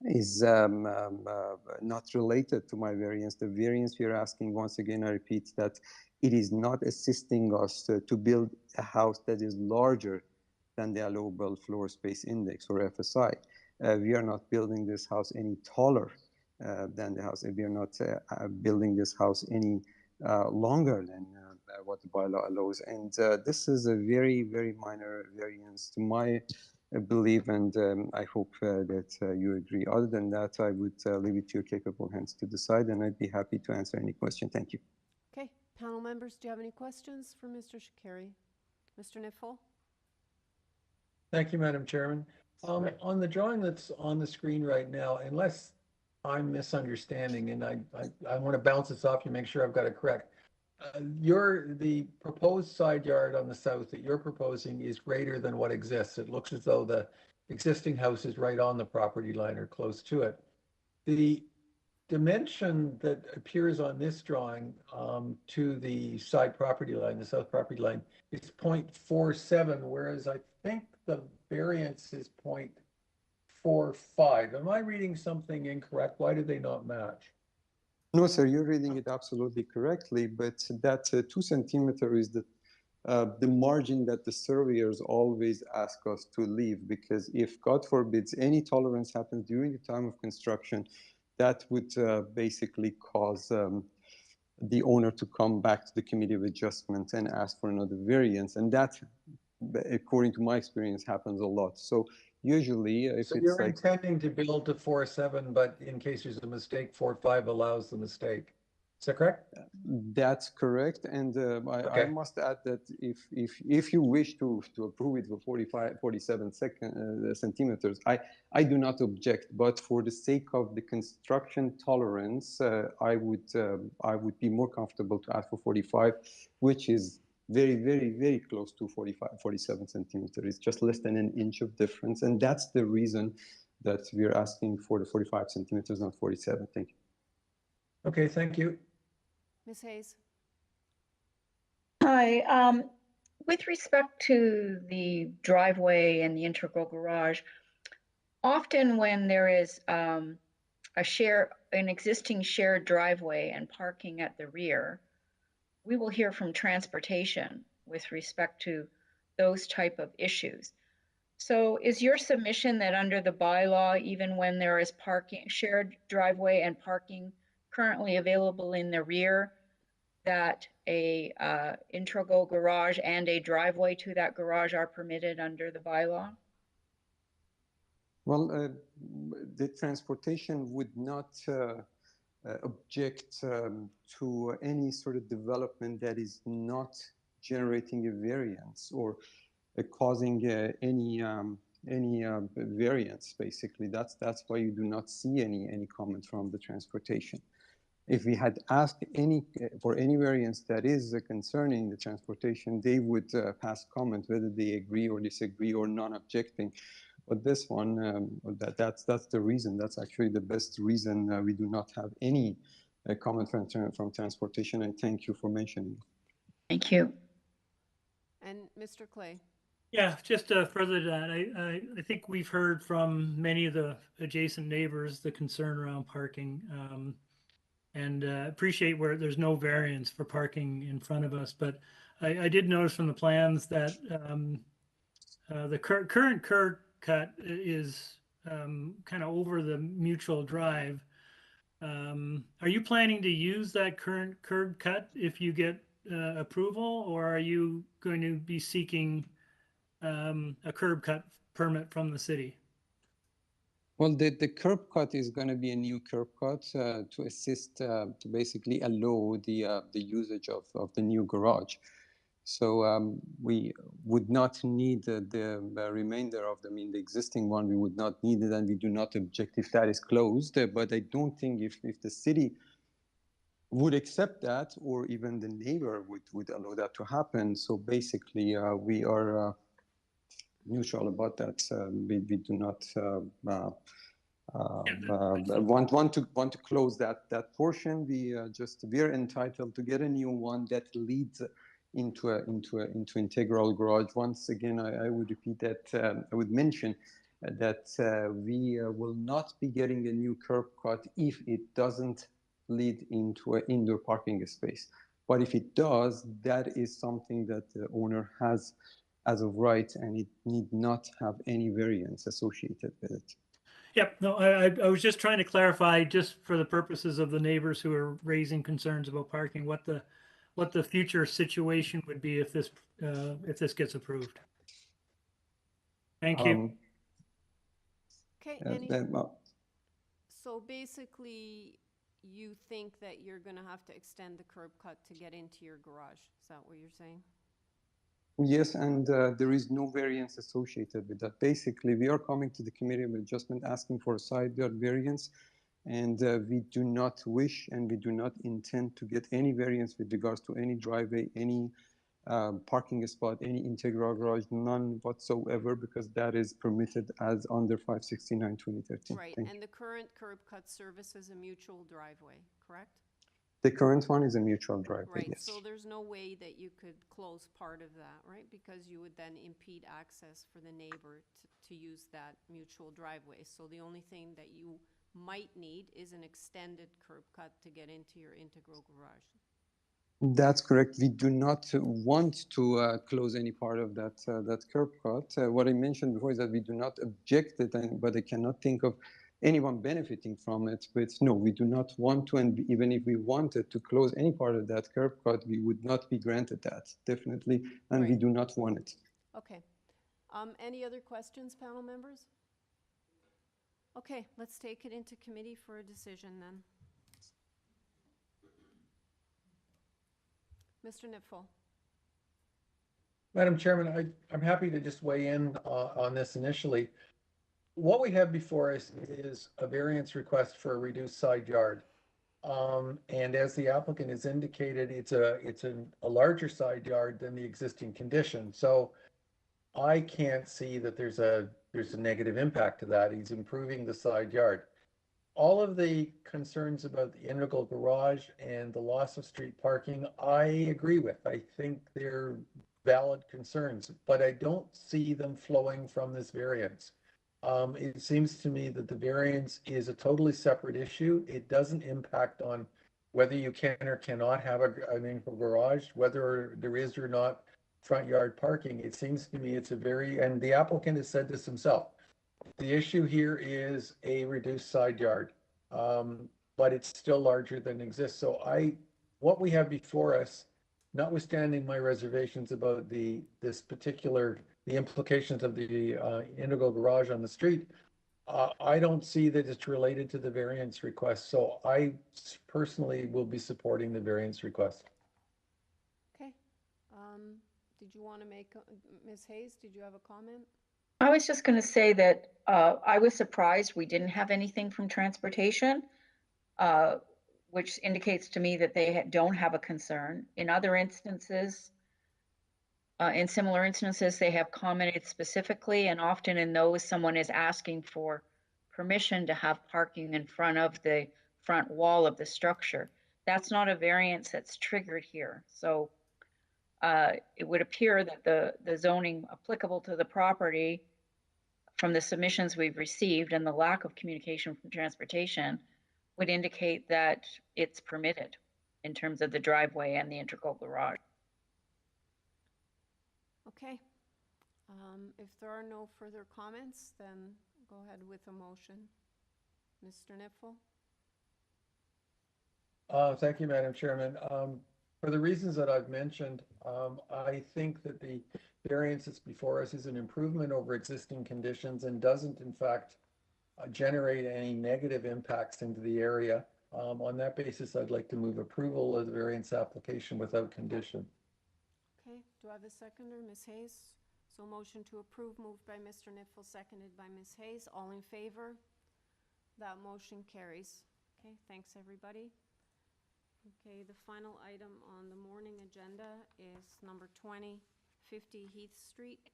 is not related to my variance. The variance we are asking, once again, I repeat that it is not assisting us to build a house that is larger than the allowable floor space index, or FSI. We are not building this house any taller than the house. We are not building this house any longer than what the bylaw allows. And this is a very, very minor variance to my belief, and I hope that you agree. Other than that, I would leave it to your capable hands to decide, and I'd be happy to answer any question. Thank you. Okay, panel members, do you have any questions for Mr. Shakari? Mr. Nifel? Thank you, Madam Chairman. On the drawing that's on the screen right now, unless I'm misunderstanding, and I want to bounce this off you, make sure I've got it correct. The proposed side yard on the south that you're proposing is greater than what exists. It looks as though the existing house is right on the property line or close to it. The dimension that appears on this drawing to the side property line, the south property line, is 0.47, whereas I think the variance is 0.45. Am I reading something incorrect? Why do they not match? No, sir, you're reading it absolutely correctly, but that 2 centimeters is the margin that the surveyors always ask us to leave, because if, God forbids, any tolerance happens during the time of construction, that would basically cause the owner to come back to the Committee of Adjustment and ask for another variance. And that, according to my experience, happens a lot. So usually, if so it's you're like intending to build to 4.7, but in case there's a mistake, 4.5 allows the mistake. Is that correct? That's correct, and I must add that if you wish to approve it for 47 centimeters, I do not object. But for the sake of the construction tolerance, I would be more comfortable to ask for 45, which is very, very, very close to 47 centimeters. It's just less than an inch of difference, and that's the reason that we're asking for the 45 centimeters, not 47. Thank you. Okay, thank you. Ms. Hayes? Hi, with respect to the driveway and the integral garage, often when there is an existing shared driveway and parking at the rear, we will hear from transportation with respect to those type of issues. So is your submission that under the bylaw, even when there is parking, shared driveway and parking currently available in the rear, that a integral garage and a driveway to that garage are permitted under the bylaw? Well, the transportation would not object to any sort of development that is not generating a variance or causing any variance. Basically, that's why you do not see any comment from the transportation. If we had asked for any variance that is concerning the transportation, they would pass comment whether they agree or disagree or non-objecting. But this one, that's the reason. That's actually the best reason we do not have any comment from transportation. And thank you for mentioning. Thank you. And Mr. Clay. Yeah, just further to that, I think we've heard from many of the adjacent neighbors the concern around parking, and appreciate where there's no variance for parking in front of us. But I did notice from the plans that the current curb cut is kind of over the mutual drive. Are you planning to use that current curb cut if you get approval, or are you going to be seeking a curb cut permit from the city? Well, the curb cut is going to be a new curb cut to assist, to basically allow the usage of the new garage. So we would not need the remainder of them in the existing one. We would not need it, and we do not object if that is closed. But I don't think if the city would accept that, or even the neighbor would allow that to happen. So basically, we are neutral about that. We do not want to close that portion. We are entitled to get a new one that leads into integral garage. Once again, I would repeat that. I would mention that we will not be getting a new curb cut if it doesn't lead into an indoor parking space. But if it does, that is something that the owner has as of right, and it need not have any variance associated with it. Yep. No, I was just trying to clarify, just for the purposes of the neighbors who are raising concerns about parking, what the future situation would be if this gets approved. Thank you. Okay. So basically, you think that you're going to have to extend the curb cut to get into your garage. Is that what you're saying? Yes, and there is no variance associated with that. Basically, we are coming to the Committee of Adjustment asking for a side yard variance, and we do not wish and we do not intend to get any variance with regards to any driveway, any parking spot, any integral garage, none whatsoever, because that is permitted as under 569/2013. Right, and the current curb cut service is a mutual driveway, correct? The current one is a mutual driveway, right, yes. So there's no way that you could close part of that, right? Because you would then impede access for the neighbor to use that mutual driveway. So the only thing that you might need is an extended curb cut to get into your integral garage. That's correct. We do not want to close any part of that curb cut. What I mentioned before is that we do not object it, but I cannot think of anyone benefiting from it. But no, we do not want to, and even if we wanted to close any part of that curb cut, we would not be granted that, definitely, and we do not want it. Okay. Any other questions, panel members? Okay, let's take it into committee for a decision then. Mr. Nipfel. Madam Chairman, I'm happy to just weigh in on this initially. What we have before us is a variance request for a reduced side yard. And as the applicant has indicated, it's a larger side yard than the existing condition. So I can't see that there's a negative impact to that. He's improving the side yard. All of the concerns about the integral garage and the loss of street parking, I agree with. I think they're valid concerns, but I don't see them flowing from this variance. It seems to me that the variance is a totally separate issue. It doesn't impact on whether you can or cannot have an integral garage, whether there is or not front yard parking. It seems to me it's and the applicant has said this himself. The issue here is a reduced side yard, but it's still larger than exists. So what we have before us, notwithstanding my reservations about the implications of the integral garage on the street, I don't see that it's related to the variance request. So I personally will be supporting the variance request. Okay. Did you want to make, Ms. Hayes, did you have a comment? I was just going to say that I was surprised we didn't have anything from transportation. which indicates to me that they don't have a concern. In other instances, in similar instances, they have commented specifically, and often in those, someone is asking for permission to have parking in front of the front wall of the structure. That's not a variance that's triggered here. So it would appear that the zoning applicable to the property from the submissions we've received and the lack of communication from transportation would indicate that it's permitted in terms of the driveway and the integral garage. Okay. If there are no further comments, then go ahead with a motion. Mr. Nipfel? Thank you, Madam Chairman. For the reasons that I've mentioned, I think that the variance that's before us is an improvement over existing conditions and doesn't, in fact, generate any negative impacts into the area. On that basis, I'd like to move approval of the variance application without condition. Okay, do I have a seconder? Ms. Hayes? So motion to approve moved by Mr. Nipfel, seconded by Ms. Hayes. All in favor? That motion carries. Okay, thanks everybody. Okay, the final item on the morning agenda is number 20, 50 Heath Street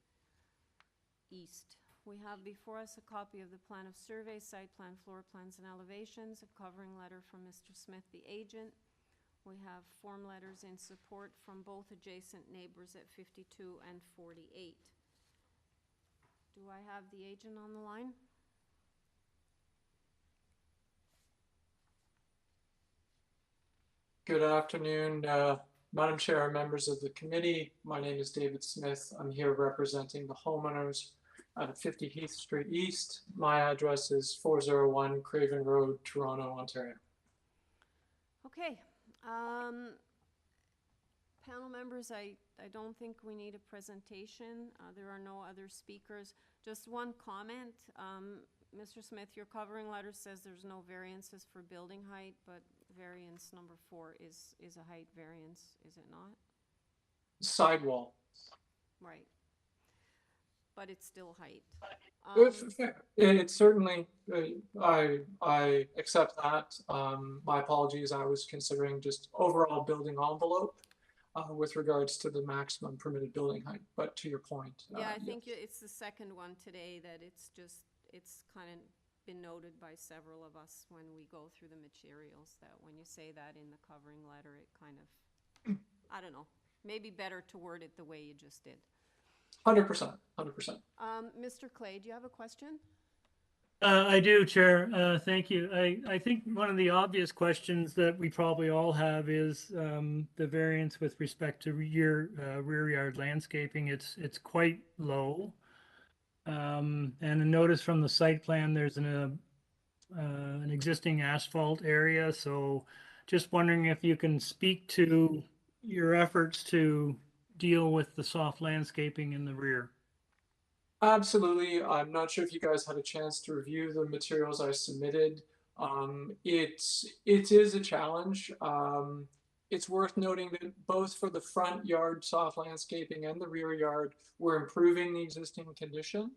East. We have before us a copy of the plan of survey, site plan, floor plans, and elevations, a covering letter from Mr. Smith, the agent. We have form letters in support from both adjacent neighbors at 52 and 48. Do I have the agent on the line? Good afternoon, Madam Chair and members of the committee. My name is David Smith. I'm here representing the homeowners at 50 Heath Street East. My address is 401 Craven Road, Toronto, Ontario. Okay. Panel members, I don't think we need a presentation. There are no other speakers. Just one comment. Mr. Smith, your covering letter says there's no variances for building height, but variance number 4 is a height variance, is it not? Sidewall. Right. But it's still height. It's certainly, I accept that. My apologies, I was considering just overall building envelope with regards to the maximum permitted building height, but to your point. Yeah, I think it's the second one today that it's kind of been noted by several of us when we go through the materials that when you say that in the covering letter, it kind of, I don't know, maybe better to word it the way you just did. 100%, 100%. Mr. Clay, do you have a question? I do, Chair. Thank you. I think one of the obvious questions that we probably all have is the variance with respect to your rear yard landscaping. It's quite low. And a notice from the site plan, there's an existing asphalt area. So just wondering if you can speak to your efforts to deal with the soft landscaping in the rear. Absolutely. I'm not sure if you guys had a chance to review the materials I submitted. It is a challenge. It's worth noting that both for the front yard soft landscaping and the rear yard, we're improving the existing condition.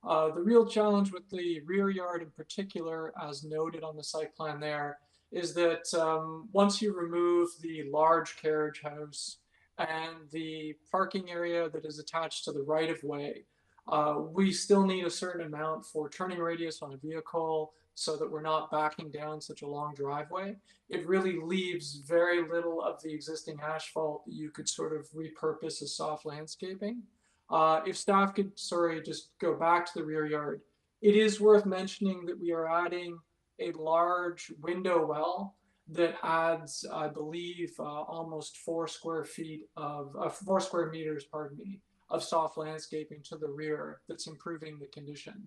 The real challenge with the rear yard in particular, as noted on the site plan there, is that once you remove the large carriage house and the parking area that is attached to the right-of-way, we still need a certain amount for turning radius on a vehicle so that we're not backing down such a long driveway. It really leaves very little of the existing asphalt that you could sort of repurpose as soft landscaping. If staff could, just go back to the rear yard. It is worth mentioning that we are adding a large window well that adds, I believe, almost 4 square meters, pardon me, of soft landscaping to the rear that's improving the condition.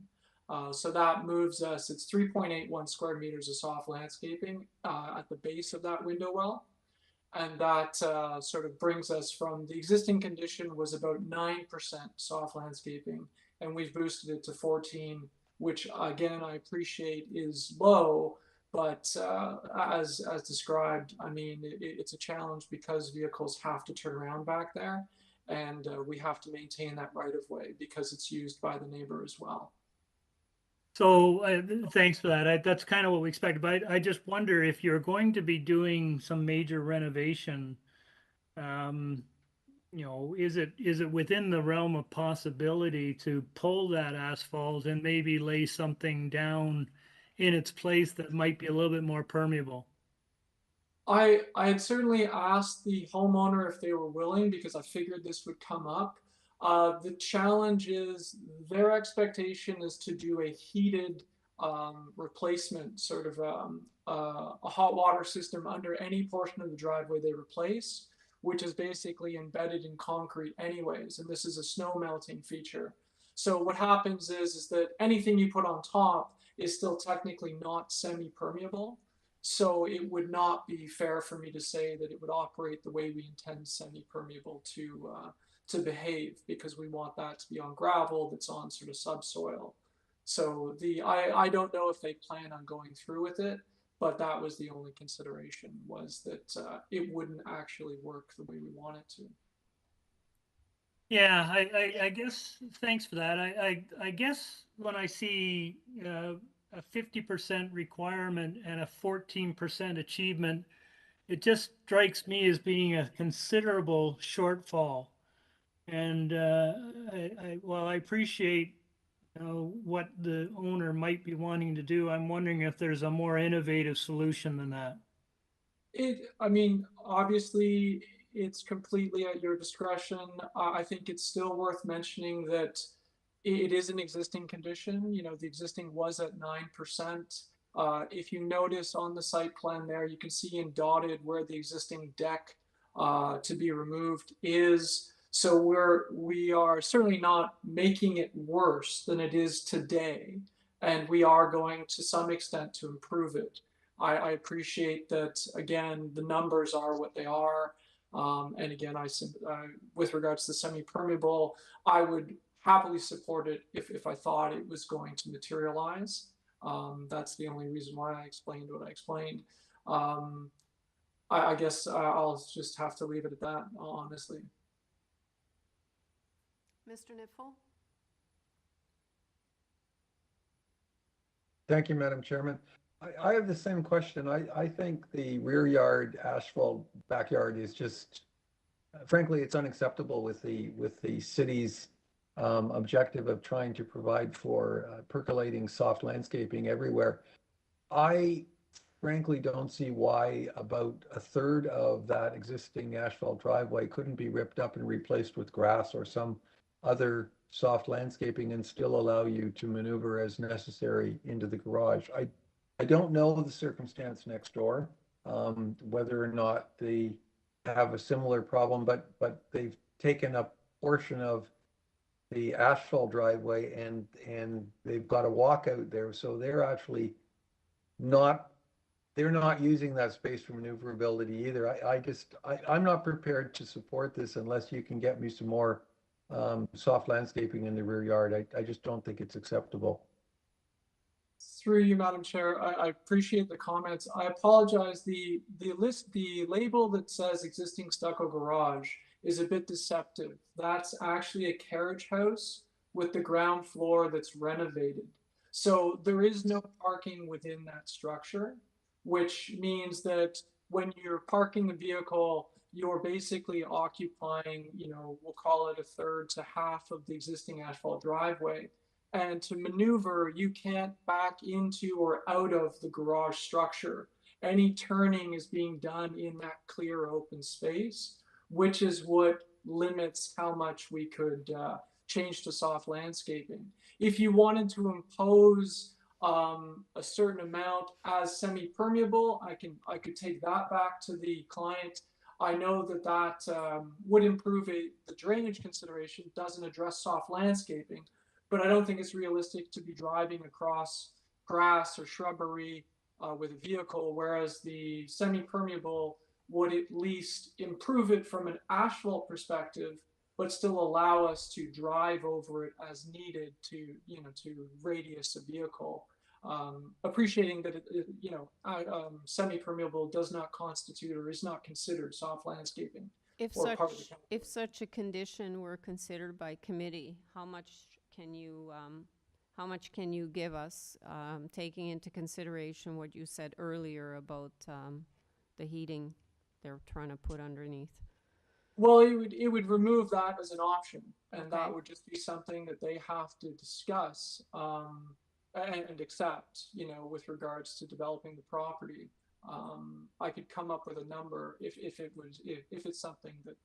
So that moves us, it's 3.81 square meters of soft landscaping at the base of that window well. And that sort of brings us from the existing condition was about 9% soft landscaping, and we've boosted it to 14, which again, I appreciate is low, but as described, I mean, it's a challenge because vehicles have to turn around back there. And we have to maintain that right of way because it's used by the neighbor as well. So thanks for that. That's kind of what we expected, but I just wonder if you're going to be doing some major renovation, you know, is it within the realm of possibility to pull that asphalt and maybe lay something down in its place that might be a little bit more permeable? I had certainly asked the homeowner if they were willing because I figured this would come up. The challenge is their expectation is to do a heated replacement, sort of a hot water system under any portion of the driveway they replace, which is basically embedded in concrete anyways, and this is a snow melting feature. So what happens is that anything you put on top is still technically not semi-permeable. So it would not be fair for me to say that it would operate the way we intend semi-permeable to behave, because we want that to be on gravel that's on sort of subsoil. So I don't know if they plan on going through with it, but that was the only consideration, was that it wouldn't actually work the way we want it to. Yeah, I guess, thanks for that. I guess when I see a 50% requirement and a 14% achievement, it just strikes me as being a considerable shortfall. And while I appreciate what the owner might be wanting to do, I'm wondering if there's a more innovative solution than that. I mean, obviously, it's completely at your discretion. I think it's still worth mentioning that it is an existing condition. You know, the existing was at 9%. If you notice on the site plan there, you can see in dotted where the existing deck to be removed is. So we are certainly not making it worse than it is today, and we are going to some extent to improve it. I appreciate that, again, the numbers are what they are. And again, with regards to semi-permeable, I would happily support it if I thought it was going to materialize. That's the only reason why I explained what I explained. I guess I'll just have to leave it at that, honestly. Mr. Nipfel? Thank you, Madam Chairman. I have the same question. I think the rear yard asphalt backyard is just, frankly, it's unacceptable with the city's objective of trying to provide for percolating soft landscaping everywhere. I frankly don't see why about a third of that existing asphalt driveway couldn't be ripped up and replaced with grass or some other soft landscaping and still allow you to maneuver as necessary into the garage. I don't know the circumstance next door, whether or not they have a similar problem, but they've taken a portion of the asphalt driveway and they've got a walkout there, so they're actually not using that space for maneuverability either. I'm not prepared to support this unless you can get me some more soft landscaping in the rear yard. I just don't think it's acceptable. Through you, Madam Chair, I appreciate the comments. I apologize. The label that says existing stucco garage is a bit deceptive. That's actually a carriage house with the ground floor that's renovated. So there is no parking within that structure, which means that when you're parking the vehicle, you're basically occupying, we'll call it a third to half of the existing asphalt driveway. And to maneuver, you can't back into or out of the garage structure. Any turning is being done in that clear open space, which is what limits how much we could change to soft landscaping. If you wanted to impose a certain amount as semi-permeable, I could take that back to the client. I know that would improve the drainage consideration, doesn't address soft landscaping, but I don't think it's realistic to be driving across grass or shrubbery with a vehicle, whereas the semi-permeable would at least improve it from an asphalt perspective, but still allow us to drive over it as needed to radius a vehicle. Appreciating that semi-permeable does not constitute or is not considered soft landscaping. If such a condition were considered by committee, how how much can you give us, taking into consideration what you said earlier about the heating they're trying to put underneath? Well, it would remove that as an option, and that Okay. would just be something that they have to discuss and accept, you know, with regards to developing the property. I could come up with a number if it's something that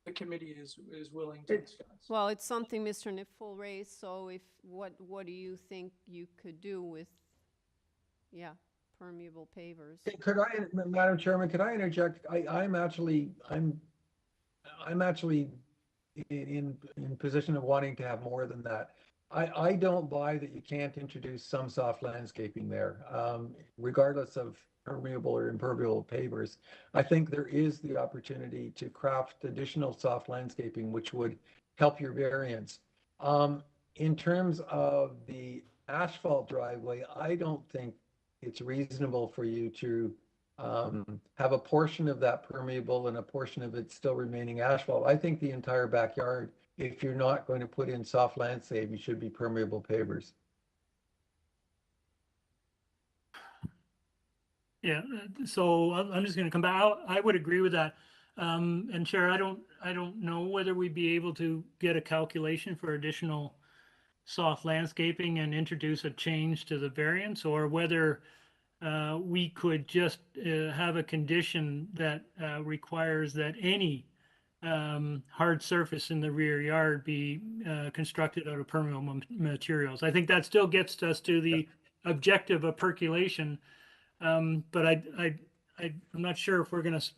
the committee is willing to discuss. Well, it's something Mr. Niffull raised, so if, what do you think you could do with, permeable pavers? Could I, Madam Chairman, could I interject? I'm actually in position of wanting to have more than that. I don't buy that you can't introduce some soft landscaping there, regardless of permeable or impermeable pavers. I think there is the opportunity to craft additional soft landscaping, which would help your variance. In terms of the asphalt driveway, I don't think it's reasonable for you to have a portion of that permeable and a portion of it still remaining asphalt. I think the entire backyard, if you're not going to put in soft landscape, you should be permeable pavers. Yeah, so I'm just going to come back. I would agree with that. And Chair, I don't know whether we'd be able to get a calculation for additional soft landscaping and introduce a change to the variance, or whether we could just have a condition that requires that any hard surface in the rear yard be constructed out of permeable materials. I think that still gets us to the objective of percolation. But I'm not sure if we're going to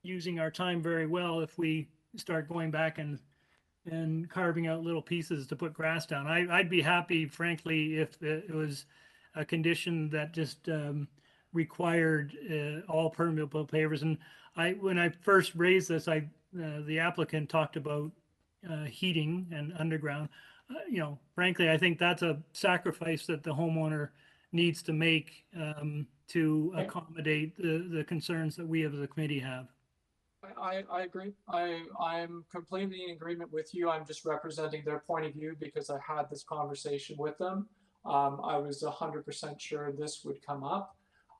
using our time very well if we start going back and carving out little pieces to put grass down. I'd be happy, frankly, if it was a condition that just required all permeable pavers. And when I first raised this, the applicant talked about heating and underground. You know, frankly, I think that's a sacrifice that the homeowner needs to make to accommodate the concerns that we as a committee have. I agree. I'm completely in agreement with you. I'm just representing their point of view because I had this conversation with them. I was 100% sure this would come up.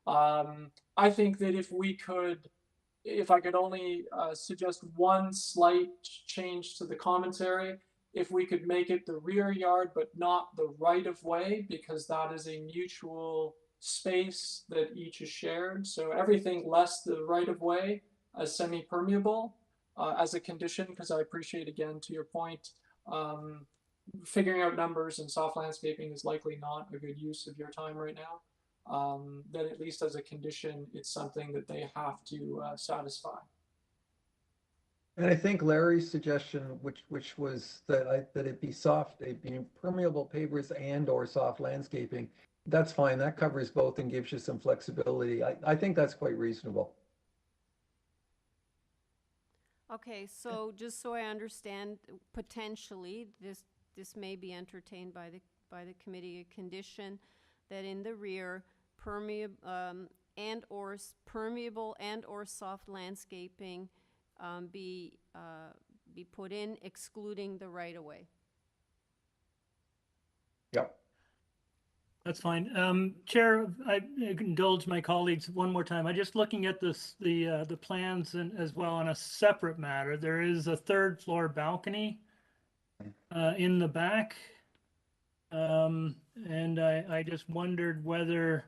I think that if I could only suggest one slight change to the commentary, if we could make it the rear yard, but not the right of way, because that is a mutual space that each is shared. So everything less the right of way as semi-permeable as a condition, because I appreciate, again, to your point, figuring out numbers and soft landscaping is likely not a good use of your time right now. Then at least as a condition, it's something that they have to satisfy. And I think Larry's suggestion, which was that it be soft, it be permeable pavers and or soft landscaping, that's fine. That covers both and gives you some flexibility. I think that's quite reasonable. Okay, so just so I understand, potentially this may be entertained by the committee, a condition that in the rear permeable and or soft landscaping be put in, excluding the right of way. Yep. That's fine. Chair, I indulge my colleagues one more time. I'm just looking at the plans and as well on a separate matter. There is a third floor balcony in the back. And I just wondered whether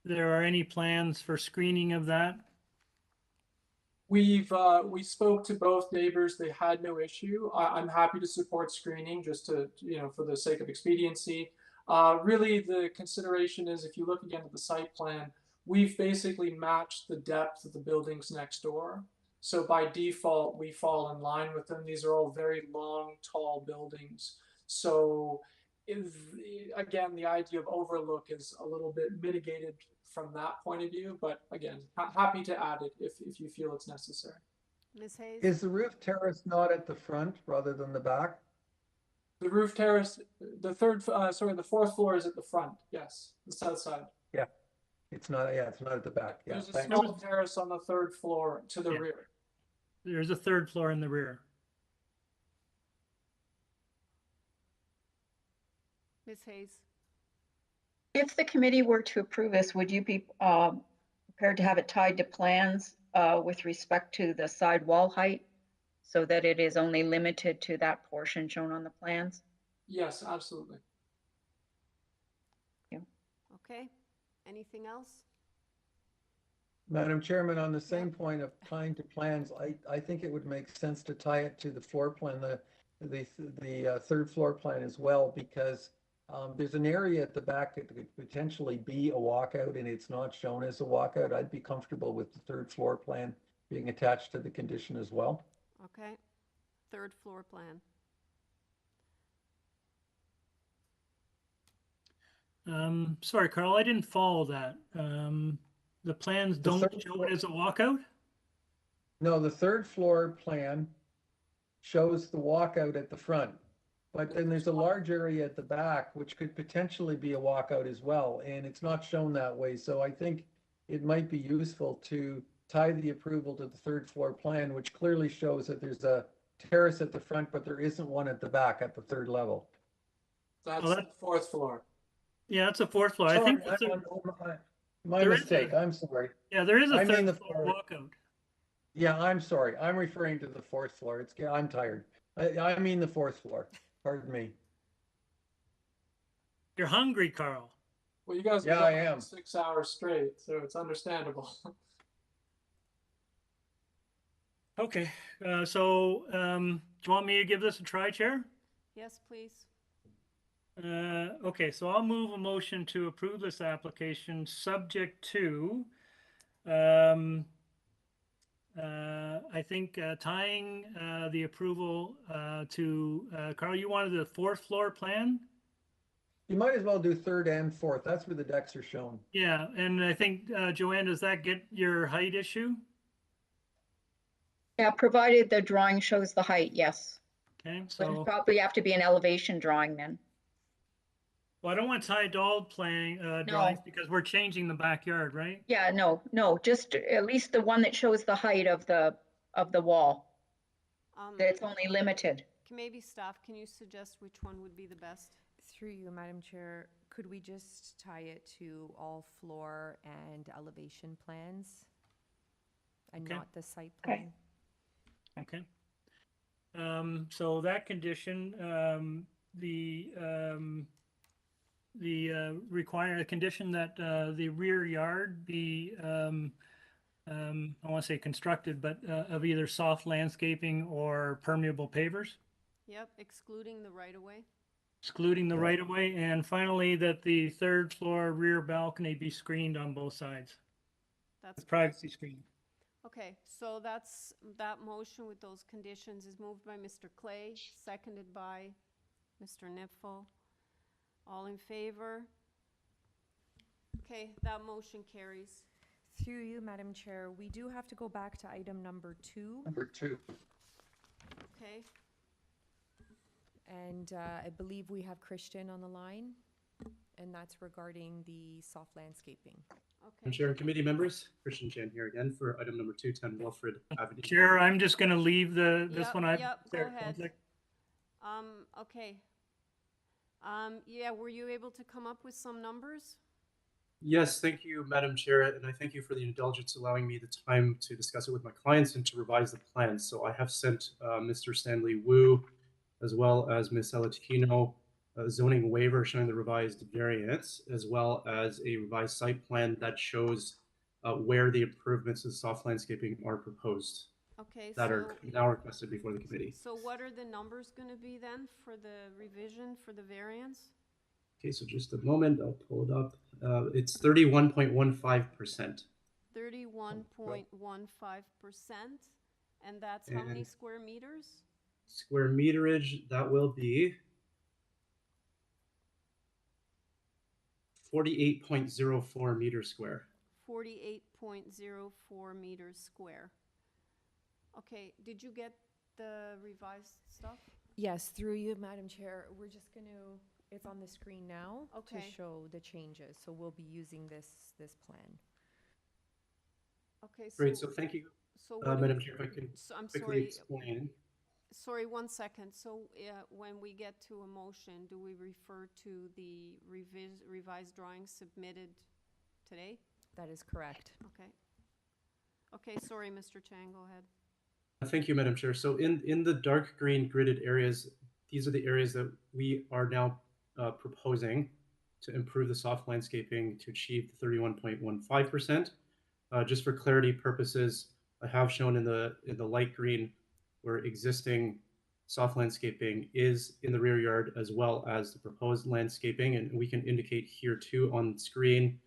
there are any plans for screening of that. We spoke to both neighbors. They had no issue. I'm happy to support screening just to, for the sake of expediency. Really, the consideration is, if you look again at the site plan, we've basically matched the depth of the buildings next door. So by default, we fall in line with them. These are all very long, tall buildings. So again, the idea of overlook is a little bit mitigated from that point of view. But again, happy to add it if you feel it's necessary. Ms. Hayes? Is the roof terrace not at the front rather than the back? The roof terrace, the fourth floor is at the front. Yes, the south side. Yeah, it's not at the back. Yeah, There's a small terrace on the third floor to the rear. There's a third floor in the rear. Ms. Hayes? If the committee were to approve this, would you be prepared to have it tied to plans with respect to the side wall height so that it is only limited to that portion shown on the plans? Yes, absolutely. Okay, anything else? Madam Chairman, on the same point of tying to plans, I think it would make sense to tie it to the floor plan, the third floor plan as well, because there's an area at the back that could potentially be a walkout and it's not shown as a walkout. I'd be comfortable with the third floor plan being attached to the condition as well. Okay, third floor plan. Sorry, Carl, I didn't follow that. The plans The don't third show floor- it as a walkout? No, the third floor plan shows the walkout at the front, but then there's a large area at the back, which could potentially be a walkout as well, and it's not shown that way. So I think it might be useful to tie the approval to the third floor plan, which clearly shows that there's a terrace at the front, but there isn't one at the back at the third level. That's Oh, the fourth floor. Yeah, it's a fourth floor. I Sorry, think it's my there is mistake. I'm sorry. yeah, there is a I mean third the floor walkout. Yeah, I'm sorry. I'm referring to the fourth floor. I'm tired. I mean the fourth floor. Pardon me. You're hungry, Carl. Well, you guys Yeah, were I up am. 6 hours straight, so it's understandable. Okay, so do you want me to give this a try, Chair? Yes, please. Okay, so I'll move a motion to approve this application subject to, I think, tying the approval to, Carl, you wanted the fourth floor plan? You might as well do third and fourth. That's where the decks are shown. Yeah, and I think, Joanne, does that get your height issue? Yeah, provided the drawing shows the height, yes. Okay, But so, it'd probably have to be an elevation drawing then. well, I don't want tie doll playing, drawings because we're changing the backyard, right? Yeah, no, just at least the one that shows the height of the wall. That it's only limited. Maybe staff, can you suggest which one would be the best? Through you, Madam Chair, could we just tie it to all floor and elevation plans? And Okay. not the site plan? Okay. So that condition, the condition that the rear yard be, I want to say constructed, but of either soft landscaping or permeable pavers, Yep, excluding the right-of-way. excluding the right-of-way, and finally that the third floor rear balcony be screened on both sides. That's Privacy screen. Okay, so that motion with those conditions is moved by Mr. Clay, seconded by Mr. Nipfel. All in favor? Okay, that motion carries. Through you, Madam Chair, we do have to go back to item number 2. Number 2. Okay, And I believe we have Christian on the line, and that's regarding the soft landscaping. okay. Chair and committee members, Christian Chan here again for item number 210 Wilfrid Avenue. Chair, I'm just going to leave this Yep, one. yep, go ahead. Okay. Yeah, were you able to come up with some numbers? Yes, thank you, Madam Chair, and I thank you for the indulgence allowing me the time to discuss it with my clients and to revise the plans. So I have sent Mr. Stanley Wu, as well as Ms. Salatino, a zoning waiver showing the revised variance, as well as a revised site plan that shows where the improvements to soft landscaping are proposed. Okay, that are now requested before the committee. So what are the numbers going to be then for the revision for the variance? Okay, so just a moment, I'll pull it up. It's 31.15%. 31.15%, and that's how many And- square meters? Square meterage, that will be 48.04 meters square. 48.04 meters square. Okay, did you get the revised stuff? Yes, through you, Madam Chair, we're just going to, it's on the screen now to Okay. show the changes. So we'll be using this plan. Okay, so. Great, so thank you, So what do Madam we- Chair, if I can so I'm quickly sorry. explain. sorry, 1 second. So when we get to a motion, do we refer to the revised drawings submitted today? That is correct. Okay. Okay, sorry, Mr. Chan, go ahead. Thank you, Madam Chair. So in the dark green gridded areas, these are the areas that we are now proposing to improve the soft landscaping to achieve the 31.15%. Just for clarity purposes, I have shown in the light green where existing soft landscaping is in the rear yard as well as the proposed landscaping, and we can indicate here too on screen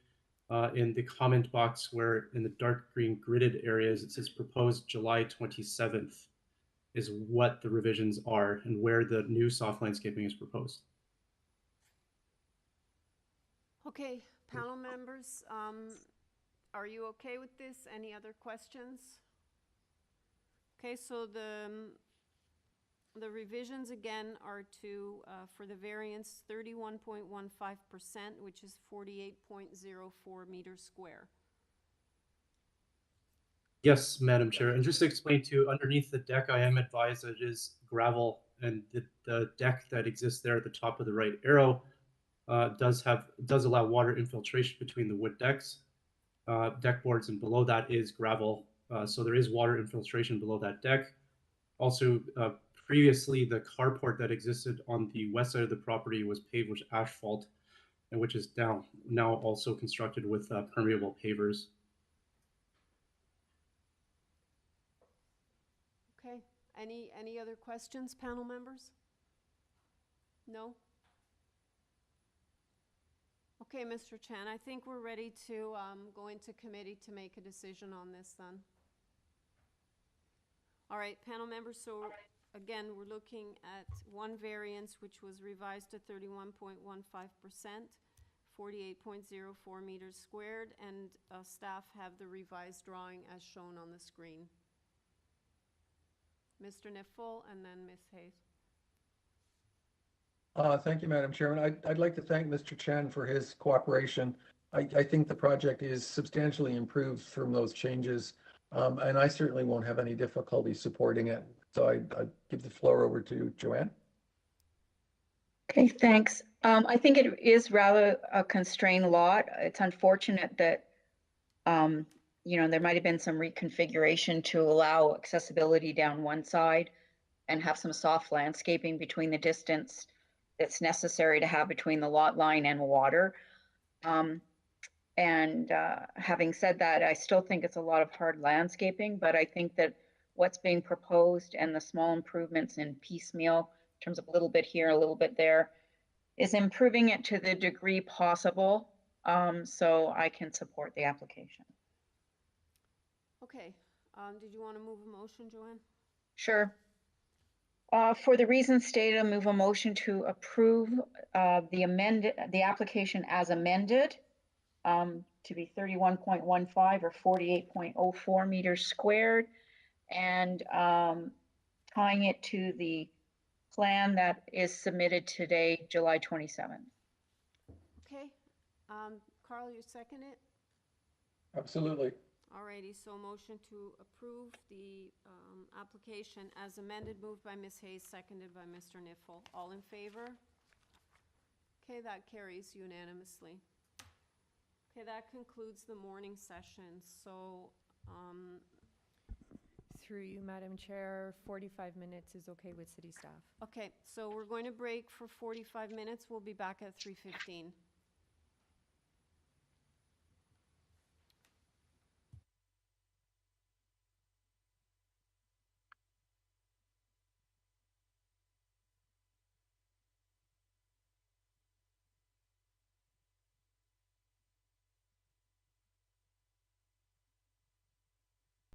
in the comment box where in the dark green gridded areas it says proposed July 27th is what the revisions are and where the new soft landscaping is proposed. Okay, panel members, are you okay with this? Any other questions? Okay, so the revisions again are to, for the variance, 31.15%, which is 48.04 meters square. Yes, Madam Chair. And just to explain too, underneath the deck, I am advised that it is gravel, and the deck that exists there at the top of the right arrow does allow water infiltration between the wood decks, deck boards, and below that is gravel. So there is water infiltration below that deck. Also, previously the carport that existed on the west side of the property was paved with asphalt, and which is now also constructed with permeable pavers. Okay, any other questions, panel members? No? Okay, Mr. Chan, I think we're ready to go into committee to make a decision on this then. All right, panel members, so again, we're looking at one variance which was revised to 31.15%, 48.04 meters squared, and staff have the revised drawing as shown on the screen. Mr. Niffel and then Ms. Hayes. Thank you, Madam Chairman. I'd like to thank Mr. Chan for his cooperation. I think the project is substantially improved from those changes, and I certainly won't have any difficulty supporting it. So I give the floor over to Joanne. Okay, thanks. I think it is rather a constrained lot. It's unfortunate that, you know, there might have been some reconfiguration to allow accessibility down one side and have some soft landscaping between the distance that's necessary to have between the lot line and water. Having said that, I still think it's a lot of hard landscaping, but I think that what's being proposed and the small improvements in piecemeal, in terms of a little bit here, a little bit there, is improving it to the degree possible, so I can support the application. Okay, did you want to move a motion, Joanne? Sure. For the reasons stated, I move a motion to approve the application as amended to be 31.15 or 48.04 meters squared, and tying it to the plan that is submitted today, July 27th. Okay, Carl, you second it? Absolutely. Alrighty, so motion to approve the application as amended, moved by Ms. Hayes, seconded by Mr. Niffel. All in favor? Okay, that carries unanimously. Okay, that concludes the morning session. So, Through you, Madam Chair, 45 minutes is okay with city staff. okay, so we're going to break for 45 minutes. We'll be back at 3:15.